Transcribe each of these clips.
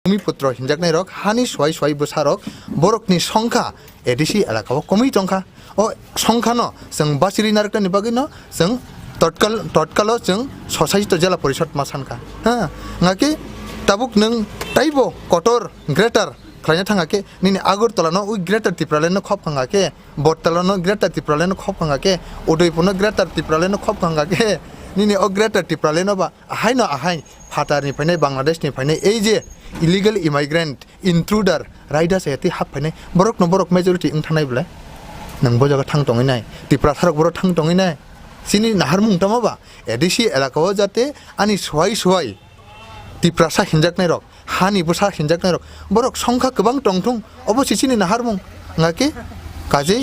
भूमिपुत्र हिंजाकनाय रक हानि सहाय सहाय बोसारक बरकनि संख्या एडिसि एलाकाव कमी टंखा ओ संख्या न जों बासिरि नारकनि बागैनो जों तत्काल जों ससाइट जिल्ला परिषद मासानखा ngaके ताबुक नों ताइबो कटर ग्रेटर खायना थाङाके निनि आगरतलानो उ ग्रेटर तिप्रालेनो खप खाङाके बटतलानो ग्रेटर तिप्रालेनो खप खाङाके उदयपुरनो ग्रेटर तिप्रालेनो खप खाङाके निनि ओ ग्रेटर तिप्रालेनो बा आहायनो आहाय फाटारनि फायनाय बांलादेशनि फायनाय ए जे इलिगेल इमाइग्रेंट इंट्रूडर राइडार्स एति हाब फायनाय बरक मेजॉरिटी थानायब्ला नंबो जागा थां टङैनाय तिप्रा थारक बर थां टङैनाय सिनि नाहार मुंतामाबा एडिसि एलाकाव जाते आनि सहाय तिप्रासा हिंजाकनाय रक हानि बोसा हिंजाकनाय रक बरक संख्या गोबां टंथुं अबसिसिनि नाहार मुं ngaके काजै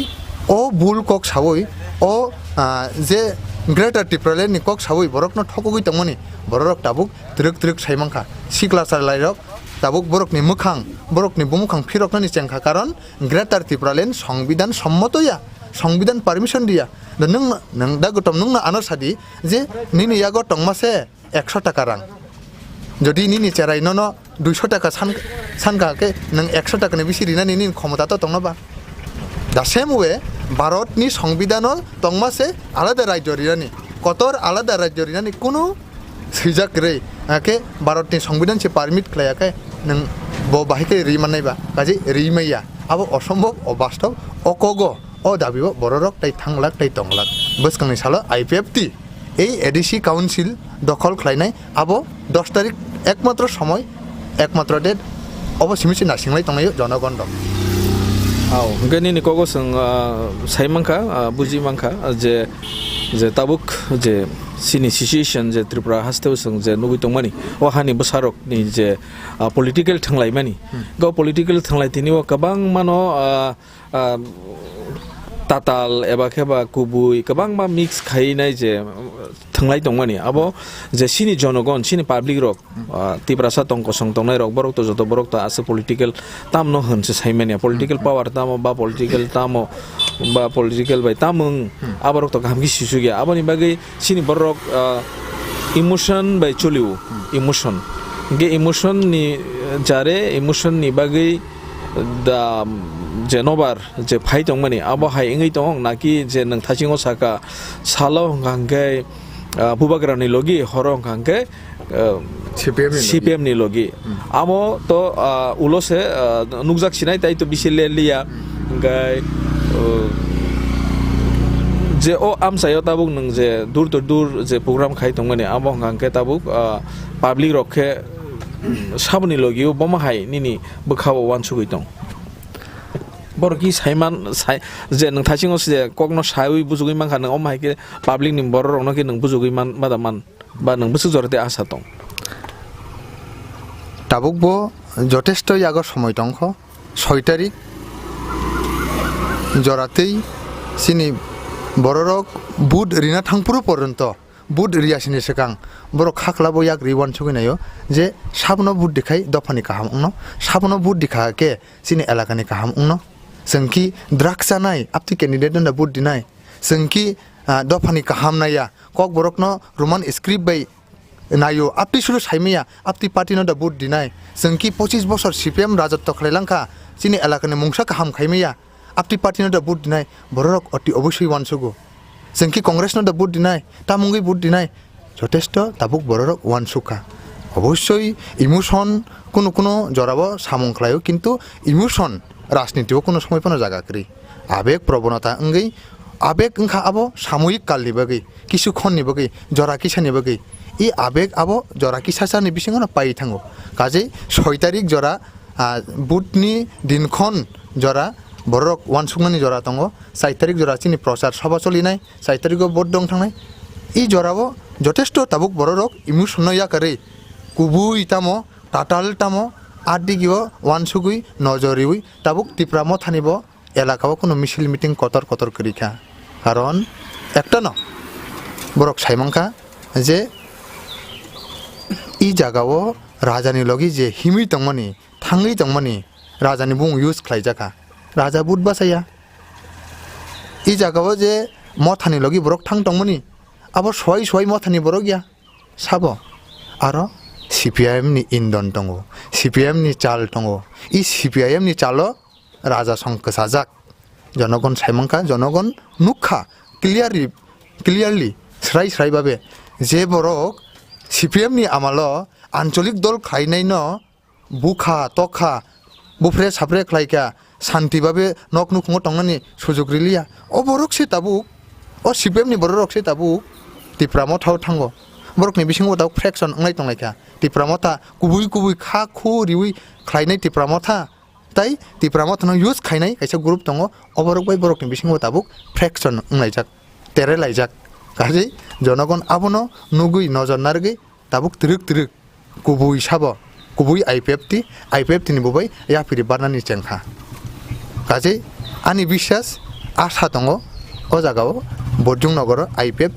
ओ बुल कक सावै ओ जे ग्रेटर तिप्रालेनि कक सावै बरकनो ठकगै तंमनि बरक ताबुक त्रिक साइमांखा सिक्ला सालायरक ताबुक बरकनि मुखां बरकनि बुमुखां फिरकनानि चेंखा कारण ग्रेटर तिप्रालेन संविधान सम्मतया संविधान परमिशन दिया नों दा गतम नों आनो सादि जे निनि यागो टंमासे 100 टाका रां যদি নিনি চেরাই ন 200 টাকা সানকাকে নং 100 টাকা বেশি রিনা নিনি ক্ষমতা তো তংনবা দা সেম ওয়ে ভারতনি সংবিধান তংমাসে আলাদা রাজ্য রিনানি কতর আলাদা রাজ্য রিনানি কোনো সিজাক রে আকে ভারতনি সংবিধান সে পারমিট খায়াকে নং ব বাহিকে রিমানাইবা কাজে রিমাইয়া আবো অসম্ভব অবাস্তব অকগ ও দাবিব বড়রক তাই থাংলাক তাই তংলাক বসকাংনি সালো আইপিএফটি এই এডিসি কাউন্সিল দখল খাইনাय আবো 10 তারিখ একমাত্র সময় একমাত্র ডেট অবশ্যই নাসিংলাই তংনাय জনগণ দं गनि निकोगो जों साइमांखा बुजिमांखा जे ताबुक जे सिनि सिचुएशन जे त्रिपुरा हास्तेव जों जे नुबि तंमानि ओ हानि बसारक नि जे पॉलिटिकल थांलायमानि गो पॉलिटिकल थांलायतिनि ओ गोबां मानो ताताल एबा खेबा कुबुई गोबां मा मिक्स खायनाय जे थांलाय दंमानि आबो जे सिनि जनगण सिनि पाब्लिक रक तिब्रासा तंको सं तंनाय रक बरक तो जतो बरक तो आसे पॉलिटिकल ताम न होनसे साइमानिया पॉलिटिकल पावर ताम बा पॉलिटिकल बाय तामं आबरक तो गामगि सिसुगिया आबनि बागै सिनि बरक इमोशन बाय चलिउ इमोशन गे इमोशन नि जारे इमोशन नि बागै दा जेनोबार जे फाइ दंमानि आबो हाय इंगै दं नाकि जे नों थासिङो साका सालो गांगे बुबाग्रानि लगी हरो गांगे सीपीएम नि लगी आमो तो उलोसे नुकजाक सिनाय ताइ तो बिसिले लिया गाय जे ओ आमसायो ताबुक नों जे दूर जे प्रोग्राम खाइ दंमानि आबो गांगे ताबुक पाब्लिक रखे साबनि लगी बमा हाय निनि बखाव वानसुगै दं बरकी साइमान जे नों थासिङो जे कगनो साइ बुजुगै मानखा नों अमायके पाब्लिक नि बर रनो के नों बुजुगै मान मादामान बा नों बुसु जरते आसा दं ताबुक बो যথেষ্ট यागो समय दंख 6 तारिख जरातेই सिनि बररक बुध रिना थांपुरु पर्यन्त बुध रियासिनि सिगां बर खाख्लाबो याग रिवान सुगैनायो जे साबनो बुध दिखाय दफानि काहाम उनो साबनो बुध दिखाके सिनि एलाकानि काहाम उनो जोंखि ड्राग्स जानाय आपति कैंडिडेट न बुध दिनाय जोंखि दफानि काहाम नाया कक बरकनो रोमान स्क्रिप्ट बाय नायो आपति सुरु साइमिया आपति पार्टी न बुध दिनाय जोंखि 25 बছर सीपीएम राजत्व खलायलांखा सिनि एलाकानि मुंसा काहाम खाइमिया आपति पार्टी न बुध दिनाय बररक अति अवश्य वानसुगो जोंखि कांग्रेस न बुध दिनाय तामुंगै बुध दिनाय যথেষ্ট ताबुक बररक वानसुखा अवश्य इमोशन कोनो जराबो सामंख्लायो किन्तु इमोशन राजनीतियाव कोनो समयफोराव जागाख्रि आवेग प्रवणता अंगै आवेग ओंखा आबो सामूहिक कालनि बागै किसु खननि बागै जरा किसानि बागै इ आवेग आबो जरा किसासानि बिसिङाव पाइ थाङो काजै 6 तारिख जरा बुधनि दिनखन जरा बररक वानसुखनि जरा दङ 7 तारिख जरा सिनि प्रचार सभा चलिनाय 7 तारिखआव भोट दं थांनाय इ जराबो যথেষ্ট ताबुक बररक इमोशन याकारै कुबुई तामो ताताल तामो आदिगिओ वानसुगुई नजरिउई ताबुक तिप्रामो थानिबो एलाकाव कोनो मिছিল मिटिं कतर करिखा कारण एकटा न बरक साइमांखा जे इ जागाव राजानि लगी जे हिमि तंमनि थाङै तंमनि राजानि बुं यूज खालायजाखा राजा बुध बासाया इ जागाव जे मथानि लगी बरक थां तंमनि अब सय मथानि बरक गया साबो आरो CPIM ni indon tongo CPIM ni chal tongo I CPIM ni chalo raja songka sajak জনগণ সাইমংকা জনগণ নুখা ক্লিয়ারলি স্রাই ভাবে যে বরক CPM ni amalo আঞ্চলিক দল খাইনাই ন বুখা তখা বুফরে সাফরে খাইকা শান্তি ভাবে নক নুখঙ্গ টংনানি সুযোগ রিলিয়া ও বরক সে তাবুক ও CPM ni বরক সে তাবুক টিপ্রামো থাও থাঙ্গো বরক ni bisingo daw fraction ngai tonglaika টিপ্রামো ta kubui kha khu riwi khlainai টিপ্রামো tha তাই টিপ্রামো থনো use খাইনাই কাইসা group দङ অবরক by Borok ni bisingo tabuk fraction nglaijak tere laijak কাজে জনগণ আবনো নুগুই নজর নারগি tabuk trik kubui sabo kubui IPF ni bubai ya piri barnani chengkha কাজে ani বিশ্বাস আশা দङ ও জাগাও বর্জুং নগর IPF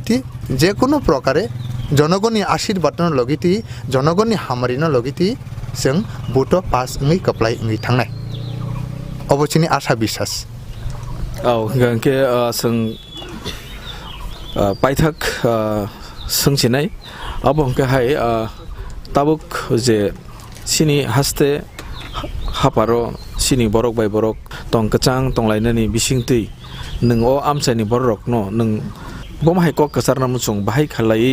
যে কোনো প্রকারে জনগণনি আশীর্বাদ লগিতি জনগণনি হামারিনো লগিতি जों बुट पास ngै कप्लाय ngै थांनाय अबचिनि आशा বিশ্বাস गंके जों पाइथाक सोंचिनाय अबंके हाय ताबुक जे सिनि हास्ते हापारो सिनि बरक बाय बरक तंकचां तंलायनानि बिसिंतै नों अ आमसानि बरक न नों बमहाय क कसारना मुचुं बाहाय खालाय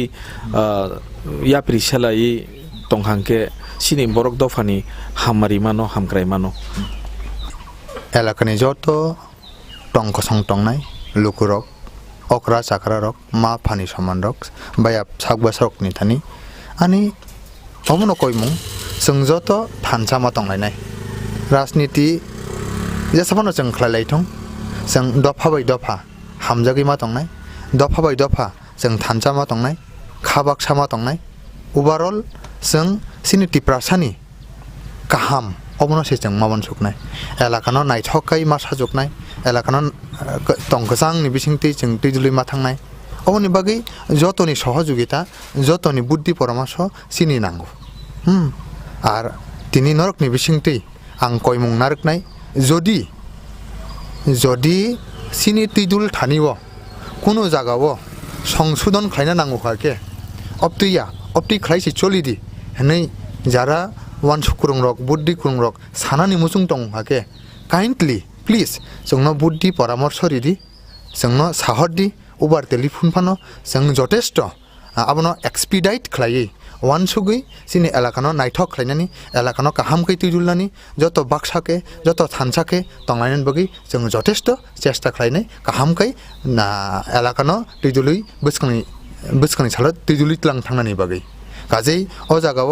याप्रि सालाय तंहांके सिनि बरक दफानि हामारि मानो हामग्राय मानो एलाकानि जत टंकसं टंनाय लुकुरक अक्रा चाकरा रक मा फानि समान रक बाया सागबासरक नि थानि आनि अमनो कयमु जों जत थानसामा टंलायनाय राजनीति जेसाबानो जों खलायलायथं जों दफा बाय दफा हामजागै मा टंनाय दफा बाय दफा जों थानसामा टंनाय खाबाकसामा टंनाय ओभारअल जों सिनि टिप्रासानि गाहाम अबनो से जों मावन सुकनाय एलाकानो नायथकाय मा साजुकनाय एलाकानो तंकसां नि बिसिंति जों दैदुलि मा थांनाय अबनि बागै जतनि सहयोगिता जतनि बुद्धि परामर्श सिनि नांगौ आर तिनि नरकनि बिसिंति आं कयमुं नारकनाय जदि सिनि दैदुल थानिव कोनो जागाव संशोधन खायना नांगौ हाके अपति खायसि चलिदि नै जारा वान सुकुरुं रक बुद्धि कुरुं रक सानानि मुसुं दं हाके काइन्डलि प्लिज जोंनो बुद्धि परामर्श रिदि जोंनो साहरदि ओभार टेलिफोन फानो जों जथेष्ट आबनो एक्सपिडाइट खालायै वान सुगै सिनि एलाकानो नायथक खालायनानि एलाकानो काहामकै तैदुलनानि जत बाक्साके जत थानसाके तंलायनानि बागै जों जथेष्ट चेष्टा खालायनाय काहामकै ना एलाकानो तैदुलै बोसखांनि साल तैदुलै तलां थांनानि बागै गाजै अ जागाव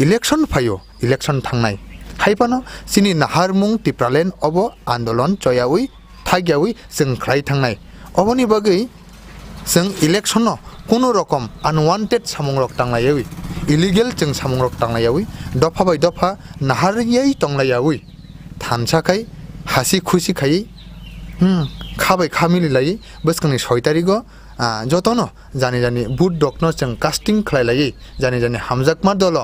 इलेक्शन फायो इलेक्शन थांनाय हाइपानो सिनि नाहारमुं टिप्रालेन अब आन्दोलन चयावै थाग्यावै जों खालाय थांनाय अबनि बागै जों इलेक्शन कोनो रकम अनवान्टेड सामुंरक तांलायै इलिगेल जों सामुंरक तांलायै दफा बाय दफा नाहारियै तंलायै थानसाखाय हासि खुसि खायै खाबाय खामिलि लायै बोसखांनि 6 तारिख जतनो जानि बुट डकनो जों कास्टिं खालायलायै जानि हामजाकमा दल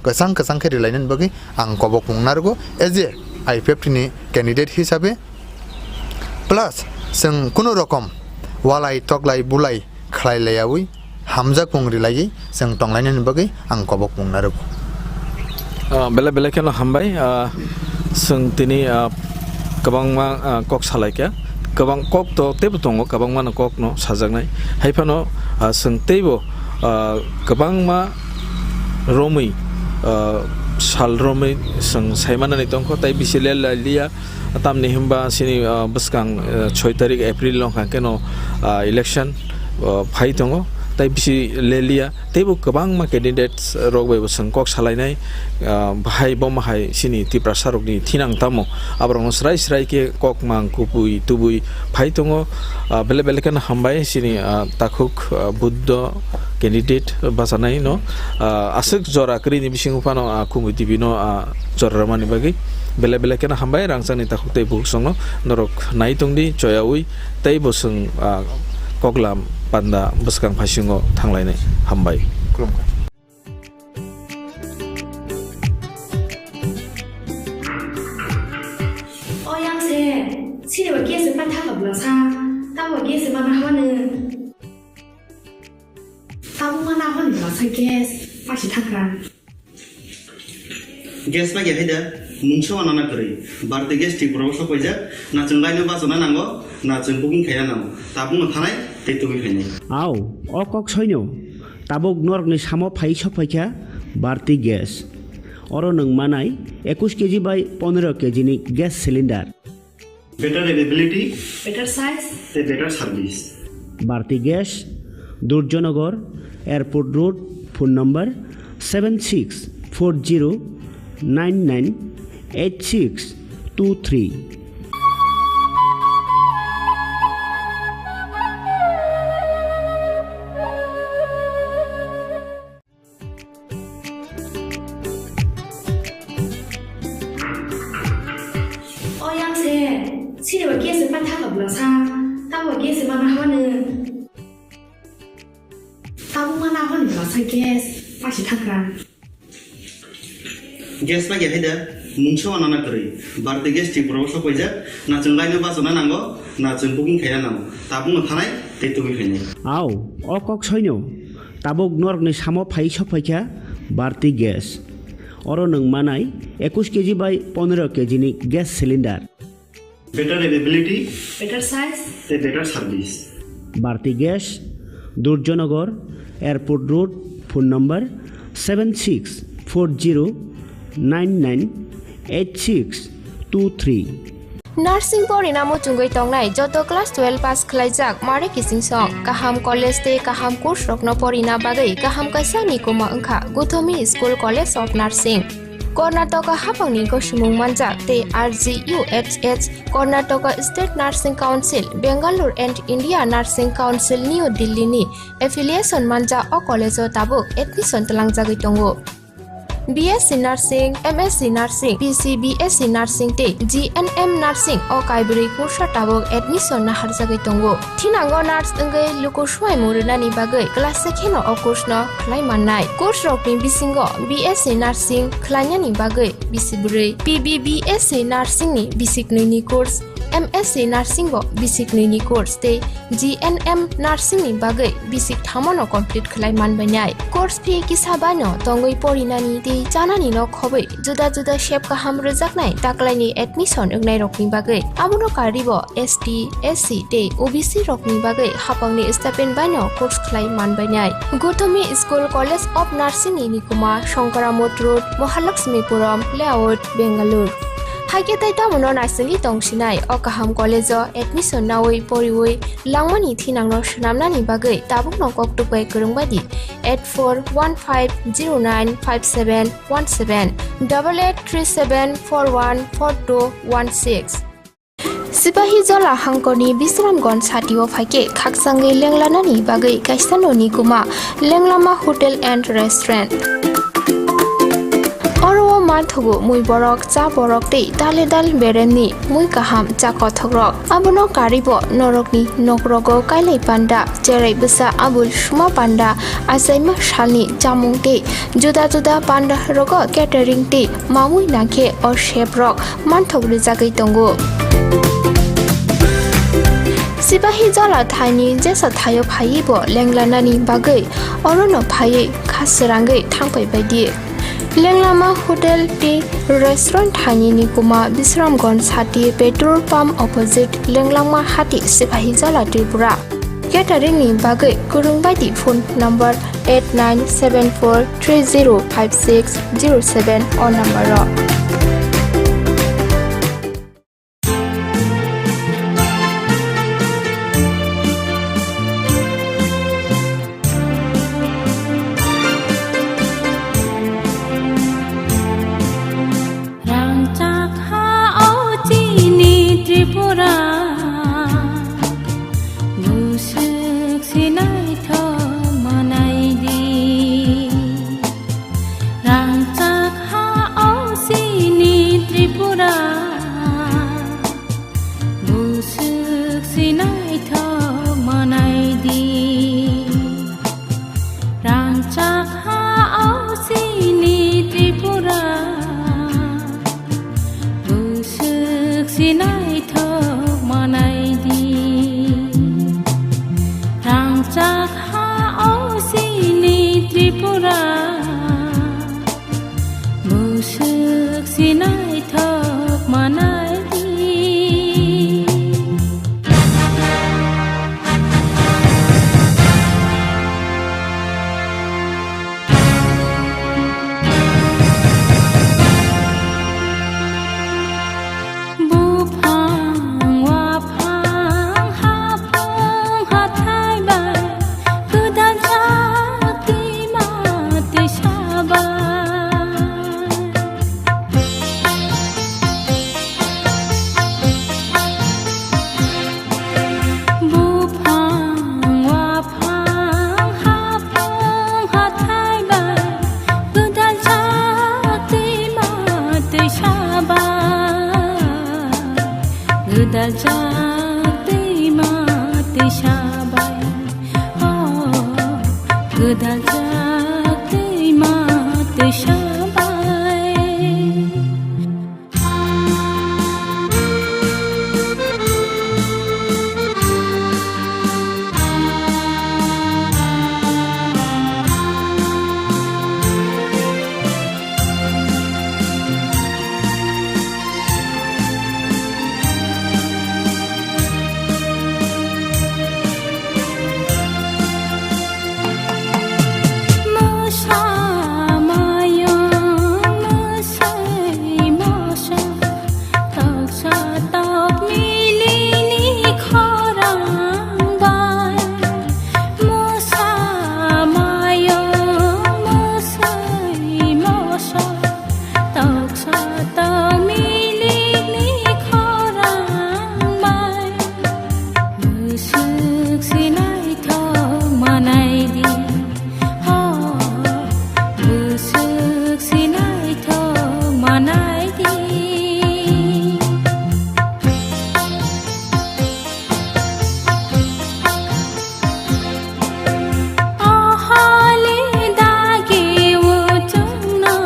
गोसां खेरिलायनायनि बागै आं कबक बुंनारगौ एज ए IPF नि कैंडिडेट हिसाबै प्लास जों कोनो रकम वालाय तकलाय बुलाय खालायलायै हामजाक बुंरिलायै जों तंलायनायनि बागै आं कबक बुंनारगौ बेले केनो हामबाय जों दिनै गोबांमा कक सालायका गोबां कक तो तेबो दङ गोबां मानो कक न साजागनाय हाइफानो जों तेबो गोबांमा रोमै साल रोमै जों सायमानानै दंखो ताइ बिसिले लालिया तामनि हिमबा सिनि बसकां 6 तारिख एप्रिल लंखा केनो इलेक्शन फाइ दङ ताइ बिसि लेलिया तेबो गोबांमा कैंडिडेट्स रगबायबो जों कक सालायनाय बाहाय बमाहाय सिनि तिप्रा सारकनि थिनां तामो आब्रनो स्राय के कक मां खुपुइ तुबुइ फाइ दङ बेले केनो हामबाय सिनि ताखुक बुद्ध कैंडिडेट बाजानाय न आसक जरा क्रिनि बिसिंगुफानो खुमुइ टिभिनो जरामानि बागै बेले केनो हामबाय रांसानि ताखुक तै बुसंनो नरक नाय दंदि जयावै तै बुसं कगलाम पान्दा बसकां फासिङो थांलायनाय हामबाय खुलुमबाय 어양새 시리와 게스 빠타가 불러사 따와 게스 바나 하와는 따봉하나 하는 거서 게스 빠시 타그라 Gas lagi ada, muncul anak kiri. Berarti gas di pulau Sokoja, nak lainnya bahasa nango, nak booking kaya namo. Tabung mathanai, itu kaya. Aw, kok soino. Tabuk nork ni samo phai sopaikha barti gas. Oro nang manai 21 kg by 15 kg ni gas cylinder. Better availability, better size, better service. Barti gas, Durjonagor, Airport Road, phone number 7640998623. yang se, sini wa gas patah ke belakang, tahu wa gas mana hawane, tahu mana hawane belakang gas, pasti thangkan. Gas lagi ada, muncul anak kiri. Berarti gas di pulau Sokoja, nak lainnya bahasa nango, nak booking kaya namo. Tabung mathanai, itu kaya. Aw, kok soino. Tabuk nork ni samo phai sopaikha barti gas. Oro nang manai 21 kg by 15 kg ni gas cylinder. Better availability, better size, better service. Barti gas, Durjonagor, Airport Road, phone number 7640998623. Nursing Porinamo Chungoi Tongnai, Joto Class 12 Pass Klaijak, Mare Kissing Song, Kaham College Te Kaham Course Rokno Porina Bagai, Kaham Kaisa Nikoma Unka, Gutomi School College of Nursing. Karnataka Hapangni Koshimung Manjak Te RGUHH, Karnataka State Nursing Council, Bangalore and India Nursing Council New Delhi ni affiliation Manja o College o Tabuk admission telang jagai tongo. BSc Nursing, MSc Nursing, BSc Nursing te GNM Nursing o Kaibri Kursa Tabuk admission na harjagai tongo. Thinango nurse engai lukoshwai murunani bagai class sekheno o course no khlai mannai. Course rokni bisingo BSc Nursing khlainyani bagai bisibure, PBBSc Nursing ni bisiknui ni course, MSc Nursing bo bisiknui ni course te GNM Nursing ni bagai bisik thamono complete khlai manbainai. Course fee kisabano tongoi porinani te janani no khobai juda juda shape kaham rejaknai taklaini admission engnai rokni bagai abono karibo ST SC te OBC rokni bagai hapangni stipend baino course khlai manbainai. Gotomi School College of Nursing ni Nikuma Shankaramot Road Mahalakshmipuram Layout Bangalore. Haiketai tamono nursing tongsinai o kaham college admission nawai poriwai langmani thinangno shnamnani bagai tabukno koktupai kurungbadi 8415095717 8837414216. Sipahi Jola Hangkoni Bisramgon Satio Fake Kaksange Lenglanani Bagai Kaisano Nikuma Lenglama Hotel and Restaurant. Oro Marthogo Mui Borok Cha Borok Te Dale Dal Bereni Mui Kaham Cha Kothogrok Abono Karibo Norokni Nokrogo Kailai Panda Jerai Busa Abul Shuma Panda Asaima Shalni Jamung Te Juda Juda Panda Rogo Catering Te Mamui Nake or Shape Rock Marthog Rizagai Tongo. Sipahi Jola Thani Jesa Thayo Phaibo Lenglanani Bagai Orono Phai Khasirangai Thangpai Baidi. Lenglama Hotel Tea Restaurant Thani Nikuma Bisramgon Sati Petrol Pump opposite Lenglama Hati Sipahi Jola Tripura. Catering ni Bagai Kurungbadi phone number 8974305607 or number. Tripura, Musu thok manai di bu phang wa phang ha phang ha thai bai cứ dan cha ti ma ti sha bai bu phang wa phang ha phang ha thai bai cứ dan cha ti ma ti sha bai cứ dan cha ti ma ti sha bai cứ dan cha ti ma ti sha bai mơ sa ma yo mơ say mơ sa tóc sa tóc mi li ni khorang bai mơ sa ma yo mơ say mơ sa tóc sa tóc mi li ni khorang bai mơ sức xin ai thong mà này đi mơ sức xin ai thong mà này đi hali dagi wo chung na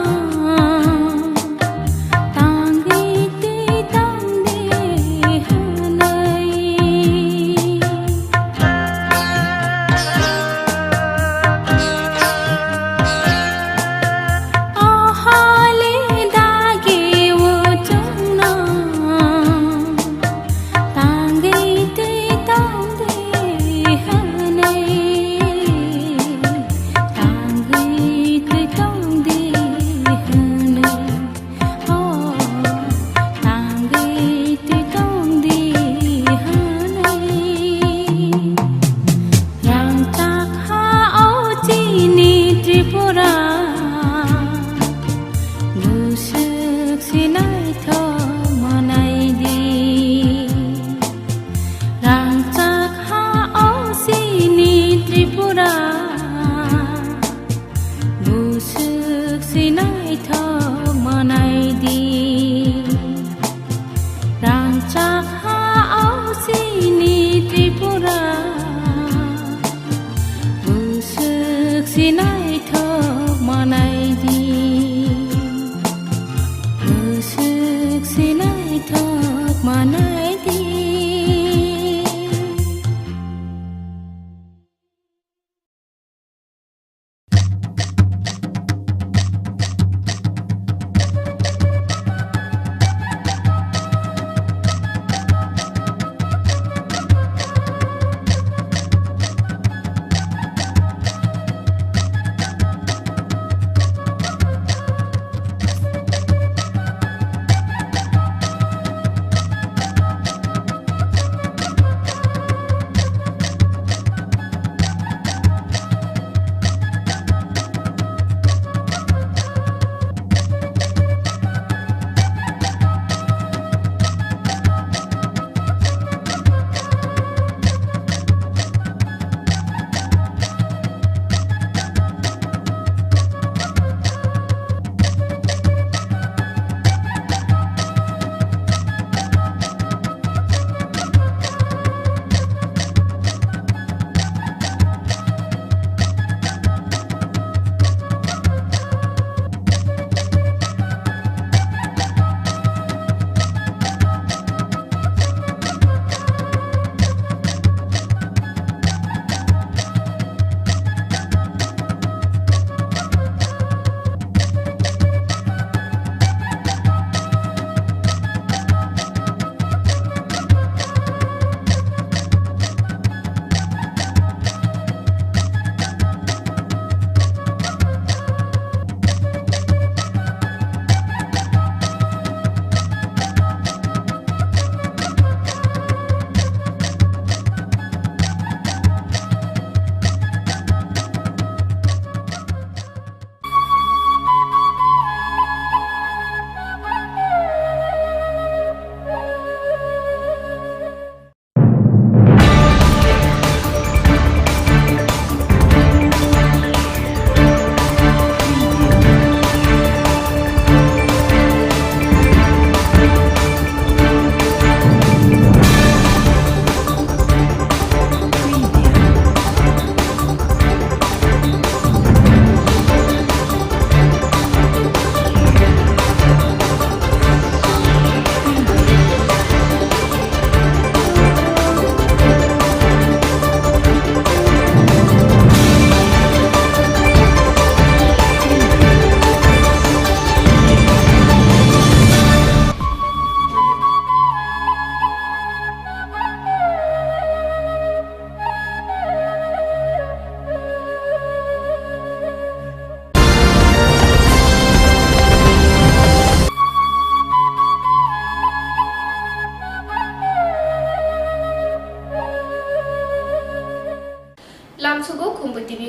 tang di ti tang di hanai hali dagi wo chung na tang di ti tang di hanai tang di ti tang di hanai tang di ti tang di hanai yang tak ha au chi ni tripura bu sức xin ai thong mà này đi rằng chắc ha au chi ni tripura bu sức xin ai thong mà này đi rằng chắc ha au chi ni tripura bu sức xin ai thong mà này đi bu sức xin ai thong mà này đi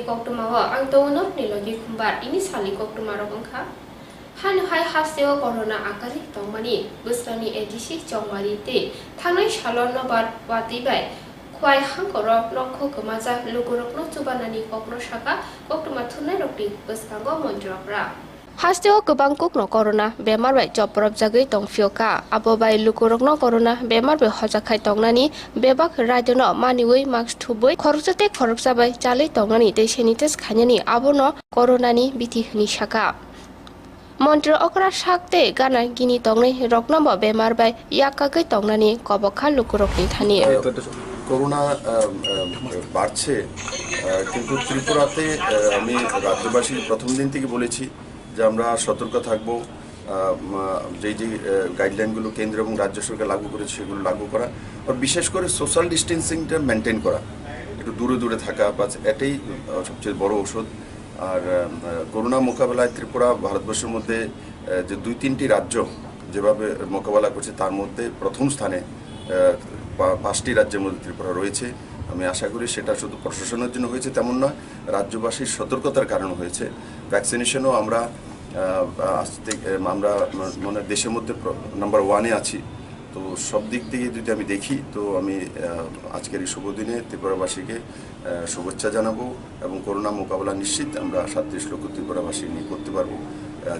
koktuma ang tono ni logi kumbat ini sali koktuma rokongka han hai haseo corona akali tongmani busrani edisi chongmari te thangnai salon no bat wati bai khwai hangkorok nokho kemaja lugurokno chubanani kokro saka koktuma thunai rokti buskango monjrokra Hasteo kebangkuk no corona bemar bai joprop jagai tong fioka abo bai lukurok no corona bemar bai hojakai tongnani bebak radio no maniwi max thuboi khorjate khoroksa bai chalai tongnani te sanitize khanyani abo no corona ni bithi hni saka Montre okra sakte gana gini tongnai rokno bo bemar bai yakagai tongnani kobokha lukurok ni thani corona বাড়ছে কিন্তু ত্রিপুরাতে আমি রাজ্যবাসীর প্রথম দিন থেকে বলেছি যে আমরা সতর্ক থাকব যেই যে গাইডলাইনগুলো কেন্দ্র এবং রাজ্য সরকার লাগু করেছে সেগুলো লাগু করা আর বিশেষ করে সোশ্যাল ডিস্টেন্সিংটা মেনটেন করা একটু দূরে দূরে থাকা বা এটাই সবচেয়ে বড় ওষুধ আর করোনা মোকাবেলায় ত্রিপুরা ভারতবর্ষের মধ্যে যে 2-3টি রাজ্য যেভাবে মোকাবেলা করছে তার মধ্যে প্রথম স্থানে 5টি রাজ্যের মধ্যে ত্রিপুরা রয়েছে আমি আশা করি সেটা শুধু প্রশাসনের জন্য হয়েছে তেমন নয় রাজ্যবাসীর সতর্কতার কারণে হয়েছে ভ্যাকসিনেশনও আমরা মানে দেশের মধ্যে নাম্বার 1-এ আছি তো সব দিক থেকে যদি আমি দেখি তো আমি আজকের এই শুভ দিনে ত্রিপুরাবাসীকে শুভেচ্ছা জানাবো এবং করোনা মোকাবেলা নিশ্চিত আমরা 37 লক্ষ ত্রিপুরাবাসী নিয়ে করতে পারবো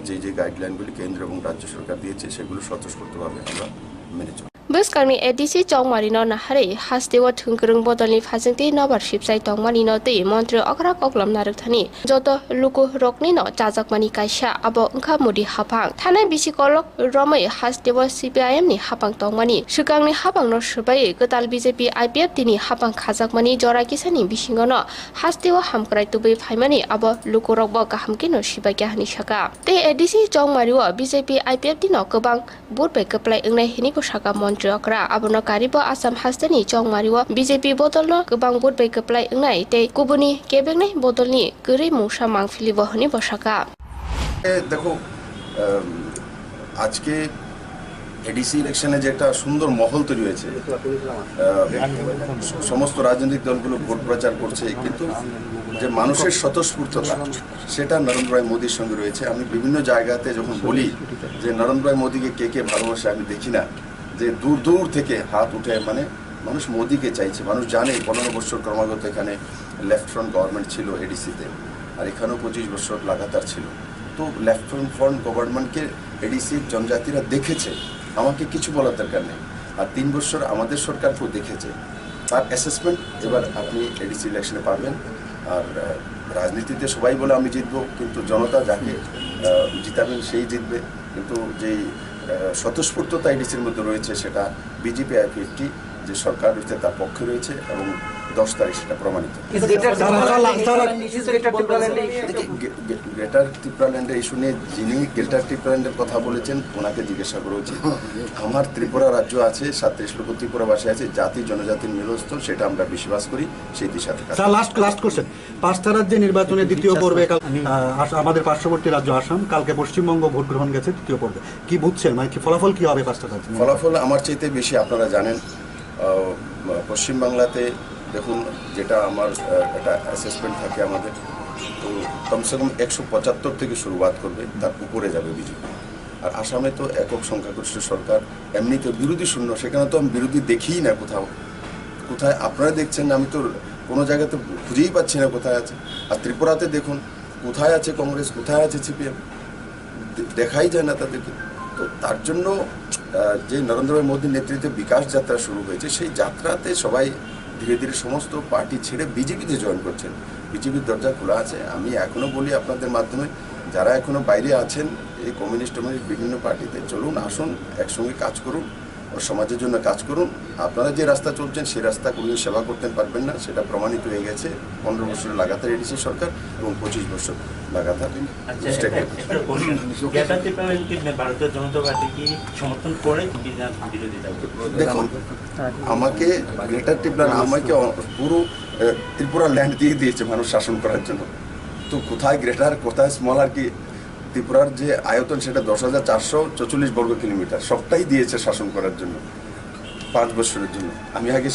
যে গাইডলাইনগুলি কেন্দ্র এবং রাজ্য সরকার দিয়েছে সেগুলো স্বতঃস্ফূর্তভাবে আমরা মেনে চলব Buskarni edisi chongmari no nahare hastewa thungkrung bodolni phajingti nobar shipsai tongmani no te montre okra koklam narak thani joto luku rokni no chajakmani kaisa abo ongkha mudi hapang thanai bisi kolok romai hastewa CPIM ni hapang tongmani sukangni hapang no subai gotal BJP IPF tini hapang khajakmani jora kisani bisingo no hastewa hamkrai tubai phaimani abo luku rokbo kahamki no sibai kahani saka te edisi chongmari wa BJP IPF tino kobang burbai kaplai engnai hini ko saka Okra abono karibo Assam hastani chongmariwo BJP bodolno gobang bot bai kaplai engnai te kubuni kebengnai bodolni gori musa mangfili bohni bosaka দেখো আজকে ADC ইলেকশনে যে একটা সুন্দর মহল তৈরি হয়েছে সমস্ত রাজনৈতিক দলগুলো ভোট প্রচার করছে কিন্তু যে মানুষের স্বতঃস্ফূর্ততা সেটা নরেন্দ্র ভাই মোদির সঙ্গে রয়েছে আমি বিভিন্ন জায়গাতে যখন বলি যে নরেন্দ্র ভাই মোদিকে কে ভালোবাসে আমি দেখি না যে দূর দূর থেকে হাত উঠে মানে মানুষ মোদিকে চাইছে মানুষ জানে 15 বছর ক্রমাগত এখানে লেফট ফ্রন্ট গভর্নমেন্ট ছিল এডিসিতে আর এখানেও 25 বছর লাগাতার ছিল তো লেফট ফ্রন্ট গভর্নমেন্টকে এডিসির জনজাতিরা দেখেছে আমাকে কিছু বলার দরকার নেই আর 3 বছর আমাদের সরকারকেও দেখেছে তার অ্যাসেসমেন্ট এবার আপনি এডিসি ইলেকশনে পাবেন আর রাজনীতিতে সবাই বলে আমি জিতবো কিন্তু জনতা যাকে জিতাবেন সেই জিতবে কিন্তু যেই স্বতঃস্ফূর্ততা এডিসির মধ্যে রয়েছে সেটা বিজেপি আইপিএফটি যে সরকার রয়েছে তার পক্ষে রয়েছে এবং 10 তারিখ সেটা প্রমাণিত গ্রেটার ত্রিপুরাল্যান্ডের ইস্যু নিয়ে যিনি গ্রেটার ত্রিপুরাল্যান্ডের কথা বলেছেন ওনাকে জিজ্ঞাসা করা উচিত আমার ত্রিপুরা রাজ্য আছে 37 লক্ষ ত্রিপুরাবাসী আছে জাতি জনজাতির মিলস্থল সেটা আমরা বিশ্বাস করি সেই দিশাতে লাস্ট কোশ্চেন 5টা রাজ্যে নির্বাচনে দ্বিতীয় পর্বে আমাদের পার্শ্ববর্তী রাজ্য আসাম কালকে পশ্চিমবঙ্গ ভোট গ্রহণ গেছে তৃতীয় পর্বে কি বুঝছেন মানে কি ফলাফল কি হবে 5টা রাজ্যে ফলাফল আমার চাইতে বেশি আপনারা জানেন পশ্চিমবাংলাতে দেখুন যেটা আমার একটা অ্যাসেসমেন্ট থাকে আমাদের তো কমসে কম 175 থেকে শুরুয়াত করবে তার উপরে যাবে বিজেপি আর আসামে তো একক সংখ্যাগরিষ্ঠ সরকার এমনিতে বিরোধী শূন্য সেখানে তো আমি বিরোধী দেখিই না কোথায় আপনারা দেখছেন আমি তো কোনো জায়গাতে খুঁজেই পাচ্ছি না কোথায় আছে আর ত্রিপুরাতে দেখুন কোথায় আছে কংগ্রেস কোথায় আছে সিপিএম দেখাই যায় না তাদেরকে তো তার জন্য যে নরেন্দ্র মোদীর নেতৃত্বে বিকাশ যাত্রা শুরু হয়েছে সেই যাত্রাতে সবাই ধীরে ধীরে সমস্ত পার্টি ছেড়ে বিজেপিতে জয়েন করছেন বিজেপির দরজা খোলা আছে আমি এখনও বলি আপনাদের মাধ্যমে যারা এখনও বাইরে আছেন এই কমিউনিস্ট বিভিন্ন পার্টিতে চলুন আসুন একসঙ্গে কাজ করুন ও সমাজের জন্য কাজ করুন আপনারা যে রাস্তা চলছেন সেই রাস্তা কোনো সেবা করতে পারবেন না সেটা প্রমাণিত হয়ে গেছে 15 বছর লাগাতার এডিসি সরকার এবং 25 বছর লাগাতার ভারতীয় জনতা পার্টি কি সমর্থন করে বিরোধিতা দেখুন আমাকে গ্রেটার ত্রিপুরা আমাকে পুরো ত্রিপুরা ল্যান্ড দিয়ে দিয়েছে মানুষ শাসন করার জন্য তো কোথায় গ্রেটার কোথায় স্মল আর কি ত্রিপুরার যে আয়তন সেটা 10,444 বর্গ কিলোমিটার সবটাই দিয়েছে শাসন করার জন্য 5 বছরের জন্য আমি আগে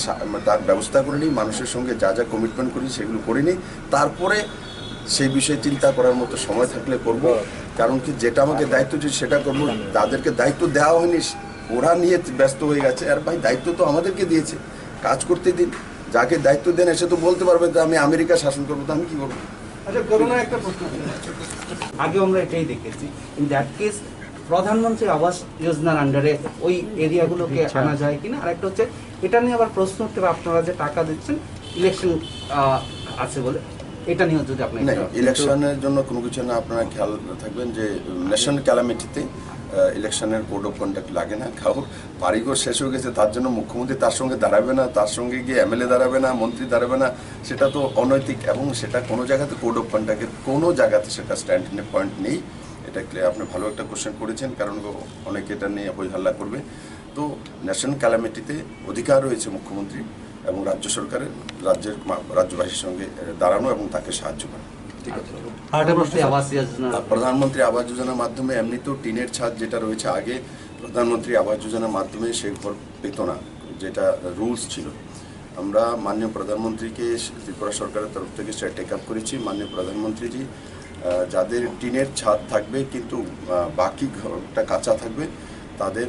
তার ব্যবস্থা করে নিই, মানুষের সঙ্গে যা যা কমিটমেন্ট করি সেগুলো করে নিই, তারপরে সেই বিষয়ে চিন্তা করার মতো সময় থাকলে করব। কারণ কি যেটা আমাকে দায়িত্ব দিয়েছে সেটা করবো, তাদেরকে দায়িত্ব দেওয়া হয়নি, ওরা নিয়ে ব্যস্ত হয়ে গেছে। আর ভাই দায়িত্ব তো আমাদেরকে দিয়েছে, কাজ করতে দিন, যাকে দায়িত্ব দেন এসে তো বলতে পারবে যে আমি আমেরিকা শাসন করবো, তো আমি কি করবো? আচ্ছা, করোনা একটা প্রশ্ন আগে আমরা এটাই দেখেছি, ইন দ্যাট কেস প্রধানমন্ত্রী আবাস যোজনার আন্ডারে ওই এরিয়াগুলোকে আনা যায় কিনা, আর একটা হচ্ছে এটা নিয়ে আবার প্রশ্ন উঠতে হবে, আপনারা যে টাকা দিচ্ছেন ইলেকশন আছে বলে, এটা নিয়ে যদি আপনি ইলেকশনের জন্য কোনো কিছু না, আপনারা খেয়াল থাকবেন যে ন্যাশনাল ক্যালামিটিতে ইলেকশনের কোড অফ কন্ডাক্ট লাগে না। কারণ বাড়িঘর শেষ হয়ে গেছে তার জন্য মুখ্যমন্ত্রী তার সঙ্গে দাঁড়াবে না, তার সঙ্গে গিয়ে এমএলএ দাঁড়াবে না, মন্ত্রী দাঁড়াবে না, সেটা তো অনৈতিক। এবং সেটা কোনো জায়গাতে কোড অফ কন্ডাক্টের কোনো জায়গাতে সেটা স্ট্যান্ডিং পয়েন্ট নেই। এটা আপনি ভালো একটা কোশ্চেন করেছেন, কারণ অনেকে এটা নিয়ে হই হাল্লা করবে। তো ন্যাশনাল ক্যালামিটিতে অধিকার রয়েছে মুখ্যমন্ত্রী এবং রাজ্য সরকারের, রাজ্যবাসীর সঙ্গে দাঁড়ানো এবং তাকে সাহায্য করা। ঠিক আছে। প্রধানমন্ত্রী আবাস যোজনার মাধ্যমে এমনিতেও টিনের ছাদ যেটা রয়েছে, আগে প্রধানমন্ত্রী আবাস যোজনার মাধ্যমে সে ঘর পেত না, যেটা রুলস ছিল। আমরা মাননীয় প্রধানমন্ত্রীকে ত্রিপুরা সরকারের তরফ থেকে সেটা টেক আপ করেছি। মাননীয় প্রধানমন্ত্রীজি যাদের টিনের ছাদ থাকবে কিন্তু বাকি ঘরটা কাঁচা থাকবে, তাদের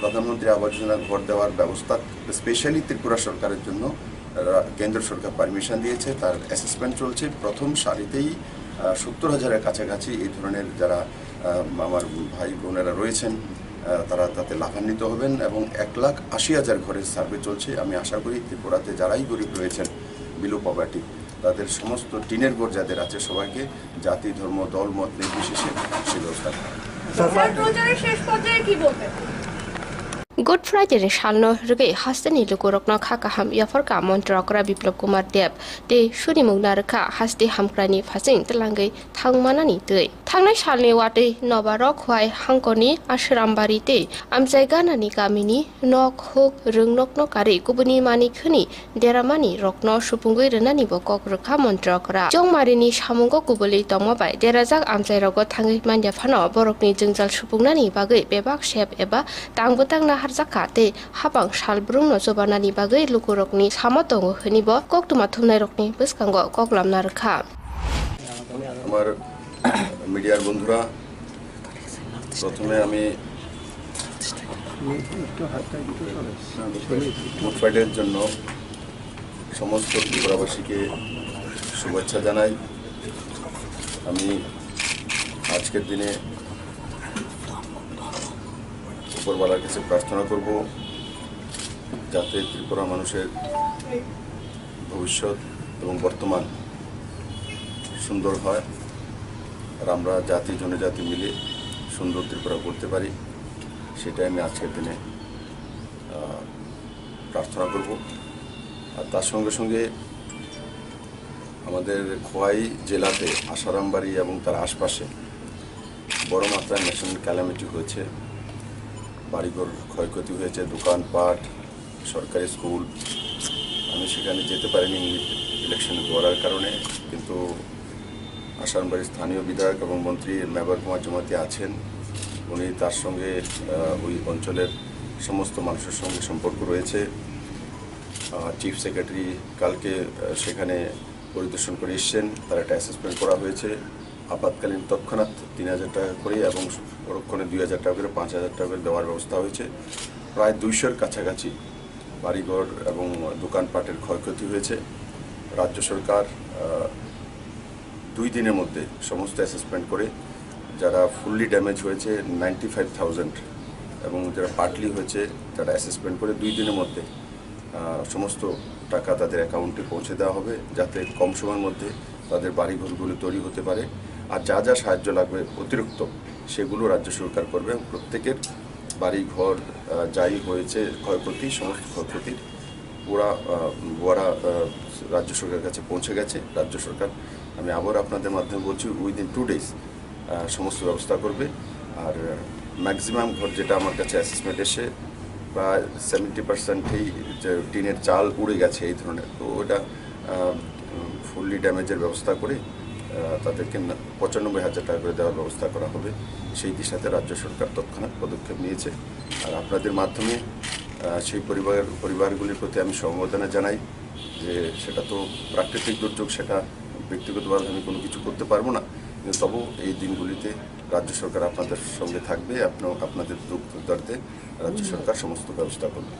প্রধানমন্ত্রী আবাস যোজনা ঘর দেওয়ার ব্যবস্থা স্পেশালি ত্রিপুরা সরকারের জন্য কেন্দ্র সরকার পারমিশন দিয়েছে। তার অ্যাসেসমেন্ট চলছে। প্রথম সারিতেই 70,000-এর কাছাকাছি এই ধরনের যারা আমার ভাই বোনেরা রয়েছেন তারা তাতে লাভান্বিত হবেন এবং 1,80,000 ঘরের সার্ভে চলছে। আমি আশা করি ত্রিপুরাতে যারাই গরিব রয়েছেন, বিলো পভার্টি, তাদের সমস্ত টিনের ঘর যাদের আছে সবাইকে জাতি, ধর্ম, দল, মত নির্বিশেষে সে ব্যবস্থা করা। गुड फ्राइडे रे सालनो रगे हास्तेनि लुकुरकनो खाकाहाम याफरका मन्त्रकरा बिप्लब कुमार देव ते सुनि मुगनारखा हास्ते हामक्रानि फासिं तलांगै थांमानानि दै थांनाय सालनि वाटे नबारक हवाय हांकनि आश्रामबारि ते आमजायगानानि गामिनि नक हुक रोंनकनो कारि गुबुनि मानिखनि देरामानि रकनो सुपुंगै रनानि बकक रखा मन्त्रकरा जंमारिनि सामुंगो गुबुलै तंमाबाय देराजाक आमजायरगो थाङै मान्याफानो बरकनि जोंजाल सुपुंनानि बागै बेबाक सेब एबा तांबोतांना हारजाखाते हाबां सालब्रुंनो जबानानि बागै लुकुरकनि सामा दङ हनिब कक्तुमा थुमनाय रकनि बसकांग कगलामना रखा। আমার মিডিয়ার বন্ধুরা, প্রথমে আমি গুড ফ্রাইডের জন্য সমস্ত ত্রিপুরাবাসীকে শুভেচ্ছা জানাই। আমি আজকের দিনে উপরওয়ালার কাছে প্রার্থনা করব যাতে ত্রিপুরা মানুষের ভবিষ্যৎ এবং বর্তমান সুন্দর হয়, আর আমরা জাতি জনজাতি মিলে সুন্দর ত্রিপুরা করতে পারি, সেটাই আমি আজকের দিনে প্রার্থনা করব। আর তার সঙ্গে সঙ্গে আমাদের খোয়াই জেলাতে আসারামবাড়ি এবং তার আশপাশে বড় মাত্রায় ন্যাশনাল ক্যালামিটি হয়েছে, বাড়িঘর ক্ষয়ক্ষতি হয়েছে, দোকানপাট, সরকারি স্কুল। আমি সেখানে যেতে পারিনি ইলেকশন করার কারণে, কিন্তু আসারামবাড়ির স্থানীয় বিধায়ক এবং মন্ত্রী মেবার কুমার জমাতি আছেন। উনি তার সঙ্গে ওই অঞ্চলের সমস্ত মানুষের সঙ্গে সম্পর্ক রয়েছে। চিফ সেক্রেটারি কালকে সেখানে পরিদর্শন করে এসছেন, তার একটা অ্যাসেসমেন্ট করা হয়েছে। আপাতকালীন তৎক্ষণাৎ 3,000 টাকা করে এবং পরক্ষণে 2,000 টাকা করে 5,000 টাকা করে দেওয়ার ব্যবস্থা হয়েছে। প্রায় 200-র কাছাকাছি বাড়িঘর এবং দোকানপাটের ক্ষয়ক্ষতি হয়েছে। রাজ্য সরকার 2 দিনের মধ্যে সমস্ত অ্যাসেসমেন্ট করে যারা ফুললি ড্যামেজ হয়েছে 95,000 এবং যারা পার্টলি হয়েছে তারা অ্যাসেসমেন্ট করে 2 দিনের মধ্যে সমস্ত টাকা তাদের অ্যাকাউন্টে পৌঁছে দেওয়া হবে, যাতে কম সময়ের মধ্যে তাদের বাড়িঘরগুলো তৈরি হতে পারে। আর যা যা সাহায্য লাগবে অতিরিক্ত সেগুলো রাজ্য সরকার করবে। প্রত্যেকের বাড়িঘর যাই হয়েছে ক্ষয়ক্ষতি, সমস্ত ক্ষয়ক্ষতির ওরা রাজ্য সরকারের কাছে পৌঁছে গেছে। রাজ্য সরকার, আমি আবার আপনাদের মাধ্যমে বলছি, উইদিন 2 days সমস্ত ব্যবস্থা করবে। আর ম্যাক্সিমাম ঘর যেটা আমার কাছে অ্যাসেসমেন্ট এসে প্রায় 70%ই যে টিনের চাল উড়ে গেছে এই ধরনের, তো ওটা ফুললি ড্যামেজের ব্যবস্থা করে তাদেরকে 95,000 টাকা করে দেওয়ার ব্যবস্থা করা হবে। সেই দিশাতে রাজ্য সরকার তৎক্ষণাৎ পদক্ষেপ নিয়েছে। আর আপনাদের মাধ্যমে সেই পরিবারগুলির প্রতি আমি সমবেদনা জানাই যে সেটা তো প্রাকৃতিক দুর্যোগ, সেটা ব্যক্তিগতভাবে আমি কোনো কিছু করতে পারবো না, কিন্তু তবু এই দিনগুলিতে রাজ্য সরকার আপনাদের সঙ্গে থাকবে, আপনাদের দুঃখ দুর্দর্দে রাজ্য সরকার সমস্ত ব্যবস্থা করবে।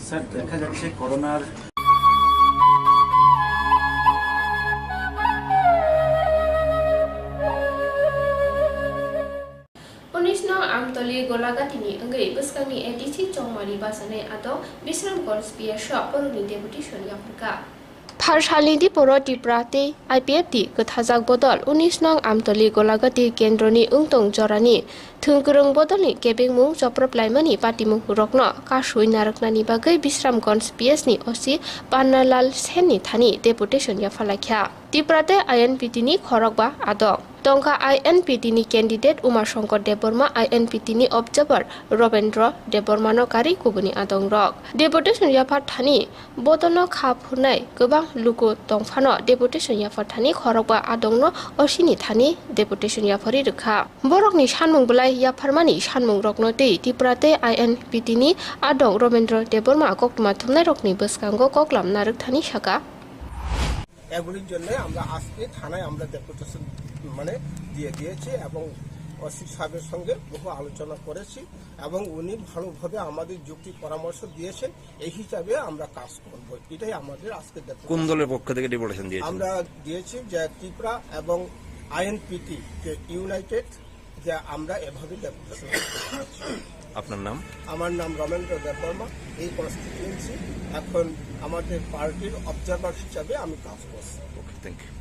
স্যার, দেখা যাচ্ছে করোনার 19 nong amtoli golagatini angei buskangni edisi chongmari basane ato bisram konspia shop poruni deputation yapka Parsalindi poro diprate IPFT kethajak bodol 19 nong amtoli golagati kendroni ungtong jorani thungkurung bodolni kebengmung joproplaimani patimung rokno kasui naraknani bagai bisram konspias ni osi Pannalal Senni thani deputation yafalakha diprate INPT ni khorokba adok Tongka INPT ni candidate Umar Shankar Deborma INPT ni observer Robendra Debormano kari kubuni adong rok deputation yaphat thani bodono khaphnai gobang luku tongphano deputation yaphat thani khorokba adongno osini thani deputation yaphari rukha borokni sanmung bulai yapharmani sanmung rokno tei tiprate INPT ni adong Robendra Deborma koktuma thumnai rokni boskango koklam naruk thani saka এগুলির জন্য আমরা আজকে থানায় আমরা deputation মানে দিয়েছি এবং OC সাহেবের সঙ্গে বহু আলোচনা করেছি এবং উনি ভালোভাবে আমাদের যুক্তি পরামর্শ দিয়েছেন, এই হিসাবে আমরা কাজ করব। এটাই আমাদের আজকে কোন দলের পক্ষ থেকে ডেপুটেশন দিয়েছেন? আমরা দিয়েছি যে ত্রিপুরা এবং INPT যে ইউনাইটেড, যে আমরা এভাবে ডেপুটেশন। আপনার নাম? আমার নাম রমেন্দ্র দেববর্মা, এই কনস্টিটিউয়েন্সি এখন আমাদের পার্টির অবজারভার হিসাবে আমি কাজ করছি। Okay, thank you.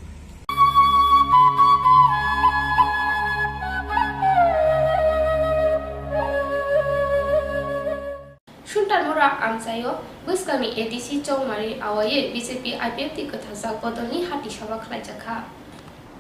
Suntarmura amsayo buskami ADC chongmari awaye BJP IPFT kethajak bodolni hati sabha khlaijakha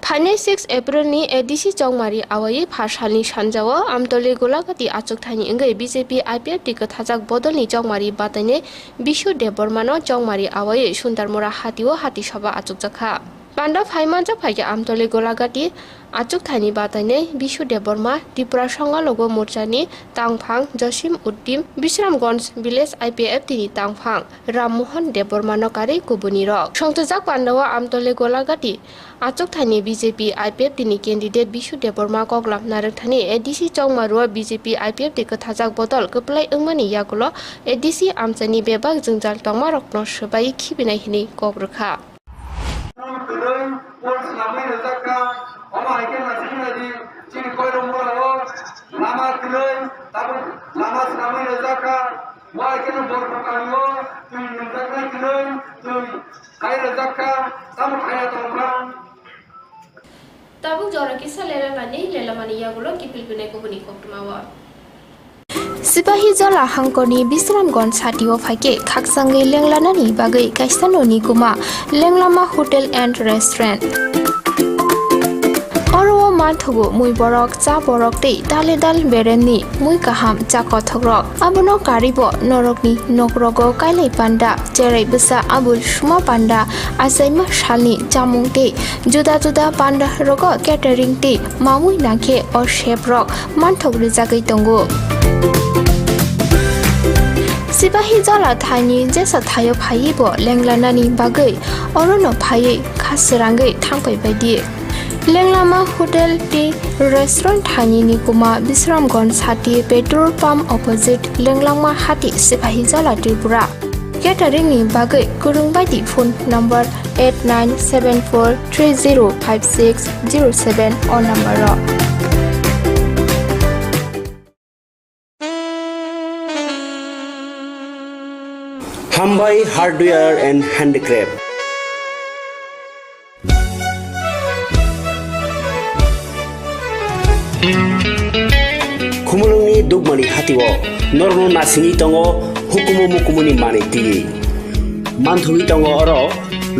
Phane 6 April ni ADC chongmari awaye pharsalni sanjao amtoli golagati achuk thani engei BJP IPFT kethajak bodolni chongmari bataine Bishu Debormano chongmari awaye Suntarmura hatio hati sabha achuk jakha Panda Phaimanja Phaiya amtoli golagati achuk thani bataine Bishu Deborma Tripura Sangalogo Morchani Tangphang Josim Uddim Bisramganj Village IPFT ni Tangphang Rammohan Debormano kari kubuni rok Songtojak Pandawa amtoli golagati achuk thani BJP IPFT ni candidate Bishu Deborma koklam narak thani ADC chongmarua BJP IPFT kethajak bodol keplai engmani yagulo ADC amchani bebak jungjal tongma rokno sabai khibinai hini kobrkha Tabuk jora kisah lela mani yagulo kipil pinai kubuni koktumawa Sipahi jala hangkoni Bisramganj satio phaike khaksangai lenglanani bagai kaisanoni kuma Lenglama Hotel and Restaurant Oro mathugo mui borok cha borok tei daledal bereni mui kaham cha kothogrok abono karibo norokni nokrogo kailai panda cherai busa abul suma panda asaima shalni chamung tei juda juda panda rogo catering tei mamui nakhe or chef rok manthogri jagai tongo Sipahi jala thani jesa thayo phaibo lenglanani bagai orono phai khasrangai thangpai baidi Lenglama Hotel Tea Restaurant Thani ni kuma Bisramganj Hati petrol pump opposite Lenglama Hati Sipahi jala Tripura Catering ni bagai kurung baidi phone number 8974305607 or number ro Khumpui Hardware and Handicraft Khumulungni dugmani hatiwo norno nasini tongo hukumu mukumuni mani tigi manthui tongo oro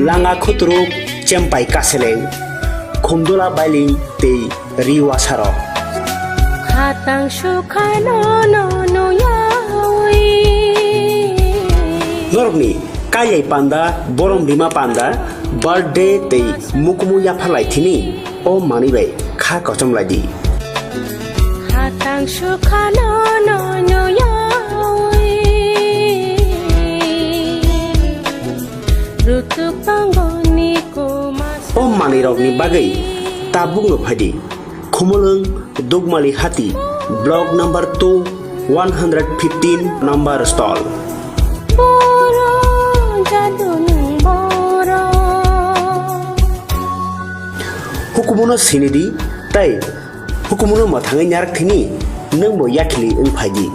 langa khutruk chempai kaseleng khumdola bailing tei riwasaro Hatang shukhano no no yawi Norokni kayai panda borom bima panda birthday tei mukumu yaphalai thini o manibai kha kochom ladi Hatang shukhano no no yawi rokni bagai tabung phadi khumulung dugmali hati block number 2 115 number stall hukumono sinidi tai hukumono mathangai nyarak thini nang bo yakli ung phaji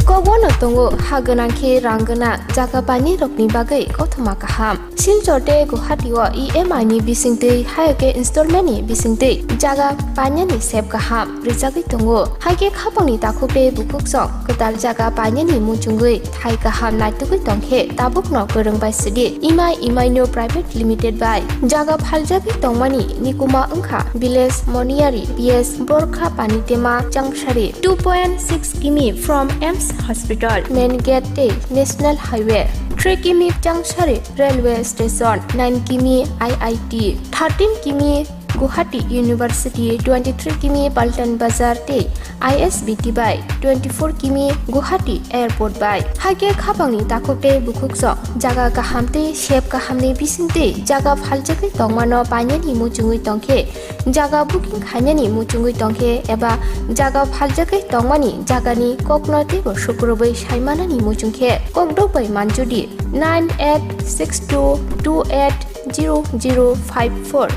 Kobono tongo haganangke ranggana jaga pani rokni bagai kothoma kaham silchote guhatiwa EMI ni bisingte hayake installment ni bisingte jaga panya ni sep kaham rijagi tongo haike khapangni takhupe bukuksong ketar jaga panya ni muchungui thai kaham naitugui tongkhe tabukno gorong bai sidi EMI no private limited by jaga phaljagi tongmani nikuma ungkha village moniari PS borkha pani tema changshari 2.6 km from Ems Hospital main gate National Highway 3 km Changshari Railway Station 9 km IIT 13 km Guwahati University 23 km Paltan Bazar te ISBT by 24 km Guwahati Airport by hage khapangni takhote bukukso jaga kahamte shep kahamni bisinte jaga phaljagi tongmano panyani muchungui tongkhe jaga booking khanyani muchungui tongkhe eba jaga phaljagi tongmani jagani koknote bo shukrobai saimanani muchungkhe kokdobai manjudi 9862280054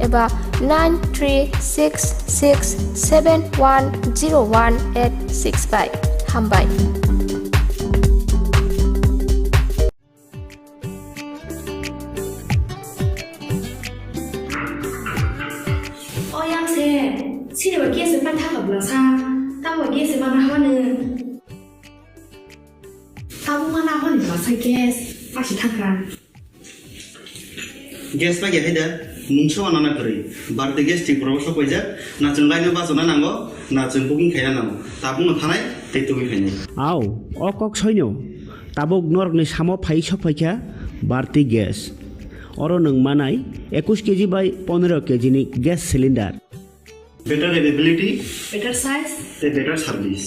eba 9366710185 hambai Oyang se sini wa kiese patha kabla sa ta wa kiese mana hone ta mana hone ba sa kies fashi thakran gas pa ge heda mungso anana kori barde gas ti proboso poija na chung laino ba sona nango na chung booking khaya nango tabung no thanai te tumi khaini aw okok soino tabuk norgni samo phai sokphaikha barti gas oro nang manai 21 kg by 15 kg ni gas cylinder better availability better size te better service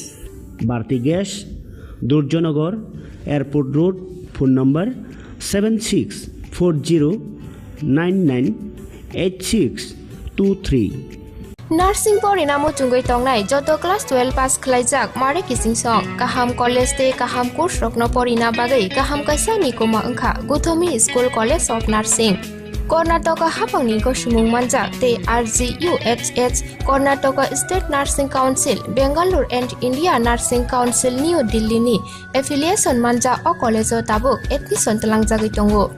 barti gas Durjonagar Airport Road phone number 7640998623 Nursing porina mo chungoi tongnai joto class 12 pass khlaijak mare kising song kaham college te kaham course rokno porina bagai kaham kaisa ni koma angkha Guthomi School College of Nursing Karnataka hapangni ko sumung manjak te RGUHH Karnataka State Nursing Council Bangalore and India Nursing Council New Delhi ni affiliation manja o college o tabuk admission talangjagi tongo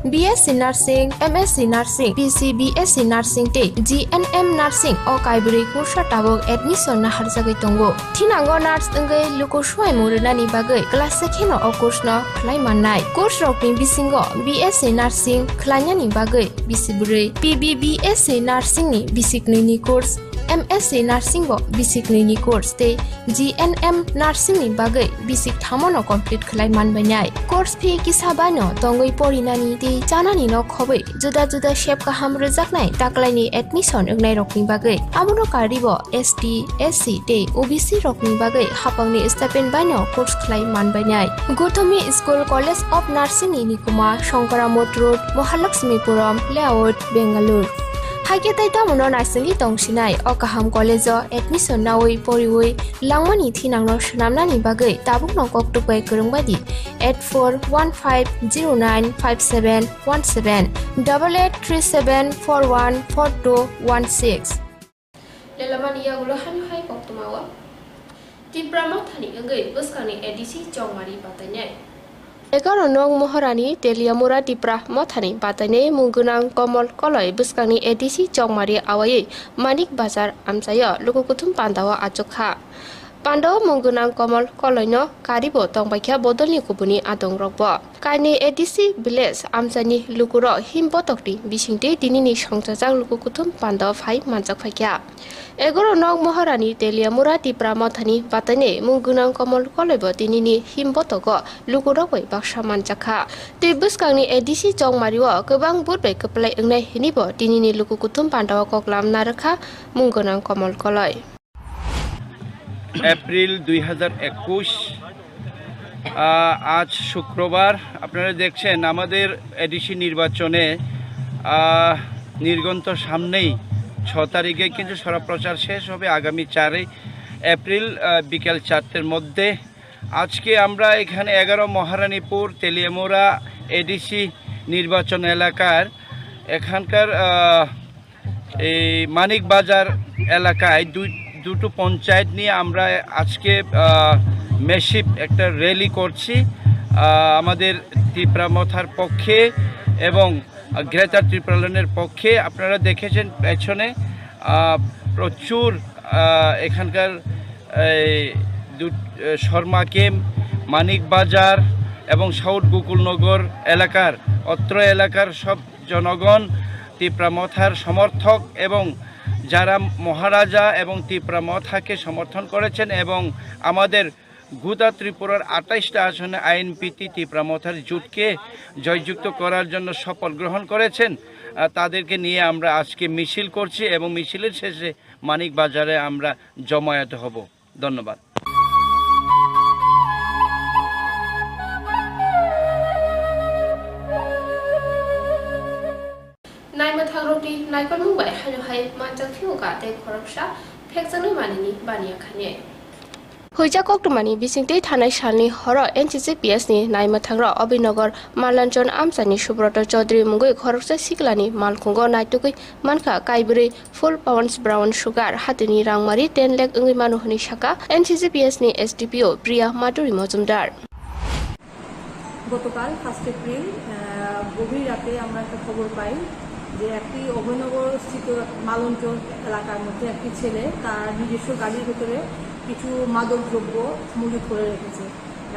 BSc Nursing, MSc Nursing, BSc Nursing te GNM Nursing o kaibri kursa tabok admission na harjagai tongo thinango nurse engai luko swai muruna ni bagai class sekheno o course no khlai mannai course rokni bisingo BSc Nursing khlanya ni bagai bisibure PBBSc Nursing ni bisikni ni course MSc Nursing bo bisikni ni course te GNM Nursing ni bagai bisik thamono complete khlai manbainai course fee kisabano tongoi porinani te janani no khobai juda juda shape ka ham rejaknai taklaini admission engnai rokni bagai amono karibo ST SC te OBC rokni bagai hapangni stipend baino course khlai manbainai Guthomi School College of Nursing ni nikuma Shankaramot Road Mahalakshmipuram Layout Bangalore Hage tai tamono nursing tongsinai o kaham college admission nawi poriwoi langmani thinangno shnamnani bagai tabukno koktupai kurungbadi 8415095717 8837414216 Lelamani yagulo hani hai koktumawa Tibrama thani ngai buskani ADC chongmari patanya 11 nong Moharani Teliamura Dipra Mothani Batane Mungunang Komol Koloi Buskani ADC Chongmari Awai Manik Bazar Amsaya Lukukutum Pandawa Achokha Pandawa Mungunang Komol Koloino Karibo Tongbaikha Bodolni Kupuni Adong Rokbo Kaini ADC Village Amsani Lukuro Himbotokti Bishingte Dinini Songchajak Lukukutum Pandawa Phai Manjak Phakya 11 nong Moharani Teliamura Dipra Mothani Batane Mungunang Komol Koloibo Dinini Himbotogo Lukuroi Baksha Manjakha Tui Buskangni ADC Chongmariwa Gobang Budbai Keplai Engnai Hinibo Dinini Lukukutum Pandawa Koklam Narakha Mungunang Komol Koloi April 2021 আজ শুক্রবার আপনারা দেখছেন আমাদের ADC নির্বাচনে নির্গন্ত সামনেই 6 তারিখে কিন্তু সরব প্রচার শেষ হবে আগামী 4 এপ্রিল বিকেল 4টের মধ্যে। আজকে আমরা এখানে 11 মহারানীপুর তেলিয়ামুড়া এডিসি নির্বাচন এলাকার এখানকার এই মানিকবাজার এলাকায় দুটো পঞ্চায়েত নিয়ে আমরা আজকে মেসিভ একটা র্যালি করছি আমাদের ত্রিপুরামথার পক্ষে এবং গ্রেটার ত্রিপুরাল্যান্ডের পক্ষে। আপনারা দেখেছেন পেছনে প্রচুর এখানকার শর্মা ক্যাম্প, মানিকবাজার এবং সাউথ গোকুলনগর এলাকার অত্র এলাকার সব জনগণ ত্রিপুরামথার সমর্থক এবং যারা মহারাজা এবং ত্রিপুরামথাকে সমর্থন করেছেন এবং আমাদের গোটা ত্রিপুরার 28টা আসনে আইএনপিটি ত্রিপুরামথার জোটকে জয়যুক্ত করার জন্য শপথ গ্রহণ করেছেন, তাদেরকে নিয়ে আমরা আজকে মিছিল করছি এবং মিছিলের শেষে মানিকবাজারে আমরা জমায়েত হব। ধন্যবাদ। नायमथां रोटी नायकन मुंबाइ हाय मानजां थिउगा ते खरकसा फेकजांनि मानिनि बानिया खाने হইজা কক্টমানি বিসিংতে থানায় সালনি হর NCCPS ni নাইমাথাংর অবিনগর মালাঞ্চন আমসানি সুব্রত চৌধুরী মুগৈ খরকসা সিকলানি মালখুঙ্গ নাইটুকুই মানকা কাইবুরি ফুল পাউন্স ব্রাউন সুগার হাতিনি রাংমারি 10 লাখ ওই মানুহনি শাখা NCCPS ni SDPO প্রিয়া মাধুরী মজুমদার। গতকাল 1 এপ্রিল গভীর রাতে আমরা একটা খবর পাই যে একটি অভিনগর স্থিত মালঞ্চন এলাকার মধ্যে একটি ছেলে তার নিজস্ব গাড়ির ভিতরে কিছু মাদক দ্রব্য মজুত করে রেখেছে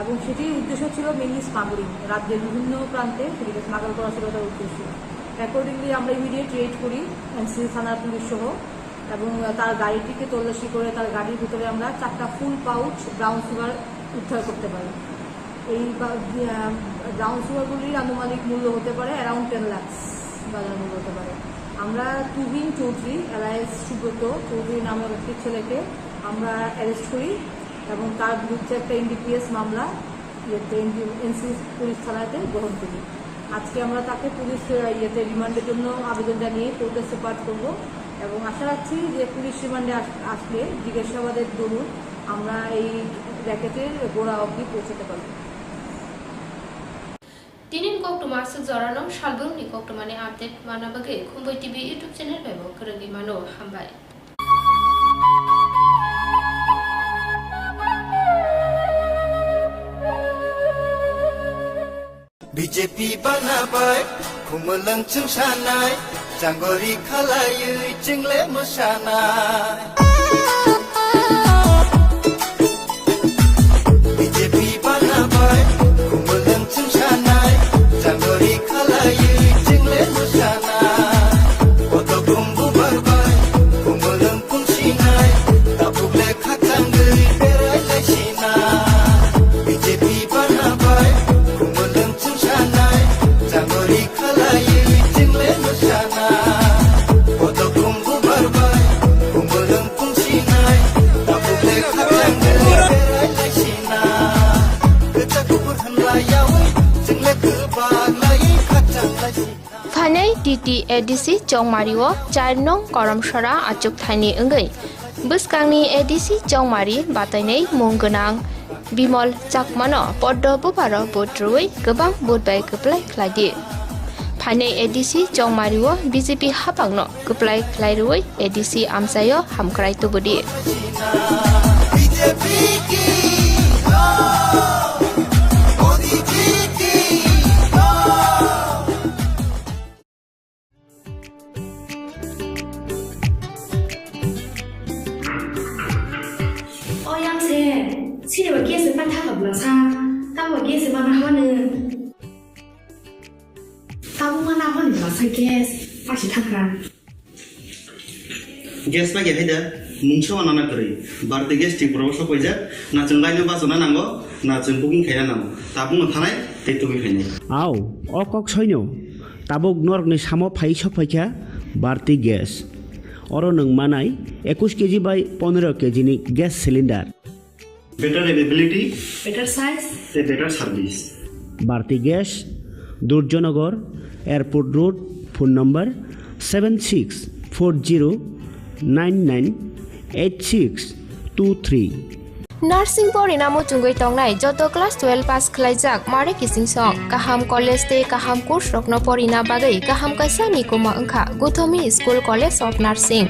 এবং সেটির উদ্দেশ্য ছিল মেনলি স্মাগলিং, রাজ্যের বিভিন্ন প্রান্তে সেটিকে স্মাগল করা ছিল তার উদ্দেশ্য। অ্যাকর্ডিংলি আমরা ইমিডিয়েট রেড করি NCC থানার পুলিশ সহ এবং তার গাড়িটিকে তল্লাশি করে তার গাড়ির ভিতরে আমরা 4টা ফুল পাউচ ব্রাউন সুগার উদ্ধার করতে পারি। এই ব্রাউন সুগারগুলির আনুমানিক মূল্য হতে পারে অ্যারাউন্ড 10 লাখ বাজার মূল্য হতে পারে। আমরা তুহিন চৌধুরী এলাইএস সুব্রত চৌধুরী নামের একটি ছেলেকে আমরা অ্যারেস্ট করি এবং তার বিরুদ্ধে একটা NDPS মামলা NCC পুলিশ থানাতে গ্রহণ করি। আজকে আমরা তাকে পুলিশ রিমান্ডের জন্য আবেদন জানিয়ে কোর্টে সুপার করব এবং আশা রাখছি যে পুলিশ রিমান্ডে আসলে জিজ্ঞাসাবাদের দরুন আমরা এই র্যাকেটের গোড়া অবধি পৌঁছাতে পারব। Tinin Koktuma Suzoranong Shalbung ni Koktumani update manabage Khumpui TV YouTube channel bebo kerengi mano hambai. BJP banabai khumulang chung sanai janggori khalayu jingle mosanai BJP banabai khumulang chung sanai janggori khalayu jingle mosanai oto kumbu barbai khumulang pung sinai tapuble khatang gei berai lai sinai BJP banabai khumulang chung sanai janggori khalayu jingle mosanai oto kumbu barbai khumulang pung sinai tapuble khatang gei berai lai sinai kecak kubur hanlayau jingle kebag lai khatang lai sinai Phanai TTADC Chongmariwo Charnong Koromshara Achuk Thaini Engai Buskangni ADC Chongmari Batainei Munggenang Bimol Chakmano Poddo Buparo Botrui Gebang Bodbai Keplai Kladi Phanai ADC Chongmariwo BJP Hapangno Keplai Klairui ADC Amsayo Hamkrai Tubudi BJP ki Modi ji ki Oyam se sini bagi sepan tak belasa, tahu bagi sepan apa ni? Tahu mana apa ni belasa gas, pasti tak kan? Gas পাই হাইদা মুংসো আনানা করে Bharati gas ঠিক প্রবশ কইজা না जों Lino বাজনা নাঙ্গো না जों বুকিং খাইনা নাম তাবুং থানায় তেতুবি ফাইনে আও অকক সৈন্য তাবুক নরকনি সামো ফাই সফাইখা বারতি গ্যাস অর নং মানাই 21 কেজি বাই 15 কেজি নি gas cylinder better availability, better size, a better service. Bharti Gas, Durjanagar, Airport Road, phone number 7640998623. Nursing porina mo chungoi tongnai joto class 12 pass khlaijak mare kising song kaham college te kaham course rokno porina bagai kaham kaisa ni koma angkha Guthomi School College of Nursing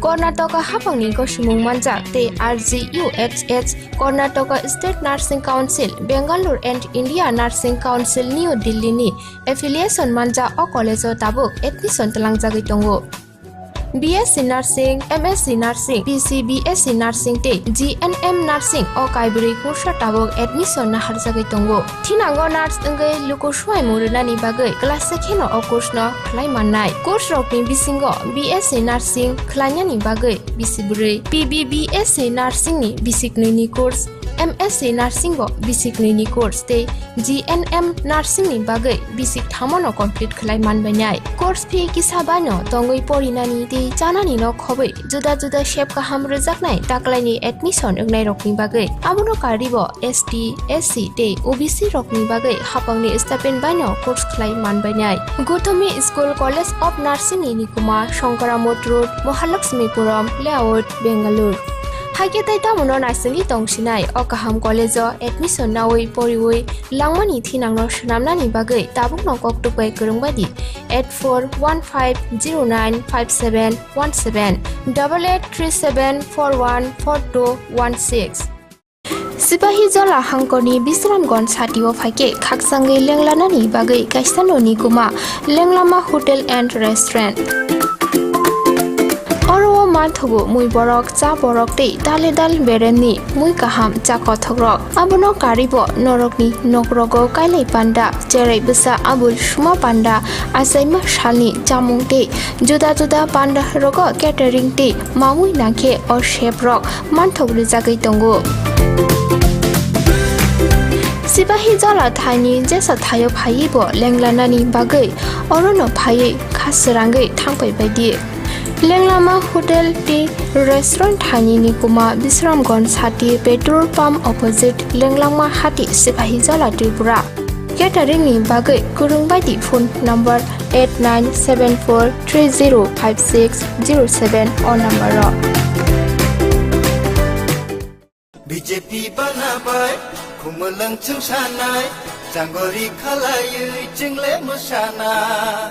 Karnataka hapangni ko sumung manjak te RGUHH Karnataka State Nursing Council Bangalore and India Nursing Council New Delhi ni affiliation manja o college o tabuk admission talangjagoi tongo BSc Nursing, MSc Nursing, BSc Nursing te GNM Nursing o kaibri kursa tabok admission na harjagai tongo. Thinango nurse engai luko swai muruna ni bagai class sekheno o course no khlai mannai. Course rokni bisingo BSc Nursing khlanya ni bagai bisibure. PBBSc Nursing ni bisikni ni course. MSc Nursing bo bisikni ni course te GNM Nursing ni bagai bisik thamono complete khlai manbainai. Course fee kisabano tongoi porinani te janani no khobai juda juda shape kaham rejaknai taklaini admission engnai rokni bagai abuno karibo ST SC te OBC rokni bagai hapangni stipend baino course khlai manbainai. Guthomi School College of Nursing ni Nikuma Shankaramot Road Mahalakshmipuram Layout Bangalore Haike tai tamuno naisali tongsinai o kaham college o admission nawai poriwai langmani thinangno shnamnani bagai tabukno koktupai kurungbadi 8415095717 8837414216 Sipahi Jola Hangkoni Bisramgon Satio Fake Kaksange Lenglanani Bagai Kaisano Nikuma Lenglama Hotel and Restaurant Oro Mathogo Mui Borok Cha Borok Te Daledal Bereni Mui Kaham Cha Kothogrok Abono Karibo Norokni Nokrogo Kailai Panda Jerai Bisa Abul Shuma Panda Asaima Shalni Chamung Te Juda Juda Panda Rogo Catering Te Mamui Nake or Chef Rock Manthog Rizagai Tongo Sipahi Jola Thani Jesa Thayo Phaibo Lenglanani Bagai Orono Phai Khasrangai Thangpai Baidi Lenglama Hotel Tea Restaurant Thani Nikuma Bisramgon Sati Petrol Pump Opposite Lenglama Hati Sipahi Jola Tripura Catering ni bagai kurung baidi phone number 8974305607 on number ro BJP banabai Kumulang chungsanai Janggori khalayui jingle musanai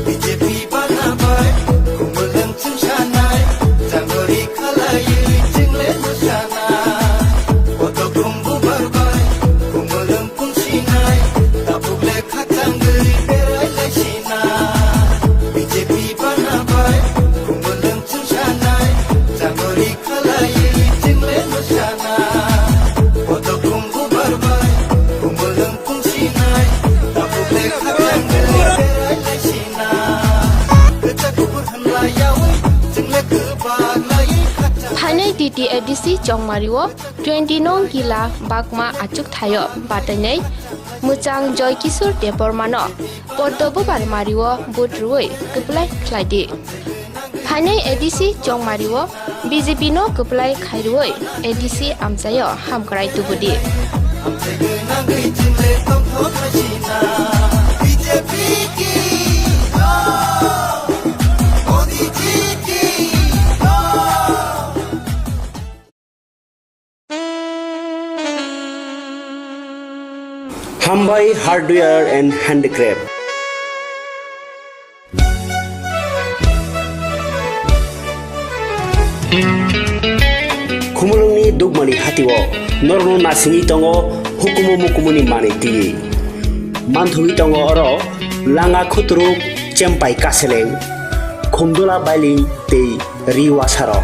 BJP banabai Kumulang chungsanai Janggori khalayui jingle musanai Oto kumbu barbai Kumulang pungsinai Tapukle khatanggui berai laisinai BJP banabai Kumulang chungsanai Janggori khalayui jingle musanai Oto kumbu barbai Kumulang pungsinai Tapukle khatanggui berai laisinai Kecakubur hanlayawai jingle kebaglai Hanai DT EDC Jongmariwo 20 nong gila bakma achuk thayo batanai muchang joy kisur depormano poddobo barmariwo budruoi kuplai khlaidi Hanai EDC Jongmariwo BJP no kuplai khairuoi EDC amsayo hamkrai tubudi BJP ki Modi ji ki Khumpui Hardware and Handicraft Khumulungni Dugmani Hatiwo Norno Nasini Tongo Hukumu Mukumuni Maniti Manthui Tongo Oro Langa Khutru Chempai Kaseleng Khumdola Baili Te Riwasaro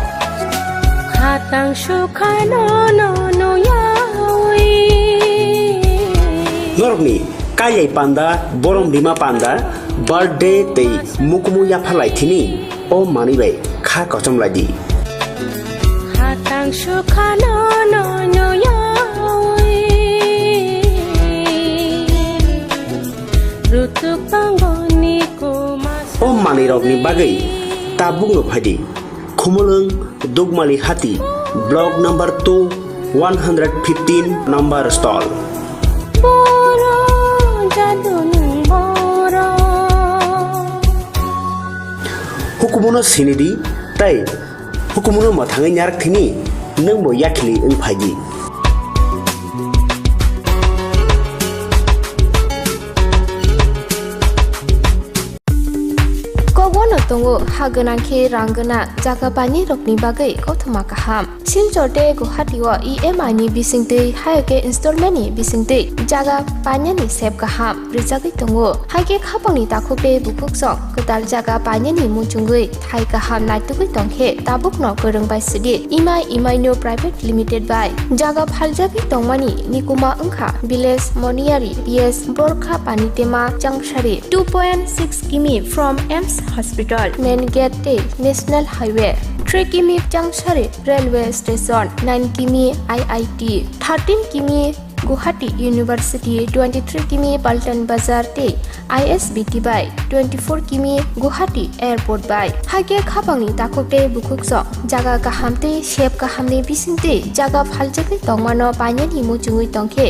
Hatang Shukano no no yawi Norokni Kayai Panda Borom Bima Panda Birthday Te Mukumu Yaphalai Thini O Manibai Kha Kochom Ladi Hatang Shukano no no yawi Rutuk Pangoni Kumas O Manirokni Bagai Tabung Phadi Khumulung Dugmali Hati, block number 2, 115 number stall. Hukumuno sinidi, tai hukumuno mathangai nyarak thini, nang bo yakli ung phagi. Kobono tongo hagana ke rangana jaga bani rokni bagai kothama kaham. Silchorte Guwahati wa EMI ni bisingte hayake installment ni bisingte jaga bani ni sep kaham. Rijagi tongo hage khapang ni takhope bukuk song ketar jaga bani ni muchungui thai kaham naitugui tongkhe tabuk no gorong bai sidi EMI no private limited by jaga phaljagi tongmani nikuma ungkha village moniari PS Borkha Panitema Jangshari 2.6 km from EMS Hospital main gate National Highway 3 km Jangshari Railway Station 9 km IIT 13 km Guwahati University 23 km Paltan Bazar te ISBT by 24 km Guwahati Airport by hage khapangni takokte bukukso jaga kahamte shep kahamni bisingte jaga phaljagi tongmano painani muchungui tongkhe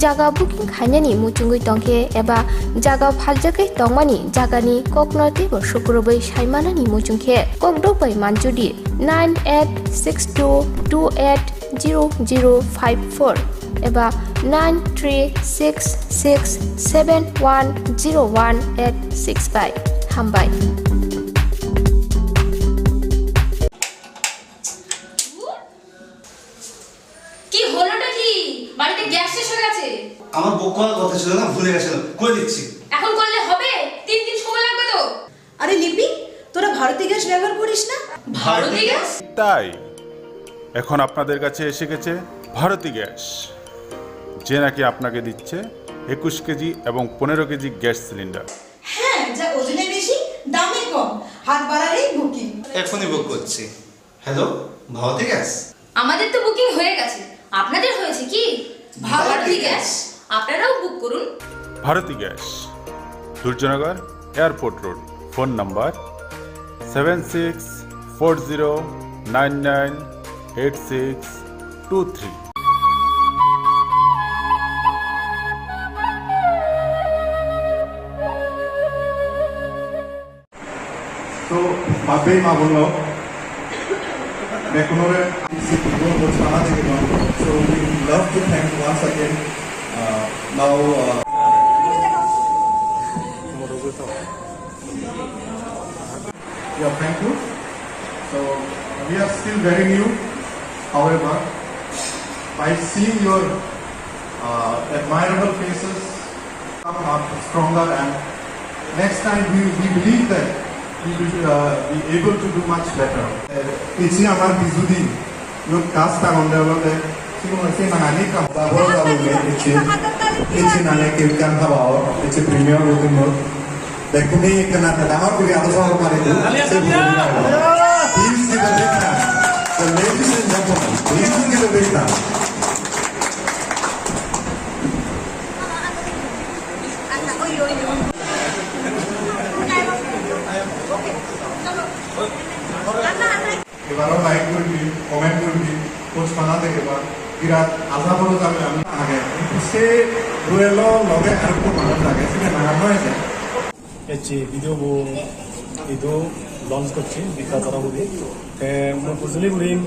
jaga booking khainani muchungui tongkhe eba jaga phaljagi tongmani jagani koknote bo shukroboi saimanani muchungkhe kokdokbai manjudi 9862280054 eba 9366710186 hambai কি হলোটা কি বাড়িতে gas শেষ হয়ে গেছে আমার বুক করার কথা ছিল না, ভুলে গেছিলাম, করে দিচ্ছি। এখন করলে হবে 3 দিন সময় লাগবে তো আরে লিপি তোরা ভারতী গ্যাস ব্যবহার করিস না? ভারতী গ্যাস তাই এখন আপনাদের কাছে এসে গেছে ভারতী গ্যাস, যে নাকি আপনাকে দিচ্ছে 21 কেজি এবং 15 কেজি গ্যাস সিলিন্ডার। হ্যাঁ, যা ওজনে বেশি দামে কম, হাত বাড়ালেই বুকিং। এখনই বুক করছি। Hello, Bharati gas? আমাদের তো বুকিং হয়ে গেছে, আপনাদের হয়েছে কি? ভারতী গ্যাস, আপনারাও বুক করুন। Bharati gas, Durjoynagar airport road, phone number 7640998623। তো বাপেই মা বললো Mekunore was Panatiki. So we love to thank once again. Now, yeah, thank you. So we are still very new. However, by seeing your admirable faces, are stronger, and next time we believe that we will be able to do much better. Ichi amar bizudi yok kas ta gonde bole sino se nangani kam ta bol dalu me ichi nane kirkan habao ichi premium rutumo dekuni kana damar kuri ado sahar mare du se boli please give a big hand. So ladies and gentlemen, please give a big hand. এবারও like করবি, comment করবি, post বানা দেখবা বিরাট আশা বড় যাবে আমি আগে কিন্তু সে রুয়েলো লগে আর একটু মানুষ লাগে সেটা নাগানো হয়েছে এচি ভিডিও লঞ্চ করছি বিকা করা বলি মই বুঝলি করিম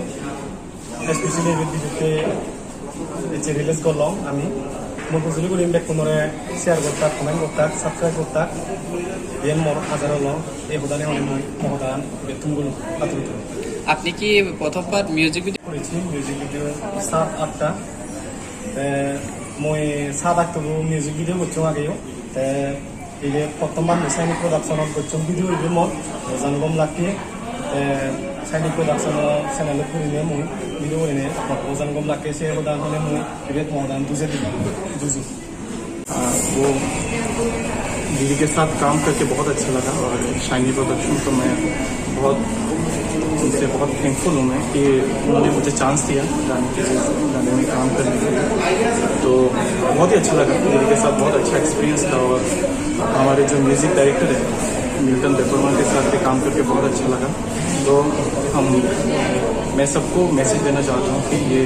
স্পেশালি ভিডিওতে এচি রিলিজ করলাম আমি মই বুঝলি করিম বেকুনরে শেয়ার করতাম, কমেন্ট করতাম, সাবস্ক্রাইব করতাম এর মোর হাজার লং এই হুদানে অনেক মহদান বেতনগুলো আতুরিত। আপনি কি প্রথমবার মিউজিক ভিডিও করেছি? মিউজিক ভিডিও 7-8টা মই 7-8টা মিউজিক ভিডিও করছি আগেও এই প্রথমবার সাইনিক প্রোডাকশনত করছি ভিডিও এই মই জানগম লাকি সাইনিক প্রোডাকশন চ্যানেল খুলিনে মই ভিডিও করিনে জানগম লাকি সে হুদান হলে মই এবেত মহদান দুজে দিলাম দুজু। वो दीदी के साथ काम करके बहुत अच्छा लगा और शाइनी प्रोडक्शन तो मैं उनसे बहुत थैंकफुल हूँ मैं कि उन्होंने मुझे चांस दिया गाने में काम करने के लिए। तो बहुत ही अच्छा लगा, दीदी के साथ बहुत अच्छा एक्सपीरियंस था और हमारे जो म्यूज़िक डायरेक्टर है मिल्टन देपरमान के साथ भी काम करके बहुत अच्छा लगा। तो मैं सबको मैसेज देना चाहता हूँ कि ये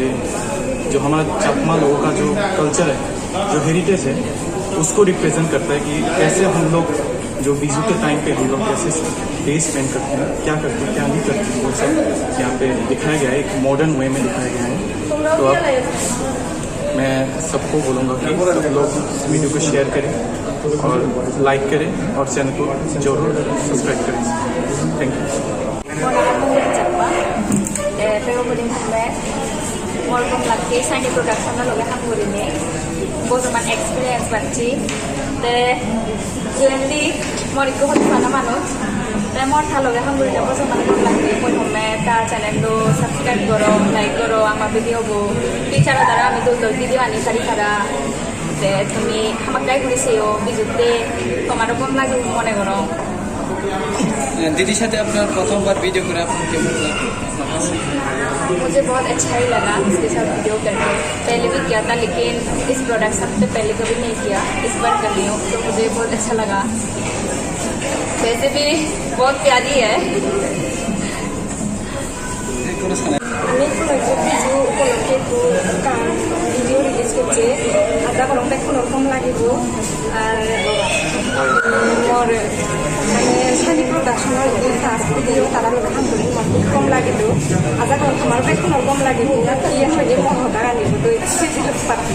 जो हमारा चकमा लोगों का जो कल्चर है, जो हेरिटेज है, उसको रिप्रेजेंट करता है कि कैसे हम लोग जो बीजू के टाइम पे हम लोग कैसे डे स्पेंड करते हैं, क्या करते हैं, क्या नहीं करते हैं, वो सब यहाँ पे दिखाया गया है, एक मॉडर्न वे में दिखाया गया है। तो अब मैं सबको बोलूँगा कि सब लोग इस वीडियो को शेयर करें और लाइक करें और चैनल को जरूर सब्सक्राइब करें। Thank you. Walaupun lagi saya di production na loga hapur ini, bos zaman experience baci, deh jadi mau ikut mana mana, deh mau thal loga hapur ini bos zaman lagi pun home ta channel do subscribe karo, like karo, ama video bu, bicara dara ami do video ani kari kara, deh kami hamak dai kuri seyo, bijute, tomaro pun lagi mone karo. दीदी साथे अपना प्रथम बार video करे आपको कैसा लगा? मुझे बहुत अच्छा ही लगा इसके साथ वीडियो करके। पहले भी किया था लेकिन इस प्रोडक्शन पे पहले कभी नहीं किया, इस बार कर रही हूँ तो मुझे बहुत अच्छा लगा। वैसे भी बहुत प्यारी है। আমি কিছু উপলক্ষে ভিডিও রিলিজ করছে আধা ঘন্টা কোনোরকম লাগিব আর মোর মানে শাড়ি প্রোডাকশনের ফার্স্ট ভিডিও তারা লোক কাম করি মত কম লাগিব আধা ঘন্টা আমার কোনোরকম লাগিব ইয়ে হয়ে মহতা আনিব তো সেটা পারছি।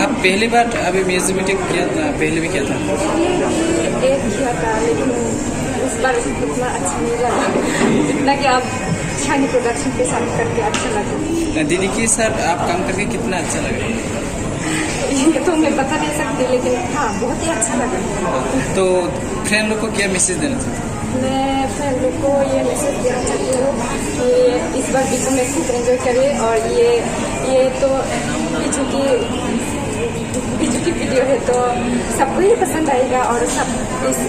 आप पहली बार अभी म्यूजिक वीडियो किया था, पहले भी किया था? एक किया था लेकिन इस बार उतना अच्छा नहीं लगा जितना कि आप शानी प्रोडक्शन के साथ करके अच्छा लगा। दीदी की सर आप काम करके कितना अच्छा लगा? ये तो मैं बता नहीं सकती लेकिन हाँ बहुत ही अच्छा लगा। तो फ्रेंड लोग को क्या मैसेज देना चाहते हैं? मैं फ्रेंड लोग को ये मैसेज देना चाहती हूँ कि इस बार बीजू में खूब एंजॉय करें और ये तो बीजू की वीडियो है तो सबको ही पसंद आएगा और सब इस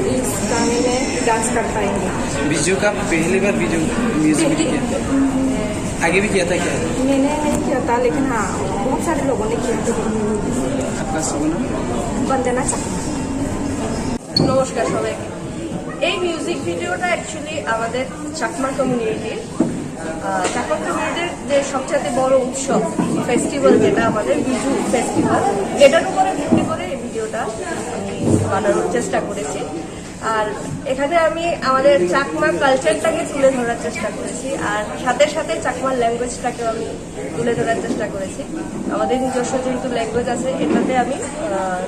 गाने में डांस कर पाएंगे। बीजू का पहली बार वीडियो म्यूजिक वीडियो किया था? आगे भी किया था क्या? मैंने नहीं किया था लेकिन हाँ बहुत सारे लोगों ने किया था। आपका शुभ नाम? वंदना चाकमा। নমস্কার সবাইকে। এই মিউজিক ভিডিওটা অ্যাকচুয়ালি আমাদের চাকমা কমিউনিটির যে সবচেয়ে বড় উৎসব ফেস্টিভ্যাল যেটা আমাদের বিজু ফেস্টিভ্যাল, এটার উপরে ভিত্তি করে এই ভিডিওটা আমি বানানোর চেষ্টা করেছি। আর এখানে আমি আমাদের চাকমা কালচারটাকে তুলে ধরার চেষ্টা করেছি আর সাথে সাথে চাকমা ল্যাঙ্গুয়েজটাকেও আমি তুলে ধরার চেষ্টা করেছি। আমাদের নিজস্ব যেহেতু ল্যাঙ্গুয়েজ আছে এটাতে আমি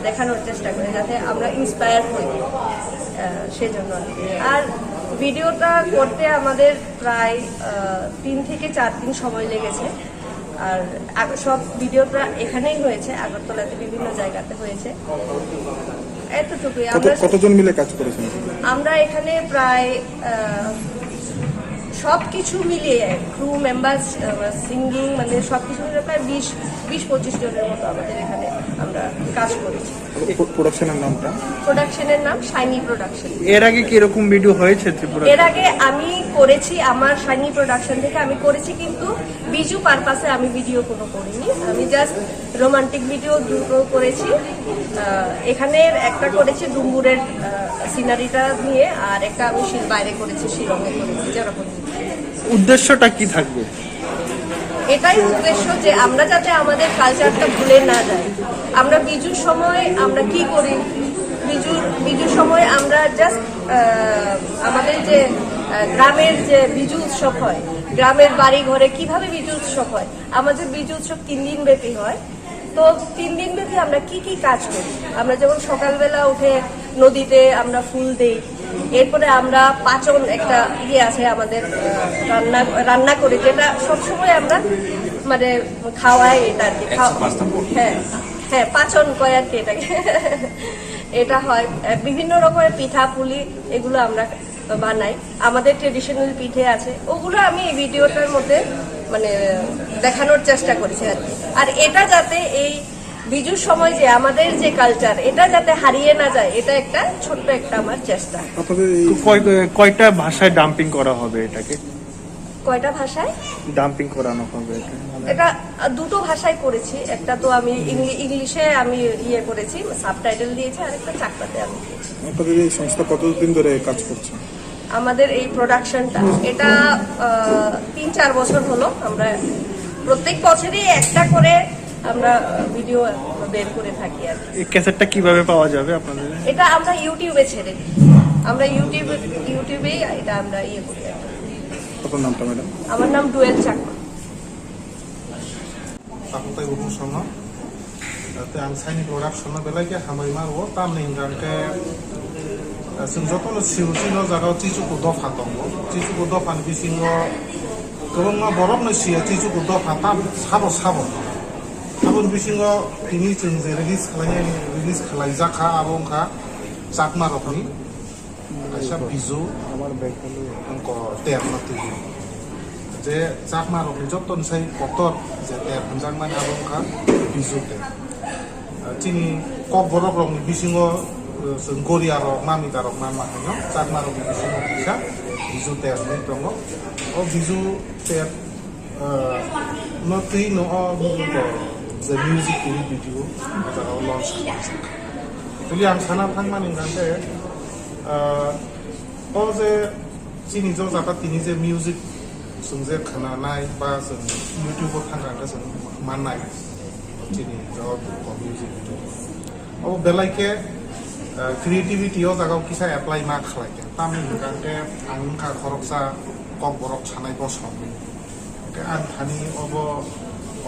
দেখানোর চেষ্টা করি যাতে আমরা ইন্সপায়ার হই সেজন্য। আর ভিডিওটা করতে আমাদের প্রায় 3 থেকে 4 দিন সময় লেগেছে আর সব ভিডিওটা এখানেই হয়েছে, আগরতলাতে বিভিন্ন জায়গাতে হয়েছে। এতটুকুই। কতজন মিলে কাজ করেছেন? আমরা এখানে প্রায় সবকিছু মিলিয়ে ক্রু মেম্বার্স সিঙ্গিং মানে সবকিছু মিলিয়ে প্রায় 20-25 জনের মতো আমাদের এখানে আমরা কাজ করেছি। প্রোডাকশনের নামটা? প্রোডাকশনের নাম শাইনি প্রোডাকশন। এর আগে কি এরকম ভিডিও হয়েছে ত্রিপুরা? এর আগে আমি করেছি আমার শাইনি প্রোডাকশন থেকে আমি করেছি কিন্তু বিজু পারপাসে আমি ভিডিও কোনো করিনি, আমি জাস্ট রোমান্টিক ভিডিও দুটো করেছি। এখানে একটা করেছি ডুম্বুরের সিনারিটা নিয়ে আর একটা আমি বাইরে করেছি শিলংয়ে করেছি। যেরকম উদ্দেশ্যটা কি থাকবে? এটাই উদ্দেশ্য যে আমরা যাতে আমাদের কালচারটা ভুলে না যাই। আমরা বিজুর সময় আমরা কি করি, বিজুর সময় আমরা জাস্ট আমাদের যে গ্রামের যে বিজু উৎসব হয়, গ্রামের বাড়ি ঘরে কিভাবে বিজু উৎসব হয়, আমাদের বিজু উৎসব 3 দিন ব্যাপী হয়। তো 3 দিন ব্যাপী আমরা কি কি কাজ করি, আমরা যেমন সকালবেলা উঠে নদীতে আমরা ফুল দেই, এরপরে আমরা পাচন একটা আছে আমাদের রান্না করি যেটা সবসময় আমরা মানে খাওয়াই এটা আর কি। হ্যাঁ পাচন কয় আর কি এটাকে এটা হয়। বিভিন্ন রকমের পিঠা পুলি এগুলো আমরা বানাই, আমাদের ট্রেডিশনাল পিঠে আছে, ওগুলো আমি এই ভিডিওটার মধ্যে মানে দেখানোর চেষ্টা করেছি আর কি। আর এটা যাতে এই বিজুর সময় যে আমাদের যে কালচার এটা যাতে হারিয়ে না যায়, এটা একটা ছোট্ট একটা আমার চেষ্টা। কয়টা ভাষায় ডাম্পিং করা হবে এটাকে? কয়টা ভাষায় ডাম্পিং করানো হবে? এটা দুটো ভাষায় করেছি, একটা তো আমি ইংলিশে আমি করেছি সাবটাইটেল দিয়েছি আর একটা চাকমাতে আমি দিয়েছি। আপনাদের এই সংস্থা কতদিন ধরে কাজ করছে? আমাদের এই প্রোডাকশনটা এটা 3-4 বছর হলো আমরা প্রত্যেক বছরই একটা করে আমরা ভিডিও বের করে থাকি আর এই ক্যাসেটটা কিভাবে পাওয়া যাবে আপনাদের? এটা আমরা ইউটিউবে ছেড়ে দিই আমরা ইউটিউবেই এটা আমরা করি আপনার নামটা ম্যাডাম? আমার নাম dual Chakma Takutai ubu sono, te ang saini production na belai ke hamai mar wo tam ning gan ke sung joto no siu no jaga chichu ko do pha tongo chichu ko do phan bisingo kobong ma borok no sia chichu ko do pha tam sabo abon bisingo tini chung je release khalai jakha abong kha sakma rokni aisa bizu amar bekalo angko ter na tu যে চাকমা রকনি যতন সাই কতর যে তের হামজাং মানে আবংখা বিজুতে চিনি cock বরক রকনি বিসিঙ্গ Garia rock মামিতা rock নাম মাখানো চাকমা রকনি বিসিঙ্গ পিসা বিজু তের নি দङ ও বিজু তের নতি ন যে মিউজিক ভিডিও তারাও লঞ্চ যদি আं সানা থাকমানি গানতে ও যে চিনি জ জাতা তিনি যে music sungze khana nai ba sung YouTube khana ka sung manai chini job of music video o belai ke creativity o jaga kisa apply ma khlai ke tami hingante ang kha khoroksa kok borok chanai bo song ke an thani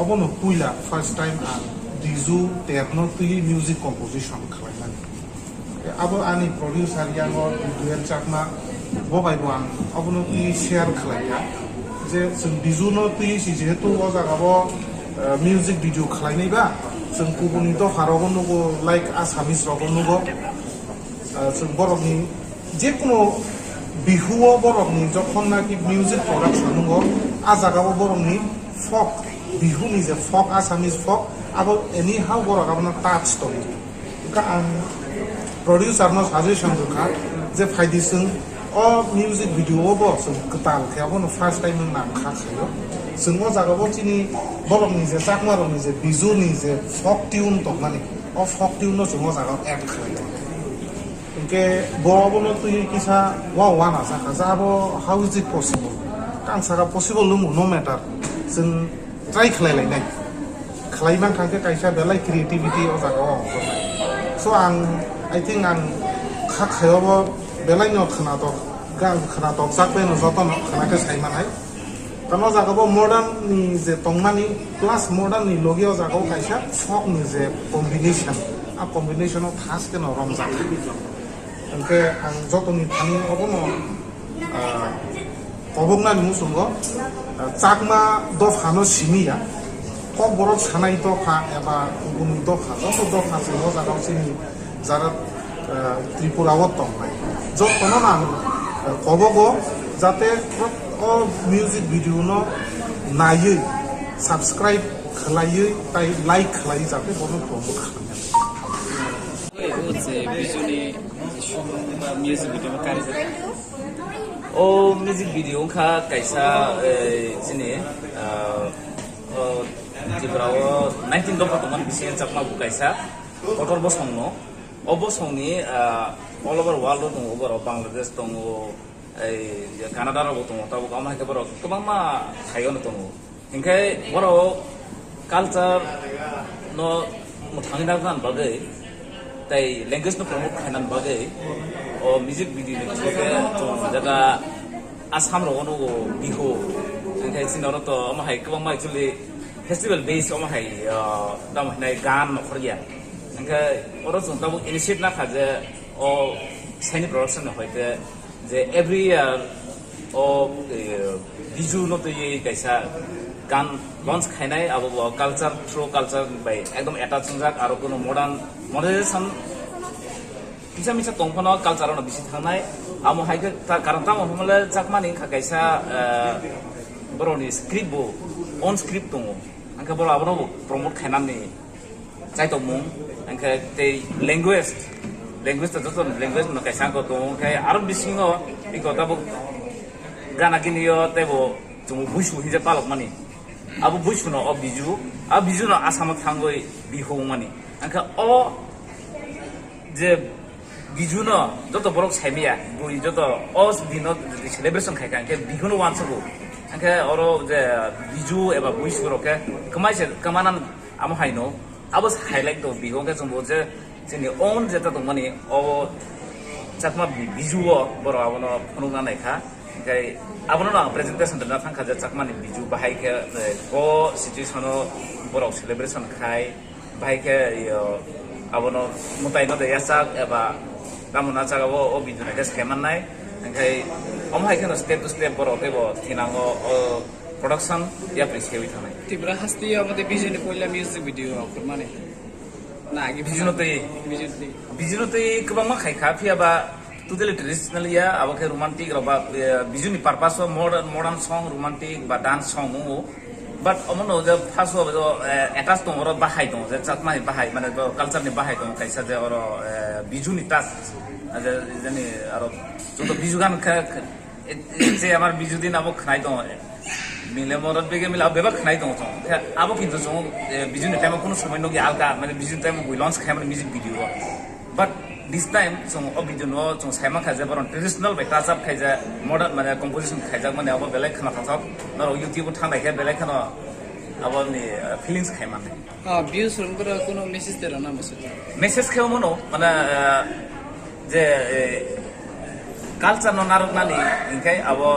obo no puila first time an dizu techno tui music composition khlai na ke abo ani producer yango duel chakma bo bai bo an obo no tui share khlai ya যে বিজু ন তুই যেহেতু ও জাগাবো music video খালাইনাই বা जों गुबुननि दखारावबो नुगो like Assamese रावबो नुगो जों बर'नि जेकुनु बिहुआव बर'नि जखन नाकि मिउजिक प्रडाक्शन नुगो आ जागाबो बर'नि फक बिहुनि जे फक आसामिस फक आबो एनी हाउ बर'गाबो टाच दं का आं प्रड्यूसारनो साजेशन होखा जे फायदिसों अ मिउजिक भिडिअ बो जों गोताल खायाबो फार्स्ट टाइम नाम खाखायो जों अ जागाबो चिनि बर'नि जे चाकमारनि जे बिजुनि जे फक ट्यून दंमानि अ फक ट्यून जों अ जागाव एड खालायो इनके बर'बोनो तुइ किसा वाना जाखा जाबो हाउ इज इट पसिबल कांसारा पसिबल लुमु नो मैटर जों ट्राई खालायलायनाय खालायमान थांखे कायसा बेलाय क्रिएटिविटी अ जागाव अंगरनाय सो आं आई थिंक आं खाखायावबो बेलाय न खोनादक गां खोनादक जाकबेनो जतन खोनाके सायमानाय कानो जागाबो मॉडर्न जे तंगमानि प्लस मॉडर्न नि लोगियो जागाव कायसा फक नि जे कॉम्बिनेशन आ कॉम्बिनेशन अफ थास के न रम जाखा इनके आं जतनि थानि अबनो अबंना मुसुंगो चाकमा दफानो सिमिया कक बरफ सानाय दफा एबा गुबुन दफा जत दफा जों जागाव सिनि जारा त्रिपुराव दंनाय जतनो नाम कबगो जाते अ मिउजिक भिडिअ न नायै साबस्क्राइब खालायै ताइ लाइक खालायै जाते बनो प्रमोट खालामो म्यूजिक वीडियो में कार्य ओ म्यूजिक वीडियो का कैसा जिने जिब्राव 19 दफा तमन बिसिन चकमा बुकाइसा कटर बसंनो अबसंनि ऑल ओवर वर्ल्ड दङ ओवर बांग्लादेश दङ कानाडा राव दङ ताबो गामा के बर गोबां मा थायनो दङ इनखाय बर कालचार न मुथांगिना गान बागै ताई लैंग्वेज न प्रमोट खायनान बागै ओ म्यूजिक वीडियो नि थोके तो जगा आसाम रवनो बिहु इनखाय सिनरो तो अमहाय गोबां मा एक्चुअली फेस्टिवल बेस अमहाय दाम हनाय गान नखरया इनखाय अरो जों ताबो इनिशिएट ना खाजे ओ साइनि प्रोडक्शन होयते जे एवरी ईयर ओ बिजु न तो ये कैसा गान लॉन्च खायनाय आबो कल्चर थ्रू कल्चर बाय एकदम एटाच जाक आरो कोनो मॉडर्नाइजेशन किसा मिसा तंफनो कल्चर न बिसि थानाय आमो हायके कारण ता हमले जाकमानि खायसा बर'नि स्क्रिप्ट बो ऑन स्क्रिप्ट दङ आंखा बर' आबनो प्रमोट खायनानै जाय दङ आंखा ते लैंग्वेज त जतो लैंग्वेज न कैसा को दङ खाय आरो बिसिङो इको ताबो गाना किनियो तेबो जों बुसु हिजे पालक मानि आबो बुसु न अब बिजु न आसाम थांगै बिहौ मानि आंखा अ जे bijuno joto borok saimia bui joto os dino celebration khaika ke biguno wansago angke oro je biju eba bui suroke kamaise kamanan amo haino abos highlight do bigo ke jombo je jeni own jeta dongmani o chakma bijuo boro abono phunungna naikha kai abono na presentation dana thangkha je chakmani biju bahai ke ko situation borok celebration khai bahai ke abono mutai no de yasak eba kamuna chagabo o biju na ke scheman nai kai omhai ke step to step borok ebo thinango production ya prescribe thanai tibra hasti amade bijune koila music video kurmane na agi bijunote kebang makai kafi aba totally traditional ya aba ke romantic roba bijuni purpose modern song romantic ba dance song but omono je first of attach to oro bahai to je chatmai bahai mane culture ni bahai to kaisa je oro bijuni touch je jani aro joto bijugan je amar bijudin abo khnai to মিলে মরদ বেগে মিলে বেবা খাই দং চং আবো কিন্তু চং বিজুনি time কোনো সময় নগি আলকা মানে বিজুনি টাইম বই লঞ্চ খাই মানে music video but this time চং ও বিজুনো চং সাইমা খাই যা বরন ট্রেডিশনাল বাই টাচ আপ খাই যা মডার্ন মানে কম্পোজিশন খাই যা মানে আবো বেলেগ খানা থাক নর ইউটিউব থানাই খাই বেলেগ খানা আবো নি ফিলিংস খাই মানে ভিউজ রংগরা কোনো মেসেজ দেলা না মেসেজ খাও মনো মানে যে কালচার নারক নানি ইনকাই আবো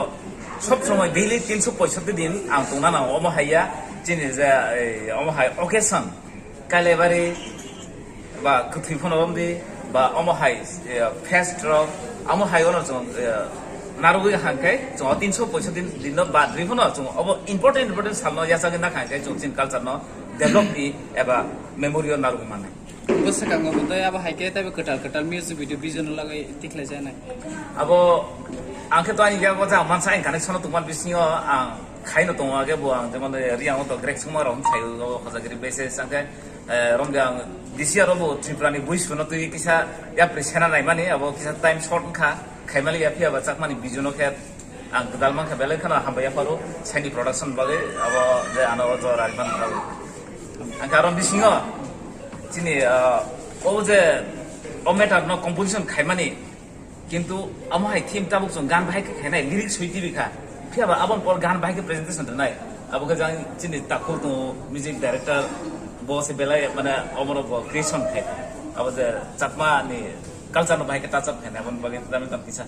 সব সময় ডেইলি 365 দিন আং তোনা না অমহাইয়া চিনি যে অমহাই অকেশন কালেবারি বা কুথি ফনবদি বা অমহাই ফেস্ট রক অমহাই অন জং নারুগি হাঙ্কাই জ 365 দিন বা দ্রিফন জং অব ইম্পর্টেন্ট সামনো ইয়াসাগে না খাঙ্কাই জং চিন কালচার ন ডেভেলপ দি এবা মেমোরিয়াল নারুগি মানে বসে কাঙ্গো মতে আবা হাইকে তাবে কটাল মিউজিক ভিডিও বিজন লাগাই tikhlai যায় না আবো angke to ani ga go ja man sai connection to man bisngo ang khaino to age bo ang jemon riang to grek sumar rom sai go khazagri base sangke romjang disia robo triprani buisuno to kisa ya presena nai mani abo kisa time short kha khaimali ya phia ba chakmani bijuno khe ang dal man kha bele khana hamba ya paro saini production bage abo je ano jo rajban bage ang karon bisngo chini o je o meter no composition khaimani কিন্তু আমহাই theme তাবুক জং গান ভাইকে খাইনাই lyrics হইতি বিখা ফিয়াবা আবন পর গান ভাইকে presentation নাই আবকে জাং চিনি তাকো তো মিউজিক ডাইরেক্টর বসে বেলায় মানে অমর ক্রিয়েশন খাই আব যে চাকমা নি কালচার নো ভাইকে টাচ আপ খাই আবন বাগে দামি দাম কিসা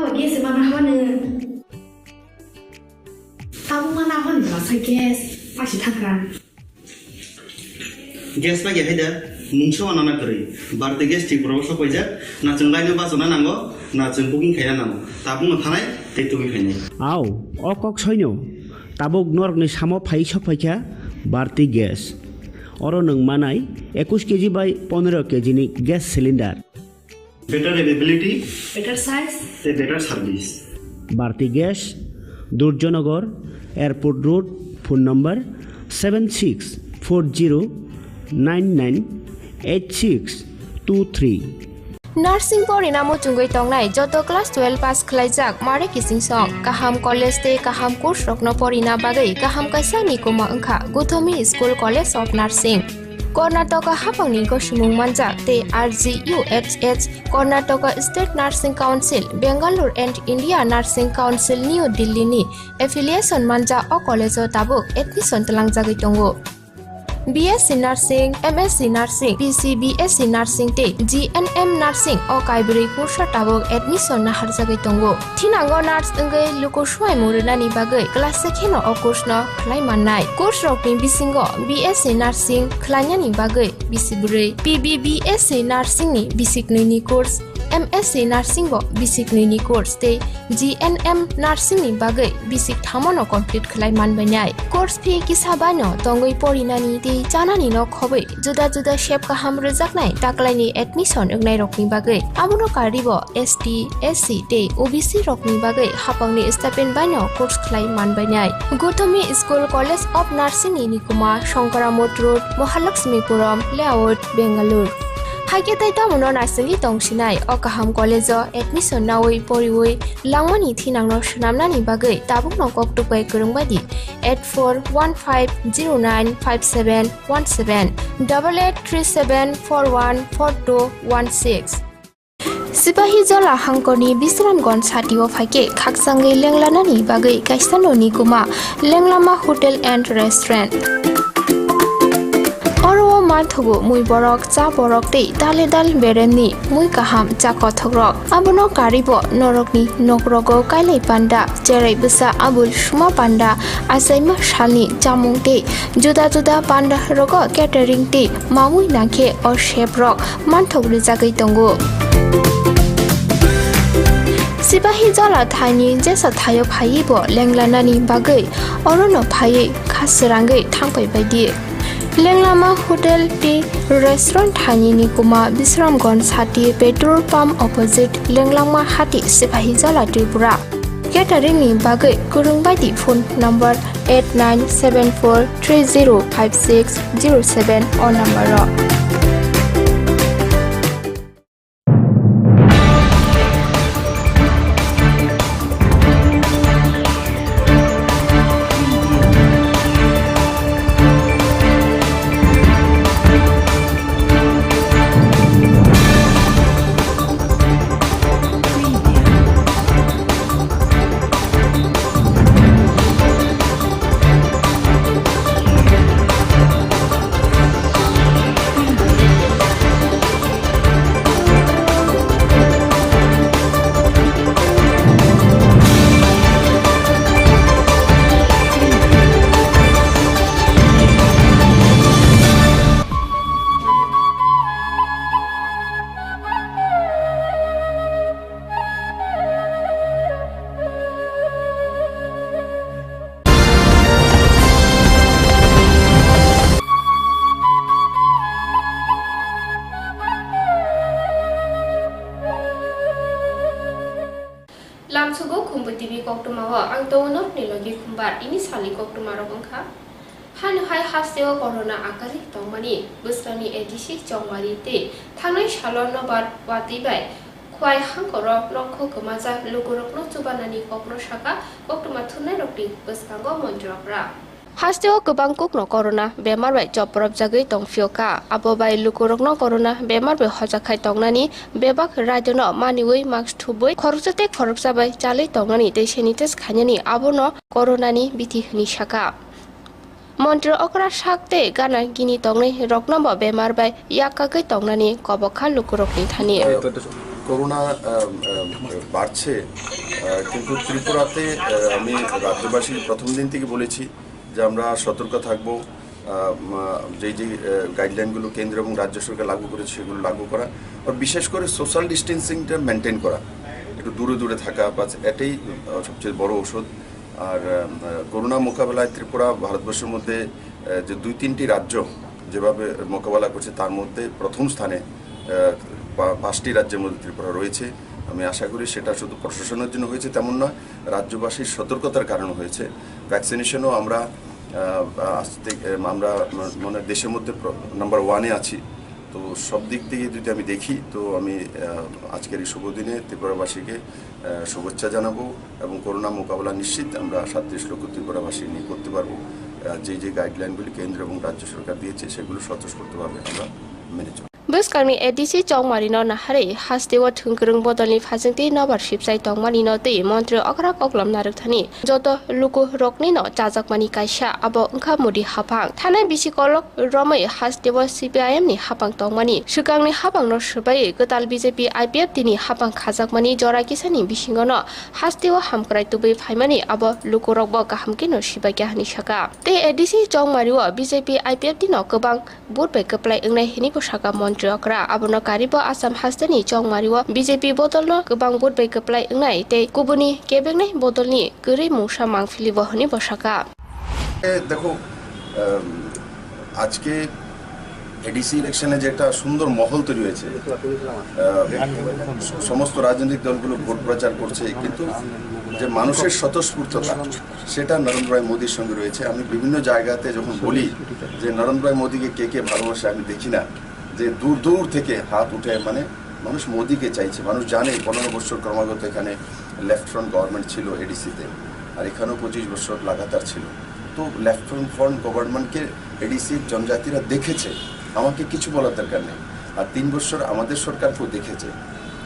tawa gas mana hone tamu mana hone la sai gas pasti thakran gas pa ge haida mungso anana kari barte gas ti proposal koija na chunglai ba jona nango na chung booking khaina nango tabung thanai te tumi khainai আও অকক ছয়ন তাবক নরকনি সামো phi সফাইখা বাড়তি gas or নং মানাই 21 KG বাই 15 KG নি gas cylinder better availability better size te better service Bharati gas Durjoynagar airport road phone number 7640998623 Nursing Porinamu Chungoi Tongnai Joto Class 12 Pass Khlaijak Mare Kising Song Kaham College Te Kaham Course Rokno Porina Bagai Kaham Kaisa Nikoma Angkha Guthomi School College of Nursing Karnataka Hapangni Goshimung Manjak Te RGUHH Karnataka State Nursing Council Bangalore and India Nursing Council New Delhi ni affiliation manja o college o tabuk admission talangjagoi tongo BSc Nursing, MSc Nursing, BSc Nursing te GNM Nursing o kaibri kursa tabok admission na harjagai tongo. Thinango nurse engai luko swai murina ni bagai class sekheno o course no khlai mannai. Course rokni bisingo BSc Nursing khlanya ni bagai bisibure. PBBSc Nursing ni basic ni course. MSc Nursing bo basic ni course te GNM Nursing ni bagai basic thamono complete khlai manbainai. Course fee kisabano tongoi porinani te janani no khobai juda juda shape kaham rejaknai taklaini admission engnai rokni bagai amono karibo ST SC te OBC rokni bagai hapangni stipend baino course khlai manbainai. Gothomi School College of Nursing ni Nikuma Shankaramot Road Mahalakshmipuram Layout Bangalore Hage tai tamono nursing tongsinai o kaham college o admission nawoi poriwoi langmani thinangno shnamnani bagai tabuk no koktupai kurungbadi 8415095717 8837414216 Sipahi Jala Hangkoni Bisramgon Satio Fake Kaksangai Lenglanani Bagai Kaisano Nikuma Lenglama Hotel and Restaurant Oro Marthogo Mui Borok Cha Borok Te Dale Dal Bereni Mui Kaham Cha Kothogrok Abono Karibo Norokni Nokrogo Kailai Panda Jerai Busa Abul Shuma Panda Asaima Shalni Jamung Te Juda Juda Panda Rogo Catering Te Mamui Nake or Shape Rock Manthogri Jagai Tongo Sipahi Jala Thani Jesa Thayo Phaibo Lenglanani Bagai Orono Phai Khasirangai Thangpai Baidi Lenglama Hotel Tea Restaurant Thani Nikuma Bisramgon Sati Petrol Pump Opposite Lenglama Hati Sipahi Jala Tripura Catering ni Bagai Kurungbaidi phone number 8974305607 or number Lamsugo Khumpui TV Koktumawa ang tono nilogi khumbar ini sali Koktumaro bangkha Hanu hai hasteo corona akari tongmani busani edisi chongmari te thangnai salon no bar wati bai khwai hangkoro longkho kemaja lugurokno chubanani kokno saka Koktuma thunai rokti buskango monjrakra Hasteo gobang kokno corona bemar bai joprop jagai tongfioka abo bai lukurokno corona bemar bai hojakhai tongnani bebak rajono maniwei mask thuboi khorokjate khorokjabai chalai tongnani tei sanitize khainani abono coronani bithi hini saka Montro okra sakte gana gini tongnai roknabo bemar bai yakagai tongnani kobokha lukurokni thani corona বাড়ছে, কিন্তু ত্রিপুরাতে আমি রাজ্যবাসীর প্রথম দিন থেকে বলেছি যে আমরা সতর্ক থাকব, যেই গাইডলাইনগুলো কেন্দ্র এবং রাজ্য সরকার লাগু করেছে সেগুলো লাগু করা, আর বিশেষ করে সোশ্যাল ডিস্টেন্সিংটা মেনটেন করা, একটু দূরে দূরে থাকা, বাস এটাই সবচেয়ে বড় ওষুধ। আর করোনা মোকাবেলায় ত্রিপুরা ভারতবর্ষের মধ্যে যে 2-3টি রাজ্য যেভাবে মোকাবেলা করছে তার মধ্যে প্রথম স্থানে 5টি রাজ্যের মধ্যে ত্রিপুরা রয়েছে। আমি আশা করি সেটা শুধু প্রশাসনের জন্য হয়েছে তেমন নয়, রাজ্যবাসীর সতর্কতার কারণে হয়েছে। ভ্যাকসিনেশনও আমরা মানে দেশের মধ্যে নাম্বার 1-এ আছি। তো সব দিক থেকে যদি আমি দেখি, তো আমি আজকের এই শুভ দিনে ত্রিপুরাবাসীকে শুভেচ্ছা জানাবো এবং করোনা মোকাবেলা নিশ্চিত আমরা 37 লক্ষ ত্রিপুরাবাসী নিয়ে করতে পারবো। যে গাইডলাইনগুলি কেন্দ্র এবং রাজ্য সরকার দিয়েছে সেগুলো স্বতঃস্ফূর্তভাবে আমরা মেনে চলব। Buskarmi edisi Chongmarino Nahari has the what Hunkerung Bodoli Fazenti Novership site Tongmarino de Montre Okra Oklam Naraktani, Joto Luku Roknino, Jazakmani Kaisha, Abo Nkamudi Hapang, Tana Bisikolog, Rome has the was CPIM ni Hapang Tongmani, Shukangni Hapang no Shubai, Gotal BJP IPF Dini Hapang Kazakmani, Jorakisani Bishingono, has the Hamkrai to be Pimani, Abo Lukurokbo Hamkino Shibakahani Shaka. The edisi Chongmario, BJP IPF Dino Kobang, Budbek apply in a Hiniposhaka Montre. Okra abono karibo Assam hastani Chongmariwa BJP botolno gobang bot bai kaplai ngai te kubuni kebengnai botolni guri mungsa mangfili bohni bosaka. দেখো, আজকে ADC ইলেকশনে যে একটা সুন্দর মহল তৈরি হয়েছে, সমস্ত রাজনৈতিক দলগুলো ভোট প্রচার করছে, কিন্তু যে মানুষের স্বতঃস্ফূর্ততা সেটা নরেন্দ্র ভাই মোদীর সঙ্গে রয়েছে। আমি বিভিন্ন জায়গাতে যখন বলি যে নরেন্দ্র ভাই মোদীকে কে ভালোবাসে, আমি দেখি না যে দূর দূর থেকে হাত উঠে, মানে মানুষ মোদীকে চাইছে। মানুষ জানে 15 বছর ক্রমাগত এখানে লেফট ফ্রন্ট গভর্নমেন্ট ছিল এডিসিতে, আর এখানেও 25 বছর লাগাতার ছিল। তো লেফট ফ্রন্ট গভর্নমেন্টকে এডিসির জনজাতিরা দেখেছে, আমাকে কিছু বলার দরকার নেই। আর 3 বছর আমাদের সরকারকেও দেখেছে,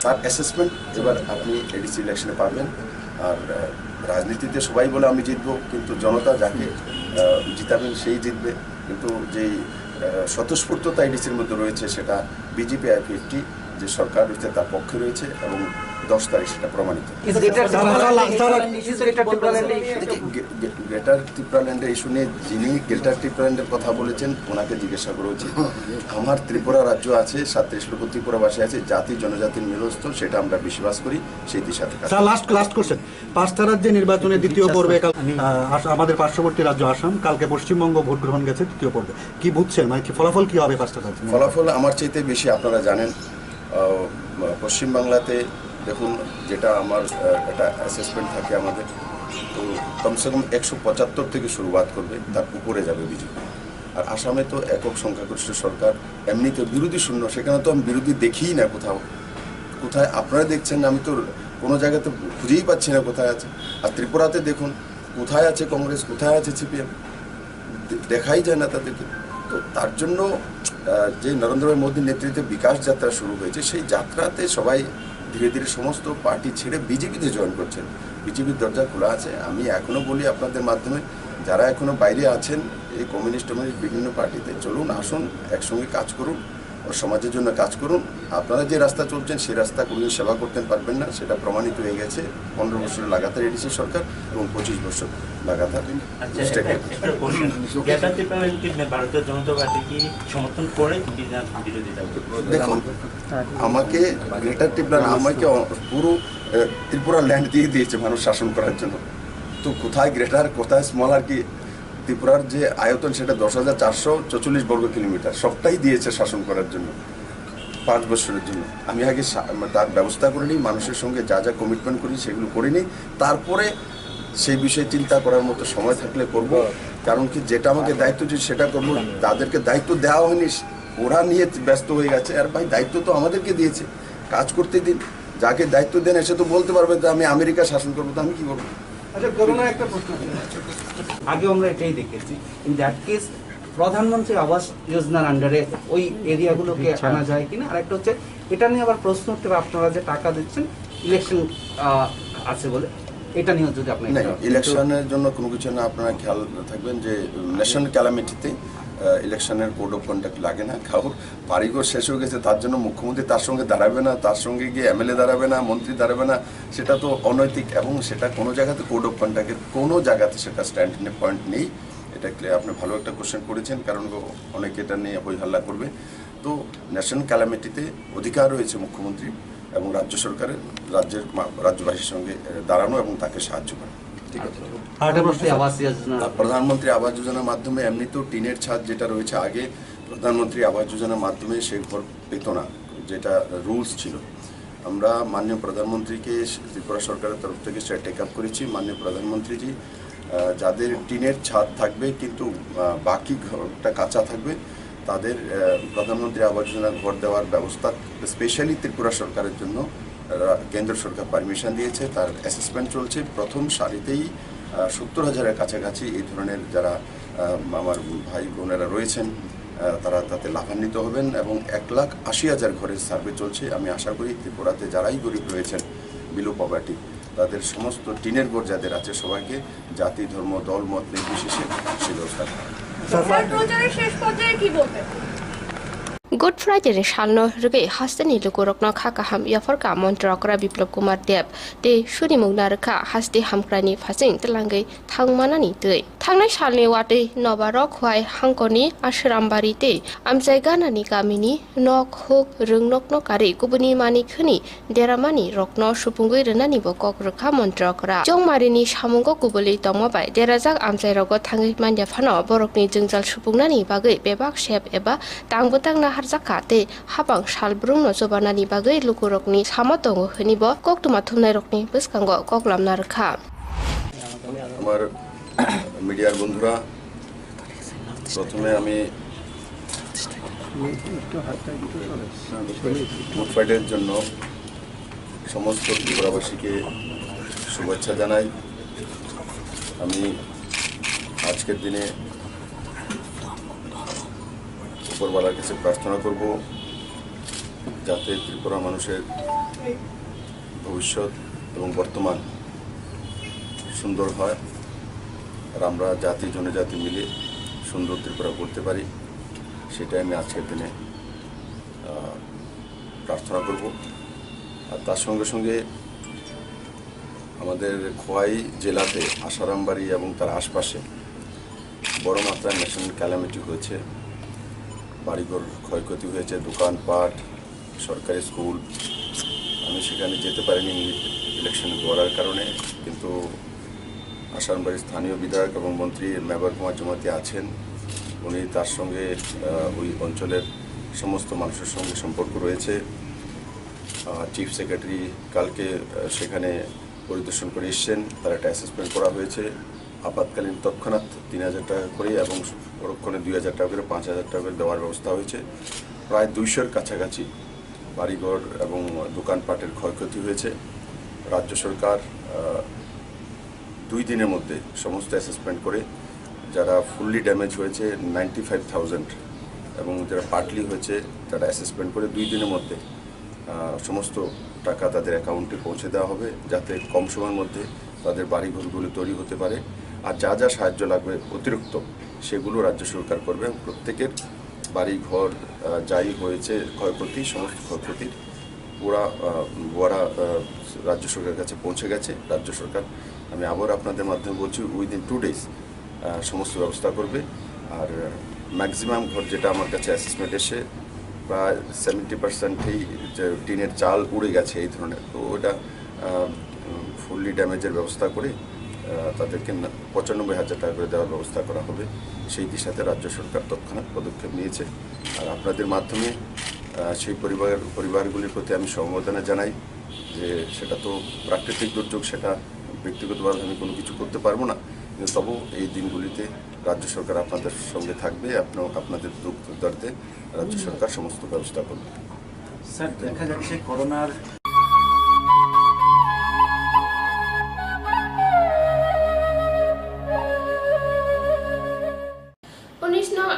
তার অ্যাসেসমেন্ট এবার আপনি এডিসি ইলেকশনে পাবেন। আর রাজনীতিতে সবাই বলে আমি জিতবো, কিন্তু জনতা যাকে জিতাবেন সেই জিতবে। কিন্তু যেই স্বতঃস্ফূর্ততা এডিসির মধ্যে রয়েছে সেটা বিজেপি আইপিএফটি যে সরকার রয়েছে তার পক্ষে রয়েছে এবং 10 তারিখ সেটা প্রমাণিত। গ্রেটার ত্রিপুরাল্যান্ডের ইস্যু নিয়ে যিনি গ্রেটার ত্রিপুরাল্যান্ডের কথা বলেছেন ওনাকে জিজ্ঞাসা করা উচিত। আমার ত্রিপুরা রাজ্য আছে, 37 লক্ষ ত্রিপুরাবাসী আছে, জাতি জনজাতির মিলস্থল, সেটা আমরা বিশ্বাস করি, সেই দিশাতে কাজ। লাস্ট কোশ্চেন, 5টা রাজ্যে নির্বাচনে দ্বিতীয় পর্বে আমাদের পার্শ্ববর্তী রাজ্য আসাম, কালকে পশ্চিমবঙ্গ ভোট গ্রহণ গেছে তৃতীয় পর্বে, কি বুঝছেন, মানে ফলাফল কি হবে 5টা রাজ্যে? ফলাফল আমার চাইতে বেশি আপনারা জানেন। পশ্চিমবাংলাতে দেখুন, যেটা আমার একটা অ্যাসেসমেন্ট থাকে আমাদের, তো কমসে কম 175 থেকে শুরুয়াত করবে, তার উপরে যাবে বিজেপি। আর আসামে তো একক সংখ্যাগরিষ্ঠ সরকার, এমনিতে বিরোধী শূন্য, সেখানে তো আমি বিরোধী দেখিই না কোথায় আপনারা দেখছেন, আমি তো কোনো জায়গাতে খুঁজেই পাচ্ছি না কোথায় আছে। আর ত্রিপুরাতে দেখুন কোথায় আছে কংগ্রেস, কোথায় আছে সিপিএম, দেখাই যায় না তাদেরকে। তো তার জন্য যে নরেন্দ্র মোদীর নেতৃত্বে বিকাশ যাত্রা শুরু হয়েছে, সেই যাত্রাতে সবাই ধীরে ধীরে সমস্ত পার্টি ছেড়ে বিজেপিতে জয়েন করছেন। বিজেপির দরজা খোলা আছে। আমি এখনও বলি আপনাদের মাধ্যমে, যারা এখনও বাইরে আছেন এই কমিউনিস্ট বিভিন্ন পার্টিতে, চলুন আসুন একসঙ্গে কাজ করুন, সমাজের জন্য কাজ করুন। আপনারা যে রাস্তা চলছেন সেই রাস্তা কোনো সেবা করতে পারবেন না, সেটা প্রমাণিত হয়ে গেছে। 15 বছর লাগাতার এডিসি সরকার এবং 25 বছর লাগাতার। ভারতীয় জনতা পার্টি কি সমর্থন করে বিরোধিতা? দেখুন, আমাকে গ্রেটার ত্রিপুরা, আমাকে পুরো ত্রিপুরা ল্যান্ড দিয়ে দিয়েছে মানুষ শাসন করার জন্য। তো কোথায় গ্রেটার কোথায় স্মল, আর কি ত্রিপুরার যে আয়তন সেটা 10,444 বর্গ কিলোমিটার, সবটাই দিয়েছে শাসন করার জন্য 5 বছরের জন্য। আমি আগে তার ব্যবস্থা করে নিই, মানুষের সঙ্গে যা যা কমিটমেন্ট করি সেগুলো করে নিই, তারপরে সেই বিষয়ে চিন্তা করার মতো সময় থাকলে করব। কারণ কি, যেটা আমাকে দায়িত্ব দিয়েছে সেটা করবো। তাদেরকে দায়িত্ব দেওয়া হয়নি, ওরা নিয়ে ব্যস্ত হয়ে গেছে। আর ভাই, দায়িত্ব তো আমাদেরকে দিয়েছে, কাজ করতে দিন। যাকে দায়িত্ব দেন এসে তো বলতে পারবে যে আমি আমেরিকা শাসন করবো, তো আমি কি করবো? আচ্ছা, করোনা একটা প্রশ্ন, আগে আমরা এটাই দেখেছি, ইন দ্যাট কেস প্রধানমন্ত্রী আবাস যোজনার আন্ডারে ওই এরিয়াগুলোকে আনা যায় কিনা। আর একটা হচ্ছে এটা নিয়ে আবার প্রশ্ন উঠতে হবে, আপনারা যে টাকা দিচ্ছেন ইলেকশন আছে বলে, এটা নিয়ে যদি আপনি ইলেকশনের জন্য কোনো কিছু না, আপনারা খেয়াল থাকবেন যে ন্যাশনাল ক্যালামিটিতে ইলেকশনের কোড অফ কন্ডাক্ট লাগে না। কারণ বাড়িঘর শেষ হয়ে গেছে তার জন্য মুখ্যমন্ত্রী তার সঙ্গে দাঁড়াবে না, তার সঙ্গে গিয়ে এমএলএ দাঁড়াবে না, মন্ত্রী দাঁড়াবে না, সেটা তো অনৈতিক এবং সেটা কোনো জায়গাতে কোড অফ কন্ডাক্টের কোনো জায়গাতে সেটা স্ট্যান্ডিং পয়েন্ট নেই। এটা আপনি ভালো একটা কোশ্চেন করেছেন, কারণ অনেকে এটা নিয়ে হই হাল্লা করবে। তো ন্যাশনাল ক্যালামিটিতে অধিকার রয়েছে মুখ্যমন্ত্রী এবং রাজ্য সরকারের রাজ্যবাসীর সঙ্গে দাঁড়ানো এবং তাকে সাহায্য করা। ঠিক আছে। প্রধানমন্ত্রী আবাস যোজনার মাধ্যমে এমনি তো টিনের ছাদ যেটা রয়েছে আগে প্রধানমন্ত্রী আবাস যোজনার মাধ্যমে সে ঘর পেত না, যেটা রুলস ছিল। আমরা মাননীয় প্রধানমন্ত্রীকে ত্রিপুরা সরকারের তরফ থেকে সেটা টেক আপ করেছি। মাননীয় প্রধানমন্ত্রীজি যাদের টিনের ছাদ থাকবে কিন্তু বাকি ঘরটা কাঁচা থাকবে তাদের প্রধানমন্ত্রী আবাস যোজনার ঘর দেওয়ার ব্যবস্থা স্পেশালি ত্রিপুরা সরকারের জন্য কেন্দ্র সরকার পারমিশন দিয়েছে। তার অ্যাসেসমেন্ট চলছে। প্রথম সারিতেই 70,000-এর কাছাকাছি এই ধরনের যারা আমার ভাই বোনেরা রয়েছেন তারা তাতে লাভান্বিত হবেন এবং 1,80,000 ঘরের সার্ভে চলছে। আমি আশা করি ত্রিপুরাতে যারাই গরিব রয়েছেন বিলো পভার্টি তাদের সমস্ত টিনের ঘর যাদের আছে সবাইকে জাতি ধর্ম দল মত নির্বিশেষে সে ব্যবস্থা করা। गुड फ्राइडे सालनो रुगे हास्तेनि लुगुरकनो खाकाहाम याफरका मन्त्रकरा बिप्लब कुमार देव ते सुरिमुगना रखा हास्ते हामक्रानि फासिं तलांगै थांमानानि दै थांनाय सालनि वादै नबारक हवाय हांकनि आश्रामबारि ते आमजायगानानि गामिनि नक हुक रोंनकनो कारि गुबुनि मानिखनि देरामानि रकनो सुपुंगै रनानि बकक रखा मन्त्रकरा जंमारिनि सामुंगो गुबुलै तंमाबाय देराजाक आमजायरगो थाङै मान्याफानो बरकनि जोंजाल सुपुंनानि बागै बेबाक सेब एबा तांबोतांना जाखाते हाबां सालब्रुंनो जबानानि बागै लुकुरकनि सामा दङ हनिबो कक्तुमा थुमनाय रकनि बसकांग ककलामना रखा। আমার মিডিয়ার বন্ধুরা, প্রথমে আমি গুড ফ্রাইডের জন্য সমস্ত ত্রিপুরাবাসীকে শুভেচ্ছা জানাই। আমি আজকের দিনে উপরওয়ালার কাছে প্রার্থনা করব যাতে ত্রিপুরা মানুষের ভবিষ্যৎ এবং বর্তমান সুন্দর হয় আর আমরা জাতি জনজাতি মিলে সুন্দর ত্রিপুরা করতে পারি, সেটাই আমি আজকের দিনে প্রার্থনা করব। আর তার সঙ্গে সঙ্গে আমাদের খোয়াই জেলাতে আসারামবাড়ি এবং তার আশপাশে বড় মাত্রায় ন্যাশনাল ক্যালামিটি হয়েছে, বাড়িঘর ক্ষয়ক্ষতি হয়েছে, দোকানপাট, সরকারি স্কুল। আমি সেখানে যেতে পারিনি ইলেকশন করার কারণে, কিন্তু আসারামবাড়ির স্থানীয় বিধায়ক এবং মন্ত্রী মেবার কুমার জমাতি আছেন। উনি তার সঙ্গে ওই অঞ্চলের সমস্ত মানুষের সঙ্গে সম্পর্ক রয়েছে। চিফ সেক্রেটারি কালকে সেখানে পরিদর্শন করে এসছেন, তার একটা অ্যাসেসমেন্ট করা হয়েছে। আপাতকালীন তৎক্ষণাৎ 3,000 টাকা করে এবং পরক্ষণে 2,000 টাকা করে 5,000 টাকা করে দেওয়ার ব্যবস্থা হয়েছে। প্রায় 200-র কাছাকাছি বাড়িঘর এবং দোকানপাটের ক্ষয়ক্ষতি হয়েছে। রাজ্য সরকার 2 দিনের মধ্যে সমস্ত অ্যাসেসমেন্ট করে যারা ফুললি ড্যামেজ হয়েছে 95,000 এবং যারা পার্টলি হয়েছে তারা অ্যাসেসমেন্ট করে 2 দিনের মধ্যে সমস্ত টাকা তাদের অ্যাকাউন্টে পৌঁছে দেওয়া হবে, যাতে কম সময়ের মধ্যে তাদের বাড়িঘরগুলো তৈরি হতে পারে। আর যা যা সাহায্য লাগবে অতিরিক্ত সেগুলো রাজ্য সরকার করবে। প্রত্যেকের বাড়িঘর যাই হয়েছে ক্ষয়ক্ষতি, সমস্ত ক্ষয়ক্ষতির পুরা রাজ্য সরকারের কাছে পৌঁছে গেছে। রাজ্য সরকার, আমি আবার আপনাদের মাধ্যমে বলছি, উইদিন 2 days সমস্ত ব্যবস্থা করবে। আর ম্যাক্সিমাম ঘর যেটা আমার কাছে অ্যাসেসমেন্ট এসে প্রায় 70%ই যে টিনের চাল উড়ে গেছে এই ধরনের, তো ওটা ফুললি ড্যামেজের ব্যবস্থা করে তাদেরকে 95,000 টাকা করে দেওয়ার ব্যবস্থা করা হবে। সেই দিশাতে রাজ্য সরকার তৎক্ষণাৎ পদক্ষেপ নিয়েছে। আর আপনাদের মাধ্যমে সেই পরিবারগুলির প্রতি আমি সমবেদনা জানাই যে সেটা তো প্রাকৃতিক দুর্যোগ, সেটা ব্যক্তিগতভাবে আমি কোনো কিছু করতে পারবো না, কিন্তু তবু এই দিনগুলিতে রাজ্য সরকার আপনাদের সঙ্গে থাকবে। আপনাদের দুঃখ দুর্দর্তে রাজ্য সরকার সমস্ত ব্যবস্থা করবে। স্যার, দেখা যাচ্ছে করোনার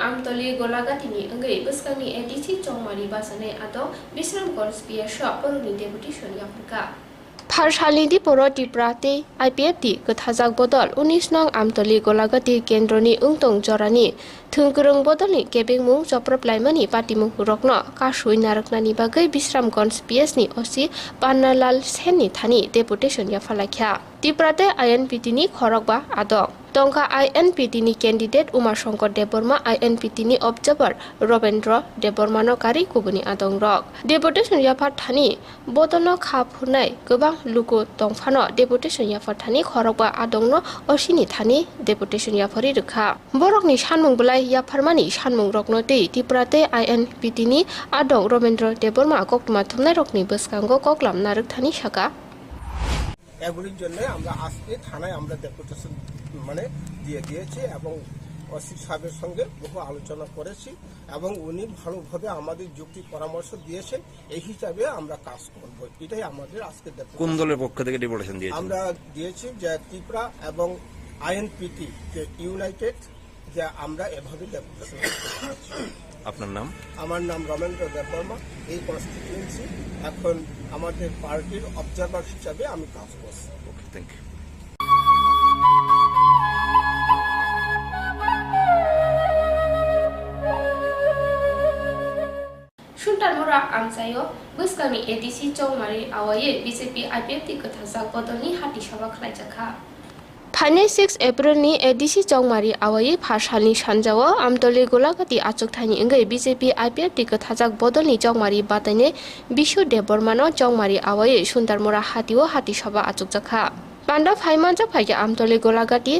আমতলি গোলাগাতিনি अंगै बसकांनि एडिसि चौमारि बासानै आदौ बिश्रामगंज बिएसअ बर'नि deputation याफरका Parshali Poro Tiprate, IPFT, Gotazak Bodol, Unisnong Amtoli Golagati, Kendroni Ungtong Jorani, Tungkurung Bodoli, Gabing Mung, Joprop Laimani, Patimu Rokno, Kashui Naraknani Bagai, Bisram Gons PSni, Osi, Panalal Seni Tani, Deputation Yafalakya. Tiprate INPT ni Khorokba Adok. Tongka INPT ni candidate Umar Shankar Deborma INPT ni observer Robendra Debormano Kari Kubuni Adong Rock. Deputation Yafat Thani Botono Khaphunai Gobang Luko Tongfano Deputation Yafat Thani Khorokba Adongno Oshini Thani Deputation Yafari Rukha. Borok ni Shanmung Bulai Yafarmani Shanmung Rokno Te Tiprate INPT ni Adong Robendra Deborma Koktuma Thumnai Rokni Buskango Koklam Naruk Thani Shaka. এগুলির জন্য আমরা আজকে থানায় আমরা deputation মানে দিয়ে দিয়েছি এবং ওসি সাহেবের সঙ্গে বহু আলোচনা করেছি এবং উনি ভালোভাবে আমাদের যুক্তি পরামর্শ দিয়েছেন এই হিসাবে আমরা কাজ করব এটাই আমাদের আজকে কোন দলের পক্ষ থেকে ডেপুটেশন দিয়েছেন আমরা দিয়েছি যে ত্রিপুরা এবং আইএনপিটি যে ইউনাইটেড যে আমরা এভাবে ডেপুটেশন আপনার নাম আমার নাম রমেন্দ্র দেববর্মা এই কনস্টিটিউয়েন্সি এখন আমাদের পার্টির অবজারভার হিসাবে আমি কাজ করছি okay thank you Suntarmura Amsayo, Buskami ADC Chongmari Awaye, BJP IPFT Kathazak Bodoni Hati Shabak Lajaka. Phane 6 April ni ADC Chongmari Awaye Phashani Shanjawa Amtole Golagati Achok Thani Ingai BJP IPFT Kathazak Bodoni Chongmari Batane Bishu Debormano Chongmari Awaye Suntarmura Hatiwo Hati Shaba Achok Jakha. Panda Phaimanja Phaya Amtole Golagati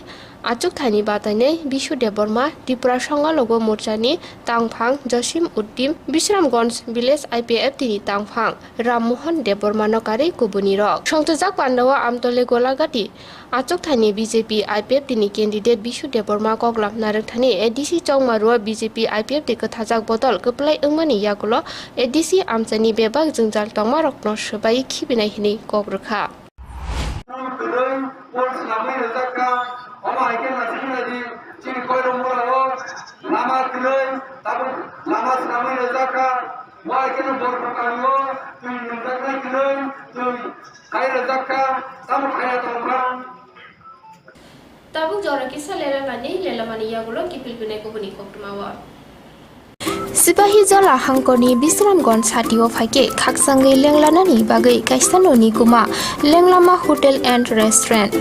Achuk Thani Batane Bishu Deborma Tripura Songa Logo Morchani Tangphang Joshim Uddim Bisramgons Village IPFT ni Tangphang Rammohan Debormano Kare Kubuni Rock Songtujak Pandawa Amtole Golagati Achuk Thani BJP IPFT ni candidate Bishu Deborma Koklam Narak Thani ADC Chongmarua BJP IPFT Kathajak Bodol Keplai Engmani Yakulo ADC Amchani Bebak Jungjal Tongma Rokno Shbai Khibinai Hini Kobrukha Tabuk jora kisah lela mani ya gulo kipil binai ko buni koktumawa. Sipahi Jala Hangkoni Bisramgon Satio Fake Kaksangi Lenglanani Bagai Kaistanoni Kuma Lenglama Hotel and Restaurant.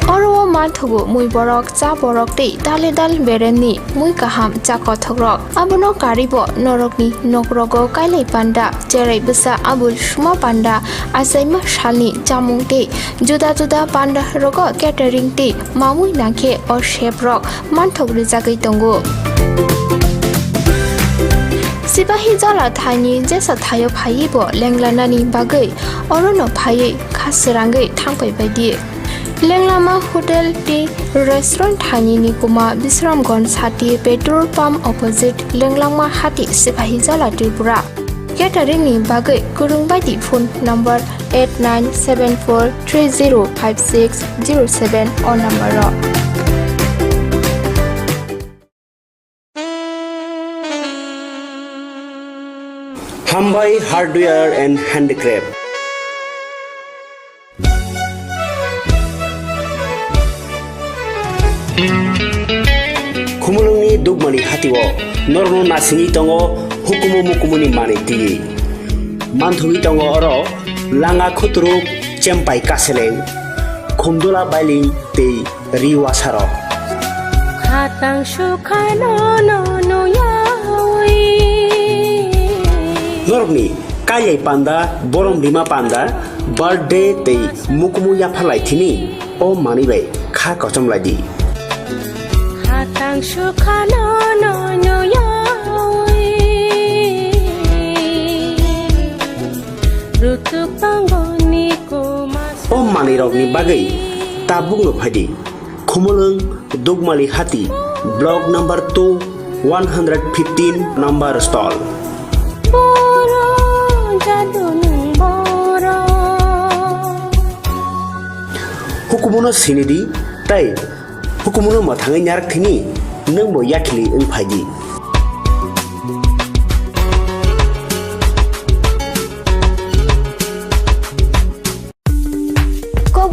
Oro Mathugu Mui Borok Cha Borok Te Daledal Bereni Mui Kaham Chakothogrok Abono Karibo Norokni Nokrogo Kailai Panda Jerai Besa Abul Shuma Panda Asaima Shali Jamung Te Juda Juda Panda Rogo Catering Te Mamui Nake or Chef Rock Manthog Rizagai Tongo Sipahi Jala Thani Jesa Thayo Phaibo Lenglanani Bagai Orono Phai Khasirangai Thangpai Baidi Lenglama Hotel T Restaurant Thani Nikuma Bisramgon Hati Petrol Pump Opposite Lenglama Hati Sipahi Jala Tripura Catering ni Bagai Kurung Baidi phone number 8974305607 or number Khumpui Hardware and Handicraft. Khumulungni dugmani hatiwo norno nasini tongo hukumu mukumuni maniti manthui tongo oro langa khutru chempai kaseleng khumdola bailing te riwasaro khatang shukai no yawi Norni kayai panda borom bima panda birthday te mukumu ya phalai thini o manibai kha kochom ladi khatang shukai no yawi rutu pangoni kumas o mani rokni bagai tabung no phadi khumulung dugmali hati block number 2 115 number stall Hukumono sinidi tai hukumono mathangai nyarak thini nang bo yakhili ung phaidi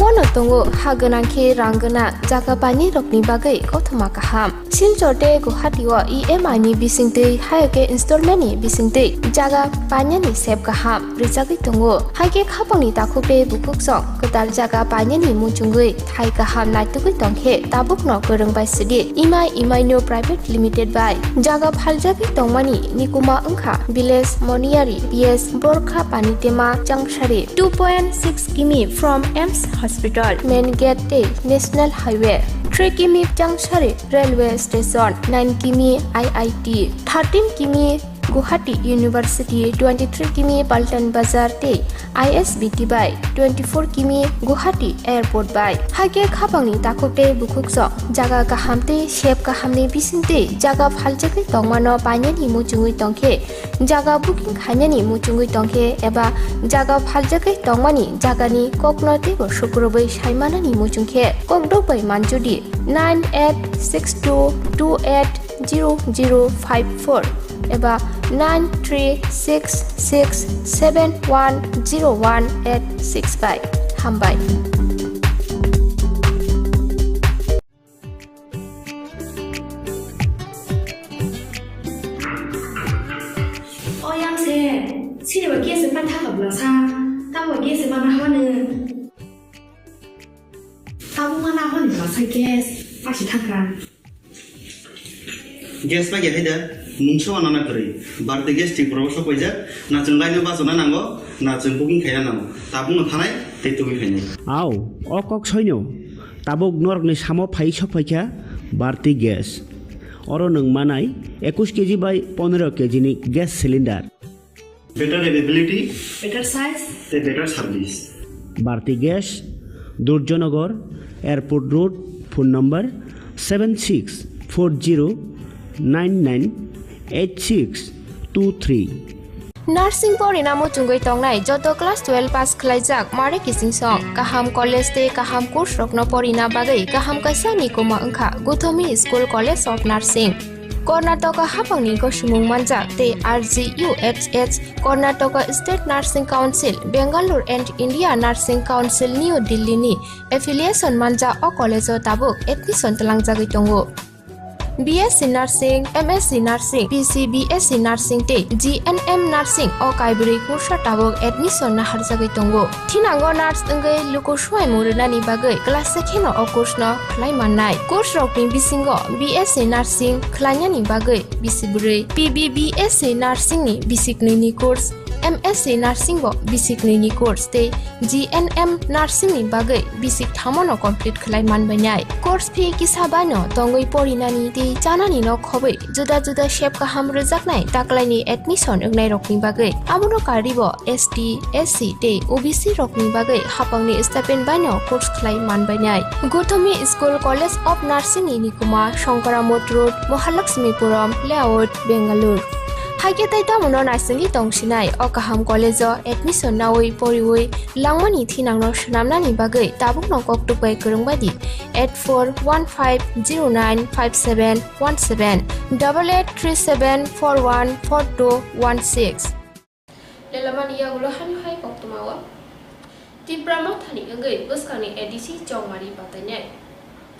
abono tongo haganangke ranggana jaga bani rokni bagai kothoma kaham silchorte Guwahati o EMI ni bisingte hayake installment ni bisingte jaga bani ni sep kaham rijagi tongo haike khapangni takhope bukuksong kedal jaga bani ni muchungui thai kaham naitugui tongkhe tabukno gorongbai sidi EMI no private limited by jaga phaljagi tongmani nikuma angkha village moniari PS borkha panitema jangshari 2.6 km from AIMS Hospital main gate te National Highway 3 km jangshari railway station 9 km IIT 13 km Guwahati University 23 km Paltan Bazar te ISBT by 24 km Guwahati Airport by hage khapangni takhote bukhukso jaga kahamte shep kahamni bisingte jaga phaljagi tongmano painani muchungui tongkhe jaga booking khainani muchungui tongkhe eba jaga phaljagi tongmani jagani koknote bo sukrobai saimanani muchungkhe kokdobai manjudi 9862280054 eba 9366710185 hambai oyang se sini wa kies pan tha kabla sa ta wa kies mana hone ta bu mana hone la sa kies pa si thakran gas পাই হাইদা মুংসো আনানা করে Bharati gas ঠিক প্রবস কইজা না जों Lino বাজনা নাঙ্গো না जों বুকিং খাইনা নাঙ্গো তা বুনো থানাই তে তুমি খাইনাই আও অকক সৈন্য তাবক নরকনি সামো ফাই সফাইখা বারতি গ্যাস অর নং মানাই 21 কেজি বাই 15 কেজি নি gas cylinder better availability better size তে better service Bharati gas Durjoynagar airport road phone number 7640998623 Nursing porina muchungui tongnai joto class 12 pass khlaijak mare kising song kaham college te kaham course rokno porina bagai kaham kaisa nikoma angkha Guthomi School College of Nursing Karnataka hapangni gosumung manjak te RGUHH Karnataka State Nursing Council Bangalore and India Nursing Council New Delhi ni affiliation manja o college tabuk admission talangjagui tongo BSc Nursing, MSc Nursing, PC BSc Nursing te GNM Nursing o kaibri kursa tabok admission na harjagui tongo thinango nurse engai luko suai murunani bagai class sekheno o course no khlai mannai course rokni bisingo BSc Nursing khlainani bagai bisiburi PBBSc Nursing ni bisikni ni course MSc Nursing bo bisikni ni course te GNM Nursing ni bagai bisik thamono complete khlai manbainai course fee kisabano tongoi porinani te janani no khobai juda juda shape ka hamro jaknai taklaini admission engnai rokni bagai amono karibo ST SC te OBC rokni bagai hapangni stipend bano course khlai manbainai Guthomi School College of Nursing ni nikuma Shankaramot Road Mahalakshmipuram Layout Bangalore haike taita mono naisali tongsinai o kaham college o admission nawi poriwi langmani thinangno shnamnani bagai tabukno koktupai kurungbadi 8415095717 8837414216 lelamani yagulo hani hai koktumawa tiprama thani ngai buskani ADC chongmari patanya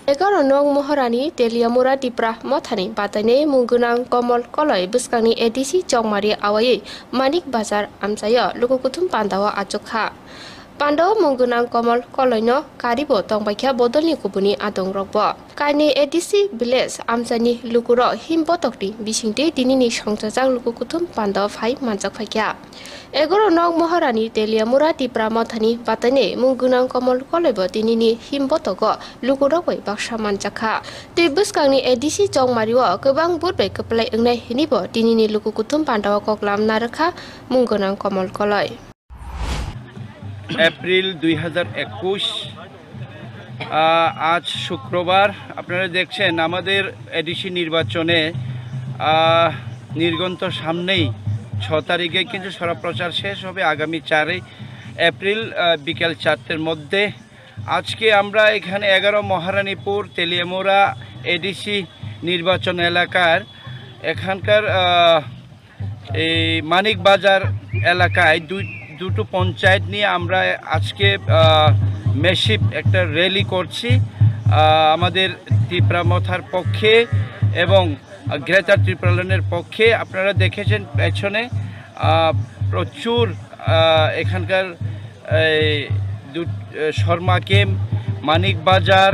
11 nong Moharani Teliamura Dipra Mothani Patane Mungunang Komol Koloi Buskani ADC Chongmari Awai Manik Bazar Amsaya Lukukutum Pandawa Achokha Pandawa Mungunang Komol Koloino Karibo Tongbaikha Bodolni Kubuni Adong Rokbo Kaini ADC Village Amsani Lukuro Himbotokti Bishingte Dinini Songchajak Lukukutum Pandawa Phai Manjak Phaikha 11 nong Moharani Teliamura Dipra Mothani Patane Mungunang Komol Koloi Dinini Himbotogo Lukuroi Baksha Manjakha Tibuskangni ADC Chongmariwa Gobang Budbai Keplai Engnai Hinibo Dinini Lukukutum Pandawa Koklam Narakha Mungunang Komol Koloi April 2021 আজ শুক্রবার আপনারা দেখছেন আমাদের ADC নির্বাচনে নির্গন্ত সামনেই 6 তারিখে কিন্তু সরপ্রচার শেষ হবে আগামী 4 এপ্রিল বিকেল 4টার মধ্যে আজকে আমরা এখানে 11 মহারানীপুর তেলিয়ামুড়া এডিসি নির্বাচন এলাকার এখানকার এই মানিক বাজার এলাকায় দুটো পঞ্চায়েত নিয়ে আমরা আজকে মেসিভ একটা র্যালি করছি আমাদের তীব্রামথার পক্ষে এবং গ্রেটার ত্রিপুরাল্যান্ডের পক্ষে। আপনারা দেখেছেন পেছনে প্রচুর এখানকার শর্মা ক্যাম্প, মানিক বাজার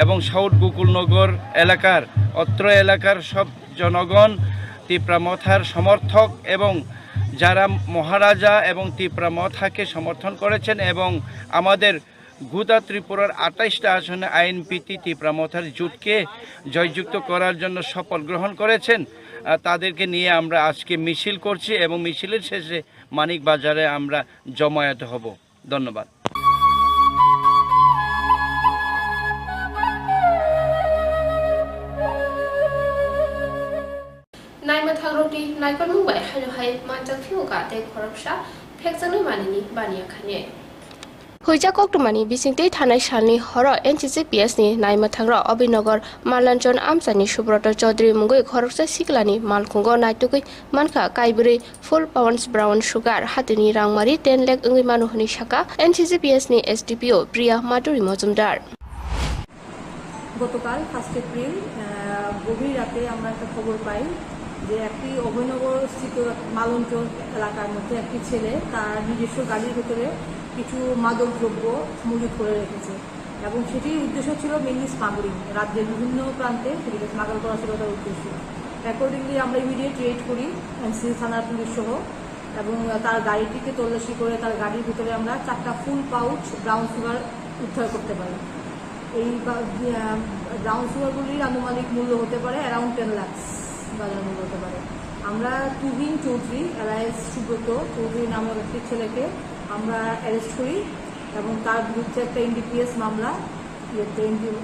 এবং সাউথ গোকুলনগর এলাকার অত্র এলাকার সব জনগণ তীব্রামথার সমর্থক এবং যারা মহারাজা এবং তীব্রামথাকে সমর্থন করেছেন এবং আমাদের গোটা ত্রিপুরার 28টা আসনে আইএনপিটি তীব্রামথার জোটকে জয়যুক্ত করার জন্য শপথ গ্রহণ করেছেন, তাদেরকে নিয়ে আমরা আজকে মিছিল করছি এবং মিছিলের শেষে মানিক বাজারে আমরা জমায়েত হব। ধন্যবাদ। নাইমাথাংরটি নাইকল মুবাই হাই মানজাক ফিউকা তে খরকসা ফেকজাংনি মানিনি বানিয়া খানে হইজাক অক্টোমানি বিसिंते थानाय सालनि हर NCCPS नि नाइमाथांग्र अभिनगर मालांचन आमसानि सुब्रत चौधरी मुंगै खरकसा सिक्लानि मालखुंग नायतुकै मानखा काइब्रै फुल पाउन्स ब्राउन सुगार हातिनि रांमारि 10 लाख ओंगै मानुहनि साका NCCPS नि SDPO प्रिया माधुरी मजुमदार। গতকাল 1 এপ্রিল গভীর রাতে আমরা একটা খবর পাই যে একটি অভয়নগর স্থিত মালঞ্চল এলাকার মধ্যে একটি ছেলে তার নিজস্ব গাড়ির ভিতরে কিছু মাদক দ্রব্য মজুত করে রেখেছে এবং সেটির উদ্দেশ্য ছিল মেনলি স্মাগলিং, রাজ্যের বিভিন্ন প্রান্তে সেটিকে স্মাগল করা ছিল তার উদ্দেশ্য। অ্যাকর্ডিংলি আমরা ইমিডিয়েট রেড করি এনসিসি থানার পুলিশ সহ এবং তার গাড়িটিকে তল্লাশি করে তার গাড়ির ভিতরে আমরা 4টা ফুল পাউচ ব্রাউন সুগার উদ্ধার করতে পারি। এই ব্রাউন সুগারগুলির আনুমানিক মূল্য হতে পারে অ্যারাউন্ড 10 লাখ বাজার মূল্য হতে পারে। আমরা তুহিন চৌধুরী এলাইস সুব্রত চৌধুরী নামের একটি ছেলেকে আমরা অ্যারেস্ট করি এবং তার বিরুদ্ধে একটা NDPS মামলা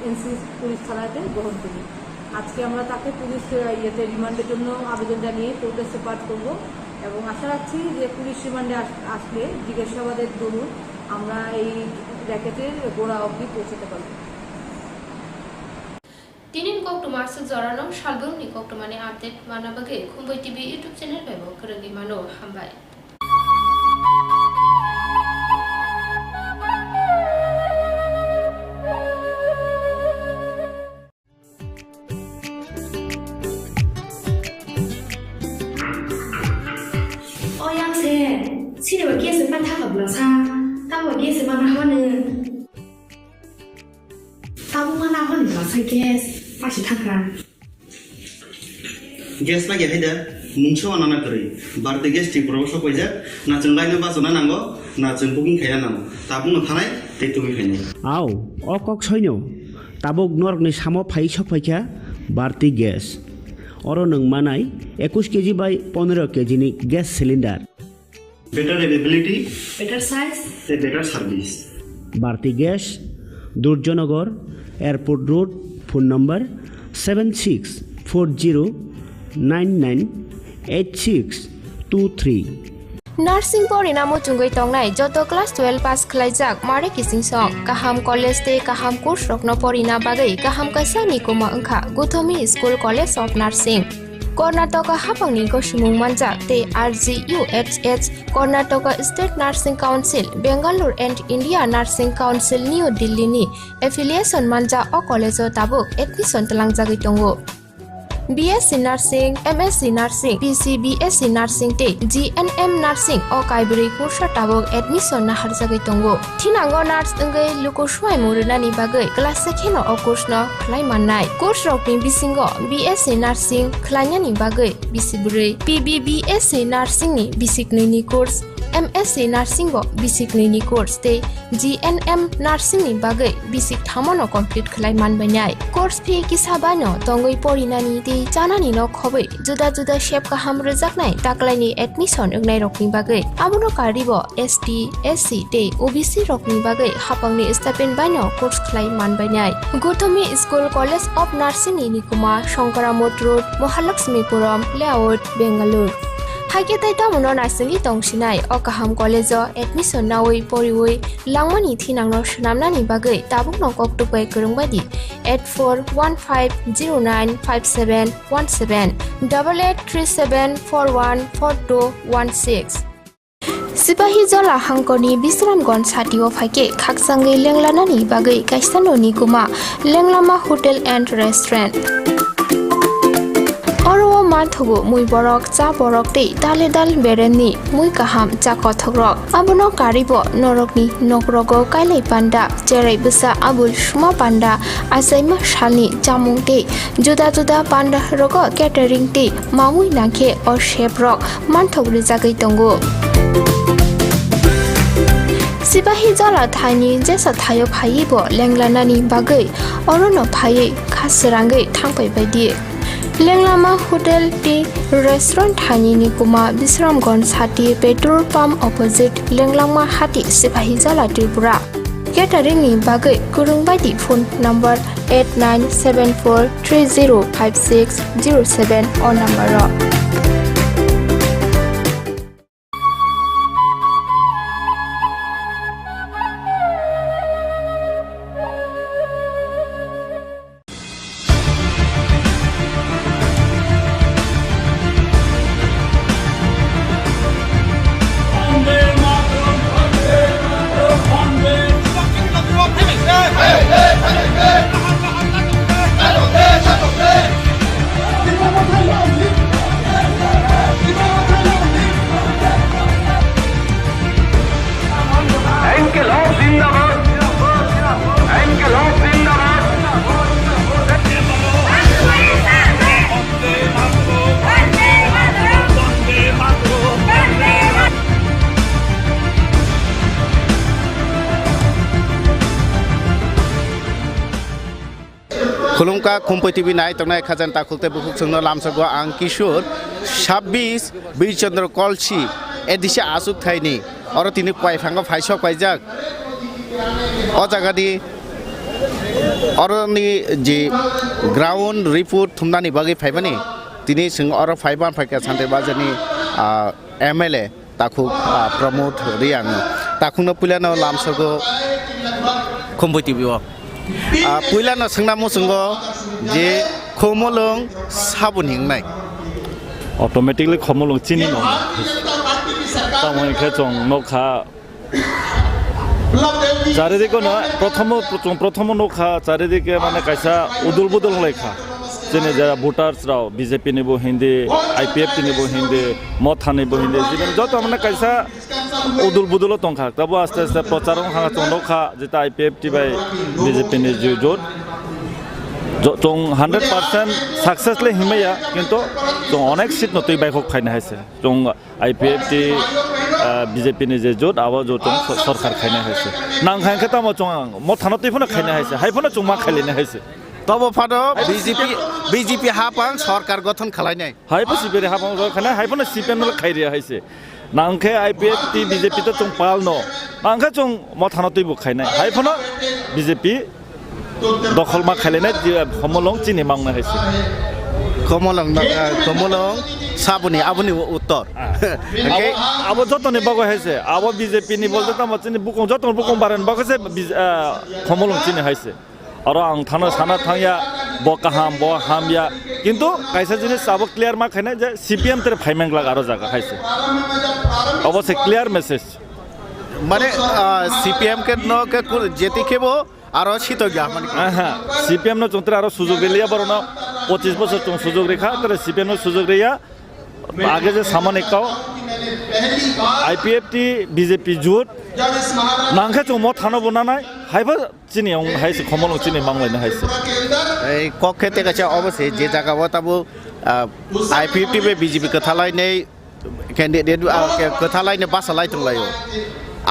এনসিসি পুলিশ থানাতে গ্রহণ করি। আজকে আমরা তাকে পুলিশ রিমান্ডের জন্য আবেদন জানিয়ে কোর্টে সেপার্ট করব এবং আশা রাখছি যে পুলিশ রিমান্ডে আসলে জিজ্ঞাসাবাদের দরুন আমরা এই র্যাকেটের গোড়া অবধি পৌঁছতে পারব। Tinin Koktuma Suzorano, Shalbum ni Koktumani update Manabage, Khumpui TV YouTube channel by Bokurangi Mano, Hambai. Oyang se, sini bagi sepan tak belasa, tahu bagi sepan apa ni? Tahu mana apa ni belasa gas, pasti takkan. Gas lagi ada, muncul anak kiri. Berarti gas di proses apa aja? Nacung lainnya pasona nanggo, nacung booking kaya nanggo. Tabung nafai, itu begini. Aw, okok soinyo, tabuk nork ni samo pai sopaika, berarti gas. Orang neng manai 21 kg by 15 kg ni gas cylinder. Better availability, better size, better service. Bharti Gas, Durjonagar, Airport Road, phone number 7640998623. Nursing Porina Mutungoi Tongnai, Joto Class 12 Pass Klaijak, Mare Kissing Song, Kaham College Day, Kaham Course Rokno Porina Bagai, Kaham Kaisani Kuma Engka, Guthomi School College of Nursing. Karnataka Hapangni Goshimung Manjak, Te RGUHH, Karnataka State Nursing Council, Bangalore and India Nursing Council, New Delhi ni, Affiliation Manja o College Tabuk, Admission Talangjagi Tongo. BSc Nursing, MSc Nursing, PCBSc Nursing te GNM Nursing o Kaibri Kursa Tabok Admission na harjagai tongo. Thinango nurse engai lukoshwai murunani bagai class sekheno o course no khlai mannai. Course rokni bisingo BSc Nursing khlainani bagai bisiburi, PBBSc Nursing ni bisikni ni course, MSc Nursing bo bisikni ni course te GNM Nursing ni bagai bisik thamono complete khlai manbainai. Course fee kisabano tongoi porinani te janani no khobai juda juda shape kaham rejaknai taklaini admission engnai rokni bagai amono karibo ST SC te OBC rokni bagai hapangni stipend baino course khlai manbainai. Gothomi School College of Nursing ni Nikuma Shankaramot Road Mahalakshmipuram Layout Bangalore. Haiketai tamuno nursing tongsinai o kaham college admission nawi poriwoi langmani thinangno shnamnani bagai tabukno koktupai kurungbadi 8415095717 8837414216 Sipahi jola hangkoni Bisramgon satio phaike khaksangai lenglanani bagai kaisanoni kuma lenglama hotel and restaurant Oro mathugo mui borok cha borok te dale dal bereni mui kaham cha kothogrok abono karibo norokni nokrogo kailai panda cherai busa abul shuma panda asaima shalni jamung te juda juda panda rogo catering te mamui nakhe or chef rock manthogri jagai tongo Sipahi jola thani jesa thayo phaibo lenglanani bagai orono phai khasrangai thangpai baidi Lenglama Hotel T Restaurant Thani ni kuma Bisramgon Sati petrol pump opposite Lenglama Hati Sipahi Jala Tripura Catering ni bagai kurung baidi phone number 8974305607 or number खुलुमका खुम्पुई TV नाय तंगनाय खाजान ताखुलते बुखुक संनो लामसगो आं किशोर 26 बीरचंद्र कलची एदिसे आसुक थाइनि और तिनि पाइफांगा फाइसक पाइजाक अ जागानि अरनि जे ground report थुमनानि बागै फाइबानि तिनि सिं और फाइबान फाइका सान्ते बाजानि एमएलए ताखु प्रमोद रियां ताखुनो पुलानो लामसगो खुम्पुई टीवी पुलानो संनामो संगो जे खोमोलं साबुन हिंनाय ऑटोमेटिकली खोमोलं चिनि न तामय खेचों नखा चारिदिके न प्रथम नखा चारिदिके माने कायसा उदुल बुदुल लेखा जेने जरा भोटार्स राव बीजेपी निबो हिंदी आईपीएफ निबो हिंदी मथानि बो हिंदी जिन जत माने कायसा उदुल बुदुल तंखा तब आस्ते आस्ते प्रचार खाङा चंदखा जेता आईपीएफ टी बाय बीजेपी नि जोट जों 100% सक्सेसली हिमाया किंतु जों अनेक सीट नतै बायखौ खायनो हायसे जों आईपीएफ टी बीजेपी नि जे जोट आवा जोट सरकार खायनो हायसे नांखांखे ताम जों मथानतै फनो खायनो हायसे हायफनो जों मा खायलेनो हायसे तब फादो बीजेपी हापां सरकार गठन खालायनाय हायबो सिबिरे हापां खानाय हायफनो सीपीएम खायरिया हायसे नांखे आईपीएफ टी बीजेपी तो जों पालनो नांखे जों मथानतैबो खायनाय हायफनो बीजेपी दखल मा खायलेनाय हमलं चिनि मांनो हायसे कमलं साबुनि आबुनि उत्तर आबो जतने बागो हायसे आबो बीजेपी नि बोलते त मचिनि बुकं जतन बुकं बारेन बागोसे हमलं चिनि हायसे और आं थानो साना थांया बकाहाम बहामया किंतु कायसा जिनिस आबो क्लियर मा खायनाय जे सीपीएम तेरे फाइमेंगला आरो जागा हायसे अबसे क्लियर मेसेज माने सीपीएम के न के जेति केबो आरो सितो गया माने सीपीएम न चंत्र आरो सुजोग गलिया बरनो 25 बछर चों सुजोग रेखा तरे सीपीएम न सुजोग रेया आगे जे सामाने काव आईपीएफ टी बीजेपी जुट नांखे चों म थानो बनानाय हायबो चिनियाव हायसे खमल चिनि मांलायनो हायसे ए कखेते काचे अबसे जे जागा वताबो आईपीएफ टी बे बीजेपी कथालायनै कैंडिडेट कथालायनो बासालाय दंलायो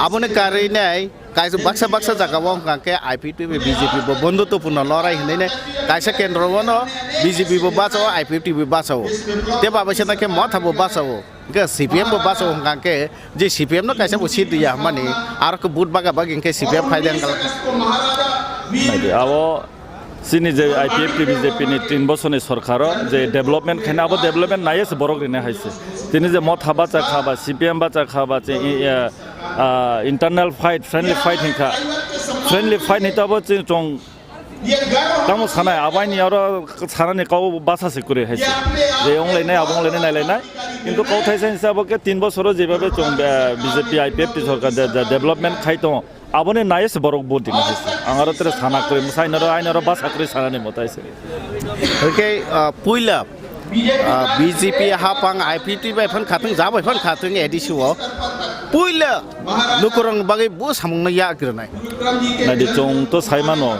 आबोने कारिनाय कायसे बक्सा जागाव काके आईपीएफ टी बे बीजेपी बो बंधुत्वपूर्ण लड़ाई हनैने कायसे केन्द्रवनो बीजेपी बो बासाव आईपीएफ टी बो बासाव ते बाबसेना के मथाबो बासाव के सीपीएम बो बासाव काके जे सीपीएम न कायसे बो सीट दिया माने आरो को बुट बागा बागिन के सीपीएम फायदा नायदे आवो सिनि जे आईपीएफ टी बीजेपी नि 3 बछरनि सरकार जे डेभलपमेन्ट खायना आबो डेभलपमेन्ट नायसे बरक रिने हायसे तिनि जे मथा बाचा खाबा सीपीएम बाचा खाबा जे इंटरनल फाइट फ्रेंडली फाइट हिंखा फ्रेंडली फाइट हिताबो जों तामो सानाय आबायनि आरो सानानि काव बासासे करे हायसे जे अंलायनाय आबंलायनाय नायलायनाय কিন্তু কৌথাইছে হিসাবকে 3 বছরও যেভাবে বিজেপি আইপিএফটি সরকার ডেভেলপমেন্ট খাইতো আবনে নাইস বরক বদিন হইছে আঙারতে সানা করে মুসাইনার আইনার বাসা করে সারানি মতাইছে ওকে পুইলা বিজেপি হাপাং আইপিটি বাইফান খাতুং যা বাইফান খাতুং এডিসুও পুইলা নুকরং বাগै বো সামংना या ग्रनाय नायदि चों तो साइमानो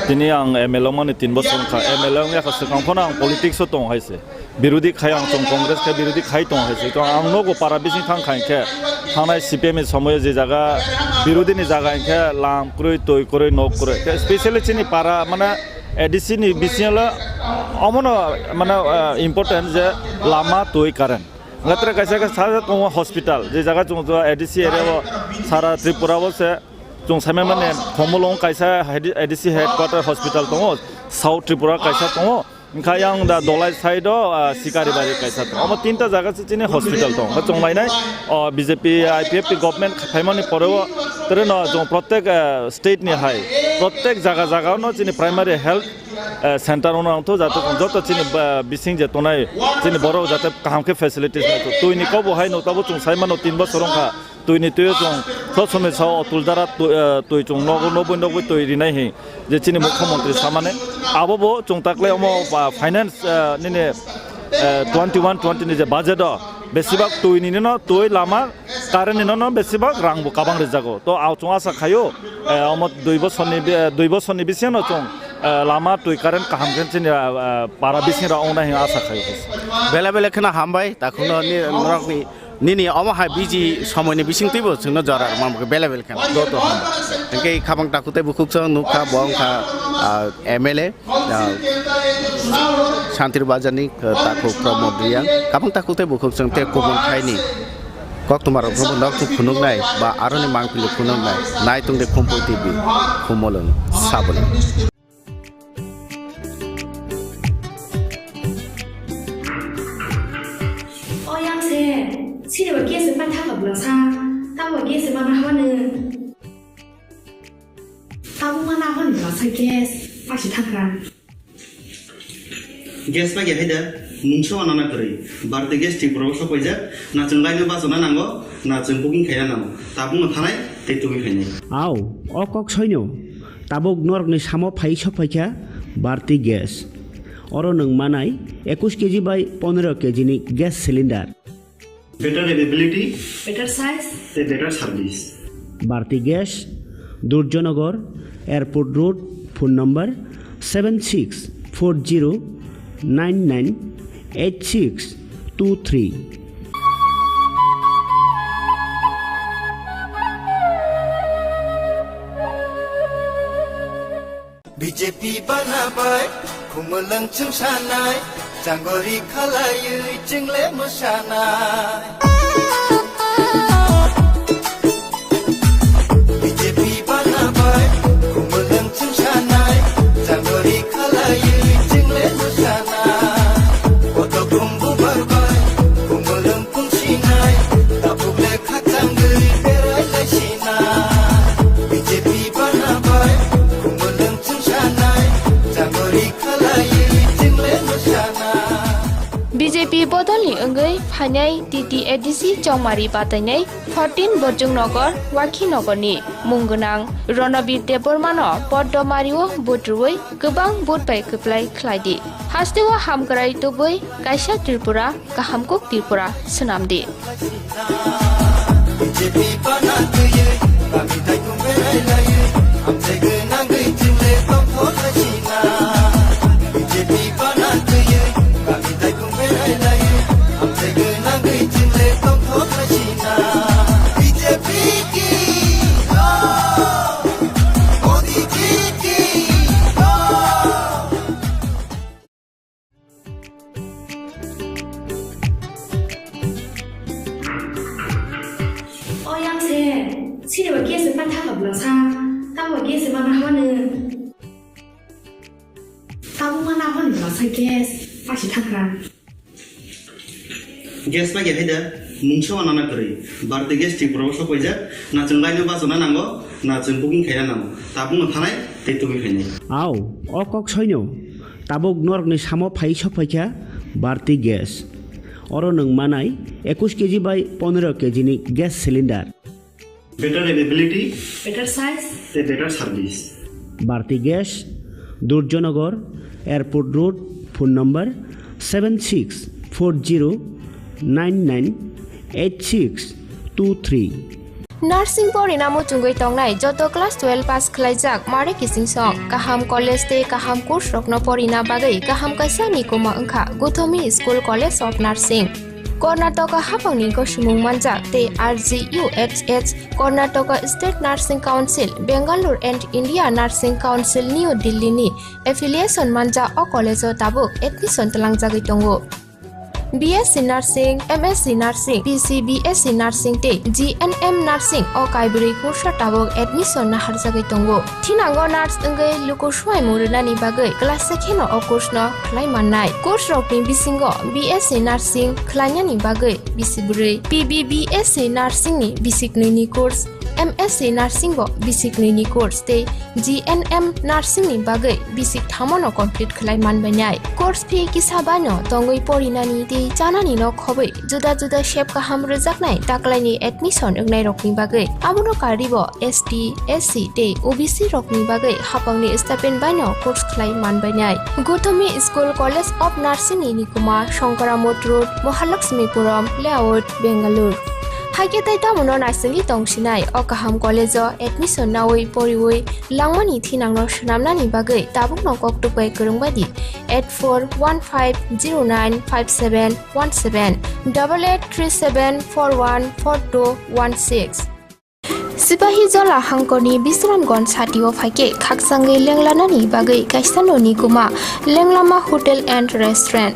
दिनै आं एमएलए माने 3 बोसोर खा एमएलए आं याखा सिगांफोना आं पलिटिक्स तो हायसे बिरोधी खाय आं चों कांग्रेस खाय बिरोधी खाय तो हायसे तो आं नगो पारा बिसिं थांखायखे थानाय सिपिएम समय जे जागा बिरोधीनि जागा इखे लाम क्रय तय करे नक करे स्पेशली चिनि पारा माने एडिसि नि बिसियाला अमनो माने इम्पोर्टेन्ट जे लामा तय कारेन गत्र कैसे का सारा तो हॉस्पिटल जे जगह जों एडिसि एरिया सारा त्रिपुरा से जों सामे माने खमलंग कैसा एडिसि हेडक्वार्टर हॉस्पिटल तो साउथ त्रिपुरा कैसा तो ओंखाय आं दा दलाय साइड सिकारिबारि कैसा तो हम तीनटा जगह से चिनि हॉस्पिटल तो जों लायनाय बीजेपी आईपीएफ गवर्नमेंट खायमानि परेव तरेन जों प्रत्येक स्टेट नि हाय प्रत्येक जगह जगह चिनि प्राइमरी हेल्थ सेंटर तो जाते जो चिनि बिसिं जे तोनाय चिनि बर जाते कामके फेसिलिटीज नाय तुइनि को बहाय न तबो जों सायमानो 3 बोसोरंखा तुइनि तुय जों ससमे साव अतुलदारा तुइ जों नगो तुइ रिनाय हे जे चिनि मुख्यमंत्री सामाने आबो जों ताकले अमो फाइनेंस निने 21-20 नि जे बजेट बेसिबाग तुइनि न तुइ लामा कारेन्ट न बेसिबाग रांबो काबां रेजागो तो आव जों आसा खायो अमो 2 बोसोरनि बिसिनो जों लामा तुइ कारेन्ट काहामगोन चिनि पारा बिसिरा औनाय आसा खायो बेला बेला खना हामबाय ताखुनो नि नरकनि निनि अमहा बिजि समयनि बिसिंतिबो जोंनो जरा मामके बेला बेला खना दो तो हाम तंके खाबां ताकुते बुखुकसो नुखा बंखा एमएलए शान्तिर बाजारनि ताकु प्रमोदरिया खाबां ताकुते बुखुकसो ते कोबन थाइनि कक्टमार प्रमोद नक्तु खुनुंनाय बा आरोनि मांपिले खुनुंनाय नायतुंदे खुम्पुइ टिभि खुमलंग साबल 시대와 기에서 반타가 불러사 따와 기에서 만나 하는 따봉하나 하는 불러사 게스 박시 탕간 गेस बागे हैदा मुंसो आनाना करै बारते गेस टिक प्रबस पयजा ना जों लाइनो बासना नांगो ना जों बुकिं खायना नांगो ताबुनो थानाय तेतुबि खायनाय आव अकक सैनो ताबुक नरकनि सामो फाइ सफायखा बारते गेस अरो नों मानाय 21 केजि बाय 15 केजि नि gas cylinder better availability better size better service Bharti Gas Durjanagar Airport Road phone number 7640998623 BJP banabai khumulang chungsanai Janggori khalayu jingle mosanai BJP banabai khumulang chungsanai Janggori khalayu jingle mosanai Oto kumbu barbai khumulang pungsinai Tapukle khatanggui berai laisinai BJP banabai khumulang chungsanai Janggori khalayu jingle mosanai BJP बदलनि अंगै फाइनाय TT ADC चौमारी बातायनाय 14 बर्जुंनगर वाखिनगरनि मुंगोनां रणबीर देबबर्मान पद्ममारिओ बुद्रुवै गोबां बुटबाय खोप्लाय ख्लायदि हास्तेव हामग्राय दुबै कायसा त्रिपुरा गाहामकुक त्रिपुरा सोनामदि BJP banatuye kami daikung berailaye amsege nangai jingle tongkolajina BJP banatuye kami daikung berailaye amsege nangai jingle tongkolajina BJP ki Modi ji ki 어양새 시대와 기에서 반타가 불러사 따와 기에서 만나 하는 따봉하나 하는 불러사 게스 박시 탕간 guess बागे हैदा मुंसो आनाना करै बारते गेस टिक प्रबस पयजा ना जों लाइनो बासना नांगो ना जों बुकिं खायना नांगो ताबुनो थानाय तेतुबि खायनाय आव अकक सैनो ताबुक नरकनि सामो फाइ सफायखा बारते गेस अरो नों मानाय 21 केजी बाय 15 केजी नि gas cylinder better availability better size, better service Bharati gas Durjoynagar airport road phone number 7640998623 nursing परिणामो चुंगै तंगनाय जत क्लास 12 पास खलाइजाक मारे किसिं सं काहाम कॉलेज ते काहाम कोर्स रखनो परिना बागै काहाम काisa निकोमा अंखा Gautami school college of nursing Karnataka हाफांनि गसुमुं मानजाक ते RGUHH Karnataka state nursing council Bengaluru and India nursing council New Delhi नि एफिलिएशन मानजा अ कॉलेजो ताबो एडमिशन तलांजागै दंगो BSc Nursing, MSc Nursing, PC BSc Nursing te GNM Nursing o kaibri course tabok admission na harjagai tongo. Thinango nurse engai luko swai murunani bagai class sekheno o course no khlai mannai. Course rokni bisingo BSc Nursing khlainani bagai bisiburi. PBBSc Nursing ni bisikni ni course MSc Nursing bo bisikni ni course te GNM Nursing ni bagai bisik thamono complete khlai manbainai. Course fee kisabano tongoi porinani te janani no khobai juda juda shape kaham rejaknai taklaini admission engnai rokni bagai abono karibo ST SC te OBC rokni bagai hapangni stipend baino course khlai manbainai. Gotami School College of Nursing ni Nikuma Shankaramot Road Mahalakshmipuram Layout Bengaluru Haiketai tamono narsing tongsinai o kaham college admission nawai poriwai langmani thinangno shnamnani bagai tabukno koktupai kurungbadi 8415095717 8837414216 Sipahi Jola Hangkoni Bisramgon Satio Fake Kaksange Lenglanani Bagai Kaisano Nikuma Lenglama Hotel and Restaurant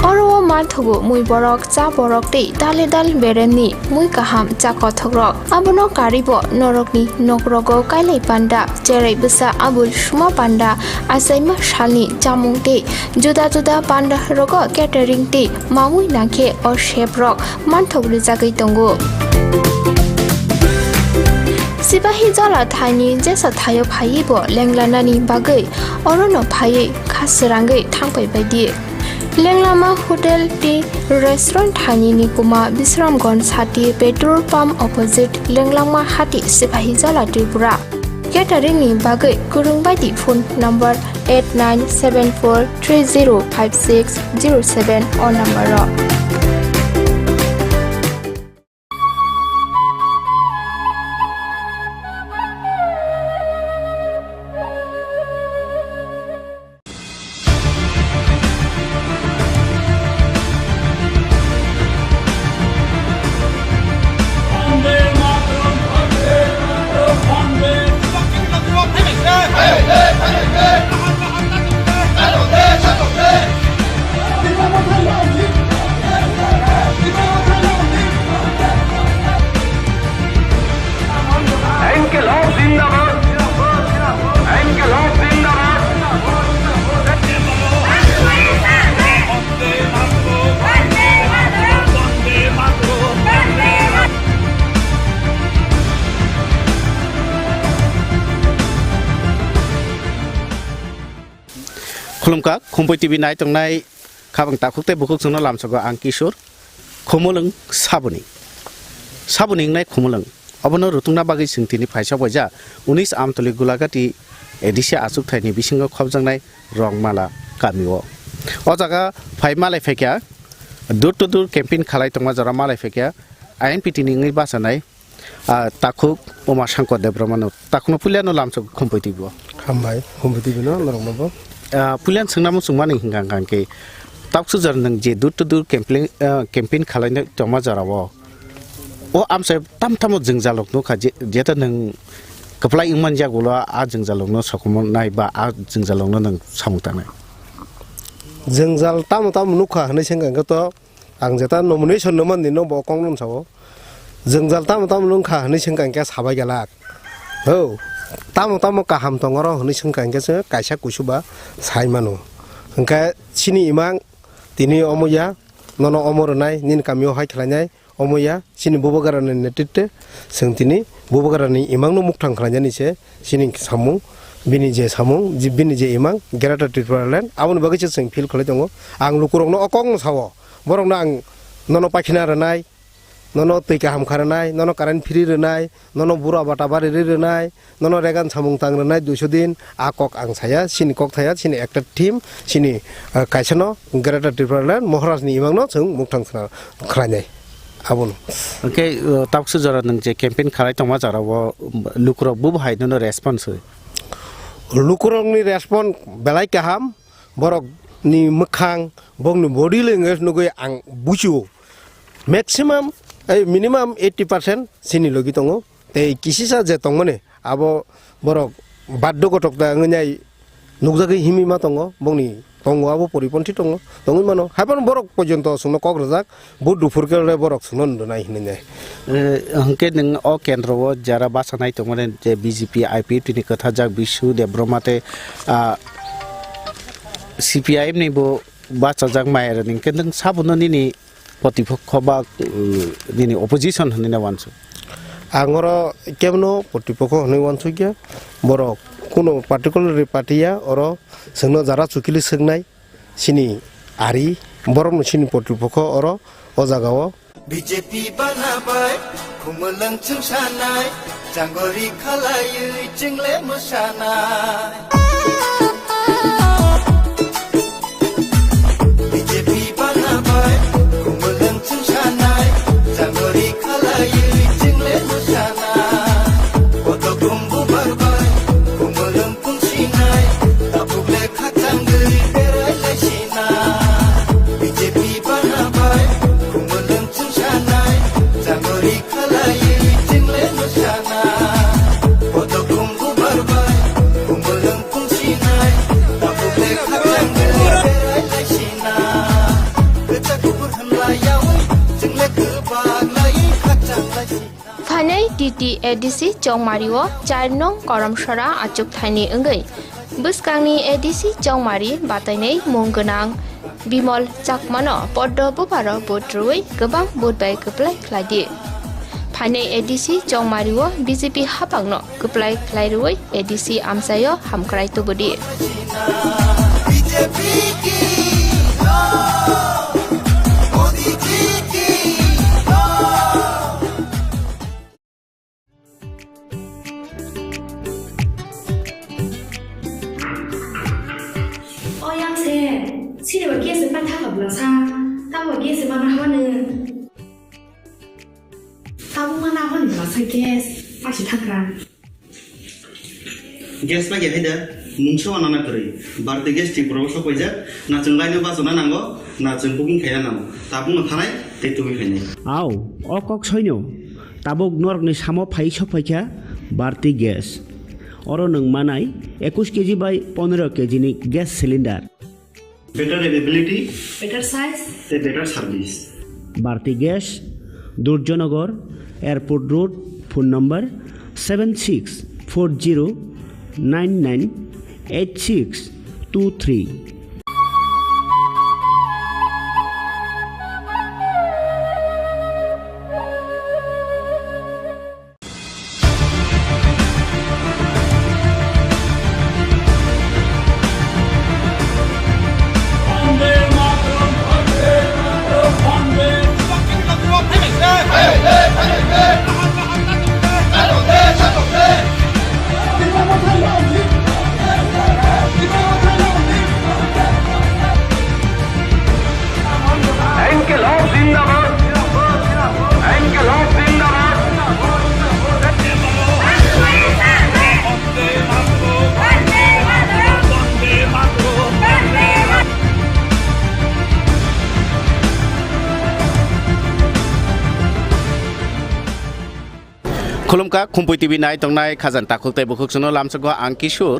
Oro Marthogo Mui Borok Cha Borok Te Dale Dal Bereni Mui Kaham Cha Kothogrok Abono Karibo Norokni Nokrogo Kailai Panda Jerai Busa Abul Shuma Panda Asaima Shalni Jamung Te Juda Juda Panda Rogo Catering Te Mamui Nake or Shape Rock Marthogri Jagai Tongo Sipahi Jola Thani Jesa Thayo Phaibo Lenglanani Bagai Orono Phai Khasirangai Thangpai Baidi Lenglama Hotel Tea Restaurant Thani Nikuma Bisramgon Sati Petrol Pump Opposite Lenglama Hati Sipahi Jola Tripura Catering ni Bagai Kurungbaidi phone number 8974305607 or number Khulumka Khumpui TV nai tongnai khabang takukte bukuk sungna lamsago ang Kishor khumulung sabuni nai khumulung abono rutungna bagi singtini phaisa boja 19 amtoli gulagati edisia asuk thaini bisingo khobjangnai rongmala kamio o jaga phai malai phekya dur to dur campaign khalai tongma jara malai phekya INPT ni ngai basanai takuk oma sangko debromano takno puliano lamsago Khumpui TV Khambai Khumpui TV no lorongmabo Pulian sengnamu sungmani hinggang ke tak sujar nang je dur to dur campaign khalai tongma jara wo o amse tam tam jengjalok no kha jeta nang kaplai ingman jagola a jengjalok no sakomon nai ba a jengjalok no nang samutana jengjal tam tam nukha hne senggang to ang jeta nomination no man no bo kongnum sawo jengjal tam tam nukha hne senggang ke sabai galak ho tam tam kaham tongoro hne senggang ke se kaisa kusuba saimano hangka chini imang tini omoya nono omor nai nin kamio hai khlanyai omoya sini bobogarani netite sengtini bobogarani imangno muktang khlanyani se sini samu bini je samung bini je imang gerata Tripuraland aboni bagi sing feel khole tongo ang lukurong no okong sawo borong na ang nono pakhina ranai nono tei kaham kharanai nono current free ranai nono bura bata bari ranai nono regan samung tang ranai 200 din akok ang saya sini kok thaya sini একটা team sini kaisano gerata Tripuraland mohraj ni imang no chung muktang khranai abon okay taksu jara nang je campaign khalai tongma jara wo lukurok bu bhai no response lukurok ni respond belai kaham borok ni mekhang bong ni body language nugoi ang buchu maximum minimum 80% sini logi tongo te kisisa je tongmone abo borok baddo gotok da ngnyai nukjagi himi ma tongo bongni tongo abo poriponti tongo tongi mano haban borok pojonto sungno kograjak bu dufurkele borok sunon donai hinne hangke nang o kendro jara basanai tongone je BJP IPP ni kotha jak bisu de bromate CPIM ni bo bachajak mayer ning kendang sabuno ni প্রতিপক্ষ বা দিনে opposition হনে ওয়ানসু আঙর কেমনো প্রতিপক্ষ হনে ওয়ানসু কে বড় কোনো particular পার্টিয়া or সঙ্গ যারা চুকিলি সঙ্গনাই সিনি আরি বড় সিনি প্রতিপক্ষ অর ও জাগাও বিজেপি বানাবাই খুমলং চুংসানাই জাঙ্গরি খালাयै চিংলে মোসানাই বিজেপি বানাবাই DT ADC Jongmario Charnong Koramshara Achuk Thani Engai Buskangni ADC Jongmari Batainei Mungganang Bimol Chakmano Poddo Bubaro Botrui Gabang Budbai Keplai Kladi Phane ADC Jongmario BJP Hapangno Keplai Klairui ADC Amsayo Hamkrai Tubudi Sini bagi sepan tak berasa, tahu bagi sepan apa ni? Tahu mana apa ni berasa gas, pasti takran. Gas bagi ada, mungkin anak nak kiri. Berarti gas di proses apa je? Nak cengkai apa sana nanggo, nak cengkuking kaya nanggo. Tapi nak tanai, itu kaya. Aw, okok soinyo. Tabuk nor ni samo pai sopai kya, berarti gas. Orang neng manai, 21 kg by 15 kg ni gas cylinder. Better availability, better size, better service. Bharti Gas, Durjanagar, Airport Road, phone number 7640998623. Khulumka Khumpui TV nai tongnai khazan takuk tai bukuk sono lamsago ang Kishor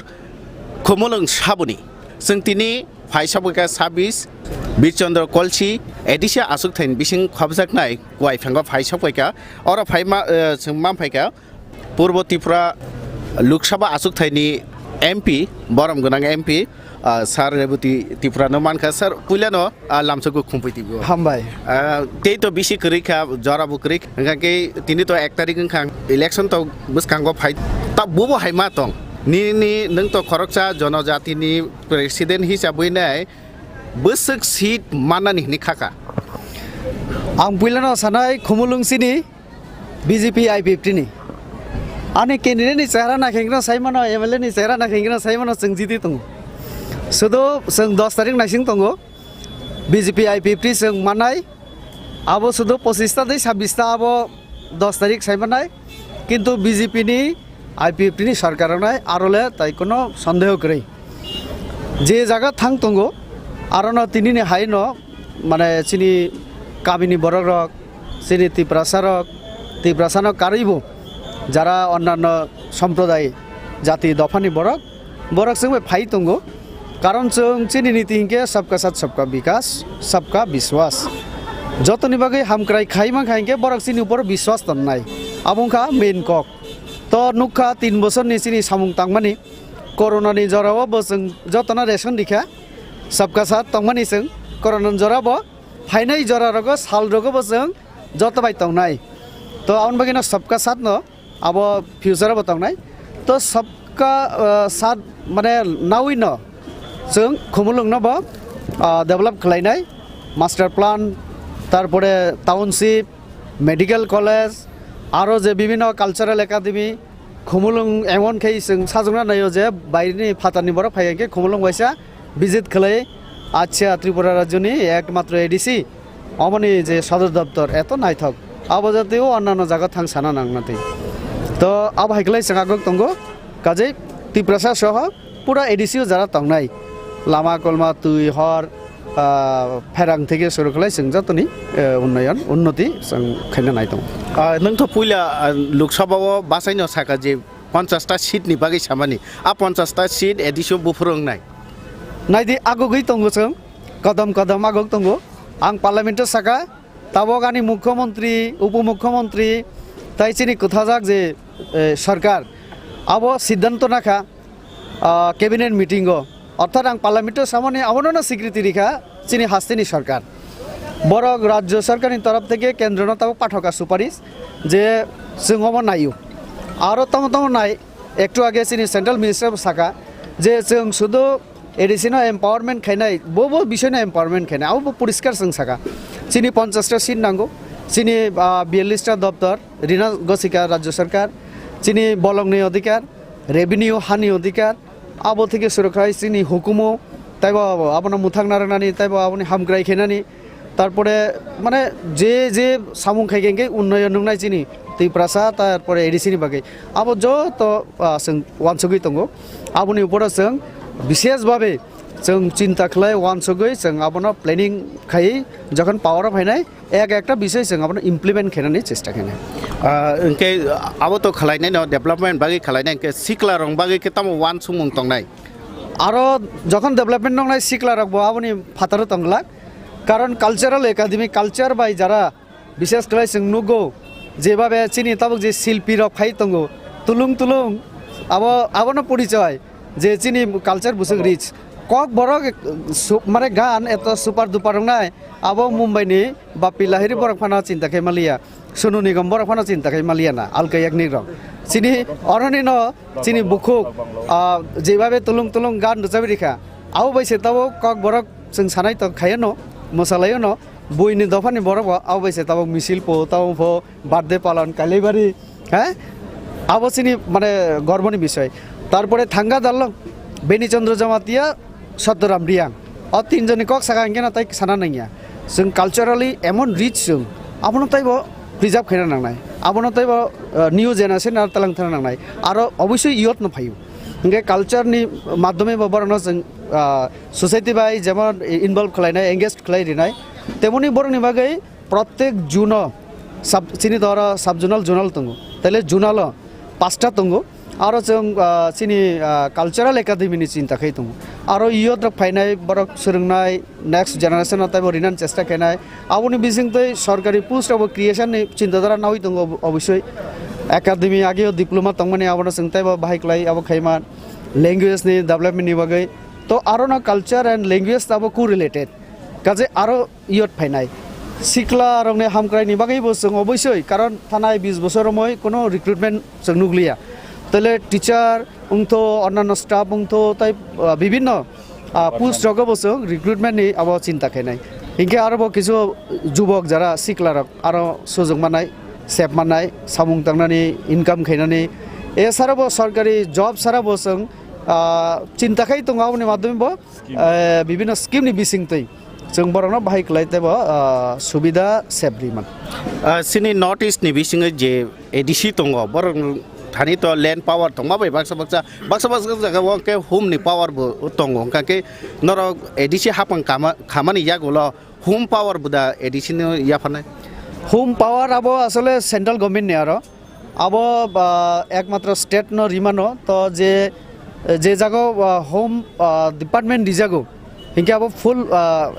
khomolong sabuni sengtini phaisabka sabis Birchandra Kolchi edisha asuk thain bising khobjak nai kwai phanga phaisabka ora phaima sengmam phaika Purbo Tripura Lok Sabha asuk thaini MP borom gonang MP Sar Rebuti Tripura no manka sar puilano lamsago Khumpui TV hambai tei to bisi krika jara bu krik ngake tini to 1 tarik ngkhang election to buskang go phai ta bobo haima tong ni nang to khoroksa jonojati ni president hisabai nai besek seat mana ni khaka ang puilano sanai khumulung sini BJP I50 ni ani candidate ni chehra na khengna saimano MLA ni chehra na khengna saimano sengjiti tung sudo seng 10 tarik na sing tongo BJP I50 seng manai abo sudo 25 ta dei 26 ta abo 10 tarik saimanai কিন্তু BJP নি I50 ni সরকার নাই আরলে তাই কোনো সন্দেহ করে যে জায়গা থাং তঙ্গো আরনো তিনি নি হাইন মানে চিনি কাবিনী বরক রক চিনি তীব্রাসানক কারিব যারা অন্যান্য সম্প্রদায় জাতি দফানি বরক সঙ্গে ফাই তঙ্গো কারণ চিনি নীতি হিংকে সবকা সাথ সবকা বিকাশ সবকা বিশ্বাস যতনি বাগে হামক্রাই খাইমা খাইকে বরক চিনি উপর বিশ্বাস তন নাই আবংখা মেন কক তো নুখা 3 বছর নি চিনি সামুং তাংমানি করোনা ni জরাও বসং যতনা রেশন দিখা সবকা সাথ তংমানি সং করোনা জরাবো ফাইনাই জরা রগো সাল রগো বসং যত বাই তংনাই তো আউন বাগিনা সবকা সাথ ন আবো ফিউচার বতংনাই তো সবকা সাথ মানে নাউই ন जों खुमुलुं न बा डेभेलप खालायनाय मास्टार प्लान तारपरे टाउनशिप मेडिकल कलेज आरो जे विभिन्न कालचारेल एकाडेमी खुमुलुं एमन खै जों साजुंना नायो जे बायनि फातानि बर फायके खुमुलुं वाइसा विजिट खालाय आच्छा त्रिपुरा राज्यनि एकमात्र एडिसि अमनि जे सदर दफ्तर एत नायथक आबजातेও অন্যান্য জায়গা থাং সানা নাংনাতে তো আব হাইকলাই সাগাগক তঙ্গ কাজে ত্রিপুরা সহ পুরা এডিসিও যারা তংনাই লামা কলমা তুই হর ফেরাং থেকে শুরু খালাই जों যতনি উন্নয়ন উন্নতি जों খাইনা নাইতো नोंथ' पुइला लोकसभाव बासायनो साका जे 50टा सीटनि बागै सामानि आ 50टा सीट एडिसो बुफुरंनाय नायदि आगोगै तंगो जों कदम आगोग तंगो आं पार्लामेन्ट साका ताबगानि मुख्यमंत्री उपमुख्यमंत्री ताइसिनि कथाजाक जे सरकार आबो सिद्धांत नाखा कैबिनेट मीटिंगो अर्थात आं पार्लामेन्ट सामने आवनो स्वीकृति रेखा चिनि हास्तिनि सरकार बरक राज्य सरकारनि तरफ থেকে কেন্দ্র তাও পাঠকা সুপারিশ যে जोंबो नायो आरो तम नाय एकटु आगे चिनि सेंट्रल मिनिस्टार साका जे जों शुधु एडिशनल एम्पावरमेंट खायनाय बबो विषयनो एम्पावरमेंट खायनाय आबो परिष्कार जों साका चिनि 50टा सीट नांगौ चिनि 42टा दफ्तर ऋण गसिका राज्य सरकार चिनि बलंनि अधिकार रेभिनिउ हानि अधिकार आबो থেকে सुरक्षाय चिनि हुकुमो ताइबो आपना मुथां नारानानि ताइबो आपनि हामग्राय खेनानि तारपरे माने जे जे सामुं खायगेंगे उन्नयन नंनाय चिनि ত্রিপুরা तारपरे एडिसिनि बागै आबो जो तो जों वानसुगै दंगो आबोनि उपराव जों विशेष भाबे जों चिंता खालाय वानसुगै जों आबोनो प्लेनिंग खायै जखन पावाराव फायनाय একটা বিষয় जों आबोनो इमप्लिमेन्ट खायनानै चेष्टा खायनाय इनके आबो तो खालायनाय न डेभलपमेन्ट बागै खालायनाय इनके सिक्ला रं बागै के तम वान सुमुं तंनाय आरो जखन डेभलपमेन्ट नंनाय सिक्ला रंबो आबोनि फातारो तंगला कारण कालचाराल एकाडेमी कालचार बाय जारा विशेष खालाय जों नुगौ जेभाबे चिनि ताबक जे शिल्पी रक फाय तंगो तुलुं आबोनो परिचय जे चिनि कालचार बुसुक रिच কক বরক মানে গান এত সুপার দুপার নাই আবো মুম্বাইনি বাপি লাহিরি বরক ফানা চিন্তা খাই মালিয়া সোনু নিগম বরক ফানা চিন্তা খাই মালিয়া না আলকা একনি রক চিনি অরনি ন চিনি বুকুক যেভাবে তুলুং গান রোজাবি রেখা আও বাইসে তাবো কক বরক जों সানাই তো খাইও ন মশালাইও ন বইনি দফানি বরক আও বাইসে তাবো মিছিল পো তাবো বার্থডে পালন কালিবাড়ি হ্যাঁ আবো চিনি মানে গর্বনি বিষয় তারপরে থাঙ্গা দাল্লং বেনিচন্দ্র জমাতিয়া सतराम रियां और 3 जनी कक सागा इंगे ना ताइ साना नैया जों कालचाराली एमन रिच जों आबोनो ताइबो प्रिजार्भ खायना नांनाय आबोनो ताइबो निउ जेनारेशन आरो तालां थाना नांनाय आरो अवश्य इयत न फायु इंगे कालचारनि माध्यमे बरनो जों सोसाइटी बाय जेमन इनभल्व खालायनाय एंगेज खालायनाय तेमनि बरनि बागै प्रत्येक जुन सब चिनि दरा सब जुनाल तंगो ताइले जुनाल 5टा तंगो आरो जों चिनि कालचाराल एकाडेमिनि चिन्ता खाय दं आरो इयत फायनाय बरक सोलोंनाय नेक्स्ट जेनारेशन ताइबो रिनान चेष्टा खायनाय आबोनि बिसिंतै सरकारि पोस्ट अब क्रिएशननि चिन्ताधारा नावै दं अवश्य एकाडेमि आगे डिप्लोमा तंगमानि आबोनो जों ताइबो बाहायख्लाय आबो खायमान लैंग्वेजनि डेभलपमेन्टनि बागै तो आरो ना कालचार एन्ड लैंग्वेज ताबो को रिलेटेड काजे आरो इयत फायनाय सिक्ला रंने हामक्रायनि बागैबो जों अवश्य कारण थानाय 20 बोसोर मय कोनो रिक्रुटमेन्ट जों नुग्लिया তাহলে টিচার উংথো অন্যান্য স্টাফ উংথো তাই বিভিন্ন পোস্ট রকম বসে রিক্রুটমেন্টনি আবার চিন্তা খাই হিংকে আরো কিছু যুবক যারা সিকলারক আরো সুযোগ মানায় সেভ মানায় সামুং তাंनानै ইনকাম খাইनानै এছাড়াও সরকারি জব ছাড়াবো जों চিন্তা খাই दङ आबनि माध्यमबो বিভিন্ন স্কিমनि बिसिंतै जों बर'नो बाहायख्लायतेबो सुबिदा सेब्रिमोन सिनि नर्थ इस्ट नि बिसिङै जे एडिसि दङ बर' थानि तो लैंड पावर दङ माबै बाक्सा जायगायाव के होम नि पावर बो दङ काके नर एडिसि हापां खामानि यागोल होम पावर बुदा एडिसि नि याफानाय होम पावर अब আসলে সেন্ট্রাল গভর্নমেন্ট নে আর अब একমাত্র স্টেট ন রিমানো তো যে জায়গা হোম ডিপার্টমেন্ট দিজাগো হিংকে अब ফুল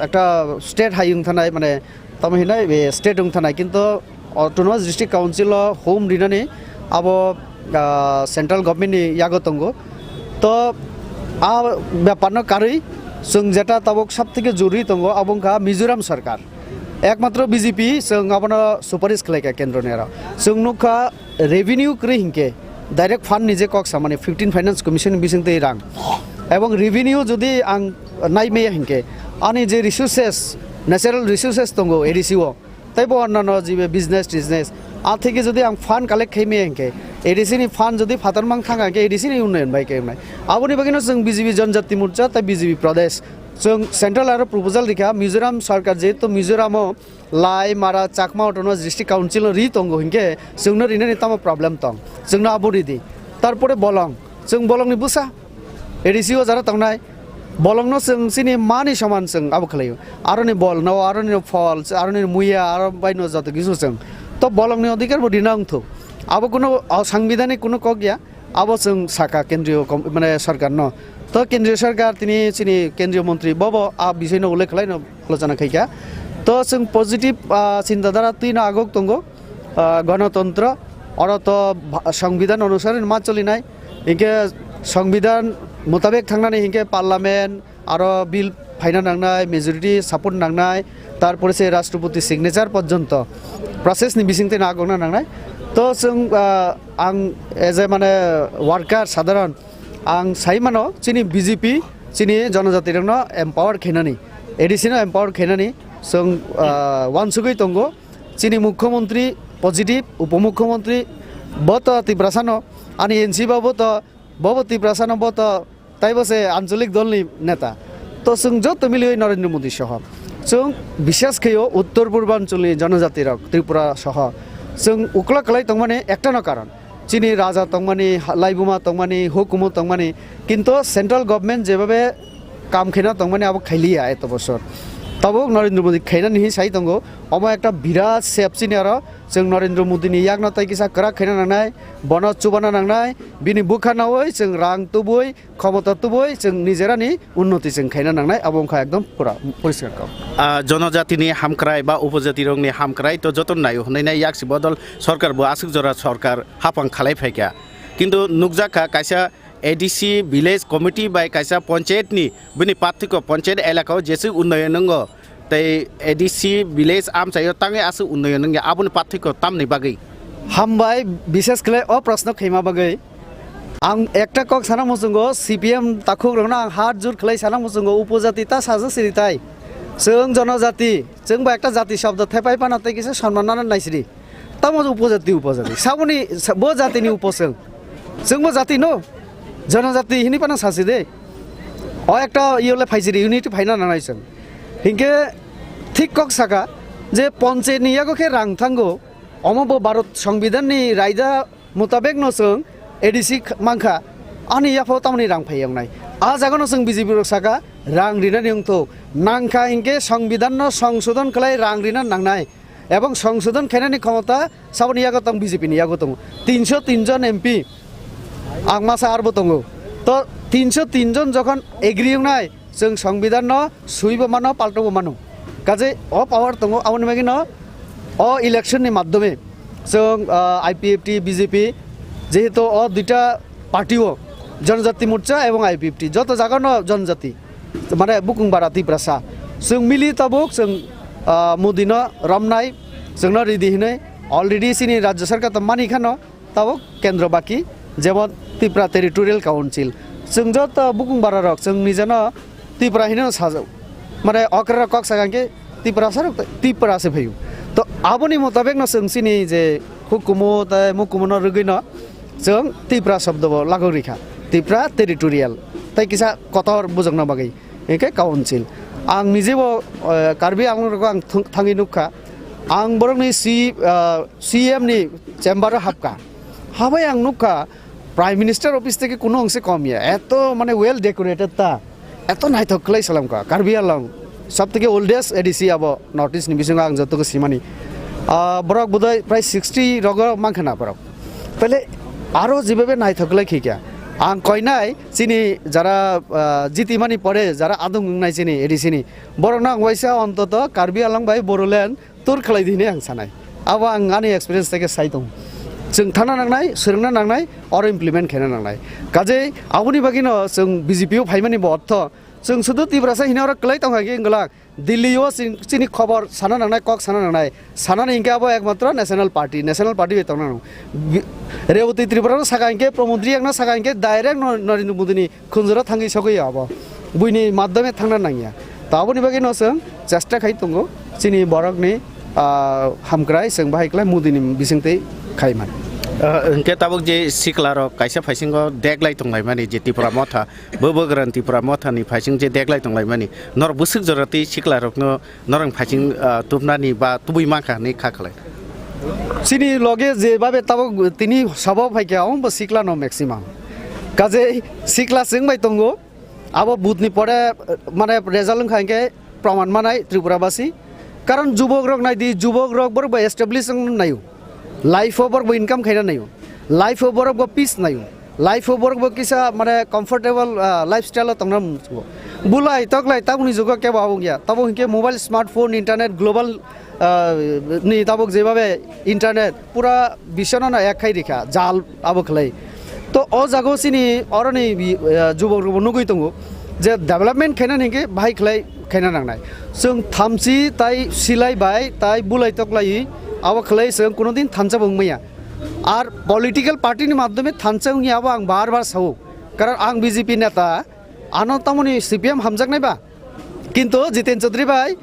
একটা স্টেট হাই থানায় মানে তমে হিনাই স্টেট থানায় কিন্তু অটোনমাস ডিস্ট্রিক্ট কাউন্সিল হোম দিনানি अब সেন্ট্রাল গভর্নমেন্ট नि यागो तंगो तो आ ব্যাপারনো কারই जों যেটা তবক সবথেকে জরুরি তंगो আবংকা মিজোরাম সরকার একমাত্র বিজেপি जों आपनो सुपारिश खालायका केंद्र नेरा जों नुखा रेभिनिउ क्रि हिंके डाइरेक्ट फान्ड निजे कक्सा माने 15 फाइनेंस कमिशन बिसिंते रां এবং रेभिनिउ যদি आं नायमे हिंके आनि जे रिसोर्सेस न्याचाराल रिसोर्सेस दंगो एडिसिओ ताइबो अन्नानो जिबे बिजनेस आ থেকে যদি आं फान्ड कालेक्ट खाइमे हिंके एडिसिनि फान्ड যদি फातारमां थाङा के एडिसिनि उन्नयन बाय केमनाय आबनि बागिनो जों बिजेपि जनजाति मोर्चा ता बिजेपि प्रदेश जों सेंट्रल आरो प्रपोजल दिखा मिजोराम सरकार जेहेतु मिजोरामो लाई मारा चाकमा अटोनमास डिस्ट्रिक्ट काउंसिल रि तंगो हिंके जोंनो रिनानि तामा प्रॉब्लेम तं जोंनो आबरिदि तारपरे बलं जों बलंनि बुसा एडिसिओ जारा तंनाय बलंनो जों सिनि मानि समान जों आबो खलायो आरोनि बल न आरोनि फल आरोनि मुया आरो बायनो जातो किसु जों तो बलंनि अधिकार बो दिनांथो आबो कोनो संविधानिक कोनो कगिया आबो जों साका केंद्रीय माने सरकार न तो केंद्रीय सरकार तिनी सिनी केंद्रीय मंत्री बबो आ विषयनो उल्लेख खालायनो आलोचना खायका तो जों पजिटिभ चिन्ताधारा तीन आगक दंगो गणतंत्र और तो संविधान अनुसार मा चलिनाय हिंके संविधान मुताबिक थांनानै हिंके पार्लियामेंट आरो बिल फाइना नांनाय मेजरिटी सपोर्ट नांनाय तारपरे से राष्ट्रपति सिग्नेचार पर्यंत प्रसेसनि बिसिंते नागना नांनाय तो जों आं एज ए माने वार्कार साधारण आं साइमानो चिनी बीजेपी चिनी जनजाति रंगनो एम्पावर खेनानि एडिसिनो एम्पावर खेनानि जों वानसुगै तंगो चिनी मुख्यमंत्री पजिटिभ उपमुख्यमंत्री बत तिब्रासानो आनि एनसी बाबो तो बबो तिब्रासानो बत ताइबसे आंचलिक दलनि नेता तो जों जत मिलियो नरेंद्र मोदी सह जों विशेष खयो उत्तर पूर्वांचलनि जनजाति रक त्रिपुरा सह जों उक्ला कलाय तंगमाने एकटानो कारण चिनी राजा तंगमानी लाइबुमा तंगमानी हुकुमो तंगमानी किंतु सेंट्रल गवर्नमेंट जेबाबे काम खेना तंगमानी अब खाइलिया एत बছর तब नरेंद्र मोदी खाइना नि साइ तंगो अमा एकटा बिराट सेपसिनि आरो जों नरेंद्र मोदीनि यागना ताइकिसा करा खाइना नांनाय बन चुबाना नांनाय बिनि बुखानावै जों रां तुबुय क्षमता तुबुय जों निजेरानि उन्नति जों खाइना नांनाय अबंखा एकदम पूरा परिष्कार काम जनजातिनि हामक्राय बा उपजाति रंगनि हामक्राय तो जतन नायो हनैनाय याक्सि बदल सरकार बो आसुक जरा सरकार हापां खालाय फायका किन्तु नुकजाखा कायसा एडिसि विलेज कमिटी बाय कायसा पंचायत नि बिनि पार्थिक पंचायत एलाकाव जेसे उन्नयन नंगो तै एडिसि विलेज आमचायो तांगे आसु उन्नयन नंगे आबुनि पार्थिक तामनि बागै हामबाय विशेष कले अ प्रश्न खैमा बागै आं एकटा कक साना मुसुंगो सीपीएम ताखुक रंगना आं हात जुर खलै साना मुसुंगो उपजाति ता साजो सिरिताय जों जनजाति जों बा एकटा जाति शब्द थेपाय पानाते किसे सम्मानना नायसिरि तामो उपजाति साबुनि बो जातिनि उपसों जोंबो जाति नो जनजाति हिनि पाना सासे दे अ एकटा इयोले फाइजिरि इउनिटी फाइना नानायसं हिंके ठीक कक साका जे पंचायत नियागो के रां थांगो अमबो भारत संविधान नि रायदा मुताबिक नसों एडिसि मांखा आनि याफो तामनि रां फायंनाय आ जागोन जों बिजेपि रसाका रां रिना निंथो नांखा हिंके संविधान न संशोधन खलाय रां रिना नांनाय एवं संशोधन खायनानि क्षमता साबनि यागो तंग बिजेपि नि यागो तंग 303 जन एमपी आं मासा आरबो तंगो तो 303 जन जखन एग्री नाय जों संविधान न सुइबो मानो पाल्टबो मानो काजे अ पावर तंगो आउन मेगि न अ इलेक्शन नि माध्यमे जों आईपीएफटी बीजेपी जेहेतु अ दुटा पार्टीओ जनजाति मोर्चा एवं आईपीएफटी जत जागा न जनजाति माने बुकुं बाराति प्रसा जों मिलि तबुक जों मोदी न रमनाय जोंनो रेडी हिनै अलरेडी सिनि राज्य सरकार त मानि खानो तबुक केंद्र बाकी যেমন ত্রিপুরা টেরিটোরিয়াল কাউন্সিল जों जत बुकुंबारा रक जों निजेनो त्रिपुरा हिनो साजौ माने अक्रा कक सागांके त्रिपुरा सर त्रिपुरा से भयु तो आबोनि मुताबिक न जों सिनि जे हुकुमो त मुकुमो न रगैनो जों त्रिपुरा शब्द लागो रिखा त्रिपुरा टेरिटोरियल तै किसा कतर बुजंग न बागै एके काउन्सिल आं निजेबो कार्बि आंलरखौ आं थाङै नुखा आं बरंनि सीएम नि चेम्बार हाबका हाबाय आं नुखा प्राइम मिनिस्टर ऑफिस থেকে কোনো অংশে কমিয়া এত মানে ওয়েল ডেকোরেটেড তা এত নাইথকলাই সালামকা কার্বি আলং সবথেকে ওল্ডেস্ট এডিসি আব নর্থ ইস্ট নিবিসং আং যতকে সিমানি বরক বোধহয় প্রায় 60 রগ মাংখানা বরক তাহলে আরো যেভাবে নাইথকলাই খিকা আং কয়নাই চিনি যারা জিতিমানি পড়ে যারা আদং নাই চিনি এডিসিনি বড় না ওয়াইসা অন্তত কার্বি আলং ভাই বড়লেন্ড তোর খেলাই দিনে আং সানাই আবো আং আনি এক্সপিরিয়েন্স থেকে সাইতং जों थाना नांनाय सोलोंना नांनाय और इमप्लिमेन्ट खेना नांनाय काजे आबुनि बागिनो जों बीजेपीआव फाइमानि अर्थ जों सुदु त्रिपुरासा हिनावरा क्लै तंगागे इंगला दिल्लीआव चिनि खबर साना नांनाय कक साना नांनाय सानानि इंके आबो एकमात्र नेशनल पार्टी बेतंना रेवती त्रिपुरा सागांके प्रमोद्रि एकना सागांके डाइरेक्ट नरेंद्र मोदीनि खुंजरा थांगि सगै आबो बुइनि माध्यमे थांना नांगिया ताबुनि बागिनो जों चेष्टा खाइ तंगो चिनि बरकनि हामक्राय जों बाहायक्लाय मोदीनि बिसिंतै खाइमान इनके ताबुक जे सिक्लारो काइसा फाइसिंग देखलाय तंलाय माने जे त्रिपुरा मथा बोबोग्रान त्रिपुरा मथानि फाइसिंग जे देखलाय तंलाय माने नर बुसुक जरति सिक्लारकनो नरं फाइसिंग तुबनानि बा तुबुइ माखानि खाखलाय सिनि लगे जेबाबे ताबुक तिनि सबब फाइके आउम सिक्ला न मैक्सिमाम काजे सिक्ला सिंग बाय तंगो आबो बुथनि परे माने रेजाल्ट खाइके प्रमाण मानाय त्रिपुराबासी कारण जुबक रक नायदि जुबक रक बरबो एस्टाब्लिश नायु लाइफ ओवर वो इनकम खाना नहीं हो लाइफ ओवर वो पीस नहीं हो लाइफ ओवर वो किसा माने कंफर्टेबल लाइफस्टाइल तंगना बुलाई तकलाई तब उन्हीं जुगा क्या बाबू गया तब उनके मोबाइल स्मार्टफोन इंटरनेट ग्लोबल नहीं तब जेबाबे इंटरनेट पूरा विश्व ना एक खाई दिखा जाल अब खलाई तो ओ जागो सिनी और नहीं जुबक रुबो नुगुई तंगो जे डेवलपमेंट खाना नहीं के भाई खलाई खाना नांगनाय जों थामसी ताई सिलाई बाय ताई बुलाई तकलाई अब खलाई जों कोनो दिन थानसा बुंमैया और पॉलिटिकल पार्टीनि माध्यमे थानसा हुई अब आं बार सावो कारण आं बीजेपी नेता आनो तमनि सीपीएम हामजाकनायबा किन्तु जितेन चौधरी भाई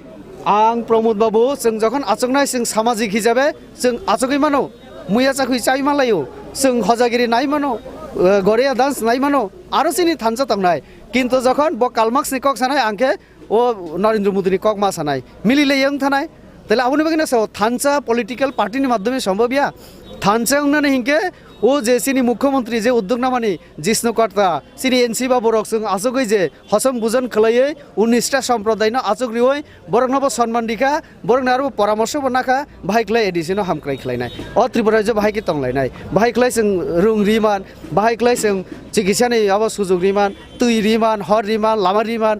आं प्रमोद बाबू जों जखन आचकनाय जों सामाजिक हिसाबै जों आचकै मानो मुया चाखै चाइ मालायो जों हजागिरि नाय मानो गरिया डान्स नाय मानो आरो सिनि थानसा तंनाय किन्तु जखन ब कालमाक्सनि कक सानाय आंखे ओ नरेंद्र मोदीनि कक मा सानाय मिलिले यं थानाय তাহলে আপনি বাকি না থানসা পলিটিক্যাল পার্টির মাধ্যমে সম্ভবিয়া থানসা উন্নয়নে হিংকে ও যে সিনি মুখ্যমন্ত্রী যে উদ্যোগ নামানি জিষ্ণুকর্তা সিনি এনসি বা বরক जों আচগৈ যে হসম বুজন খলাইয়ে 19টা সম্প্রদায় না আচগ্রি হই বরক নব সম্মান দিখা বরক নারো পরামর্শ বনাখা ভাইকলাই এডিশন হামক্রাই খলাইনাই অ ত্রিপুরা যে ভাইকে তংলাইনাই ভাইকলাই जों रुं रिमान भाइकलाई जों चिकित्सानि अब सुजुग रिमान तुइ रिमान हर रिमान लामा रिमान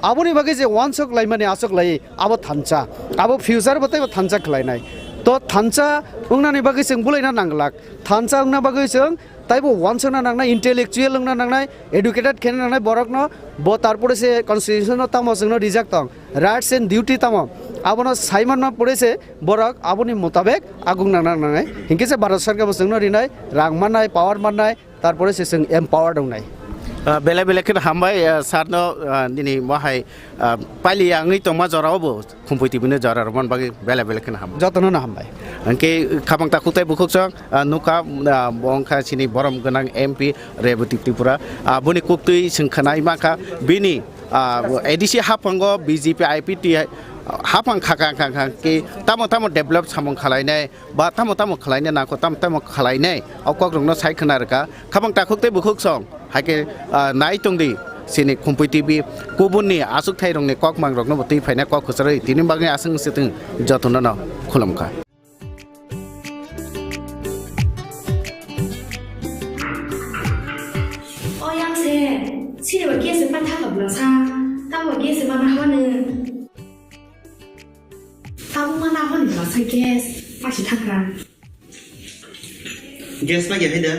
आबोनि बागै जे वानसक लाई माने आसक लाई आबो थानसा आबो फ्यूचर बते थानसा खलायनाय तो थानसा उंनानि बागै जों बुलायना नांगलाक थानसा उंना बागै जों ताइबो वानसना नांनाय इंटेलेक्चुअल उंना नांनाय एडुकेटेड खेना नांनाय बरकनो ब तारपरे से कन्स्टिट्यूशन तामो जोंनो रिजेक्ट तंग राइट्स एंड डिउटी तामो आबोनो साइमान मा पड़ेसे बरक आबोनि मुताबिक आगुं नांनाय हिंके से भारत सरकार जोंनो रिनाय रां माननाय पावर माननाय तारपरे से जों एम्पावर दंनाय बेले बेलेखन हामबाय सारनो दिनै महाय पालि आङै तो मा जरावबो खुम्पुइ टिबिनो जरार मन बागै बेले बेलेखन हाम जतनो ना हामबाय अंके खाबां ताकुताय बुखुकसं नुका बंखा सिनि बरम गोनां एमपि रेवती त्रिपुरा बुनि कुक्तुइ सोंखानाय माखा बिनि एडिसि हाफांगो बीजेपी आईपीटी हाफां खाखां के तामो डेभलप सामं खालायनाय बा तामो खालायनाय नाखौ तामो खालायनाय अकग्रंनो सायखनारका खाबां ताकुताय बुखुकसं हाके नाय तंदि सिनि खुम्पुइ टिभि गुबुननि आसुक थाइरंनि कक मांग्रगनो बतै फायना कक खसरै तिनि बागै आसं सिथं जतनना खुलमखा 어양새 치료가 깨서 빠타가 불러사 따와 깨서 만나 하는 따보만 하는 불러사 깨서 다시 타그라 गेस लागे हायदा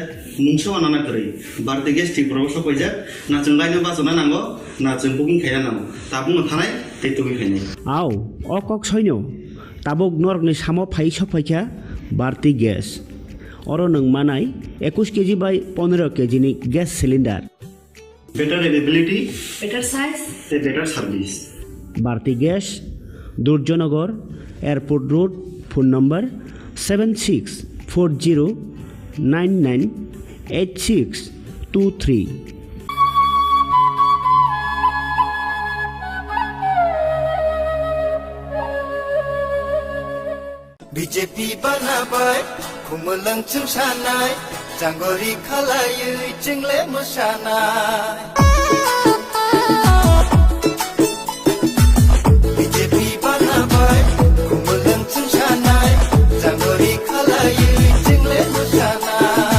मुंसो वाना करै बारदे गेस टिप्राव सफायजा ना जों लायनो बाजना नांगो ना जों बुकिं खायना नांगो ताबुंनो थानाय दैतुबि खायनाय आव अकक सैनो ताबुक नरगनि सामो फाइ सफायखा बारति गेस अरो नों मानाय 21 केजी बाय 15 केजी नि gas cylinder better availability better size better service Bharati gas Durjoynagar airport road phone number 7640998623 BJP बनाबाय खुमलंग सानाय जांगरि खालायै चिंले मोसानाय BJP बनाबाय खुमलंग सानाय जांगरि खालायै चिंले मोसानाय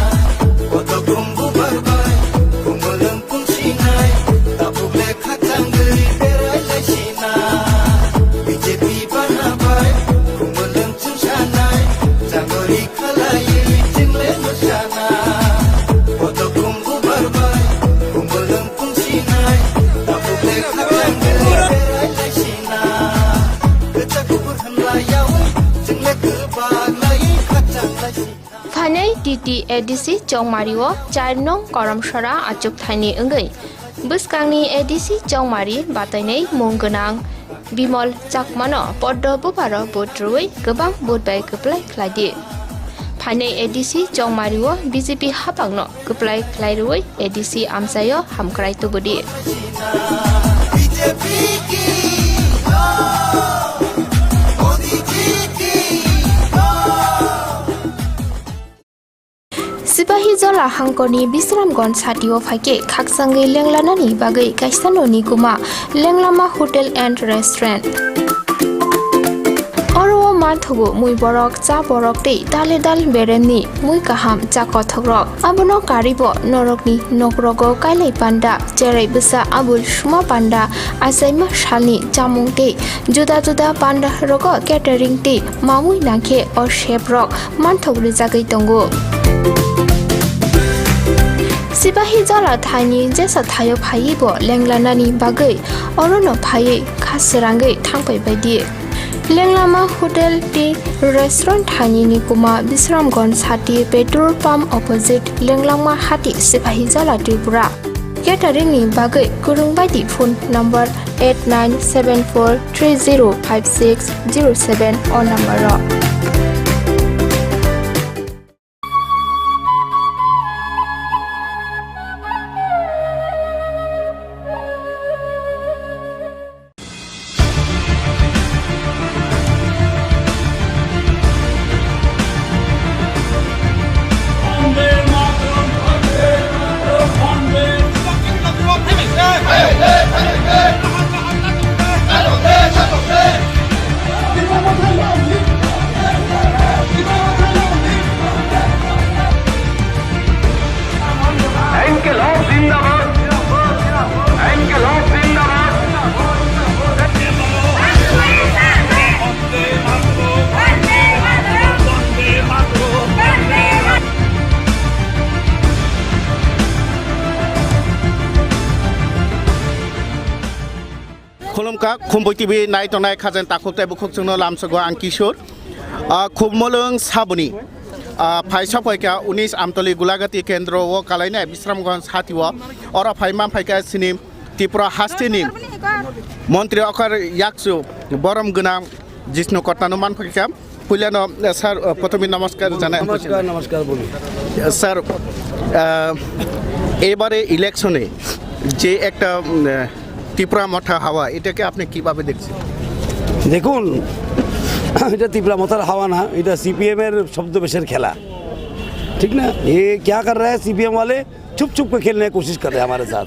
गथ' खुंबु बारबाय खुमलंग खुंसिनाय दाबुले खाथांगै बेरायलायसिनाय BJP बनाबाय फानै DT ADC Chongmariwo 4 nong Koramsara achuk thaini engai buskangi ADC Chongmari batainai munggonang Bimol Chakmano Poddo Buparo Botrui Gobang Bodbai Keplai Kladi Panai ADC Chongmariwo BJP Hapangno Keplai Klairui ADC Amsayo Hamkrai Tubudi Sipahi Zola Hangkoni Bisramgon Satio Fake Kaksangi Lenglanani Bagai Kaisanoni Guma Lenglama Hotel and Restaurant Oro Mathugu Mui Borok Cha Borok Te Dale Dal Beremni Mui Kaham Cha Kothogrok Abono Karibo Norokni Nokrogo Kailai Panda Jerai Bisa Abul Shuma Panda Asaima Shalni Chamung Te Juda Juda Panda Rogo Catering Te Mamui Nake or Shape Rock Manthogri Jagai Tongo Sipahi Zola Thaini Jesa Thayo Phaibo Lenglanani Bagai Orono Phai Khasirangai Thangpai Baidi Lenglama Hotel T Restaurant Thani Nikuma Bisramgon Sati Petrol Pump Opposite Lenglama Hati Sipahi Zola Tripura Catering ni Bagai Kurung Baidi phone number 8974305607 or number खुलुमका खुम्पुइ TV नायथनाय खाजेन ताखुते बुखुकजोंनो लामसगो आं किशोर खुमलंग साबुनि फाइसा फाइका 19 आमतली गुलागाती केन्द्र वो कालायनाय बिश्रामगंज साथिव और फाइमा फाइका सिनि त्रिपुरा हास्तिनि मंत्री अखर याक्सु बरम गनाम Jishnu कट्टानुमान फाइका पुलियानो sir प्रथमे नमस्कार जानाय नमस्कार बोलू सर एबारे इलेक्शने जे একটা ত্রিপুরা মাথা হাওয়া এটাকে আপনি কিভাবে দেখছেন দেখুন এটা ত্রিপুরা মাথার হাওয়া না এটা सीपीएम এর শব্দবেশের খেলা ठीक ना ये क्या कर रहा है सीपीएम वाले चुप चुप के खेलने की कोशिश कर रहे हैं हमारे साथ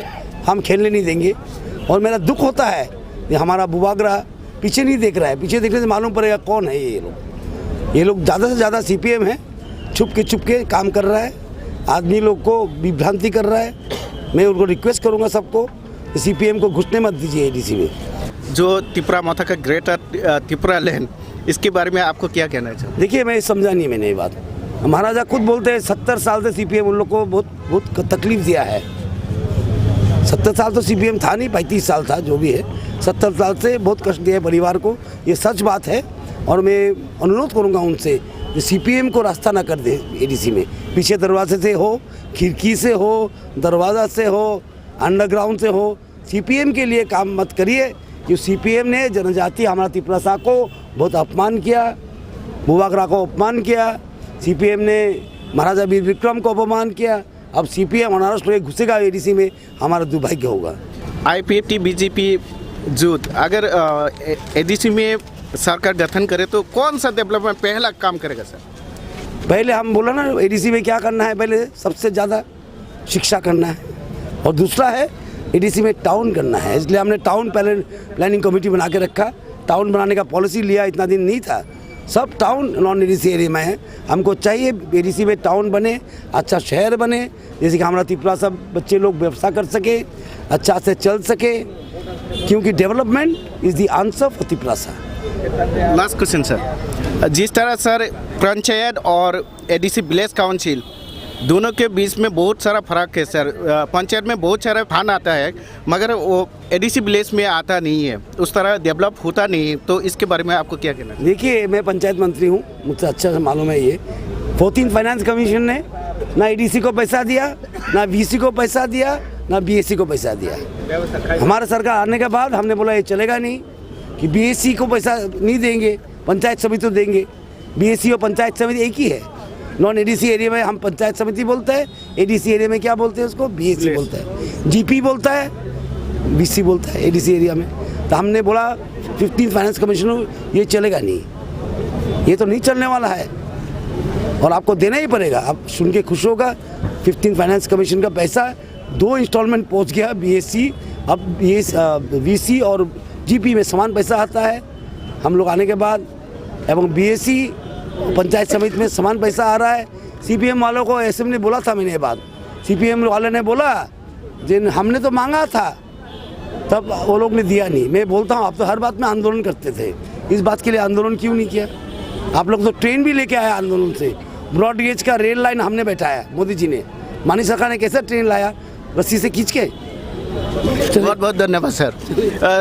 हम खेलने नहीं देंगे और मेरा दुख होता है कि हमारा बुबागरा पीछे नहीं देख रहा है पीछे देखने से मालूम पड़ेगा कौन है ये लोग ज़्यादा से ज़्यादा सीपीएम है छुप के काम कर रहा है आदमी लोग को विभ्रांति कर रहा है मैं उनको रिक्वेस्ट करूँगा सबको सीपीएम को घुसने मत दीजिए एडीसी में जो त्रिपुरा माथा का ग्रेटर त्रिपुरा लैंड इसके बारे में आपको क्या कहना है देखिए मैं समझा नहीं मैंने ये बात महाराजा खुद बोलते हैं 70 साल से सीपीएम उन लोग को बहुत तकलीफ दिया है 70 साल तो सीपीएम था नहीं 35 साल था जो भी है 70 साल से बहुत कष्ट दिया है परिवार को ये सच बात है और मैं अनुरोध करूँगा उनसे जो सीपीएम को रास्ता ना कर दे एडीसी में, पीछे दरवाजे से हो, खिड़की से हो, दरवाज़ा से हो, अंडरग्राउंड से हो, सीपीएम के लिए काम मत करिए। कि सीपीएम ने जनजाति हमारा तिपरासा को बहुत अपमान किया, बुवागरा को अपमान किया, सीपीएम ने महाराजा वीर विक्रम को अपमान किया। अब सीपीएम अनारस लोग घुसेगा एडीसी में, हमारा दुर्भाग्य होगा। आईपीएफटी बीजेपी जुट अगर एडीसी में सरकार गठन करे तो कौन सा डेवलपमेंट पहला काम करेगा सर? पहले हम बोला ना एडीसी में क्या करना है, पहले सबसे ज़्यादा शिक्षा करना है और दूसरा है एडीसी में टाउन करना है। इसलिए हमने टाउन प्लानिंग कमेटी बना के रखा। टाउन बनाने का पॉलिसी लिया, इतना दिन नहीं था, सब टाउन नॉन एडीसी एरिया में है। हमको चाहिए एडीसी में टाउन बने, अच्छा शहर बने, जैसे कि हमारा त्रिपुरा सब बच्चे लोग व्यवसाय कर सके, अच्छा से चल सके, क्योंकि development is the answer for Tripura. Last question sir, जिस तरह सर पंचायत और एडीसी विलेज काउंसिल दोनों के बीच में बहुत सारा फर्क है सर। पंचायत में बहुत सारा फंड आता है मगर वो एडीसी विलेज में आता नहीं है, उस तरह डेवलप होता नहीं है, तो इसके बारे में आपको क्या कहना है? देखिए, मैं पंचायत मंत्री हूँ, मुझसे अच्छा से मालूम है ये 14 फाइनेंस कमीशन ने ना एडीसी को पैसा दिया, ना वीसी को पैसा दिया, ना बीएससी को पैसा दिया। हमारा सरकार आने के बाद हमने बोला ये चलेगा नहीं कि बीएससी को पैसा नहीं देंगे, पंचायत समिति तो देंगे। बीएससी और पंचायत समिति एक ही है। नॉन एडीसी एरिया में हम पंचायत समिति बोलते हैं, एडीसी एरिया में क्या बोलते हैं उसको, बीएससी बोलता है, जीपी बोलता है, बीसी बोलता है एडीसी एरिया में। तो हमने बोला 15 फाइनेंस कमिश्नर ये चलेगा नहीं, ये तो नहीं चलने वाला है और आपको देना ही पड़ेगा। आप सुन के खुश होगा, 15 फाइनेंस कमीशन का पैसा 2 इंस्टॉलमेंट पहुंच गया बीएससी, अब ये वीसी और जीपी में समान पैसा आता है हम लोग आने के बाद, एवं बीएससी पंचायत समिति में समान पैसा आ रहा है। सीपीएम वालों को ऐसे में बोला था मैंने ये बात, सीपीएम वाले ने बोला जिन हमने तो मांगा था, तब वो लोग ने दिया नहीं। मैं बोलता हूँ आप तो हर बात में आंदोलन करते थे, इस बात के लिए आंदोलन क्यों नहीं किया? आप लोग तो ट्रेन भी लेके आया आंदोलन से, ब्रॉड गेज का रेल लाइन हमने बैठाया, मोदी जी ने, मानी सरकार ने कैसे ट्रेन लाया, रस्सी से खींच के। बहुत बहुत धन्यवाद सर।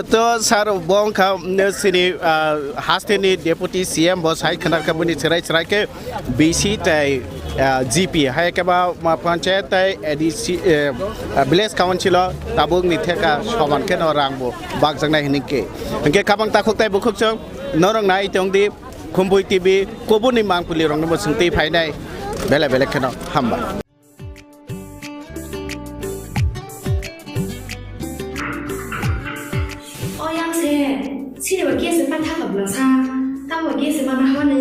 तो सर बोंग का सिनी हास्टेनी डेपुटी सीएम बस हाई खनार का बुनी चराई चराई के बीसी तय जीपी हाई के बा पंचायत तय एडीसी विलेज काउंसिल ताबुक निथे का समान के नरांगबो बाग जंगना हिनि के खाबां ताखुक तय बुखुक जों नरंग नाय तंगदि खुम्पुई टीवी कोबुनि मांगपुलि रंगनो सोंथि फायनाय बेले बेले खनो हामबा। Sini bagi sempat tak belasa, tahu bagi sempat mana mana,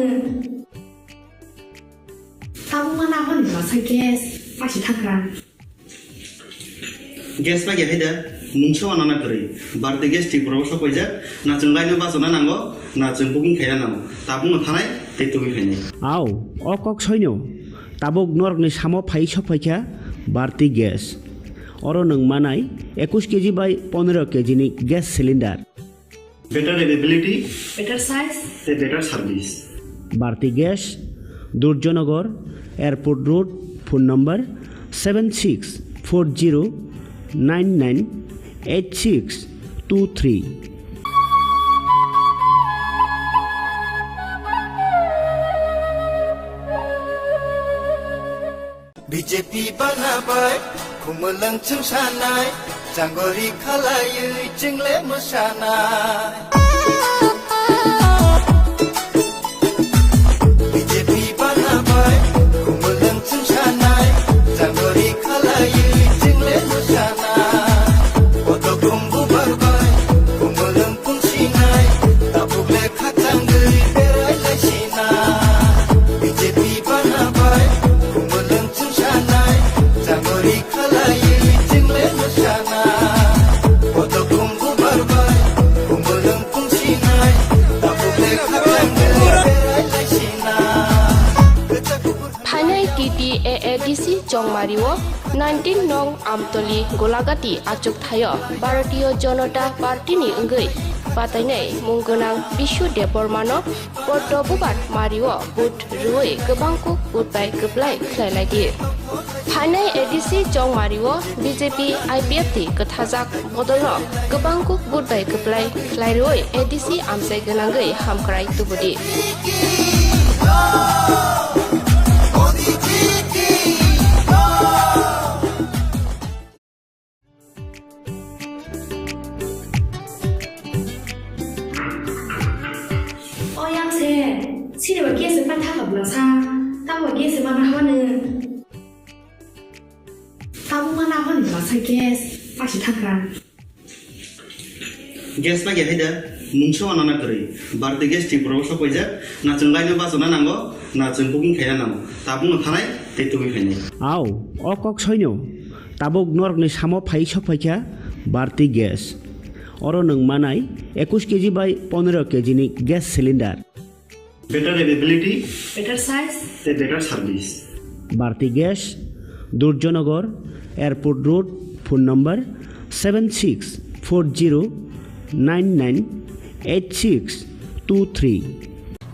tahu mana mana belasa gas, masih takkan. Gas bagi ada, muncul anak kiri, berarti gas di proses kerja, nak cengkai ni bahasa mana anggo, nak cengkuking kaya nama, tapi nak tanai itu begini. Aw, okok soinyo, tabuk nor ni samo pai shop aja, berarti gas. Orang neng manai, 21 kg by 15 kg ni gas cylinder. Better availability, better size, better service. Bharti Gas, Durjonagar, Airport Road, phone number 7640998623. BJP banabai, kumulang cengsanai, janggori khalayu jengle mosanai. BJP banabai, kumulang cengsanai, janggori khalayu jengle mosanai. Oto kumbu barbai, kumulang pungsinai, tabukle khatanggui berai lasinai. BJP banabai, kumulang cengsanai, janggori khalayu jengle mosanai. Oto kumbu barbai, kumulang pungsinai, tabukle khatanggui berai lasinai. Phanai TTAADC Jongmariwo 19 Nong Amtoli Golagati Achuk Thayo Bharatiya Janata Party ni Ungui Patainai Munggunang Bishu Depormano Porto Bubat Mariwo Bud Rui Gebangku Budbai Geblai Klailagi Phanai ADC Jongmariwo BJP IPFT Kethajak Bodolno Gebangku Budbai Geblai Klairoi ADC Amsai Genangai Hamkrai Tubudi 치료가 계속 빠타가 불러서 따고 계속 하는 따고만 하면 불러서 계속 다시 타간 gas pa gaya da mungso anana kari bar de gas ti pro so poja na chungai na ba sona nango na chung booking khaina nango tabung thanai te tumi khaini aw okok soino tabuk nork ni samo phai sok phaikha barti gas oro nung manai 21 kg by 15 kg ni gas cylinder better availability better size better service barti gas durjonagar airport road phone number 7640998623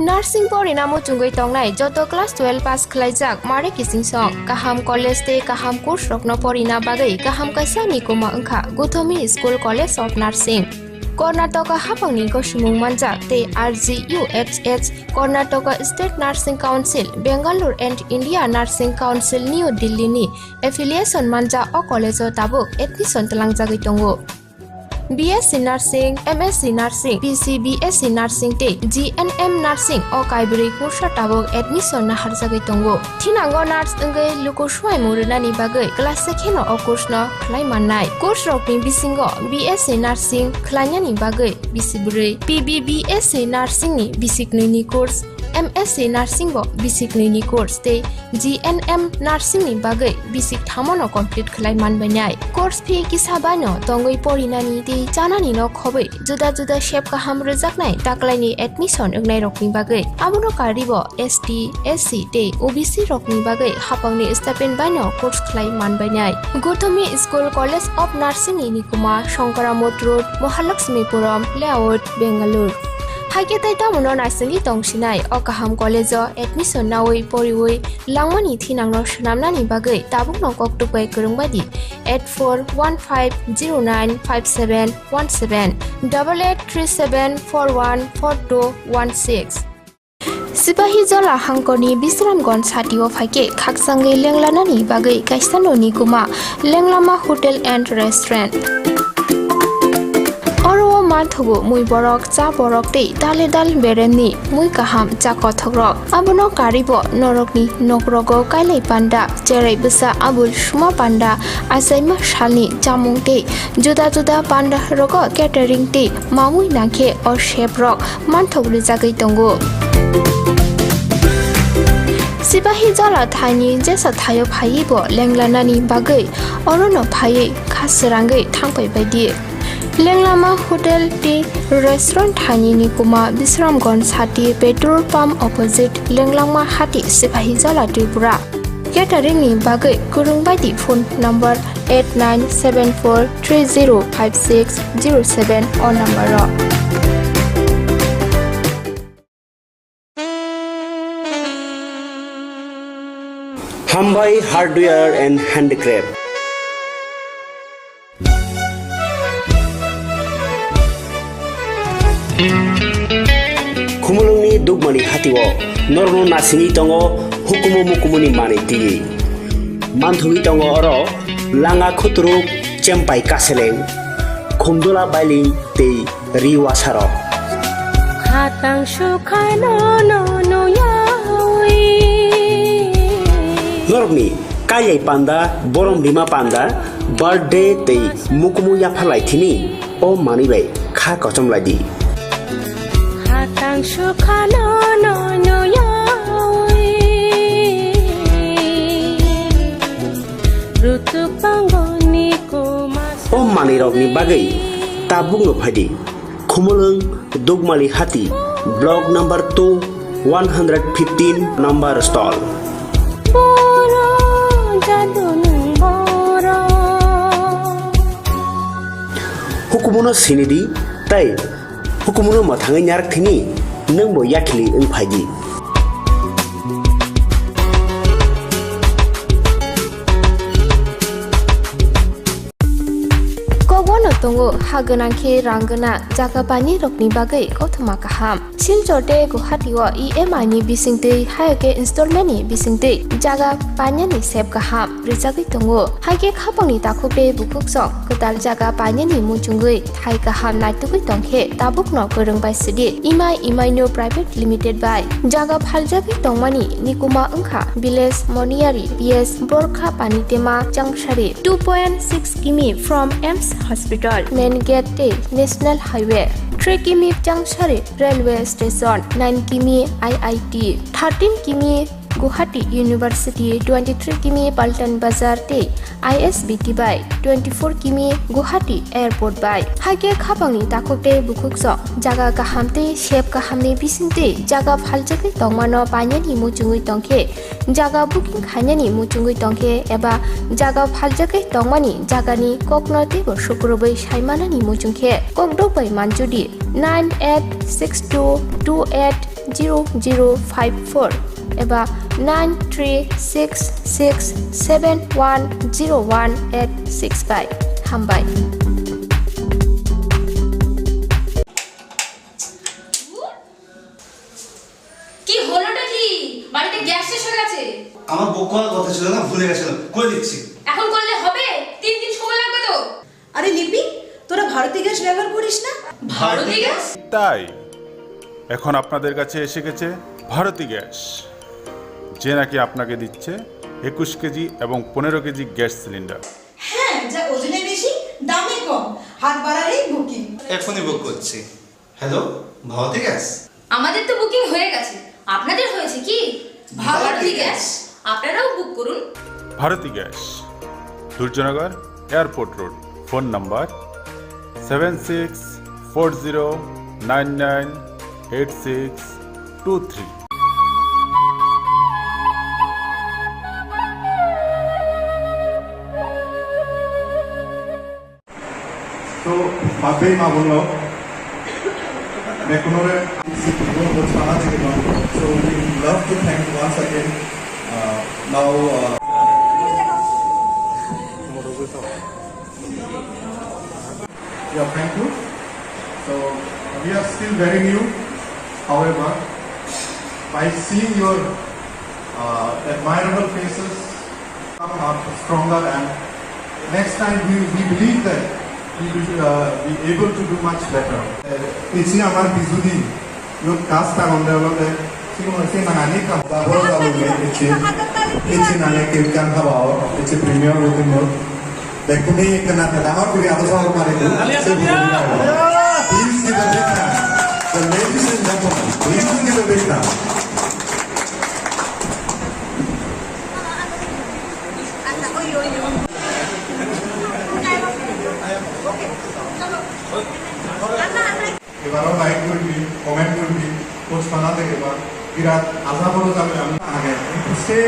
Nursing porinamo chungoi tongnai joto class 12 pass khlaijak mare kising song kaham college te kaham course rokno porina bagai kaham kaisa ni koma angkha Guthomi School College of Nursing Karnataka hapangni ko sumung manjak te RGUHH Karnataka State Nursing Council Bangalore and India Nursing Council New Delhi ni affiliation manja o college o tabuk admission talangjagoi tongo BSc Nursing, MSc Nursing, BSc Nursing te GNM Nursing o kaibri kursa tabok admission na harjagai tongo. Thinango nurse engai luko swai murina ni bagai class sekheno o course no khlai mannai. Course rokni bisingo BSc Nursing khlaina ni bagai bisibure. PBBSc Nursing ni bisiknoi ni course. MSc Nursing bo bisiknoi ni course te GNM Nursing ni bagai bisik thamono complete khlai manbainai. Course fee kisabano tongoi porinani te janani no khobai juda juda shape ka ham rejaknai taklaini admission engnai rokni bagai abuno karibo ST SC te OBC rokni bagai hapangni stipend baino course khlai manbainai Guthomi School College of Nursing ni Nikuma Shankaramot Road Mahalakshmipuram Layout Bangalore Haike tai tamuno narsing tongsinai o kaham college o admission nawai poriwai langmani thinangno shnamnani bagai tabuk no koktupai kurungbadi 8415095717 8837414216 Sipahi jola hangkoni Bisramganj satio phaike khaksangai lenglanani bagai kaisanoni kuma lenglama hotel and restaurant Oro manthugo mui borok cha borok te dale dal bereni mui kaham cha kothogrok abono karibo norokni nokrogo kailai panda cherai busa abul shuma panda asaima shalni jamung te juda juda panda rogo catering te mamui nakhe or chef rock manthogri jagai tongo Sipahi jala thani jesa thayo phaibo lenglanani bagai orono phai khasrangai thangpai baidi Lenglama Hotel Tea Restaurant Thani Nikuma Bisramganj Hati Petrol Pump Opposite Lenglama Hati Sipahi Jala Tripura Catering ni bagai kurungbaidi phone number 8974305607 or number Khumpui Hardware and Handicraft Khumulungni dugmani hatiwo norno nasini tongo hukumu mukumuni maniti manthui tongo oro langa khutru chempai kaseleng khumdola baili te riwasaro khatang shukhano no no yawi norni kayai panda borom bima panda birthday te mukumu ya phalai thini o manibai kha kochom ladi Hatang shukhano no no yawi rutu pangoni komas o manirokni bagai tabung phadi Khumulung Dugmali Hati block number 2 115 number stall boro jadunung boro Hukumuno sinidi tai Hukumuno mathangai nyarak thini nangbo yakhili ung phaji Kogono tongo haganangke ranggana jaga bani rokni bagai kothoma kaham Silchorte Guwahati o EMI ni bisingte hayake installment ni bisingte jaga banya ni sep kaham rijagui tongo haike khapangni takhope bukuksok kotal jaga banya ni muchungui thai kaham naitugui tongkhe tabukno korongbai sidi EMI no private limited by jaga phaljagui tongmani nikuma angkha village moniari PS Borkha Panitema Jangshari 2.6 km from AIMS Hospital main gate National Highway 3 km Jangshari Railway Station 9 km IIT 13 km Guwahati University 23 km Paltan Bazar te ISBT by 24 km Guwahati Airport by hage khapangni takokte bukuksok jaga kahamte shep kahamni bisingte jaga phaljagui tongmano panyani muchungui tongkhe jaga booking khainani muchungui tongkhe eba jaga phaljagui tongmani jagani koknote bo shukroboi saimanani muchungkhe kokdokbai manjudi 9862280054 eba 9366710185 হামবাই কি হলোটা কি বাড়িতে gas শেষ হয়ে গেছে আমার বউ করার কথা ছিল না ভুলে গেছিলাম করে দিচ্ছি এখন করলে হবে 3 দিন সময় লাগবে তো আরে লিপি তোরা ভারতী গ্যাস ব্যবহার করিস না ভারতী গ্যাস তাই এখন আপনাদের কাছে এসে গেছে ভারতী গ্যাস যে নাকি আপনাকে দিচ্ছে 21 কেজি এবং 15 কেজি গ্যাস সিলিন্ডার হ্যাঁ যা ওজনে বেশি দামে কম হাত বাড়ালেই বুকিং এখনই বুক করছি হ্যালো ভারতী গ্যাস আমাদের তো বুকিং হয়ে গেছে আপনাদের হয়েছে কি ভারতী গ্যাস আপনারাও বুক করুন Bharati gas Durjoynagar airport road phone number 7640998623 तो बाबे मा बोलो मैं कुनोरे वो छाना थे ना so we love to thank once again now yeah thank you so we are still very new however by seeing your admirable faces are stronger and next time we believe that we will be able to do much better. Ichi amar bizudi yo cast on the lode sino se nangani ka babo babo ichi nane ke kan habao ichi premier looking mode dekuni kana dama kuri adosa mare please give a big hand the ladies and gentlemen please give a big hand এবারও like করবি comment করবি post বানাতে এবার বিরাট আশা বড় যাবে আমি আগে সে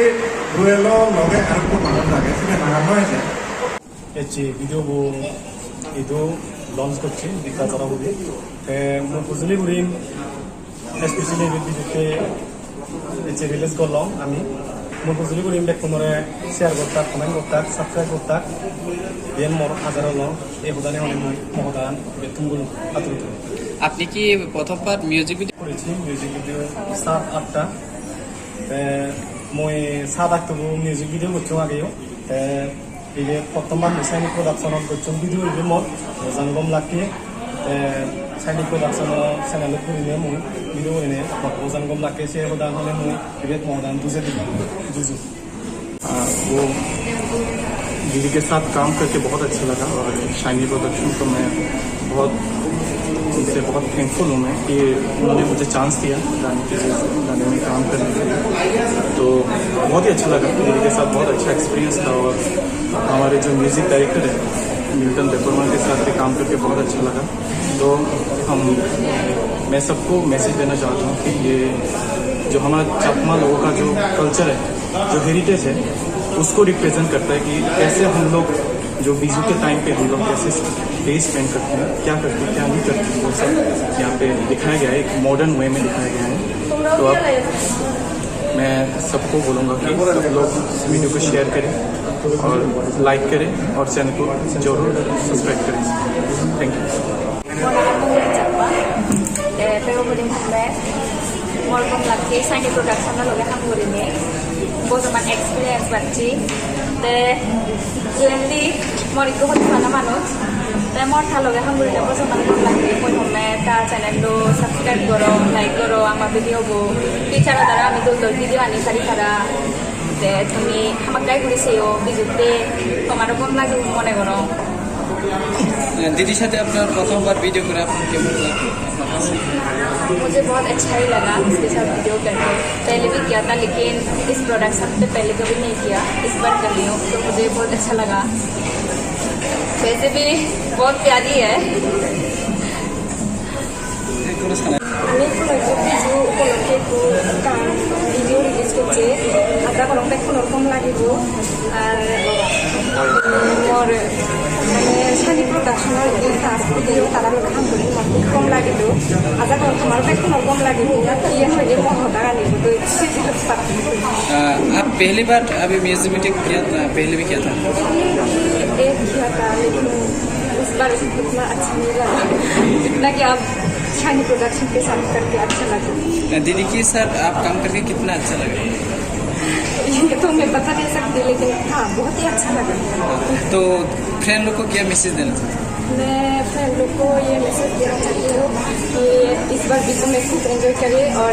রুয়েল লগে আর একটু মানুষ লাগে সেটা নাগানো হয়েছে এচি ভিডিও ಇದು ಲಾಂಚ್ ಕೊಚ್ಚಿ ದಿಕ್ಕ ತರ ಹೋಗಿ মই বুজলি কৰিম স্পেচিয়েলি ভিডিওতে এচি রিলিজ করলাম আমি মই বুজলি কৰিম দেখোনরে শেয়ার করতা কমেন্ট করতা সাবস্ক্রাইব করতা দেন মোর হাজার লং এই হুদানে হলে মই মহদান বেতুঙ্গুল আতুরত আপনি কি প্রথমবার মিউজিক ভিডিও করেছি মিউজিক ভিডিও 7-8টা মই 7-8টা মিউজিক ভিডিও করছি আগেও এই প্রথমবার সাইনিক প্রোডাকশন করছি ভিডিও রিমোট জানগম লাকি সাইনিক প্রোডাকশন চ্যানেল করিনে মই ভিডিও এনে জানগম লাকি সে হুদা হলে মই বিবেক মহদান দুজে जुजू वो दीदी के साथ काम करके बहुत अच्छा लगा और शाइनी प्रोडक्शन को मैं बहुत उनसे बहुत थैंकफुल हूँ मैं कि उन्होंने मुझे चांस दिया गाने में काम करने के लिए तो बहुत ही अच्छा लगा दीदी के साथ बहुत अच्छा एक्सपीरियंस था और हमारे जो म्यूज़िक डायरेक्टर है मिल्टन देपुरमा के साथ भी काम करके बहुत अच्छा लगा तो मैं सबको मैसेज देना चाहता हूँ कि ये जो हमारा चाकमा लोगों का जो कल्चर है जो हेरिटेज है उसको रिप्रेजेंट करता है कि कैसे हम लोग जो बीजू के टाइम पे हम लोग कैसे डे स्पेंड करते हैं क्या करते हैं क्या नहीं करते हैं वो सब यहाँ पे दिखाया गया है एक मॉडर्न वे में दिखाया गया है तो अब मैं सबको बोलूँगा कि सब लोग वीडियो को शेयर करें और लाइक करें और चैनल को जरूर सब्सक्राइब करें lagi Shiny Production na lagi hamuri ni bozaman experience bacci te lendi mori ko hot sana manoj te mor thalo lagi hamuri ni bozaman ko lagi koi homme ta channel lo subscribe koro like koro ama video bo bicara dara ami dol video ani sari khara te tumi hamak dai kuri seyo bijute tomar kom lagi mone koro दीदी साथे আপনার প্রথমবার video করে আপনার কেমন লাগলো मुझे बहुत अच्छा ही लगा इसके साथ वीडियो करके पहले भी किया था लेकिन इस प्रोडक्शन पे पहले कभी नहीं किया इस बार कर रही हूँ तो मुझे बहुत अच्छा लगा वैसे भी बहुत प्यारी है আমি কোনো কিছু উপলক্ষে গান ভিডিও রিলিজ করছে আমরা কোনো রকম লাগিব আর মোর মানে Shiny Production-ৰ কাজ ভিডিও তারা কাম কৰি মোক কম লাগিব আজা কোনো আমার কোনো রকম লাগিব ये হয়ে মন হতা গানি তো आप पहली बार अभी म्यूजिक वीडियो किया था पहले भी किया था एक किया था लेकिन इस बार इतना अच्छा नहीं लगा जितना कि आप Shiny Production के साथ करके अच्छा लगा दीदी की सर आप काम करके कितना अच्छा लगा ये तो मैं बता नहीं सकती लेकिन हाँ बहुत ही अच्छा लगा तो फ्रेंड लोग को क्या मैसेज देना चाहते मैं फ्रेंड लोग को ये मैसेज देना चाहती हूँ कि इस बार बीजू में खूब एंजॉय करें और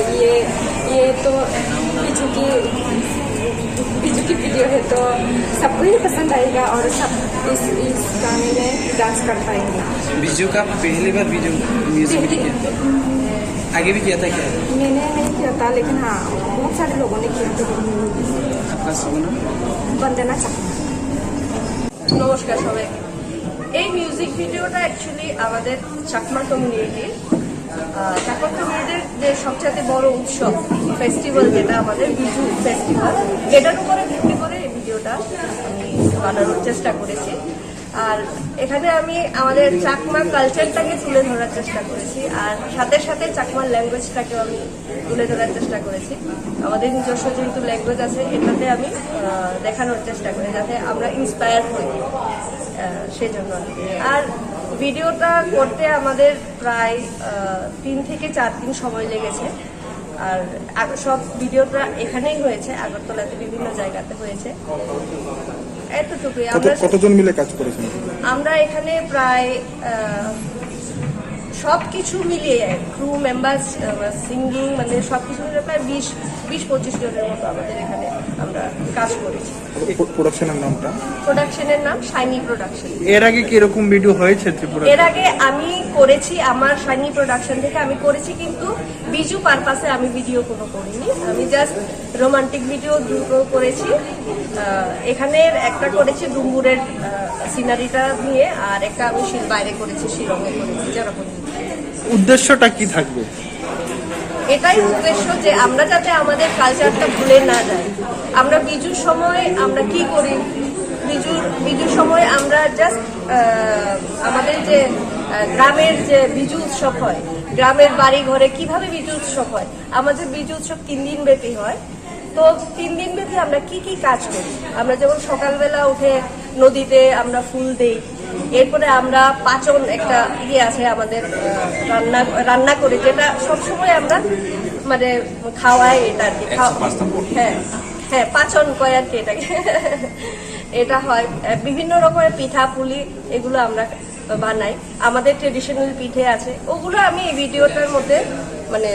ये तो बीजू की वीडियो है तो सबको ही पसंद आएगा और सब इस गाने में डांस कर पाएंगे बीजू का पहली बार वीडियो म्यूजिक वीडियो किया आगे भी किया था क्या मैंने नहीं किया था लेकिन हाँ बहुत सारे लोगों ने किया था आपका शुभ नाम वंदना चाकमा নমস্কার সবাইকে এই মিউজিক ভিডিওটা অ্যাকচুয়ালি আমাদের চাকমা কমিউনিটির চাকমা কমিউনিটির যে সবচেয়ে বড় উৎসব ফেস্টিভ্যাল যেটা আমাদের বিজু ফেস্টিভ্যাল এটার উপরে ভিত্তি করে এই ভিডিওটা আমি বানানোর চেষ্টা করেছি আর এখানে আমি আমাদের চাকমা কালচারটাকে তুলে ধরার চেষ্টা করেছি আর সাথে সাথে চাকমা ল্যাঙ্গুয়েজটাকেও আমি তুলে ধরার চেষ্টা করেছি আমাদের নিজস্ব যেহেতু ল্যাঙ্গুয়েজ আছে এটাতে আমি দেখানোর চেষ্টা করি যাতে আমরা ইন্সপায়ার হই সেজন্য আর ভিডিওটা করতে আমাদের প্রায় 3 থেকে 4 দিন সময় লেগেছে আর সব ভিডিওটা এখানেই হয়েছে আগরতলাতে বিভিন্ন জায়গাতে হয়েছে এতটুকুই কতজন মিলে কাজ করেছেন আমরা এখানে প্রায় সবকিছু মিলিয়ে ক্রু মেম্বার্স সিঙ্গিং মানে সবকিছু মিলিয়ে প্রায় 20-25 জনের মতো আমাদের এখানে আমরা কাজ করেছি প্রোডাকশনের নামটা প্রোডাকশনের নাম Shiny Production এর আগে কি এরকম ভিডিও হয়েছে ত্রিপুরা এর আগে আমি করেছি আমার Shiny Production থেকে আমি করেছি কিন্তু বিজু পারপাসে আমি ভিডিও কোনো করিনি আমি জাস্ট রোমান্টিক ভিডিও দুটো করেছি এখানে একটা করেছি ডুম্বুরের সিনারিটা নিয়ে আর একটা আমি বাইরে করেছি শিলংয়ে করেছি যেরকম উদ্দেশ্যটা কি থাকবে এটাই উদ্দেশ্য যে আমরা যাতে আমাদের কালচারটা ভুলে না যাই আমরা বিজুর সময় আমরা কি করি বিজুর সময় আমরা জাস্ট আমাদের যে গ্রামের যে বিজু উৎসব হয় গ্রামের বাড়ি ঘরে কিভাবে বিজু উৎসব হয় আমাদের বিজু উৎসব 3 দিন ব্যাপী হয় তো 3 দিন ব্যাপী আমরা কি কি কাজ করি আমরা যেমন সকালবেলা উঠে নদীতে আমরা ফুল দেই এরপরে আমরা পাচন একটা আছে আমাদের রান্না করে যেটা সবসময় আমরা মানে খাওয়াই এটা আর কি হ্যাঁ পাচন কয় আর কি এটাকে এটা হয় বিভিন্ন রকমের পিঠা পুলি এগুলো আমরা বানাই আমাদের ট্রেডিশনাল পিঠে আছে ওগুলো আমি এই ভিডিওটার মধ্যে মানে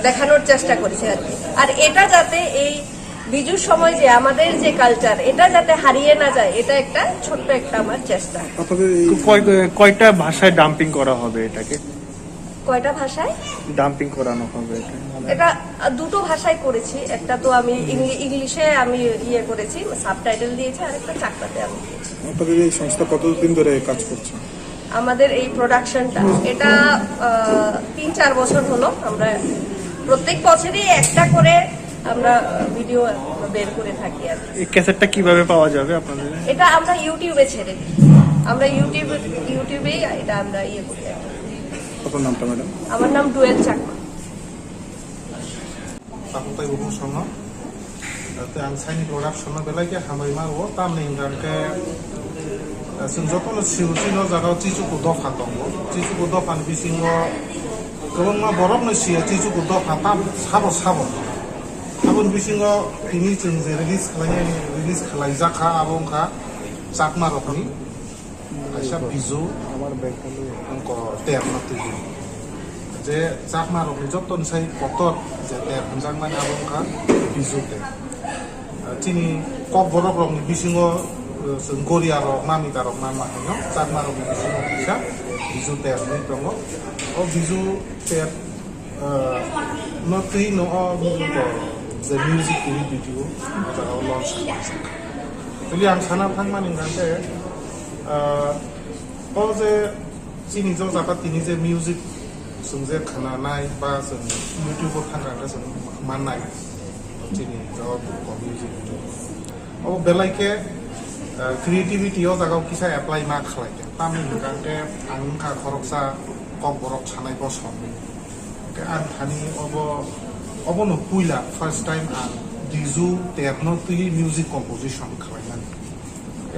দেখানোর চেষ্টা করেছি আর কি আর এটা যাতে এই বিজুর সময় যে আমাদের যে কালচার এটা যাতে হারিয়ে না যায় এটা একটা ছোট্ট একটা আমার চেষ্টা কয়টা ভাষায় ডাম্পিং করা হবে এটাকে কয়টা ভাষায় ডাম্পিং করানো হবে এটা দুটো ভাষায় করেছি একটা তো আমি ইংলিশে আমি করেছি সাবটাইটেল দিয়েছি আর একটা চাকমাতে আমি দিয়েছি আপনাদের এই সংস্থা কতদিন ধরে কাজ করছে আমাদের এই প্রোডাকশনটা এটা 3-4 বছর হলো আমরা প্রত্যেক বছরই একটা করে আমরা ভিডিও বের করে থাকি আর এই ক্যাসেটটা কিভাবে পাওয়া যাবে আপনাদের এটা আমরা ইউটিউবে ছেড়ে দিই আমরা ইউটিউবেই এটা আমরা করি আপনার নামটা ম্যাডাম আমার নাম ডুয়েল চাকমা তাপতাই বহু সঙ্গ তাতে আं Shiny Production বেলাকে হামাই মারো তামনি ইন্টারকে जों जतन सिनो जागा चिचुको दफा दङ चिचुको दफानि बिसिङाव गोबां बरफ नसिया चिचुको दफा साबो abon bisingo ini जों जे release खालायजाखा abongka sakma rokni aisa bizu angko terno tigi je sakma rokni joton sai kotor je ter hunjangman abongka bizu te chini kok borok rokni bisingo जों Korea rok namita rok nama no sakma rokni bisingo bisa bizu ter ni tongo o bizu ter no tui no the music video atau launch jadi yang sana pangman yang kan oh the sini jo dapat ini the music sungze kena naik pas YouTube panggang ada sung manai sini jo music itu oh belai ke creativity oh jagau kisah apply mak khalai tamin kan ke angka koroksa kok borok sanai bosom ke an thani obo no puila first time an dizu terno tui music composition khalaiman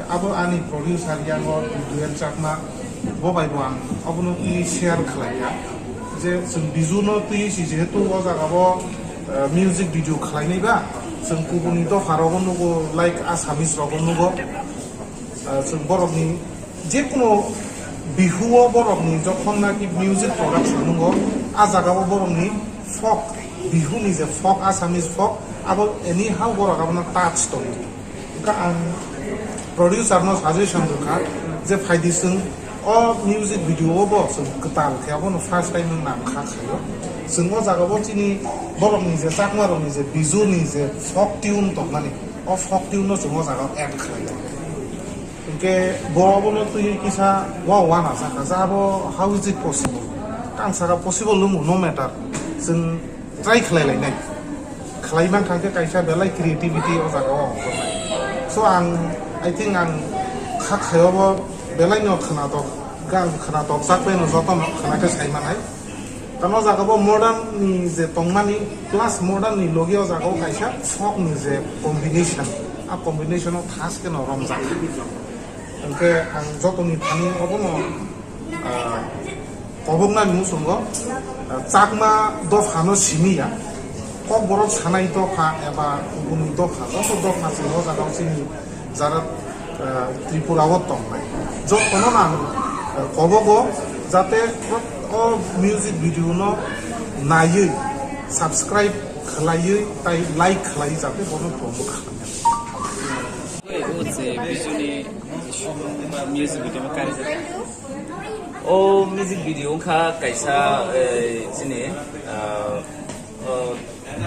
abo ani producer yang duel chakma bo bai bo ang obo no tui share khalaiya je sung dizu no tui si jehetu o jaga bo music video khlainai ba sung kubuni to harogon no like Assamese rogon no sung borokni je kono bihuo borokni jokhon naki music production no a jaga bo borokni folk bihu ni je folk Assamese folk abo anyhow borok abo touch to ka ang producer no suggestion ka je phaidi sung o music video bo sung ketal ke abo no first time nam kha khayo sung o jaga bo chini borok ni je sakma rok ni je bizu ni je folk tune to mani o folk tune no sung o jaga add khayo ke bo no tu kisa wa na sa jabo how is it possible kan sara possible no matter sung try khalai nai khalaiman thangke kaisa belai creativity o jaga o so I think kha khayo bo belai no khana to gan khana to sakbe no joton khana ke sai manai kano jaga bo modern ni je tongmani plus modern ni logio jaga o kaisa folk ni je combination a combination of task no rom jaga angke ang joton ni thani obo no kobongna nusungo chakma dofhano simiya kok borok sanai dofha eba ubuni dofha joto dofha singo jagao sini jara Tripura o tongnai jotono na kobogo jate o music video no nayui subscribe khlaiui tai like khlai jate bono promote music video ma kare o music video kha kaisa chini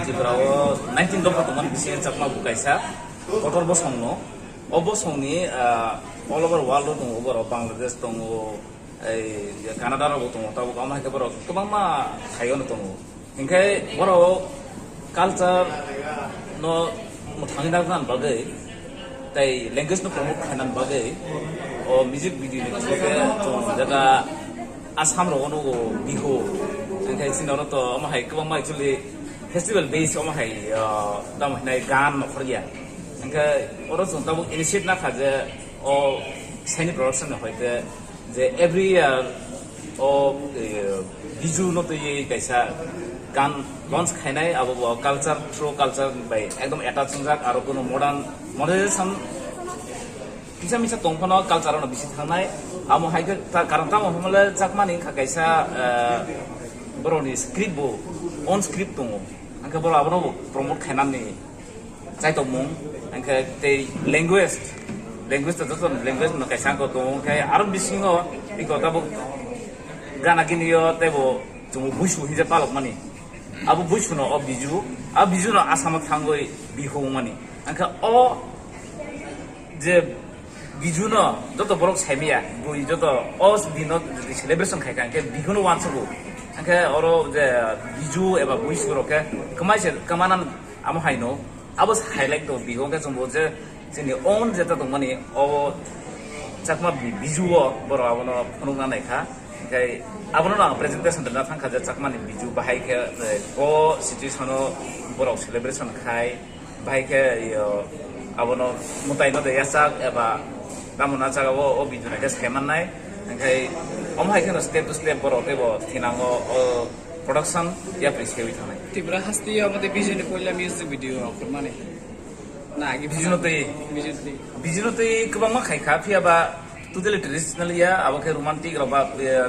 jibrao 19 dopa to man bisi chakma bu kaisa kotor bo songno obo songni all over world to over Bangladesh to Canada ro to ta ko ma ke boro kubang ma thayo no to hinkai boro culture no muthangina gan bagai tai language no promote khanan bagai o music video ni to jaga Assam ro no bihu hinkai sinoro to ma hai kubang ma actually festival base o ma hai dam nai gan no khorya angka oro jonta bu initiate na khaje o seni production hoite je every year o biju no to ye kaisa gan launch khainai abo culture through culture by ekdom attach jak aro kono modernization kisa misa tongpano culture no bisi thangnai amo haike ta karon ta mo mole jakmani kha kaisa boroni script bo on script tongo angka boro abono promote khainani chai to mung angka te language to language no kaisa ko to kai aron bisingo iko tabu gana kinio tebo tumu busu hije palok mani abu busu no biju no asama thangoi bihu mani angka o je biju no joto borok saimia bui joto o dino celebration khai kan ke bihu no wansugo angka oro je biju eba busu roke kamanan amo haino abo highlight to bihu ke jombo je sini on jeta to mani o chakma biju o boro abono phunungna naikha kai abono na presentation da thangkha je chakma ni biju bahai ke ko situation o boro celebration khai bahai ke abono mutai no de yasak eba tamona chaga o biju na ke scheman nai kai omhai ke step to step boro ke bo thinango production ইয়া prescribe থানায় ত্রিপুরা হাসতি আমাদের বিজনে পয়লা music video offer মানে না আগে বিজনতে গোबां मा खायखा फियाबा टोटली ट्रेडिशनल या आबके रोमांटिक रबा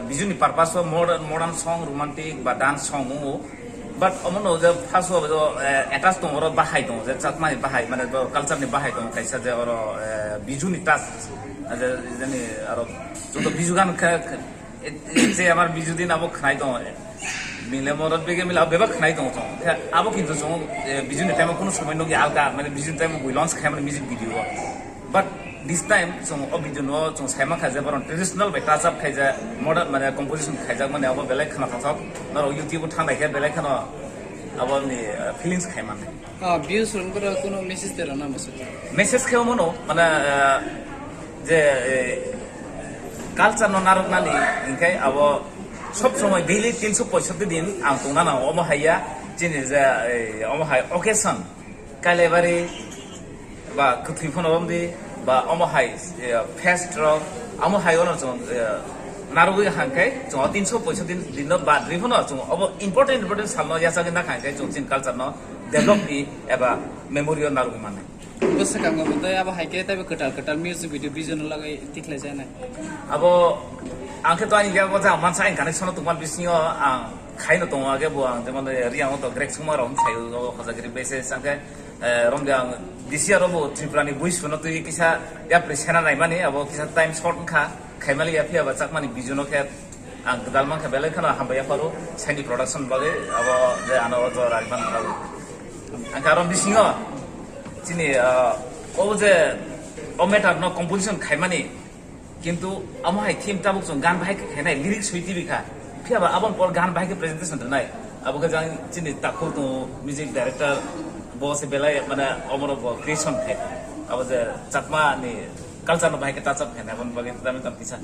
बिजुनि पारपास मॉडर्न सॉन्ग रोमांटिक बा डांस सॉन्ग मो बट अमनो जे फासो एटाच दं और बाहाय दं जे चाकमानि बाहाय माने कल्चरनि बाहाय दं कायसा जे और बिजुनि टाच जे जनि और जो बिजुगान जे आमार बिजुदिन आबो खनाय दं मिले मरद बेगे मिला बेबा खनाय दं तो आबो किन्तु जों बिजुनि टाइम कोनो समय नगि आलगा माने बिजुनि टाइम वी लॉन्च खाय माने music video but this time जों अबिजुनो जों सायमा खाजे बरन ट्रेडिशनल बाय टाच अप खायजा मॉडर्न माने कंपोजिशन खायजा माने आबो बेले खना थाथाव नरो यूट्यूब थांनाय के बेले खना आबो नि फिलिंग्स खाय माने व्यूज रंगर कोनो मेसेज देरा ना मेसेज खाय मनो माने जे कालचार न नारकनानि इंखाय आबो सब समय डेली 365 दिन आं तंना ना अमहाया जिनि जे अमहाय ओकेशन कालेबारि बा कथैफोनावमदि बा अमहाय फेस्ट र अमहाय न जों नारगै हांखाय जों 365 दिन बा द्रिफोन जों अब इम्पोर्टेन्ट सालनो यासागै ना खांखाय जों जिन कालचार न डेभलप नि एबा मेमोरियल नारगै माने बस कांगो बदे अब हाइके तबे कटाल म्यूजिक वीडियो बिजन लागै तिखले जाय अब आंखे तो आनि गया जा मानसा इन कानेक्शन तुमान बिसिङो आं खाइनो दङ आगे बो आं जेमन रियाङो त ग्रेक सुमा रम थायो हजागिरि बेसे सांगे रमदे आं दिसिया रबो त्रिपुरानि बुइसुनो त किसा या प्रेसेना नाय माने अब किसा टाइम शॉर्ट खा खाइमाली या फिया बचाक माने बिजुनो के आं गदाल मान बेले खना हामबाया पारो साइनि प्रोडक्शन बागे अब जे आनो ज राजमान आं कारण बिसिङो जिनि ओ जे ओमेटार न कंपोजिशन खाइमानी किंतु अमहाय थीम ताबुक जों गान बाहाय खायनाय लिरिक्स होइति बिखा फियाबा आबन पर गान बाहाय प्रेजेंटेशन दनाय आबो जां चिनि ताखौ तो म्यूजिक डायरेक्टर बस बेलाय माने अमर क्रिएशन खाय अब जे चाकमा नि कल्चर न बाहाय टाच अप खायनाय आबन बागे दामे तम किसा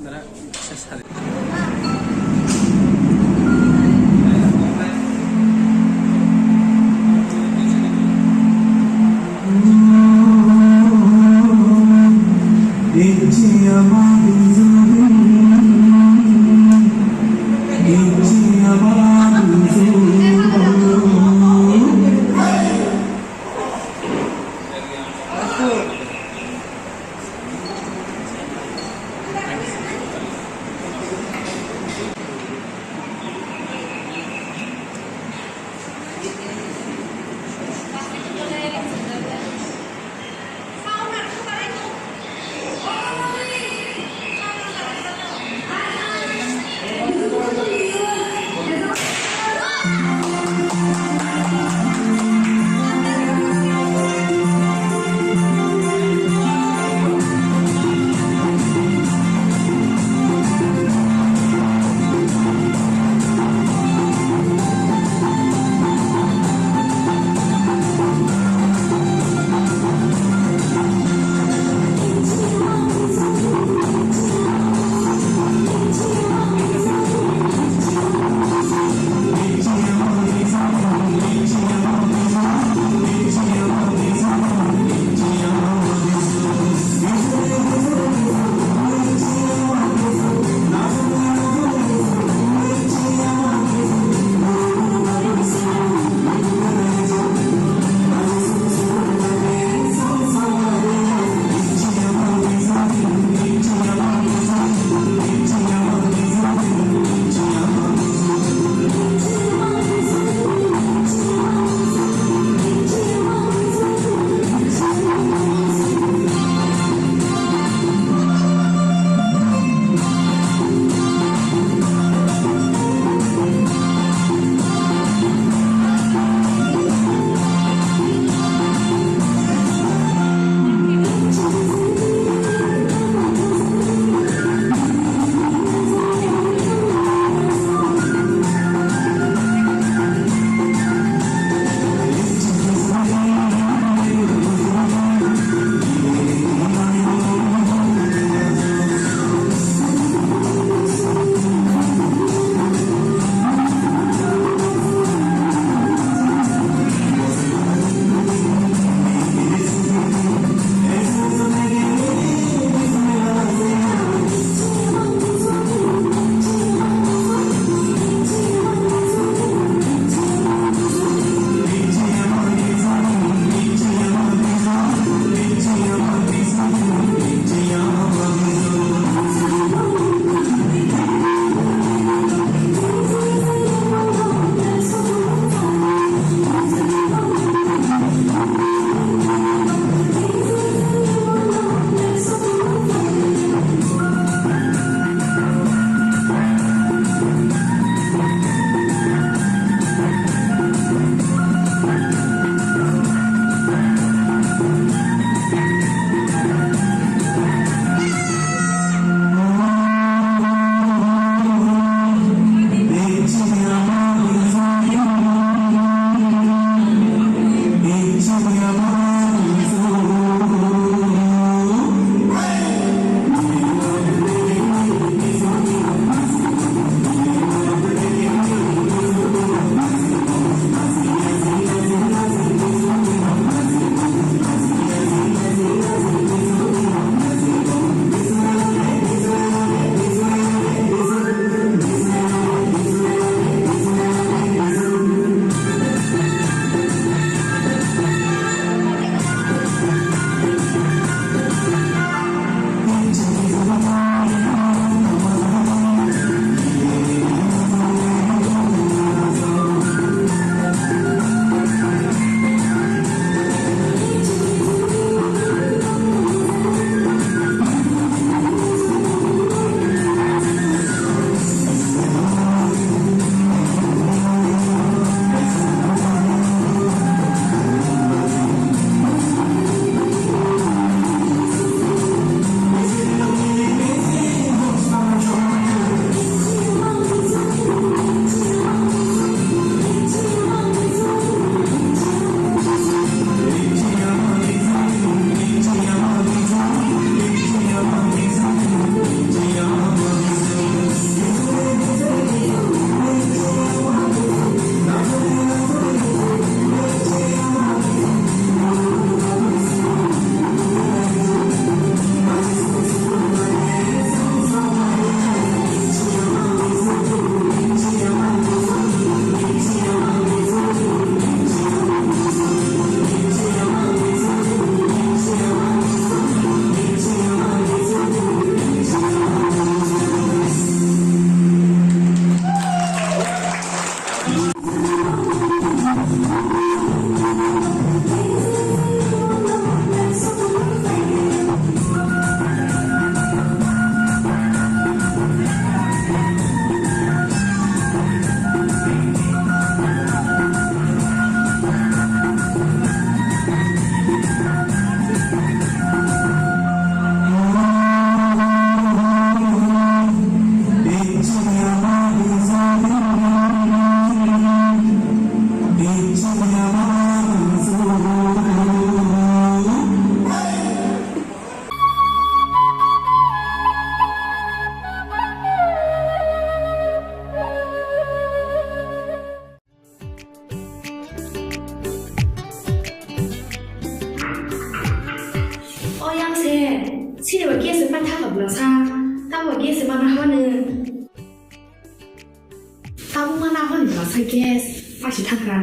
Tabu mana hon la sai gas pasi thakran.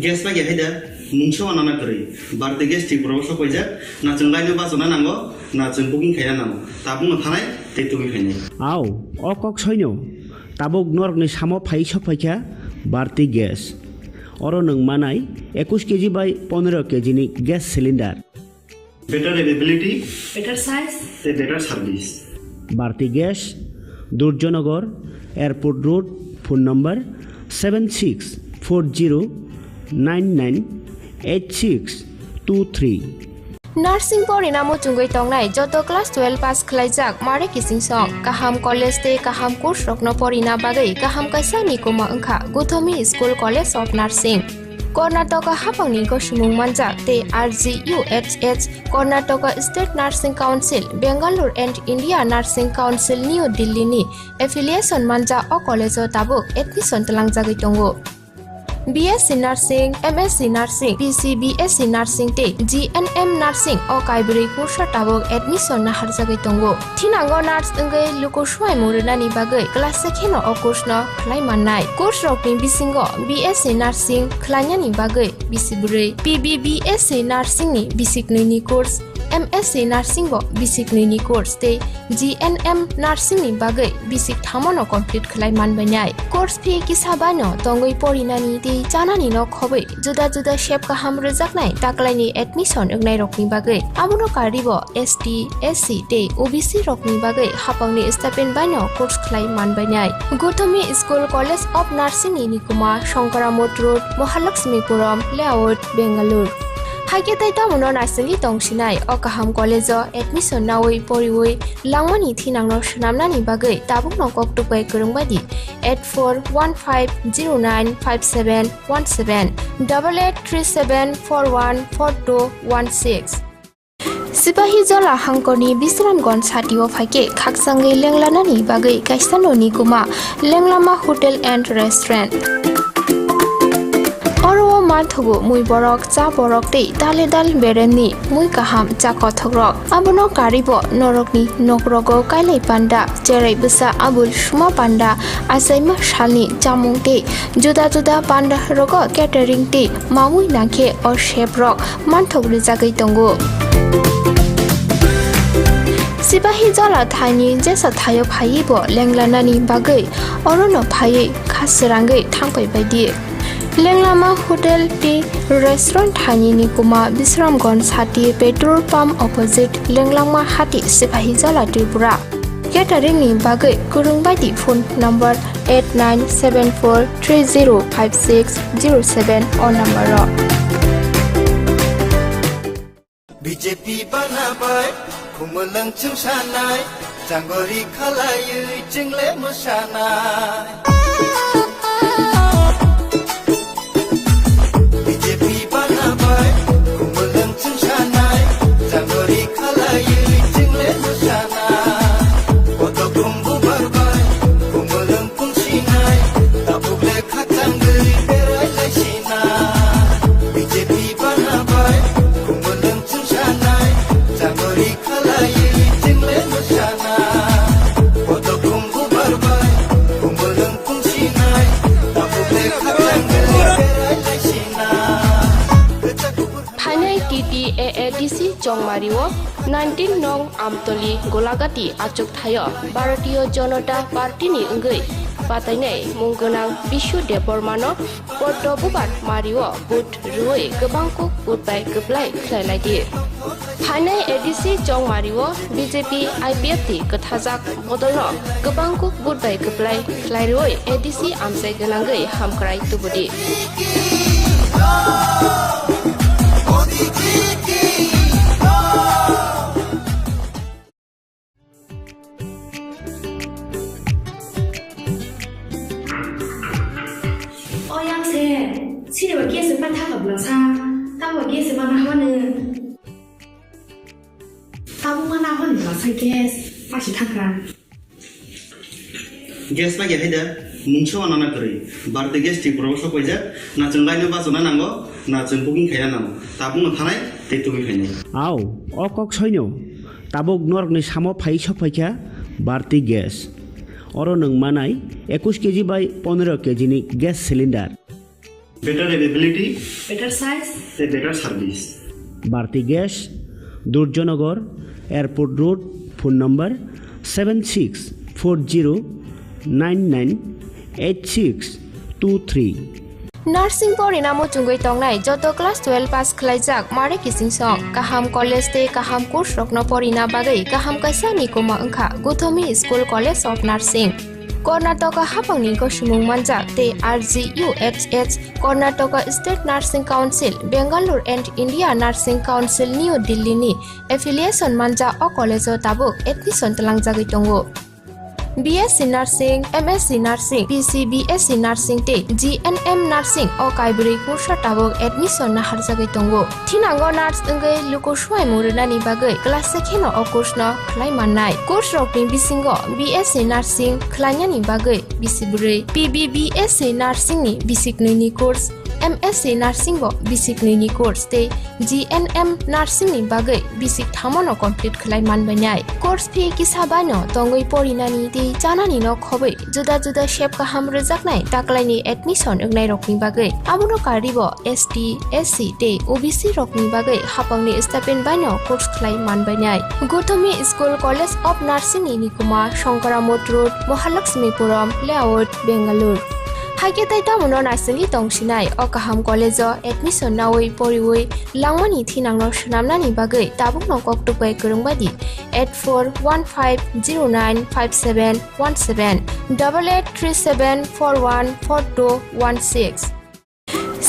Gas ba ge haida mungso anana kori barde gas ti proso koija na chungai no basona nango na chung booking khaina nango tabung thanai te tumi khaine আও অকক সৈন্য তাবক নরকনি সামো phi সফাইখা বাড়তি gas or নং মানাই 21 KG বাই 15 KG নি gas cylinder better availability Better size. te better service Bharati gas Durjoynagar airport road phone number 7640998623 nursing পরিণামো চুঙ্গৈ তংনাই যত ক্লাস 12 পাস খলাইজাক মারে কিসিং সং কাহাম কলেজ তে কাহাম কোর্স রকনো পরিনা বাগৈ কাহাম কাইসা নিকুমা ওংখা Gautami school college of nursing Karnataka हाफांनि गसुमुं मानजाक ते RGUHH Karnataka state nursing council Bengaluru and India nursing council New दिल्लीनि एफिलिएशन मानजा अ कलेजो ताबुक एडमिशन तलांजागै दंगो BSc Nursing, MSc Nursing, BSc Nursing te GNM Nursing o kaibri kursa tabok admission na harjagai tongo. Thinango nurse engai lukoshwai murunani bagai class sekheno o course no khlai mannai. Course rokni bisingo BSc Nursing khlainani bagai bisibrei, PBBSc Nursing ni bisiknini course, MSc Nursing bo bisiknini course te GNM Nursing ni bagai bisik thamono complete khlai manbainai. Course fee kisabano tongoi porinani te janani no khobai juda juda shape ka ham rejaknai taklaini admission engnai rokni bagai amono karibo ST SC te OBC rokni bagai hapangni stipend baino course khlai manbainai. Gothami School College of Nursing ni Nikuma Shankaramot Road Mahalakshmipuram Layout Bengaluru Haike tai tamono narsing tongsinai o kaham college admission nawai poriwai langmani thinangno shnamnani bagai tabuk no koktupai kurungbadi 8415095717 8837414216 Sipahi Jola Hangkoni Bisramgons Hatio Fake Kaksangi Lenglanani Bagai Kaisano Nikuma Lenglama Hotel and Restaurant Oro Manthugu Mui Borok Cha Borok Te Dale Dal Bereni Mui Kaham Cha Kothogrok Abono Karibo Norokni Nokrogo Kailai Panda Jerai Busa Abul Shuma Panda Asaima Shalni Jamung Te Juda Juda Panda Rogo Catering Te Mamui Nake or Shape Rock Manthog Rizagai Tongo Sipahi Jola Thani Jesa Thayo Phaibo Lenglanani Bagai Orono Phai Khasirangai Thangpai Baidi Lenglama Hotel Tea Restaurant Thani Nikuma Bisramgons Hati Petrol Pump Opposite Lenglama Hati Sipahi Jola Tripura Catering ni Bagai Kurungbaidi phone number 8974305607 or number BJP banabai khumulang chungsanai janggori khalayu jingle musanai BJP banabai khumulang chungsanai janggori khalayu jingle musanai oto kumbu barbai khumulang pungsinai tabuble khatangai berai laisinai BJP banabai khumulang chungsanai janggori khalayu jingle musanai oto kumbu barbai khumulang pungsinai tabuble khatangai berai Thanai TTAADC Jongmariwo 19 Nong Amtoli Golagati Achuk Thayo Bharatiya Janata Party ni Engai Patainai Munggonang Bishu Depormano Porto Bubat Mariwo But Ruoi Gobangkuk Budbai Geblai Khlailai Thanai ADC Jongmariwo BJP IPFT Kathajak Bodolno Gobangkuk Budbai Geblai Khlairoi ADC Amsai Ganangai Hamkrai Tubudi Sini bagi sepan thang belasa, tahu bagi sepan apa ni? Tahu mana apa ni belasa gas, pasti thangkan. Gas ba ge haida mungso anana kori barde gas ti proso koija na chungai no basona nango na chung booking khaina nango tabung thanai te tumi khaine আও অকক সৈন্য তাবক নরকনি সামো phi সফাইখা বাড়তি gas अरो नों मानाय 21 KG बाय 15 KG नि gas cylinder better availability better size, better service Bharati gas Durjoynagar airport road phone number 7640998623 nursing परिणामो चुंगै तंगनाय जतो क्लास 12 पास खलाइजाक मारे किसिं सं काहाम कॉलेज ते काहाम कोर्स रखनो परिना बागै काहाम कासा निकोमा अंखा Gautami school college of nursing Karnataka हाफांनि गसुमुं मानजाक ते RGUHH Karnataka state nursing council Bengaluru and India nursing council New Delhi नि एफिलिएशन मानजा अ कॉलेज ताबुक एडमिशन तलांगजागै दंगो BSc Nursing, MSc Nursing, BSc Nursing te GNM Nursing o kaibri kursa tabok admission na harjagai tongo. Thinango nurse engai luko swai muruna ni bagai class sekheno o course no khlai mannai. Course rokni bisingo BSc Nursing khlainya ni bagai bisiburi. PBBSc Nursing ni bisiknui ni course. MSc Nursing bo basic ni course te GNM Nursing ni bagai basic thamono complete khlai manbainai course fee kisabano tongoi porinani te janani no khobai juda juda shape ka ham rejaknai taklaini admission engnai rokni bagai abuno karibo ST SC te OBC rokni bagai hapangni stipend baino course khlai manbainai Gothomi School College of Nursing ni nikuma Shankaramot Road Mahalakshmipuram Layout Bangalore Haike taita mono narsing tongsinai o kaham college admission nawai poriwai langmani thinangno sunamnani bagai tabuk no koktupai kurungbadi 8415095717 8837414216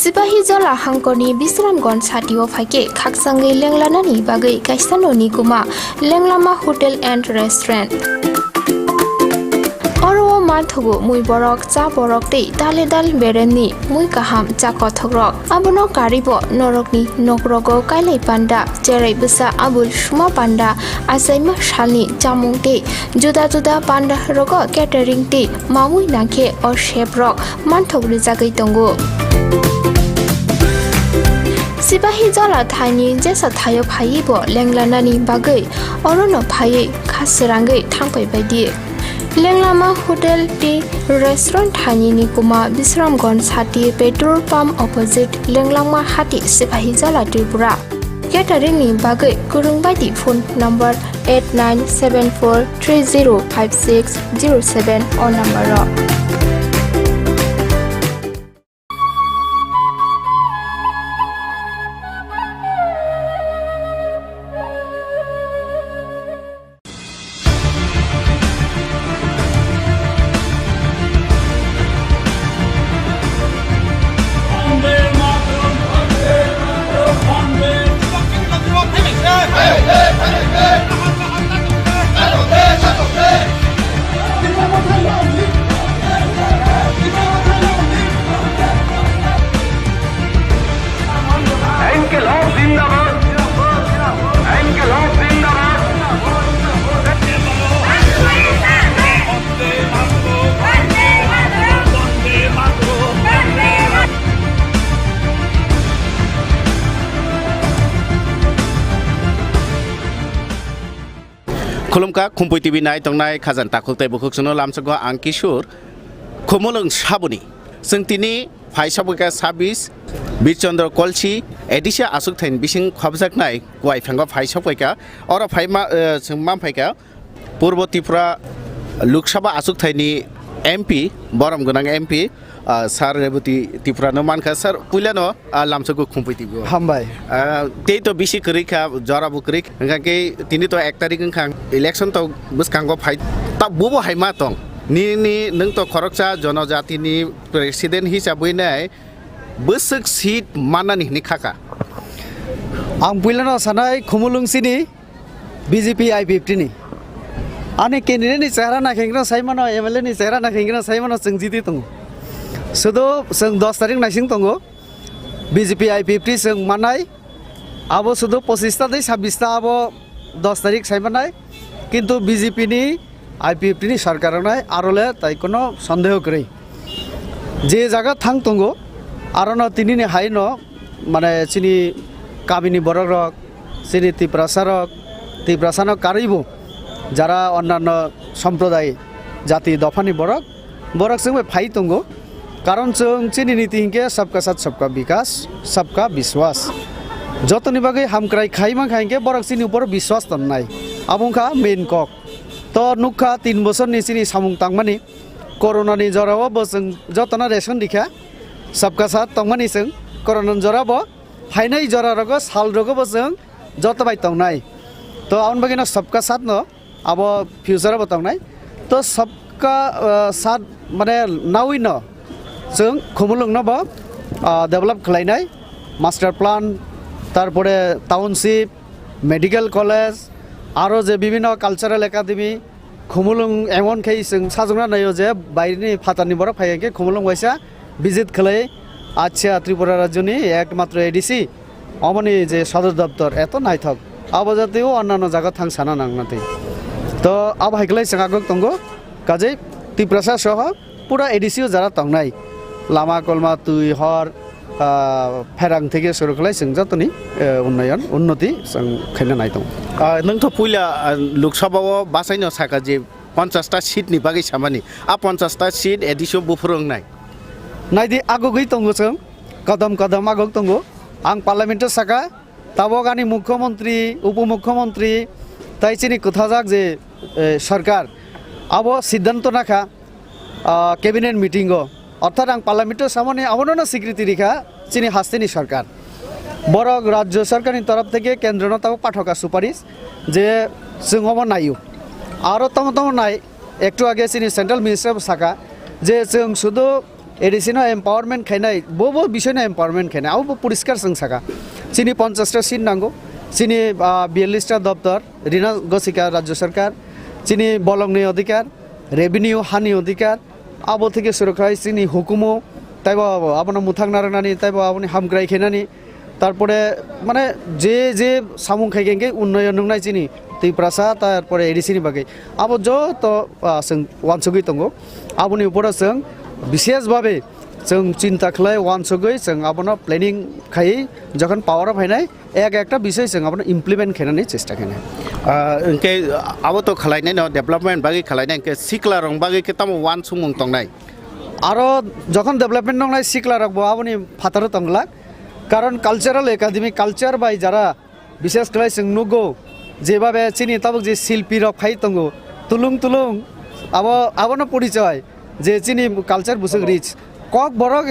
Sipahi jola hangkoni Bisramgon satio phaike khaksangai lenglanani bagai kaisano nikuma lenglama hotel and restaurant Oro mathugo mui borok cha borok te dale dal bereni mui kaham cha kothogrok abono karibo norokni nokrogo kailai panda cherai busa abul suma panda asaima shalni chamung te juda juda panda rogo catering te mamui nakhe or chef rock manthogri jagai tongo Sipahi jola thani jesa thayo phaibo lenglanani bagai orono phai khasirangai thangpai baidi Lenglama Hotel Tea Restaurant Thani Nikuma Bisramgon Sati Petrol Pump opposite Lenglama Hati Sipahi Jala Tripura Catering ni bagai kurungbadi phone number 8974305607 or number खुलुमका Khumpui TV नाय तंनाय खाजान ताखुलताय बुखुकसनो लामसगो आं किशोर खुमुलुं साबुनि जों तिनि फाइसाबुका 26 बिरचन्द्र कलसी एडिसा आसुक थाइन बिसिं खबजाकनाय गय फेंगा फाइसाबुका और फाइमा जों मा फाइका पूर्व Tripura Lok Sabha आसुक थाइनि MP बरम गोनां MP सार रेबती त्रिपुरा न मानखा सर पुलानो लामसगो खुम्पुई टिभि हामबाय ते तो बिसि करिखा जराबु करिक अंगाके तिनि तो 1 तारिख खां इलेक्शन तो बुसकांगो फाइट ता बुबो हाइमा तंग नि नों तो खरकसा जनजातिनि प्रेसिडेन्ट हिसाबै नाय बोसक सीट मानानि नि खाका आं पुलानो सानाय खुमुलुंसिनि BJP I50 नि आने कैंडिडेट नि चेहरा नाखेंग्रा साइमानो MLA नि चेहरा नाखेंग्रा साइमानो जों जिति दङ सुदो जों 10 तारिख नाइसिं दङ BJP I50 जों मानाय आबो सुदो 25 ता 26 ता आबो 10 तारिख साइमानाय किन्तु BJP नि I50 नि सरकार नाय आरोले ताइ कोनो सन्देह करै जे जागा थांग दङ आरोनो तिनि नि हाइनो माने सिनि काबिनि बररक सिनि तिप्रासारक तिप्रासानो कारिबो যারা অন্যান্য সম্প্রদায় জাতি দফাनि borok जों फाइ दंगो कारण जों चिनि नीति हिंके सबका साथ सबका विकास सबका विश्वास जतनि बागै हामक्राय खाइमा खाइके borok चिनि ऊपर विश्वास तन्नाय आबुंखा मेन कक तो नुखा 3 बोसोरनि चिनि सामुं तांमानि कोरोनानि जराव जों जतना रेशन दिखा सबका साथ तंमानि जों कोरोना जराव फाइनाय जरारगो सालरगो जों जतबाय तंनाय तो आउन बागिना सबका साथ न अब फ्यूचर बतांनाय तो सबका साथ माने नावै न जों खुमुलुंनो बा डेभेलप खालायनाय मास्टार प्लान तारपरे टाउनशिप मेडिकल कलेज आरो जे विभिन्न कालचारेल एकाडेमी खुमुलुं एमन खे जों साजुंना नायो जे बायनि फातानि बरफ फायके खुमुलुं वाइसा विजिट खालाय आच्छा त्रिपुरा राज्यनि एकमात्र एडिसि अमनि जे सदर दफ्तर एत नायथक अब जातेও অন্যান্য জায়গা থাংসানা নাংনাতে তো আব হাইকলাই সাগাগক তঙ্গ কাজে ত্রিপ্রাসা সহ পুরা এডিসিও যারা তংনাই লামা কলমা তুই হর फेरां থেকে শুরু খালাই जों जतनि उन्नयन उन्नति जों खायना नायदों नोंथ' पुइला लोकसभाव बासायनो साका जे 50टा सीटनि बागै सामानि आ 50टा सीट एडिसो बुफुरंनाय नायदि आगोगै दंगो जों कदम कदम आगोग दंगो आं पार्लामेन्ट साका ताबगानि मुख्यमंत्री उपमुख्यमंत्री ताइचिनि कथाजाक जे सरकार अब सिद्धांत नाखा कैबिनेट मीटिंग अर्थात आं पार्लामेन्ट सामने आवनो स्वीकृति रेखा चिनि हास्तेनि सरकार बर राज्य सरकारनि तरफ থেকে केंद्रनो ताव पाठका सुपारिश जे जों अब नायो आरो तम नाय एकटु आगे चिनि सेंट्रल मिनिस्टर साका जे जों शुधु एडिसनो एम्पावरमेंट खायनाय बबो विषयनो एम्पावरमेंट खायनाय आव परिष्कार जों साका चिनि 50टा सीट नांगौ चिनि 42टा दफ्तर ऋण गसिका राज्य सरकार चिनि बलंनि अधिकार रेभिनिउ हानि अधिकार आबो থেকে सुरक्षाय चिनि हुकुमो ताइबो आपन मुथां नारनानि ताइबो आपनि हामग्राय खेनानि तारपरे माने जे जे सामुं खायगेंगे उन्नयन नंनाय चिनि दैप्रासा तारपरे एडिसिनि बागै आबो जो तो जों वानसुगै दंगो आबोनि ऊपर जों विशेष भाबे जों चिंता खालाय वानसुगै जों आपन प्लेनिंग खाय जखन पावर फायनाय एकटा विषय जों आपन इमप्लिमेंट खेनानि चेष्टा खेनाय इनके अब तो खालायनाय न डेभलपमेन्ट बागै खालायनाय इनके सिक्ला रं बागै के तम वान सुमुं तंनाय आरो जखन डेभलपमेन्ट नंनाय सिक्ला रंबो आबनि फातार तंगला कारण कालचाराल एकाडेमी कालचार बाय जारा विशेष खालाय जों नुगो जेबाबे चिनि ताबक जे शिल्पी रक खाय तंगो तुलुं तुलुं आबनो परिचय जे चिनि कालचार बुसुग रिच कक बरक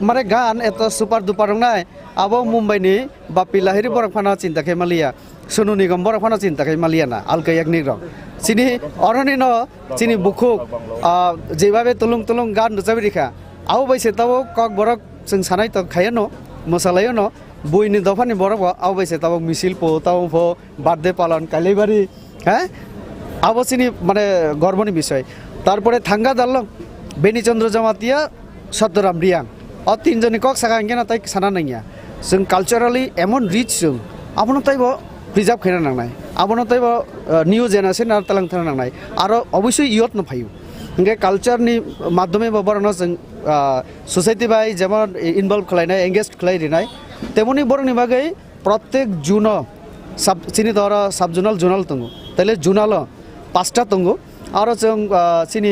माने गान एत सुपार दुपार रंनाय आबो मुम्बाइनि बापी लाहिरी बरक फाना चिन्ता खेमालिया सोनु निगम बरक फाना चिन्ता खेमालिया ना आलका एकनि रक चिनि अरनि न चिनि बुखुक जेबाबे तुलुं तुलुं गान नजाबि रिखा आव बैसे ताबो कक बरक जों सानाय त खायनो मोसालायो न बुइनि दफानि बरक आव बैसे ताबो मिसिल पो ताव फो बार्थडे पालन कालेबारी हैं आबो चिनि माने गर्वनि विषय तारपरे थांगा दाललं बेनिचन्द्र जमातिया सतराम रियां और 3 जनि कक सागा इंगे ना ताइ साना नैया जों कालचाराली एमन रिच जों आपनो ताइबो प्रिजार्भ खायना नांनाय आपनो ताइबो न्यू जेनारेशन आरो तालां थाना नांनाय आरो अवश्य इयत न फायु इंगे कालचारनि माध्यमे बरनो जों सोसाइटी बाय जेमन इनभल्व खालायनाय एंगेज खालायरिनाय तेमनि बरनि बागै प्रत्येक जुन सब चिनि दरा सब जुनाल तंगो तले जुनाल 5टा तंगो आरो जों चिनि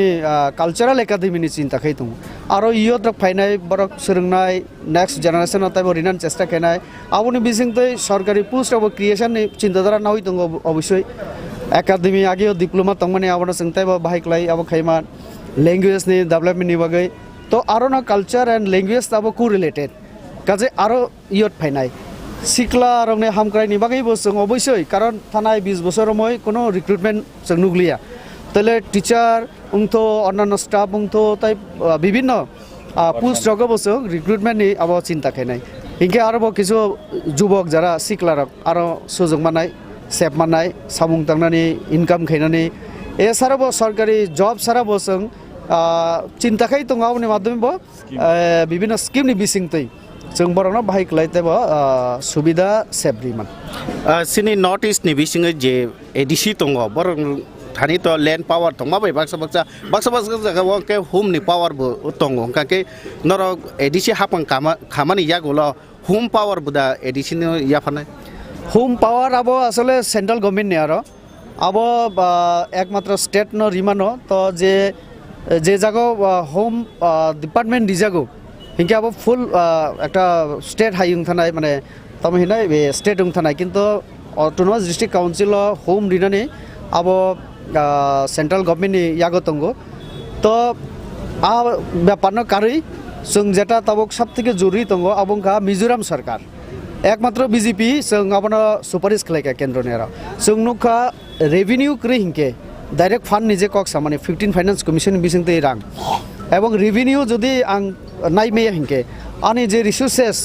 कालचाराल एकाडेमिनि चिन्ता खाय दं आरो इयत फायनाय बरक सोलोंनाय नेक्स्ट जेनारेशन ताइबो रिनान चेष्टा खायनाय आबोनि बिसिंतै सरकारि पोस्ट अब क्रिएशननि चिन्ताधारा नावै दं अवश्य एकाडेमी आगे डिप्लोमा तंगमाने आबोनो जों ताइबो बाहायख्लाय आबो खायमा लैंग्वेजनि डेभलपमेन्टनि बागै तो आरो न कल्चर एंड लैंग्वेज ताबो को रिलेटेड काजे आरो इयत फायनाय सिक्ला रंने हामक्रायनि बागैबो जों अवश्य कारण थानाय 20 बोसोर मय कोनो रिक्रुटमेन्ट जों नुगलिया तले टीचार उंथो अन्यान्य स्टाफ उंथो ताइ विभिन्न पोस्ट रगबो जों रिक्रुटमेन्टनि अब चिन्ता खायनाय इनके आरो किछु जुबक जारा सिक्ला रक आरो सुजुग मानाय सेफ मानाय सामुं तांनानि इनकाम खायनानि ए साराबो सरकारि जब साराबो जों चिन्ता खाय दं आवनि माध्यमबो विभिन्न स्किमनि बिसिंतै जों बरनो बाहायख्लायतेबो सुबिदा सेब्रिमान सिनि नॉर्थ ईस्ट नि बिसिङै जे एडिसि दङ बर थानि तो लैंड पावर दङ माबै बाक्सा जागाव के होम नि पावर बो दङ काके नर एडिसि हापं खामानि यागोल होम पावर बुदा एडिसि नि याफानाय होम पावर अब असले सेंट्रल गवर्नमेंट ने आरो আবো একমাত্র স্টেট ন রিমানো তো যে জায়গা হোম ডিপার্টমেন্ট দিজাগো হিংকে আবো ফুল একটা স্টেট হাই থানায় মানে তবে হিনাই স্টেট থানায় কিন্তু অটোনমাস ডিস্ট্রিক্ট কাউন্সিল হোম দিনানি আবো সেন্ট্রাল গভর্नमेंटनि यागो दंगो तो आ ব্যাপারনো কারই जों जेटा तबक सबथेके जरुरी दंगो आबंखा मिजोराम सरकार एकमात्र बीजेपी जों आबनो सुपारिश खालायखा केन्द्रनि जों नुखा रेभिनिउ क्रि हिंके डाइरेक्ट फान्ड निजे कक्सा माने 15 फाइनेंस कमिशन बिसिंते रां एवं रेभिनिउ जदि आं नायमे हिंके आनि जे रिसोर्सेस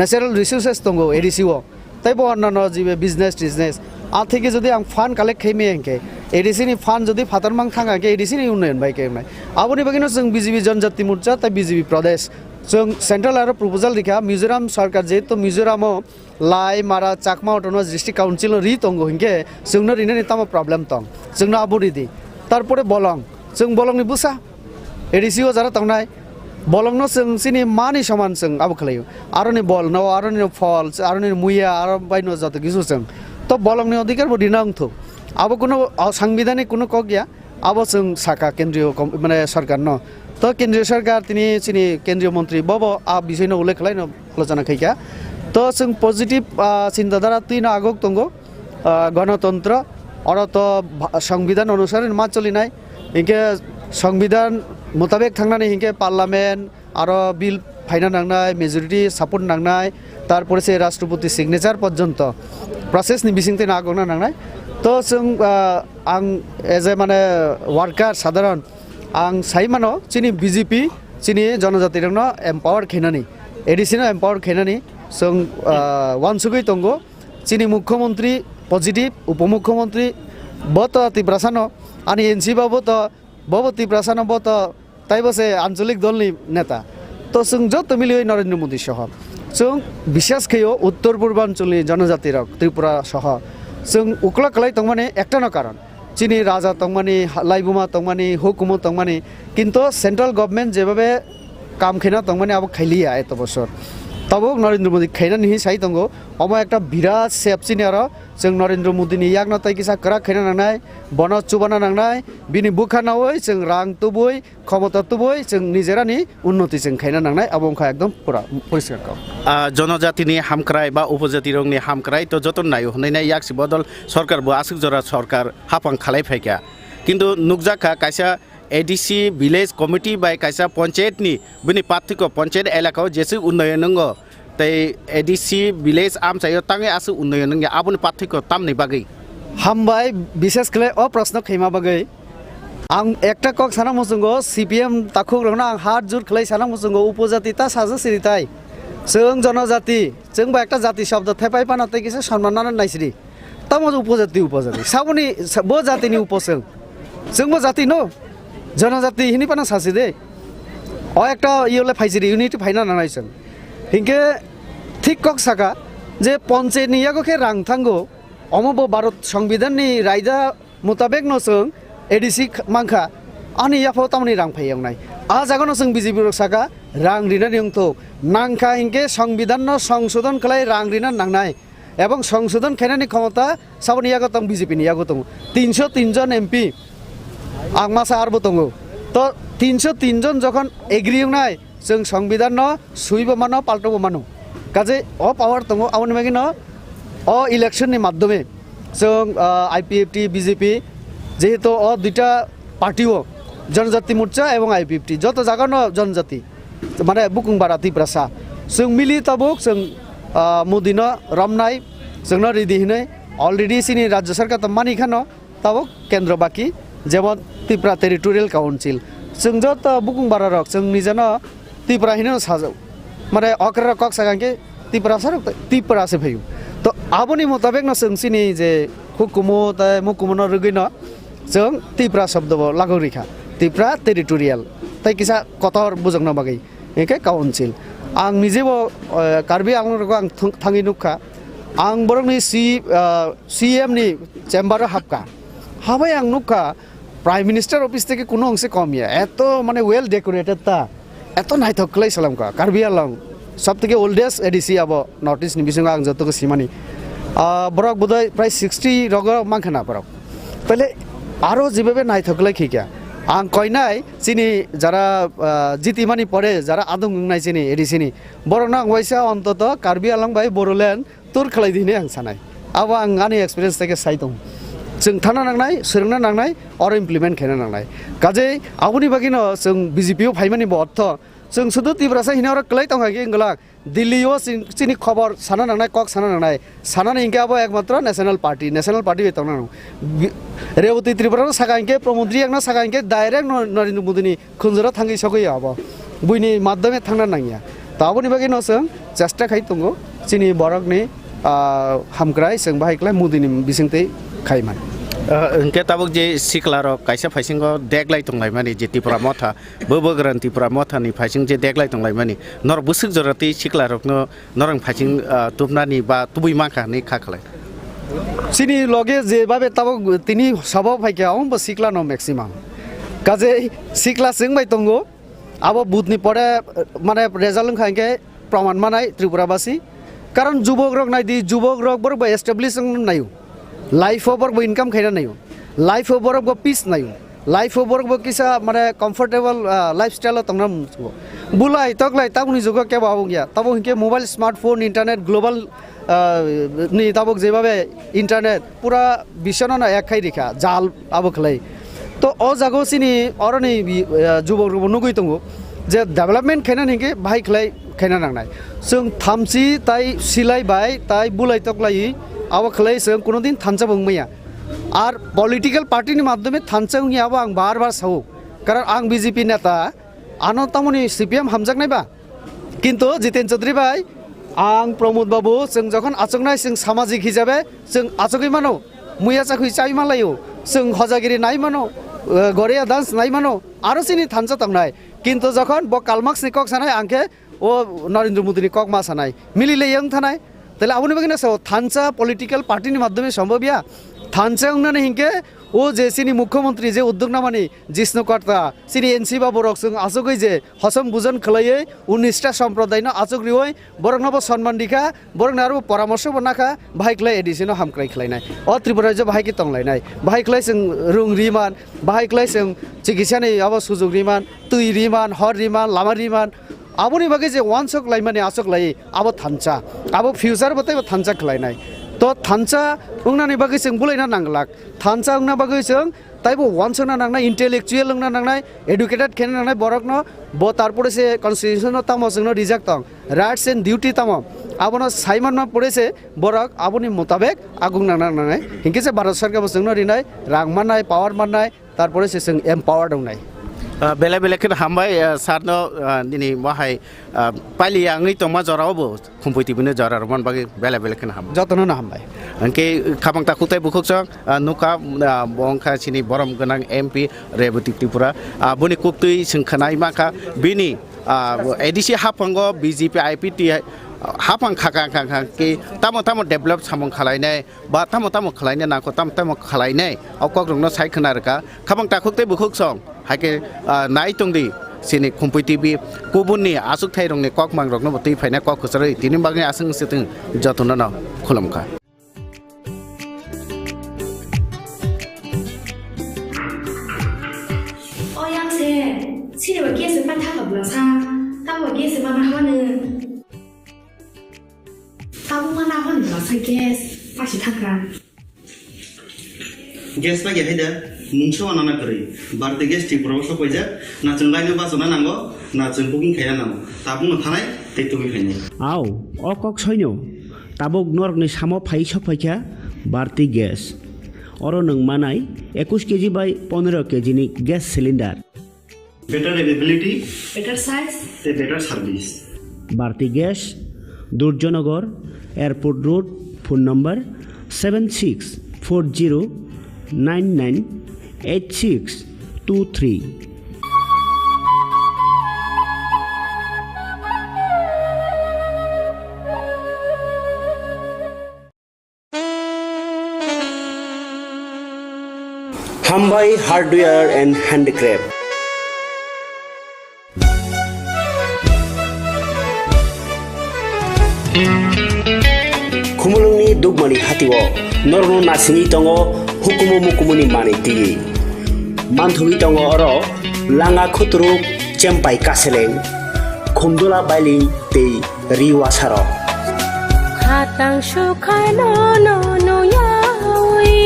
नेचारेल रिसोर्सेस दंगो एडिसिओ तैबो अन्नानो जिबे बिजनेस आ थेके जदि आं फान्ड कालेक्ट खाइमे हिंके एडिसिनि फान्ड जदि फातारमां थाङा के एडिसिनि उन्नयन बायके आबोनि बागैनो जों बीजेपी जनजाति मोर्चा तै बीजेपी प्रदेश जों सेंट्रल आरो प्रपोजल दिखा मिजोराम सरकार जेहेतु मिजोरामो लाई मारा चाकमा अटोनमास डिस्ट्रिक्ट काउंसिल रि दंगो हिंके जोंनो रिनानि तामा प्रब्लेम दं जोंनो आबोरिदि तारपरे बलं जों बलंनि बुसा एडिसिओ जारा थांनाय बलंनो जों सिनि मानि समान जों आबो खालायो आरोनि बल न आरोनि फल आरोनि मुया आरो बायनो जातो किछु जों तो बलंनि अधिकार बो दिनांथो अब कोनो संविधानिक कोनो क गया अब जों साका केन्द्रीय माने सरकार न तो केन्द्रीय सरकार तिनी सिनी केन्द्रीय मंत्री बब आ विषयनो उल्लेख खालायनो आलोचना खैका तो जों पजिटिभ चिन्ताधारा तीन आगक दंगो गणतन्त्र और तो संविधान अनुसार मा चलिनाय इनके संविधान मुताबिक थांनानै हिंके पार्लियामेन्ट आरो बिल फाइना नांनाय मेजरिटी सपोर्ट नांनाय तारपरे से राष्ट्रपति सिगनेचार पर्यन्त प्रसेसनि बिसिंते नागना नांनाय तो जों आं एज ए माने वार्कार साधारण आं साइमानो चिनि बीजेपी चिनि जनजातिरनो एम्पावर खेनानि एडिसिनो एम्पावर खेनानि जों वानसुगै दंगो चिनि मुख्यमंत्री पजिटिभ उपमुख्यमंत्री बत तिब्रासानो अनि एनसी बाबो तो बब तिब्रासानो बत ताइबसे आঞ্চলিক दलनि नेता तो जों जत मिलियो नरेंद्र मोदी सह जों विशेष खयो उत्तर पूर्वांचलनि जनजातिरक त्रिपुरा सह जों उक्ला कलाई तंगमाने एकटानो कारण चिनि राजा तंगमानि लाइबुमा तंगमानि हुकुमो तंगमानि किन्तु सेंट्रल गवर्नमेंट जेबाबे काम खेना तंगमानि अब खाइलिया एत बছর तब नरेंद्र मोदी खाइना नि साइ दंगो अमा एकटा बिराट सेपसिनि आरो जों नरेंद्र मोदीनि यागना ताइकिसा करा खाइना नांनाय बन चुबाना नांनाय बिनि बुखानावै जों रां तुबुय क्षमता तुबुय जों निजेरानि उन्नति जों खाइना नांनाय अबंखा एकदम पूरा परिष्कार जनजातिनि हामक्राय बा उपजाति रंनि हामक्राय तो जतन नायो हनैना याक्सि बदल सरकार बो आसुक जरा सरकार हापां खालाय फायका किन्तु नुकजाखा कायसा एडिसी विलेज कमिटी बाय कायसा पंचायतनि बिनि पार्थिक पंचायत एलाकायाव जेसे उन्नयन नंगो तै एडिसी विलेज आमचायो तांगे आसु उन्नयन नंगे आबुनि पार्थिक तामनि बागै हामबाय विशेष कले अ प्रश्न खैमा बागै आं एकटा कक साना मुसुंगो सीपीएम ताखुक रंना आं हात जुर खलै साना मुसुंगो उपजाति ता साजो सिरिताय जों जनजाति जों बा एकटा जाति शब्द थेपाय पानाते किसे सम्मानना नायसिरि तामो उपजाति साबुनि बो जातिनि उपसों जोंबो जाति न जनजाति हिनि पाना सासे दे अ एकटा इयोले फाइजिरि इउनिटी फाइना नानायसन हिंके ठीक कक साका जे पंचायतनि यागोखे रां थांगो अमबो भारत संविधाननि रायदा मुताबिक न जों एडिसी मांखा आनि याफो तामनि रां फायंनाय आ जागोन जों बीजेपी साका रां रिना निंथो नांखा हिंके संविधान न संशोधन खालाय रां रिना नांनाय एवं संशोधन खायनानि क्षमता साबनि यागो तंग बीजेपी नि यागो तंग 303 जन एमपी आं मासा आरबो दंगो तो 303 जन जखन एग्री नाय जों संविधान न सुइबो मानो पाल्टबो मानो काजे अ पावर दंगो आउन मेगिन अ इलेक्शन नि माध्यमे जों आईपीएफटी बीजेपी जेहेतु अ दुटा पार्टीओ जनजाति मोर्चा एवं आईपीएफटी जत जागन जनजाति माने बुकुं बाराति प्रसा जों मिलि तबुक जों मोदिनो रमनाय जोंनो रेडी हिनै अलरेडी सिनि राज्य सरकार त मानिखानो तबुक केन्द्र बाकी जेमन त्रिपुरा टेरिटोरियल काउंसिल जों जत बुकुं बारारक जों निजेनो त्रिपुरा हिनो साजौ माने अक्रा कक सागांके त्रिपुरा सर त्रिपुरा से फैयो तो आबोनि मुताबिक न जों सिनि जे हुकुमो त मुकुमनो रगैनो जों त्रिपुरा शब्द लागो रिखा त्रिपुरा टेरिटोरियल तै किसा कतर बुजंनो बागै एके काउंसिल आं निजेबो कार्बि आंलरखौ आं थाङै नुखा आं बरंनि सीएम नि चेम्बार हाबका हाबाय आं नुखा प्राइम मिनिस्टर ऑफिस থেকে কোনো অংশে কমিয়া এত মানে ওয়েল ডেকোরেটেড তা এত নাইথক ক্লাই সালামকা কার্বি আলং সবথেকে ওল্ডেস্ট এডিসি আব নর্থ ইস্ট নিবিসং আং যতক সিমানি বরক বোধহয় প্রায় 60 রগ মাংখানা বরক তাহলে আরও যেভাবে নাই থাকলে খিকা আং কয়নাই চিনি যারা জিতিমানি পড়ে যারা আদং নাই চিনি এডি চিনি বড় না হয়েছে অন্তত কার্বি আলং বাই বড়োল্যান্ড তোর খেলাই দিনে आं सानाय आबो आं आंनि एक्सपिरियेन्स থেকে साइ दं जों थाना नांनाय सोलोंना नांनाय और इमप्लिमेन्ट खालामनो नांनाय गाजै आबुनि बागिनो जों बिजेपियाव फाइमानि अर्थ जों सुदु तिब्रासा हिनावर क्लै तंगाखि इंगलाक दिल्लीयाव चिनि खबर साना नांनाय कक साना नांनाय सानानै इंके आबो एकमात्र नेशनल पार्टी बेतन रेवती त्रिपुरा सागा इंके प्रमोद्री एकना सागा इंके डाइरेक्ट नरेंद्र मोदीनि खुंजरा थांगि सगै आबो बुइनि माध्यमे थांना नांगिया ताबुनि बागिनो जों चेष्टा खाइ दंगो चिनि बरकनि हामग्राय जों बाहायक्लाय मोदीनि बिसिंतै खाइमान इनके ताबुक जे सिक्लारो कायसा फाइसिंग देखलाय तंलाय माने जे त्रिपुरा मथा बोबोग्रान त्रिपुरा मथानि फाइसिंग जे देखलाय तंलाय माने नर बुसुक जरति सिक्लारकनो नरं फाइसिंग तुबनानि बा तुबुइ माखानि खाखलाय चिनि लगे जेबाबे ताबुक तिनि सबाव फाइकाव बा सिक्ला न मैक्सिमाम काजे सिक्ला सिंग बाय तंगो आबो बुधनि परे माने रेजाल्ट खांके प्रमाण मानाय त्रिपुराबासी कारण जुबक रक नायदि जुबक रक बरबो एस्टाब्लिश नायु लाइफ ओवर बो इनकम खाइना नायु लाइफ ओवर बो पीस नायु लाइफ ओवर बो किसा माने कंफर्टेबल लाइफस्टाइल तंगना बुलाय तकलाय ताबुनि जुगा के बाबु गया ताबु हिके मोबाइल स्मार्टफोन इंटरनेट ग्लोबल नि ताबुक जेबाबे इंटरनेट पूरा बिसना ना एक खाइ दिखा जाल आबो खलै तो अ जागो सिनि अरनि जुबक रक नुगै तंगो जे डेभलपमेन्ट खाइना निके बाहाय खलै खाइना नांनाय जों थामसि ताइ सिलाय बाय ताइ बुलाय तकलाय आबो खलै जों कोनो दिन थानसा बंमैया आर पॉलिटिकल पार्टीनि माध्यमे थानसा उनि आबो आं बार बार सावो कारण आं बीजेपी नेता आनो तामनि सीपीएम हामजाकनायबा किन्तु जितेन चौधरी भाई आं प्रमोद बाबू जों जखन आचकनाय जों सामाजिक हिसाबै जों आचकै मानो मुया चाखै चाइ मालायो जों हजागिरि नाय मानो गरिया डान्स नाय मानो आरो सिनि थानसा तंनाय किन्तु जखन ब कालमाक्सनि कक सानाय आंखे ओ नरेंद्र मोदीनि कक मा सानाय मिलिले यं थानाय তাহলে আপনি বাকি না থানসা পলিটিক্যাল পার্টির মাধ্যমে সম্ভবিয়া থানসা উন্নয়নে হিংকে ও যে চিনি মুখ্যমন্ত্রী যে উদ্যোগ নামানি জিষ্ণুকর্তা চিনি এনসি বা বরক जों আচগৈ যে হসম বুজন খলাইয়ে 19টা সম্প্রদায় না আচগ্রি হই বরক নব সম্মান দিখা বরক নারো পরামর্শ বনাখা ভাইকলাই এডিশন হামক্রাই খলাইনাই অ ত্রিপুরা যে ভাইকি তংলাইনাই ভাইকলাই जों रुं रिमान भाइकलाई जों चिकित्सानि आबो सुजुग रिमान तुइ रिमान हर रिमान लामा रिमान आबोनि बागै जे वान सक लाई माने आसक लाई आबो थानसा आबो फ्यूचर बते थानसा खलायनाय तो थानसा उंनानि बागै जों बुलायना नांगलाक थानसा उंना बागै जों ताइबो वान सना नांनाय इंटेलेक्चुअल उंना नांनाय एडुकेटेड खेन नांनाय बरकनो ब तारपरे से कन्स्टिट्यूशन तामो जोंनो रिजेक्ट तंग राइट्स एंड डिउटी तामो आबोनो साइमान मा पड़ेसे बरक आबोनि मुताबिक आगुं नांनाय हिंके से भारत सरकार जोंनो रिनाय रां माननाय पावर माननाय तारपरे से जों एम्पावर दंनाय बेले बेलेखन हामबाय सारनो दिनै बाहाय पालि आङै तो मा जरावबो खुम्पुइतिबनो जरार मन बागै बेले बेलेखन हाम जतनो ना हामबाय अंके खाबांता खुताय बुखुकसं नुका बंखा सिनि बरम गोनां एमपि रेवती त्रिपुरा बुनि कुक्तुइ सोंखानाय माखा बिनि एडिसि हाफांगो बीजेपी आईपीटी हाफां खाका खाका के तामो तामो डेभलप सामं खालायनाय बा तामो तामो खालायनाय नाखौ तामो तामो खालायनाय अकग्रंनो सायखनारका खाबांता खुक्तुइ बुखुकसं हाके नाय तंदि सिनि खुम्पुइ टिभि गुबुननि आसुक थाइरंनि कक मांग्रगनो बतै फायना कक खसरै तिनि बागै आसं सिथं जतन न खुलमखा 어양새 시리와 게스 반타가 불러사 따와 게스 반나 하는 따보만 하는 거서 게스 다시 타그라 गेस बागे हायदा मुंसो आनाना करै बारदे गेस टिपुराव सफायजा ना जों लाइनो बासना नांगो ना जों बुकिं खाया नांगो ताबुनो थानाय दैतुबि खायनाय आव अकक सैनो ताबुक नरगनि सामो फाइ सफायखा बारति गेस अरो नों मानाय 21 केजि बाय 15 केजि नि gas cylinder better availability better size ते better service Bharati gas Durjoynagar airport road phone number 7640998623 Khumpui Hardware and Handicraft Khumulungni dugmani hatiwo norno nasini tongo hukumu mukumuni mani tigi manthui tongo oro langa khutruk chempai kaseleng khumdola baili tei riwasaro Hatang shukai no no no yawi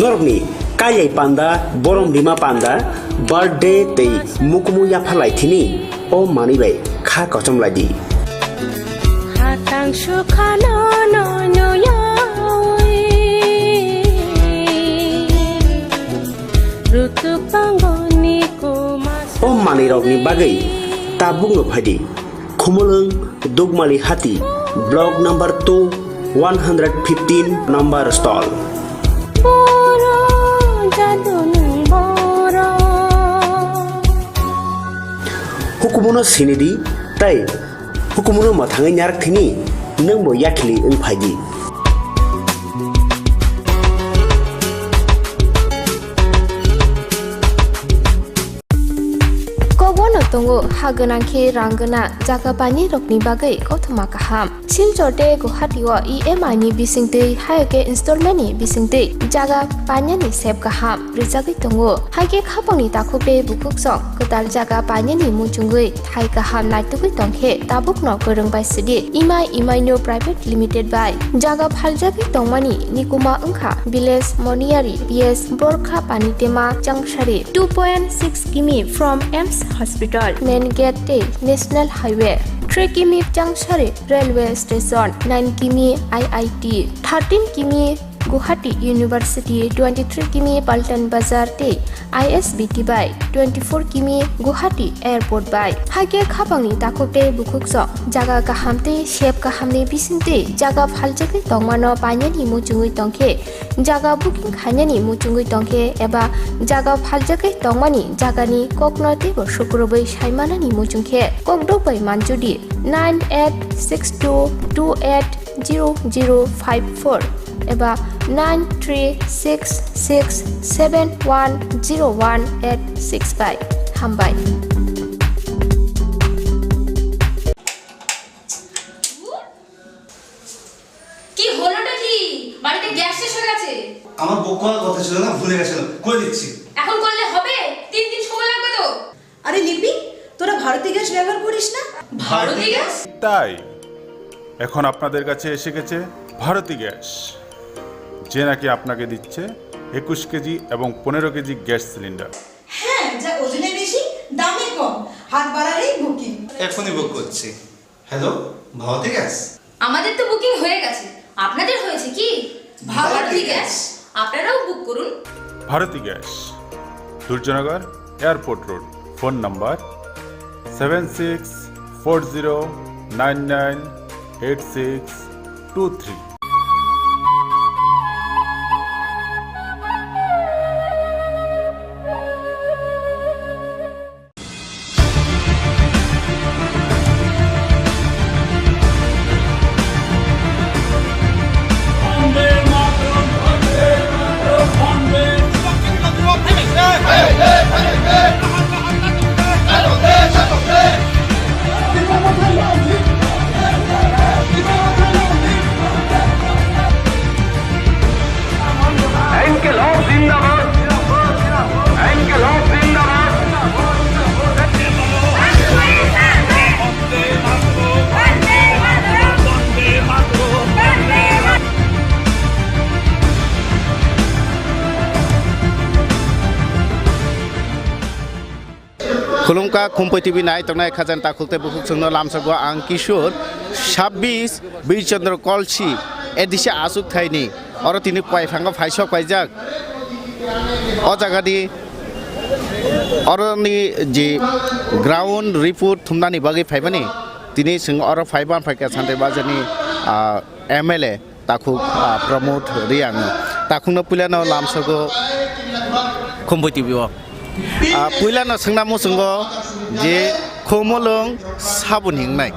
Norokni kayai panda borom bima panda birthday tei mukumu yaphalai thini o manibai kha kochom ladi Hatang shukai no no no yawi Rutu pangoni kumas o manirokni bagai ta bungno phadi khumulung dugmali hati block number 2 115 number stall Boro jadunung boro Hukumuno sinidi tai hukumuno mathangai nyarak thini nangbo yakhili ung phaidi Kogono tongo haganangke rangana jaga bani rokni bagai kothoma kaham simchote Guwahati o EMI ni bisingte hayake installment ni bisingte jaga bani ni sep kaham rijagi tongo haike khapangni takhope bukuksong kotal jaga bani ni muchungui thai kaham naitugui tongkhe tabukno korongbai sidi EMI no private limited by jaga phaljagi tongmani nikuma ungkha village moniari PS borkha panitema changshari 2.6 km from EMS Hospital main gate te National Highway 3 km Changshari Railway Station 9 km IIT 13 km Guwahati University 23 km Paltan Bazar te ISBT by 24 km Guwahati Airport by hage khapangni takopte bukukso jaga kahamte shep kahamni bisinte jaga phaljagi tongmano painani muchungui tongkhe jaga booking khainani muchungui tongkhe eba jaga phaljagi tongmani jagani koknote bo shukrobai saimanani muchungkhe kokdobai manjudi 9862280054 eba 9366710185 হামবাই কি হলোটা কি বাড়িতে gas শেষ হয়ে গেছে আমার বুক করার কথা ছিল না ভুলে গেছিলাম করে দিচ্ছি এখন করলে হবে 3 দিন সময় লাগবে তো আরে লিপি তোরা ভারতী গ্যাস ব্যবহার করিস না ভারতী গ্যাস তাই এখন আপনাদের কাছে এসে গেছে ভারতী গ্যাস যে নাকি আপনাকে দিচ্ছে 21 কেজি এবং 15 কেজি গ্যাস সিলিন্ডার হ্যাঁ যা ওজনে বেশি দামে কম হাত বাড়ালেই বুকিং এখনই বুক করছি হ্যালো ভারতী গ্যাস আমাদের তো বুকিং হয়ে গেছে আপনাদের হয়েছে কি ভারতী গ্যাস আপনারাও বুক করুন Bharati gas Durjoynagar airport road phone number 7640998623 खुलुमका खुम्पुई टिभि नाय तंगनाय खाजान ताखुलते बुकुक संनो लामसगो आं किशोर 26 बीरचंद्र कलसी एदिसे आसुक थाइनि और तिनि पाइफांग फाइसक पाइजाक अ जागानि अरनि जे ग्राउंड रिपोर्ट थुमनानि बागै फाइबानि तिनि सिंग और फाइबान फाइका सान्ते बाजानि एमएलए ताखुक प्रमोद रियाङ ताखुनो पुलानो लामसगो खुम्पुई टिभि पुलानो संनामु संगो जे खोमोलं साबुन हिंनाय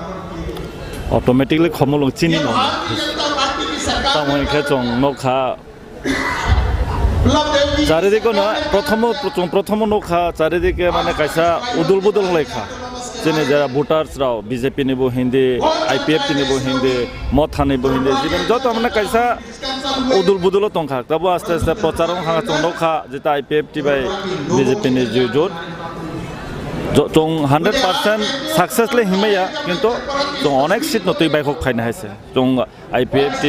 অটোমেটিকলি খমলং চিনি ন তামই খেচং নখা চারিদিকে ন প্রথম নখা চারিদিকে মানে কাইসা উদুল বুদুল লেখা যেনে যারা ভোটার্স রাও বিজেপি নিব হিন্দি আইপিএফ নিব হিন্দি মথা নিব হিন্দি যেন যত মানে কাইসা উদুল বুদুলও তংখা তাবো আস্তে আস্তে প্রচারং হাঙ্গা চংদখা যেটা IPFT by BJP ni jujur চং 100% সাকসেসলি হিমাইয়া কিন্তু চং অনেক সিট নতুই বাইকক খাইনা হাইছে চং IPFT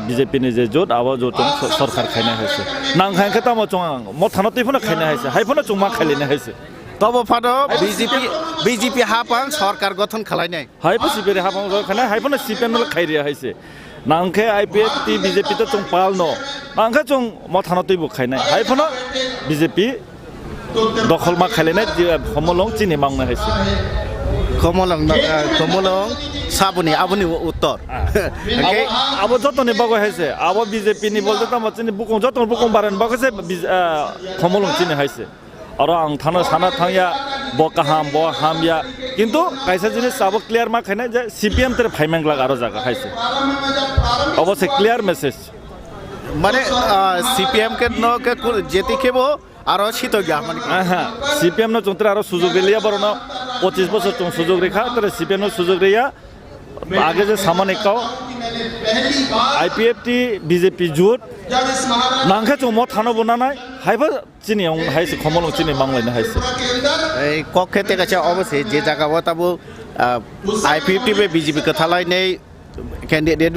বিজেপি ni যে জোট আবা জোট সরকার খাইনা হাইছে নাং খাইকে তামো চং মথানতই ফনা খাইনা হাইছে হাইফনা চং মা খাইলিনা হাইছে তবে ফাটো বিজেপি হাপাং সরকার গঠন খালাইনাই হাইফা সিপিএ হাপাং খাইনা হাইফনা সিপিএম খাইরিয়া হাইছে নাংখে IPFT বিজেপি তো চং পালনো নাংখে চং মথানতই বু খাইনাই হাইফনা বিজেপি দখল মা খাইলেনাই খমলং চিনি মাংনা হাইছে খমলং সাবুনি আবুনি উত্তর আবো যতনে বাগো হাইছে আবো বিজেপি নি বলতে তামা চিনি বুকং যতন বুকং বারেন বাগছে খমলং চিনি হাইছে আর আং থানা সানা থাংয়া বকাহাম ব হাময়া কিন্তু কাইসা জিনিস আবো ক্লিয়ার মা খাইনা যে সিপিএম তে ফাইমাংলা আরো জায়গা খাইছে অবশ্য ক্লিয়ার মেসেজ মানে সিপিএম কে ন কে যেতি খেবো আরো শীত গিয়া মানে হ্যাঁ সিপিএম ন চন্ত্রে আরো সুযোগ দিলিয়া বড় না 25 বছর চং সুযোগ রেখা তরে সিপিএম ন সুযোগ রিয়া আগে যে সামান একাও IPFT বিজেপি জোট নাংখে চং ম থানো বনানাই হাইবা চিনি হাইছে খমলং চিনি মাংলাইনা হাইছে এই কক্ষেতে কাছে অবশ্যই যে জায়গা তাবো IPFT বে বিজেপি কথালাইনাই ক্যান্ডিডেট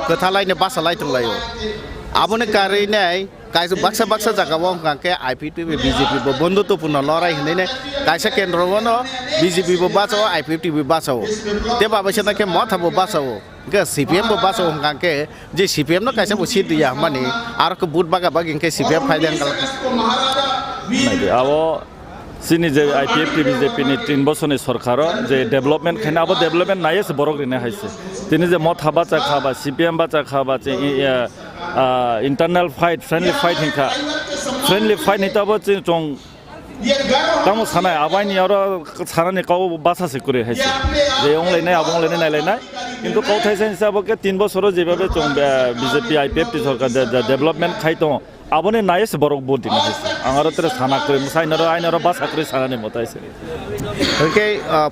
কথালাইনে বাসালাই তংলাयो আবনে কারিনাই কাইসো বাক্সা জায়গাও কাকে IPFT বে বিজেপি ব বন্ধুত্বপূর্ণ লড়াই হইনাই কাইসা কেন্দ্রবন বিজেপি ব বাঁচাও IPFT বে বাঁচাও তে বাবাসে নাকে মথাবো বাঁচাও কে সিপিএম ব বাঁচাও কাকে যে সিপিএম ন কাইসা ব সিট দিয়া মানে আর কে বুট বাগা বাগিনকে সিপিএম ফাইদেন কাল নাইদে আবো চিনি যে IPFT বিজেপি নি 3 বছরনি সরকার যে ডেভেলপমেন্ট খাইনা আবো ডেভেলপমেন্ট নাইছে বরক রিনা হাইছে তিনি যে মথা বাচা খাবা সিপিএম বাচা খাবা যে ইন্টারনাল ফাইট ফ্রেন্ডলি ফাইট হিতাবো চং তামো সানাই আবাইনি আর সানানি কাউ বাসাসে করে হাইছে যে অংলাইনাই আবংলাইনাই নাইলাইনাই কিন্তু কাউ থাইছে হিসাবকে 3 বছর যেভাবে চং বিজেপি IPFT সরকার ডেভেলপমেন্ট খাইতো আবনে নাইছে বরক বদি না হাইছে আঙার তরে সানা করে মুসাইনার আইনার বাসা করে সানানি মতাইছে ওকে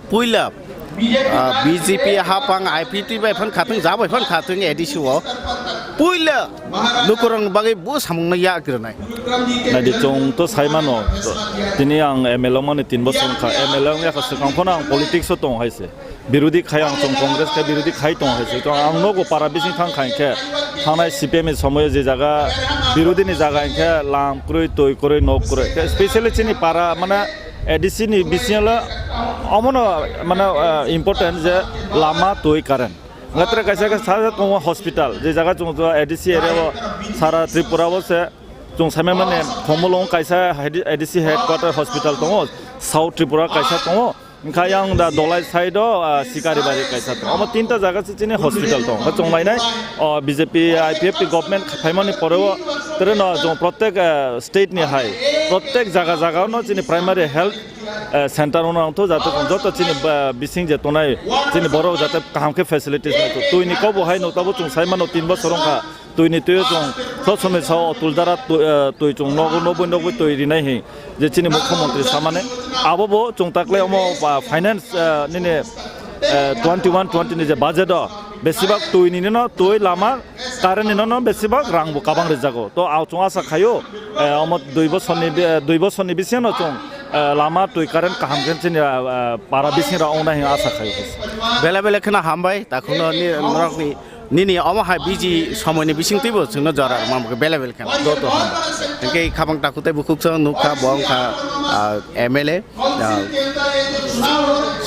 পুইলা বিজেপি হাপাং IPFT বাই ফন খাতং যাবাই ফন খাতং এডিসিও পুইলা লুকরং বাগै বু সামংনা ইয়া গ্রনাই নাইদি চং তো সাইমানো তিনি আং MLA মানে 3 বছর খা MLA या खसकांफोन आं पॉलिटिक्स तो हाइसे विरोधी खाय आं चं कांग्रेस का विरोधी खाय तो हाइसे तो आं नको पारा बिसिं थां खायखे थानाय CPM समय जे जागा विरोधी नि जागा इनखे लाम क्रय तय क्रय न क्रय स्पेशली चिनि पारा माने एडिसि नि बिसिंला अमनो माने इम्पोर्टेंट जे लामा तय कारेन ngatre kaisa ka sa tong hospital je jaga chung ADC area sara Tripura se chung samay mane khomolong kaisa ADC headquarter hospital tong South Tripura kaisa tong khayang da dolai side sikari bari kaisa tong ama tinta jaga se chine hospital tong chung lainai BJP IPFT government phaimani poreo tere no chung prottek state ni hai prottek jaga no chine primary health centre तो जाते जो चीनी बिसिंग जे तोनाय चीनी बरो जाते काम के facilities ना तो तुइनी कब हाय न तब चुं साइमानो 3 बছर का तुइनी तुय चुं सब समय साव तुलदारा तुय चुं नगो तुय रिनाय हे जे चीनी मुख्यमंत्री सामाने आबो चुं ताकले अमो फाइनेंस निने 21-20 नि जे बाजेट बेसिबाग तुइनी न तुय लामा कारेन्ट न बेसिबाग रांबो काबां रेजागो तो आव चुं आसा खायो अमो 2 বছরनि बिसिन चुं लामा तुय कारेन्ट काहामगोन चिनि पारा बिसिरा औना हि आसा खायो बेला बेला खना हामबाय ताखुनो नि निनि अमा हाय बिजि समयनि बिसिं तैबो जोंनो जरा मामके बेला बेला खना दतो हाम के खाबां ताखुते बुखुक नुखा बंखा MLA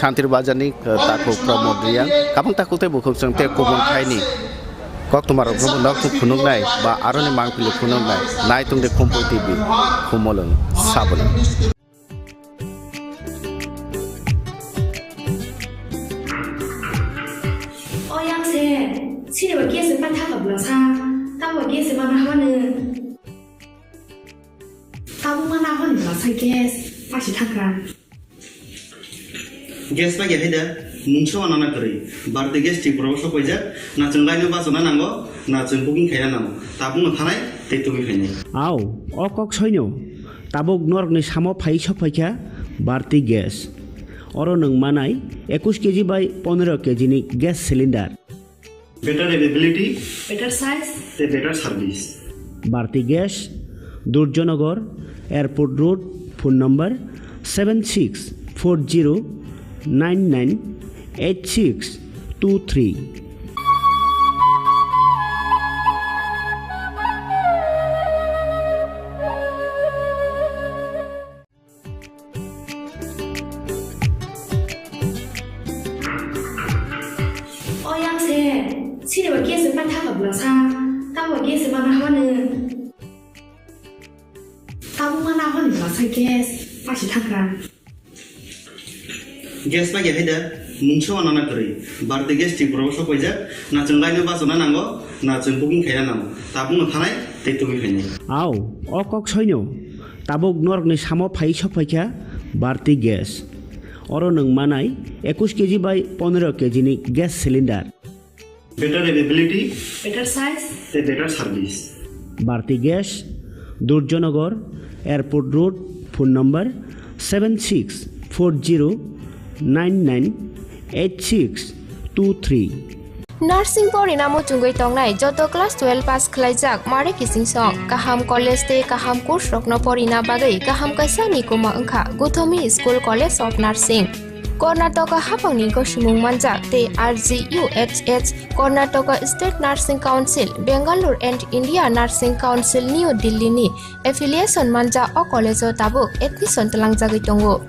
शान्तिर बाजारनि ताखु प्रमोदरिया खाबां ताखुते बुखुक जों ते कुबुन खायनि कक्टमार नक खुनुंनाय बा आरनि मांगपिलि खुनुंनाय नाय तुंदे खुम्पुइ TV खुमलং साबलং 시리바 게스 판타가 불러사 따와 게스 만나 하는 따부 만나 하는 불러사 게스 다시 타그라 गेस बा गेहेदा मुंसो आनाना करै बारदे गेस टिक प्रबसो कइजा ना जों लाइनो बासना नांगो ना जों बुकिं खाया नांगो ताबु थानाय तेतुबि खायनाय आव अकक सैनो ताबुक नरकनि सामो फाइ सफाइखा बारति गेस अरो नों मानाय 21 केजि बाय 15 केजि नि gas cylinder better availability, better size, the better service. Bharti Gas, Durjanagar, Airport Road, phone number 7640998623. Sini bagi sepan tak berbelasa, tak bagi sepan apa ni? Tak mana apa ni belasa gas, pasti takkan. Gas bagi ada, mungkin anak kiri. Bharti gas di Pulau Sapoja, nak cengkai apa sana nanggo, nak cengkuking kaya nanggo. Tabung nafai, itu begini. Aw, okok soinyo, tabuk norg ni samo pai Sapoja, Bharti gas. Orang neng manai, 21 kg by 15 kg ni gas cylinder. Better availability, better size, the better service. Bharti Gas, Durjanagar, Airport Road, phone number 7640998623. Nursing pori namo chungoi tongnai joto class 12 pass khlaijak mare kising song kaham college te kaham course rokno pori na bagai kaham kaisa ni kuma angkha Guthomi School College of Nursing. Karnataka hapangni ko simung manjak te RGUHH Karnataka State Nursing Council Bangalore and India Nursing Council New Delhi ni affiliation manja o college tabuk admission talang jagai tongo.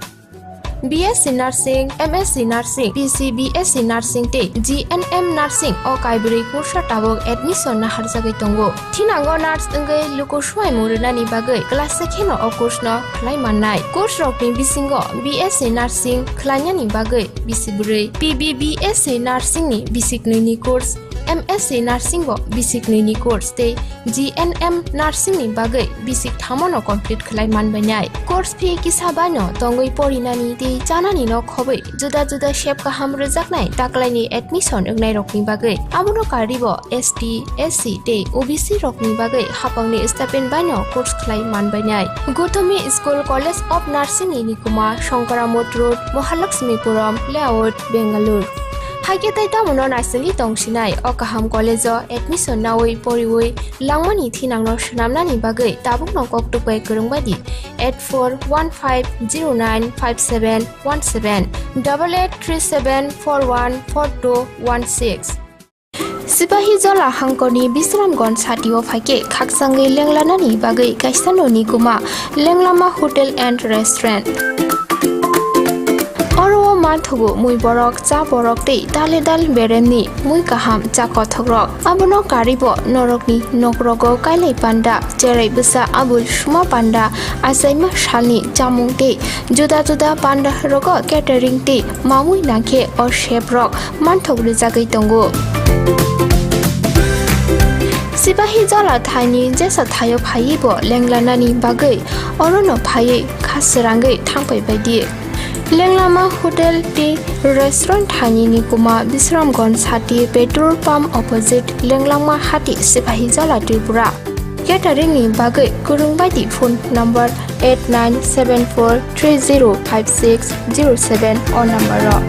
BSc Nursing, MSc Nursing, PCBSc Nursing te GNM Nursing o kaibri kursa tabuk admission na harjagai tongo. Thinango nurse engai luko swai muruna ni bagai class sekheno o course no khlai mannai. Course rokni bisingo BSc Nursing khlanya ni bagai bisibure, PBBSc Nursing ni bisiknui ni course, MSc Nursing bo bisiknui ni course te GNM Nursing ni bagai bisik thamono complete khlai manbainai. Course fee kisabano tongoi porinani te janani no khobai juda juda shape kaham rejaknai taklaini admission engnai rokni bagai abono karibo ST SC te OBC rokni bagai hapangni stipend baino course khlai manbainai. Guthomi School College of Nursing ni Nikuma Shankaramot Road Mahalakshmipuram Layout Bangalore. Hagetai tamono narsing tongsinai o kaham college admission nawai poriwai langmani thinangno shnamnani bagai tabukno koktupai kurungbadi 8415095717 8837414216. Sipahi Jola Hangkoni Bisramgons Hatio Fake Kaksangi Lenglanani Bagai Kaisano Nikuma Lenglama Hotel and Restaurant. Oro Mathugo Mui Borok Cha Borok Te Dale Dal Bereni Mui Kaham Cha Kothogrok Abono Karibo Norokni Nokrogo Kailai Panda Jerai Busa Abul Shuma Panda Asaima Shalni Jamung Te Juda Juda Panda Rogo Catering Te Mamui Nake or Shape Rock Manthog Rizagai Tongo Sipahi Jola Thani Jesa Thayo Phaibo Lenglanani Bagai Orono Phai Khasirangai Thangpai Baidi Lenglama Hotel Tea Restaurant Thani Nikuma Bisramgons Hati Petrol Pump Opposite Lenglama Hati Sipahi Jola Tripura. Catering ni bagai kurungbadi phone number 8974305607 or number ro.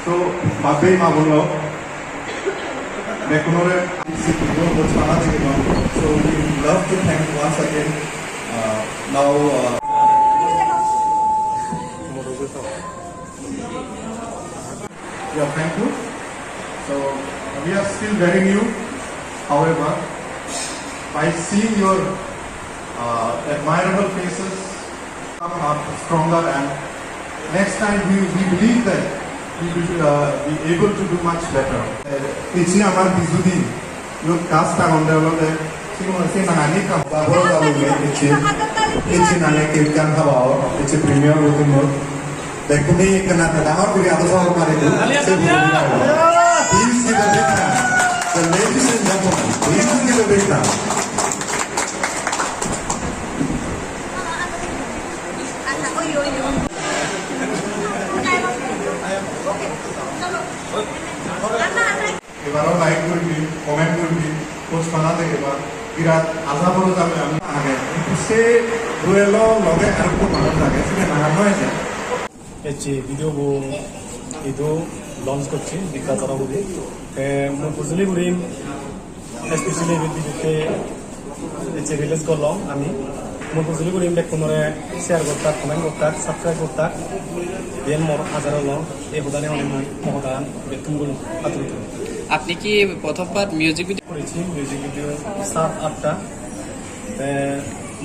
So, Mabey Mabulo, Mekunore, so we love to thank once again. Now, yeah, thank you. So, we are still very new. However, by seeing your admirable faces, come up stronger, and next time we believe that we will be able to do much better. It's not about Bizudi. You cast on the other. It's a premier looking mode. The Kuni cannot allow the other side of Please give a big hand. The ladies and gentlemen, please give a big hand. এবারও like করবি comment করবি post বানাতে এবার বিরাট আশা বড় যাবে আমি আগে সে Ruelo logge arko manus lage sine nahan hoyeche এচি ভিডিও ইদো লঞ্চ করছি বিকাতারা বলি মই বুঝলি করিম স্পেশালি ভিডিওতে এচি রিলিজ করলাম আমি মই বুঝলি করিম বেকুনরে শেয়ার করতা কমেন্ট করতা সাবস্ক্রাইব করতা দেন মোর হাজার হল এই হুদানে অনেক মহদান বেকুন গুলো আতুরিত আপনি কি প্রথমবার মিউজিক ভিডিও করেছি মিউজিক ভিডিও 7-8টা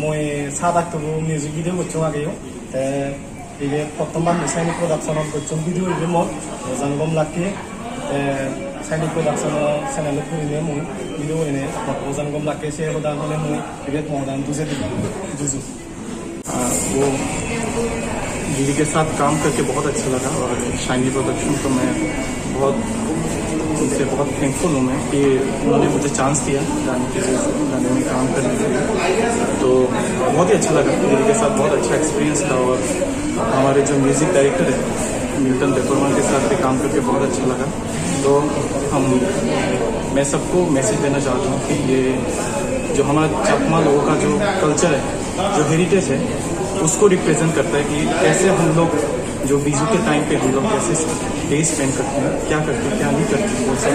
মই 7-8টা মিউজিক ভিডিও করছি আগেও 이게 প্রথমবার সাইনি প্রোডাকশন করছি ভিডিও ইবে মন জানগম লাকি সাইনি প্রোডাকশন চ্যানেল খুলিনে মই ভিডিও এনে জানগম লাকি সে হদান হলে মই ইবে মহদান দুজে जुजू वो दीदी के साथ काम करके बहुत अच्छा लगा और शाइनी प्रोडक्शन को मैं बहुत उनसे बहुत थैंकफुल हूँ मैं कि उन्होंने मुझे चांस दिया गाने में काम करने के लिए तो बहुत ही अच्छा लगा दीदी के साथ बहुत अच्छा एक्सपीरियंस था और हमारे जो म्यूज़िक डायरेक्टर है मिल्टन पेपरमैन के साथ भी काम करके बहुत अच्छा लगा तो मैं सबको मैसेज देना चाहता हूँ कि ये जो हमारा चकमा लोगों का जो कल्चर है जो हेरिटेज है उसको रिप्रेजेंट करता है कि कैसे हम लोग जो बीजू के टाइम पे हम लोग कैसे डे स्पेंड करते हैं क्या करते हैं क्या नहीं करते वो सब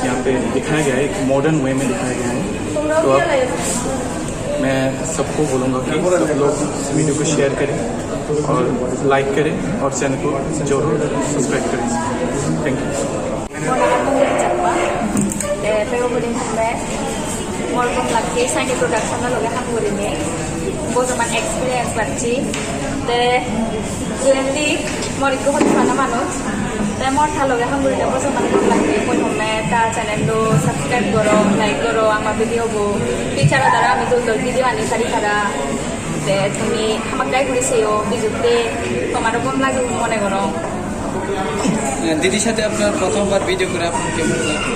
यहाँ पे दिखाया गया है एक मॉडर्न वे में दिखाया गया है तो अब मैं सबको बोलूँगा कि सब लोग इस वीडियो को शेयर करें और लाइक करें और चैनल को जरूर सब्सक्राइब करें thank you Morgon lagi saya di production lalu kan hari ini, bosan experience berarti, deh jadi mau ikut mana mana, deh mau thalo kan hari ini bosan lagi, pun kami ta channel do subscribe karo, like karo, ama video bu, bicara darah kami tuh video ani sari kara, deh kami hamakai kuri seyo, bijute, kemarin pun lagi mau negoro. दीदी साथे আপনার প্রথমবার video করে আপনার কেমন লাগলো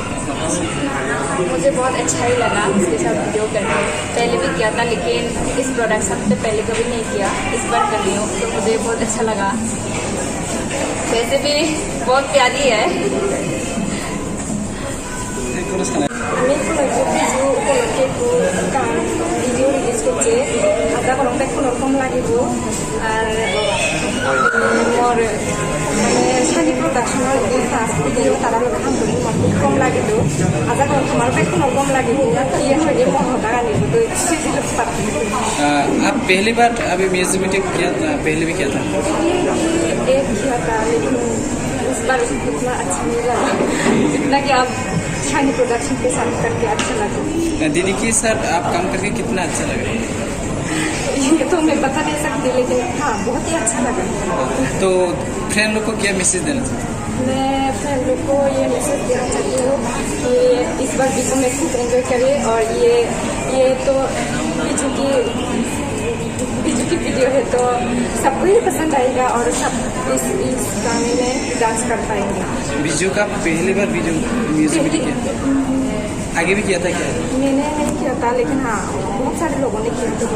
मुझे बहुत अच्छा ही लगा उसके साथ वीडियो करके पहले भी किया था लेकिन इस प्रोडक्शन से पहले कभी नहीं किया इस बार कर रही हूँ तो मुझे बहुत अच्छा लगा वैसे भी बहुत प्यारी है আমি ভিডিও রিলিজ করছে আধা ঘন্টা কোনোরকম লাগিব আর মোর মানে শানি প্রোডাকশনের ফার্স্ট ভিডিও তারা কাম করি মোর খুব কম লাগিব আধা ঘন্টা আমার কোনোরকম লাগিব ইয়ে হয়ে মহতা গানিব তো সিজিল आप पहली बार अभी म्यूजिक वीडियो किया था पहले भी किया था एक किया था लेकिन इस बार उतना अच्छा नहीं लगा जितना कि आप शानी प्रोडक्शन के साथ करके अच्छा लगा दीदी की सर आप काम करके कितना अच्छा लगा ये तो मैं बता नहीं सकती लेकिन हाँ बहुत ही अच्छा लगा तो फ्रेंड लोग को क्या मैसेज देना चाहते मैं फ्रेंड लोग को ये मैसेज देना चाहती हूँ कि इस बार बीजू में खूब एंजॉय करें और ये तो बीजू की वीडियो है तो सबको ही पसंद आएगा और सब इस गाने में डांस कर पाएंगे बीजू का पहली बार वीडियो म्यूजिक वीडियो किया आगे भी किया था क्या मैंने नहीं किया था लेकिन हाँ बहुत सारे लोगों ने किया था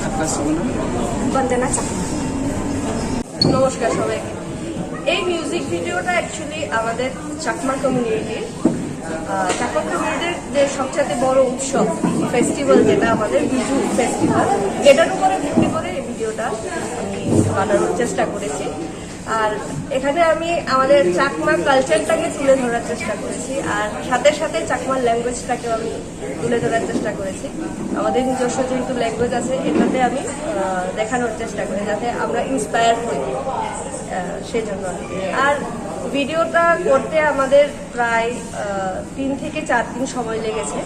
आपका शुभ नाम वंदना चाकमा নমস্কার সবাইকে এই মিউজিক ভিডিওটা অ্যাকচুয়ালি আমাদের চাকমা কমিউনিটির যে সবচেয়ে বড় উৎসব ফেস্টিভ্যাল যেটা আমাদের বিজু ফেস্টিভ্যাল এটার উপরে ভিত্তি করে এই ভিডিওটা আমি বানানোর চেষ্টা করেছি আর এখানে আমি আমাদের চাকমা কালচারটাকে তুলে ধরার চেষ্টা করেছি আর সাথে সাথে চাকমা ল্যাঙ্গুয়েজটাকেও আমি তুলে ধরার চেষ্টা করেছি আমাদের নিজস্ব যেহেতু ল্যাঙ্গুয়েজ আছে এটাতে আমি দেখানোর চেষ্টা করি যাতে আমরা ইন্সপায়ার হই সেজন্য আর ভিডিওটা করতে আমাদের প্রায় 3 থেকে 4 দিন সময় লেগেছে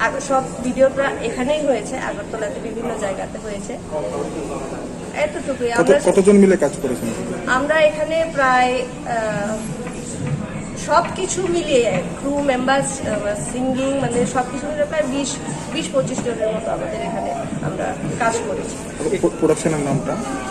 আর সব ভিডিওটা এখানেই হয়েছে আগরতলাতে বিভিন্ন জায়গাতে হয়েছে এতটুকুই কতজন মিলে কাজ করেছেন আমরা এখানে প্রায় সবকিছু মিলিয়ে ক্রু মেম্বার্স সিঙ্গিং মানে সবকিছু মিলিয়ে প্রায় 20-25 জনের মতো আমাদের এখানে আমরা কাজ করেছি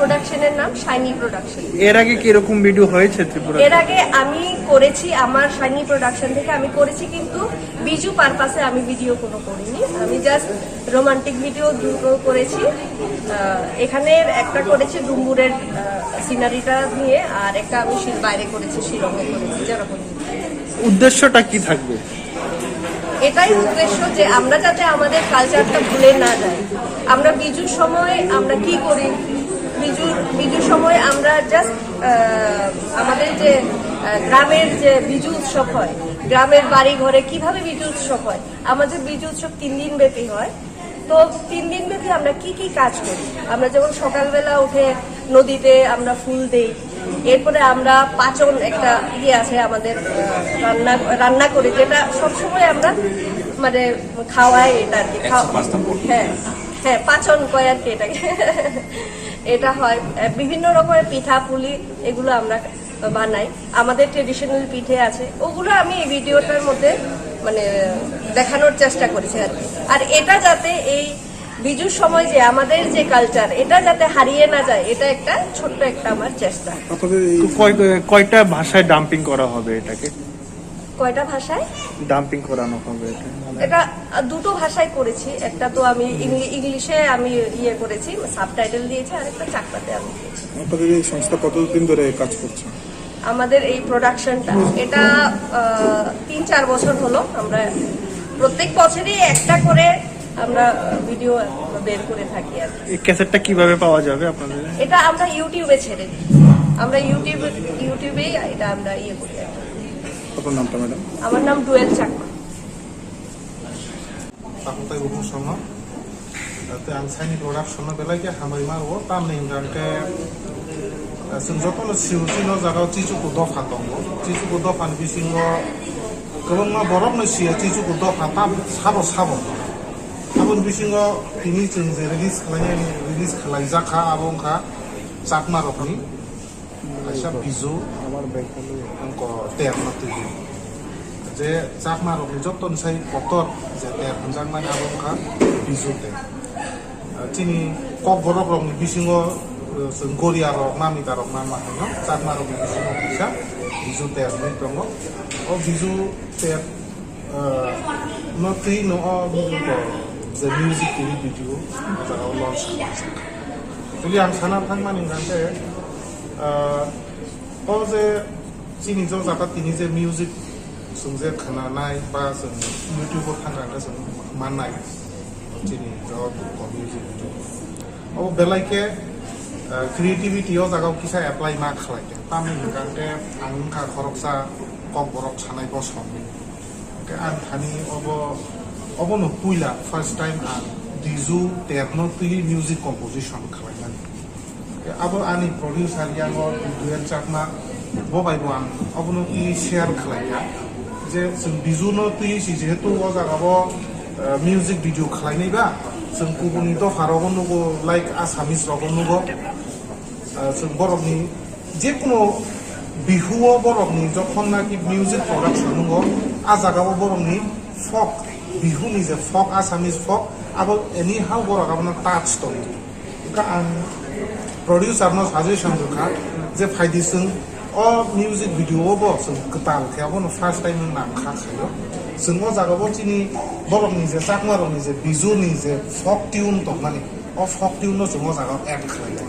প্রোডাকশনের নাম শাইনি প্রোডাকশন এর আগে কি এরকম ভিডিও হয়েছে ত্রিপুরা এর আগে আমি করেছি আমার শাইনি প্রোডাকশন থেকে আমি করেছি কিন্তু বিজু পারপাসে আমি ভিডিও কোনো করিনি আমি জাস্ট রোমান্টিক ভিডিও দুটো করেছি এখানে একটা করেছি ডুম্বুরের সিনারিটা নিয়ে আর একটা আমি বাইরে করেছি শিলংয়ে করেছি যেরকম উদ্দেশ্যটা কি থাকবে এটাই উদ্দেশ্য যে আমরা যাতে আমাদের কালচারটা ভুলে না যাই। আমরা বিজুর সময় আমরা কি করি, বিজুর সময় আমরা জাস্ট আমাদের যে গ্রামের যে বিজু উৎসব হয়, গ্রামের বাড়ি ঘরে কিভাবে বিজু উৎসব হয়, আমাদের বিজু উৎসব 3 দিন ব্যাপী হয়। তো 3 দিন ব্যাপী আমরা কি কি কাজ করি, আমরা যেমন সকালবেলা উঠে নদীতে আমরা ফুল দেই, এরপরে আমরা পাচন একটা আছে আমাদের রান্না করি, যেটা সবসময় আমরা মানে খাওয়াই, এটা আর কি হ্যাঁ হ্যাঁ পাচন কয় আর কি এটাকে এটা হয়। বিভিন্ন রকমের পিঠা পুলি এগুলো আমরা বানাই, আমাদের ট্রেডিশনাল পিঠে আছে, ওগুলো আমি এই ভিডিওটার মধ্যে মানে দেখানোর চেষ্টা করেছি আর কি। আর এটা যাতে এই বিজুর সময় যে আমাদের যে কালচার, এটা যাতে হারিয়ে না যায়, এটা একটা ছোট্ট একটা আমার চেষ্টা। কয়টা ভাষায় ডাম্পিং করা হবে এটাকে? কয়টা ভাষায় ডাম্পিং করানো হবে এটা? দুটো ভাষায় করেছি, একটা তো আমি ইংলিশে আমি করেছি, সাবটাইটেল দিয়েছি, আর একটা চাকরাতে আমি দিয়েছি। আপনাদের এই সংস্থা কতদিন ধরে কাজ করছে? আমাদের এই প্রোডাকশনটা এটা 3-4 বছর হলো। আমরা প্রত্যেক বছরই একটা করে আমরা ভিডিও বের করে থাকি আর কি। এই ক্যাসেটটা কিভাবে পাওয়া যাবে আপনাদের? এটা আমরা ইউটিউবে ছেড়ে দিই, আমরা ইউটিউবেই এটা আমরা করি আর কি। আপনার নামটা ম্যাডাম? আমার নাম ডুয়েল চাকমা। তাহলে বহু সময় তে आं साइनि प्रडाक्शन बेलाय हामै मारो तामनि गानके जों जतन सिउसिनो जागाव चिचुकु दफा दङ, चिचुकु दफानि बिसिङाव गोबां बरफनो सिया चिचुकु दफा ताम साबो आबुन बिसिङाव बिनि जों जे रिलिज खालायजाखा आबंखा चाकमा रकनि आसा बिजु আমার बेखौनो अंक तेरनति जे चाकमा रकनि जतन साइ पतर जे तेरनजां माने आबंखा बिजुते चिनी कक बरफ रकनि बिसिङाव जों गरिया रक नामिदा रक नामा होनो चाकमा रकनि बिसिङाव फैसा बिजु तेरनै दङ। अ बिजु तेर नति न अ जे मिउजिक भिडिअ जागाव लन्च खालामजाखा। जुदि आं साना थांमानि गानते अ जे चिनि ज जाता तिनि जे मिउजिक जों जे खोनानाय बा जों इउटिउबाव थांग्रांगा जों माननाय चिनि ज मिउजिक भिडिअ अ बेलायके क्रिएटिविटीयाव जागाव किसा एप्लाइ मा खालायदों तामनि गानते आंखा खरकसा कक बरफ सानाय बसम आं थानि अबनो पुइला फर्स्ट टाइम आं दिजु तेरनो तुइ म्यूजिक कंपोजिशन खालायनानै अब आंनि प्रडिउसार याङो डुएल चाकमा बबायबो आं अबनो इ शेयार खालायना जे जों बिजुनो तुइ जिहेतु अ जागाबो म्यूजिक भिडिअ खालायनायबा जों गुबुननि दफारावबो नुगो लाइक आसामिस रावबो नुगो जों बरफनि जेकुनु बिहुआव बरफनि जखन नाकि म्यूजिक प्रडाक्शन नुगो आ जागाबो बरफनि फक बिहुनि जे फक आसामिस फक अब एनी हाउ बरफ गाबनो टाच दं का आं प्रडिउसारनो साजेशन होखा जे फायदिसों अ म्यूजिक भिडिअआवबो जों गोताल खायाबो फार्स्ट टाइम नाम खाखायो जों अ जागाबो चिनि बरफनि जे चाकमारनि जे बिजुनि जे फक ट्यून दं माने अ फक ट्यूननो जों अ जागाव एड खालायो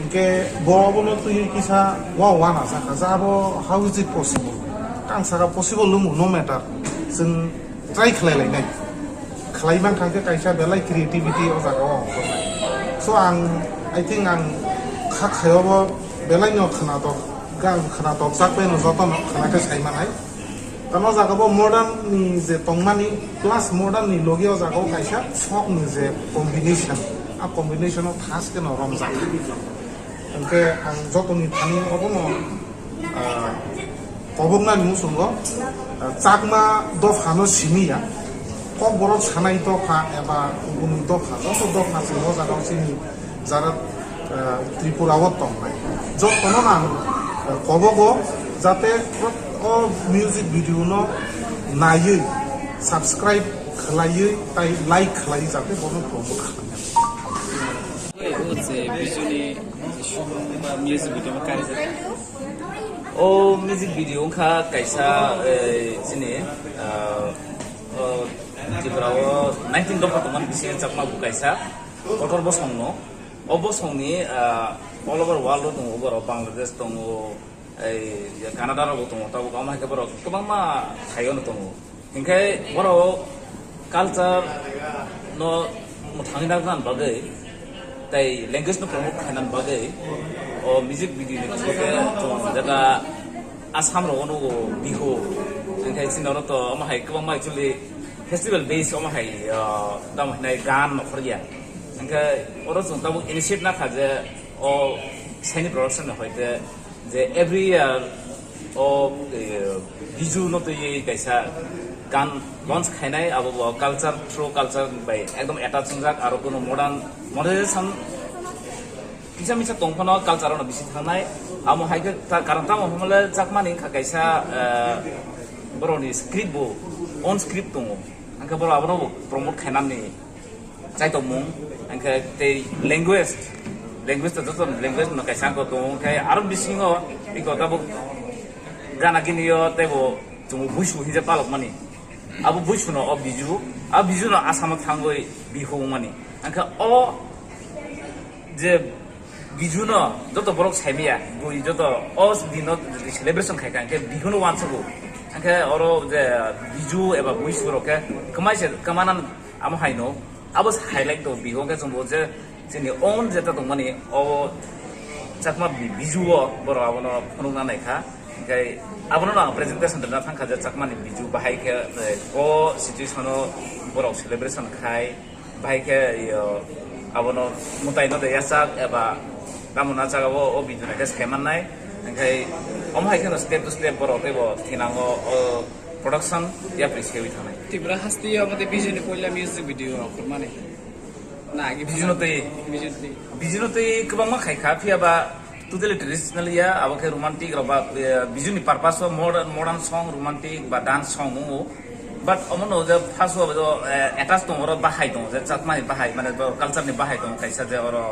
इनके बरफनो तुइ किसा वाना जाखा जाबो हाउ इज इट पसिबल कांसागा पसिबल लुमु नो मैटर जों ट्राई खालायलायनाय खालायमान थांखे कायसा बेलाय creativity a जागाव अंखरनाय so I think आं खाखायावबो बेलायनो खोनादक जाकबेनो जतन खोनाखे सायमानाय तानो जागाबो मॉडर्ननि जे तंमानि प्लस मॉडर्ननि लगियाव जागाव कायसा फकनि जे कम्बिनेशन आ कम्बिनेशनाव थासकेनो रमजा ओंके आं जतननि थानि अबनो कबकनानि मुसुंगो चाकमा दफानो सिमिया कक बरफ सानाय दफा एबा गुबुन दफा जत दफा जों जागाव सिनि जारा त्रिपुराव दंनाय जतनो आं कबगो जाते अ म्यूजिक भिडिअनो नायै साबस्क्राइब खालायै ताइ लाइक खालायै जाते बनो प्रमोट खालामो म्यूजिक भिडिअ ओ म्यूजिक भिडिअ खा कैसा चिनि त्रिपुराव 19 दफा दंमोन बिसिं चाकमा बुकायसा 14 बसंनो अबसंनि अल ओभार वर्ल्ड दङ ओभार बांलादेश दङ कानाडा रावबो दङ ताबो गामा हेकेबार गोबां मा थायोनो दङ Hingkai boro culture no mutangi dan bagai, tai language no promote kainan bagai, o music video ni sebagai jaga Assam ro ono bihu, hingkai sinoro to amahai kebang mai actually festival base amahai damai gan Korea, hingkai orang tu tahu initiate nak aja o seni production na hoite, je every year o viju no to ye kaisa গান launch খাই নাই আবো culture through culture by একদম attach যাক আর কোনো modernisation কিছা মিছা তংফানো কালচারনো বেশি থানাই আমো হাইকে তার কারণ তাম হমলে জাকমানি খাকাইসা বরনি স্ক্রিপ্ট বো অন স্ক্রিপ্ট দङ আঙ্কা বড় আবনো প্রমোট খাইনানি চাইতো মুং আঙ্কা তে ল্যাঙ্গুয়েজ তো যত ল্যাঙ্গুয়েজ ন কাইসা কো দङ খাই আর বিসিङो ইকো তাবো গানা কিনিयो তেবো जों बुइसु हिजे पालक माने आबो बुइसु न अब बिजु न आसाम थांगoi बिहु माने आंखा अ जे बिजु न जत बरक साइमिया बुइ जत अ दिन सेलिब्रेशन खायका आंखे बिहु न वानसगो आंखे अरो जे बिजु एबा बुइसु रके कमाइसे कमानान आम हाइनो आबो हाइलाइट दो बिहु के जों जे जोंनि ओन जेता दं माने अ चाकमा बिजु बर आबो फनुना नायखा Kai abon na presentation dan thang khaja chakmani biju bahai ke o situation borok celebration khai bahai ke abon mutai no de yasak eba kamona chagabo o biju na ke scheman nai kai omhai ke step to step borok ke bo thinango production ya prescribe thanai tibra hasti amade biju ni poila music video mane na agi biju no te kebang ma khai kha phia ba totally traditional ya abake romantic roba bijuni purpose of modern song romantic ba dance song mo but omono je phaso do attach to oro bahai dong je chatmani bahai mane culture ni bahai dong kaisa je oro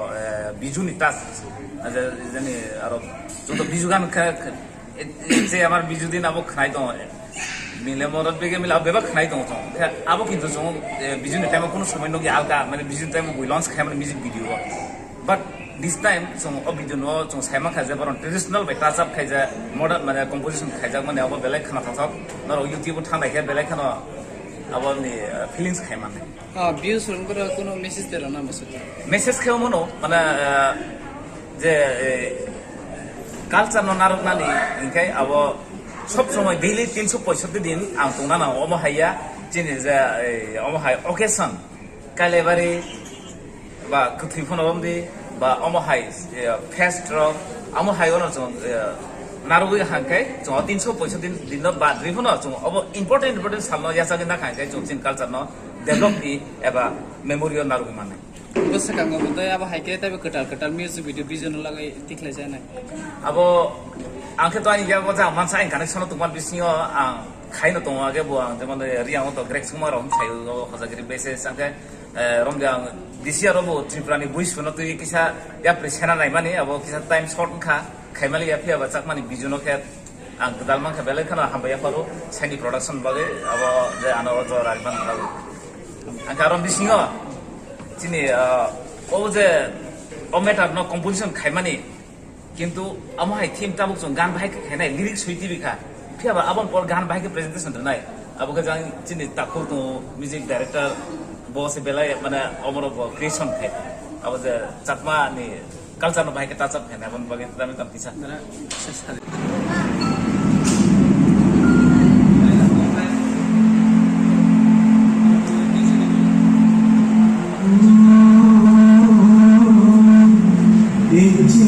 bijuni touch je jani aro joto bijugan je amar bijudin abo khnai dong মিলে মরত বেগে মিলে বেবা খাই দং তো আবো কিন্তু জং bijuni time কোনো সময় নগি আলকা মানে bijuni time বই লঞ্চ খাই মানে music video but this time some obidun no some saima khaja baron traditional by touch up khaja modern mane composition khaja mane abo belai khana thak no youtube thang khe belai khana abo ni feelings khai mane views run kora kono message dela na message kheu mono mane je culture no narok nani inkai abo সব সময় daily 365 দিন আং তোনা না ওমো হাইয়া জিনি যে ওমো high occasion কালেবারে বা কুথিফন আমদি বা আমো হাই ফেস্ট র আমো হাই অন জ নারুগি হাংকাই জ 365 দিন বা দ্রিফন জ অব ইম্পর্টেন্ট সালনো ইয়াসাগি না খাইকাই জ চিন কালচার ন ডেভেলপ ই এবা মেমোরিয়াল নারুগি মানে বসকাঙ্গ মতে আবা হাইকে তাবে কটাল মিউজিক ভিডিও বিজন লাগাই tikhlai jana abo angke to ani jago ja mansa in connection to man bisnio ang khaino to age bo ang jemon riang to grek sumar rom chayo khazagiri basis angke romga disia robo triprani buis fono to kisa ya presena nai mani abo kisa time short kha khaimali ya phia ba chakmani bijuno khe ang dal man kha bele khana hambaya paro sani production bage abo je anoro to rajban abo angka rom bisnio chini o je o matter no composition khaimani কিন্তু আমহাই theme তাবুক जों গান বাহাই খাইনাই lyrics হইতি বিখা ফিয়াবা আবন পর গান বাহাই presentation নাই আবকে জাং চিনি তাকো তো মিউজিক ডাইরেক্টর বসে বেলায় মানে অমর ক্রিয়েশন খাই আব যে চাকমা নি কালচার বাহাই কে টাচ আপ খাইনা আবন বাগে দামি দাম পিছা It's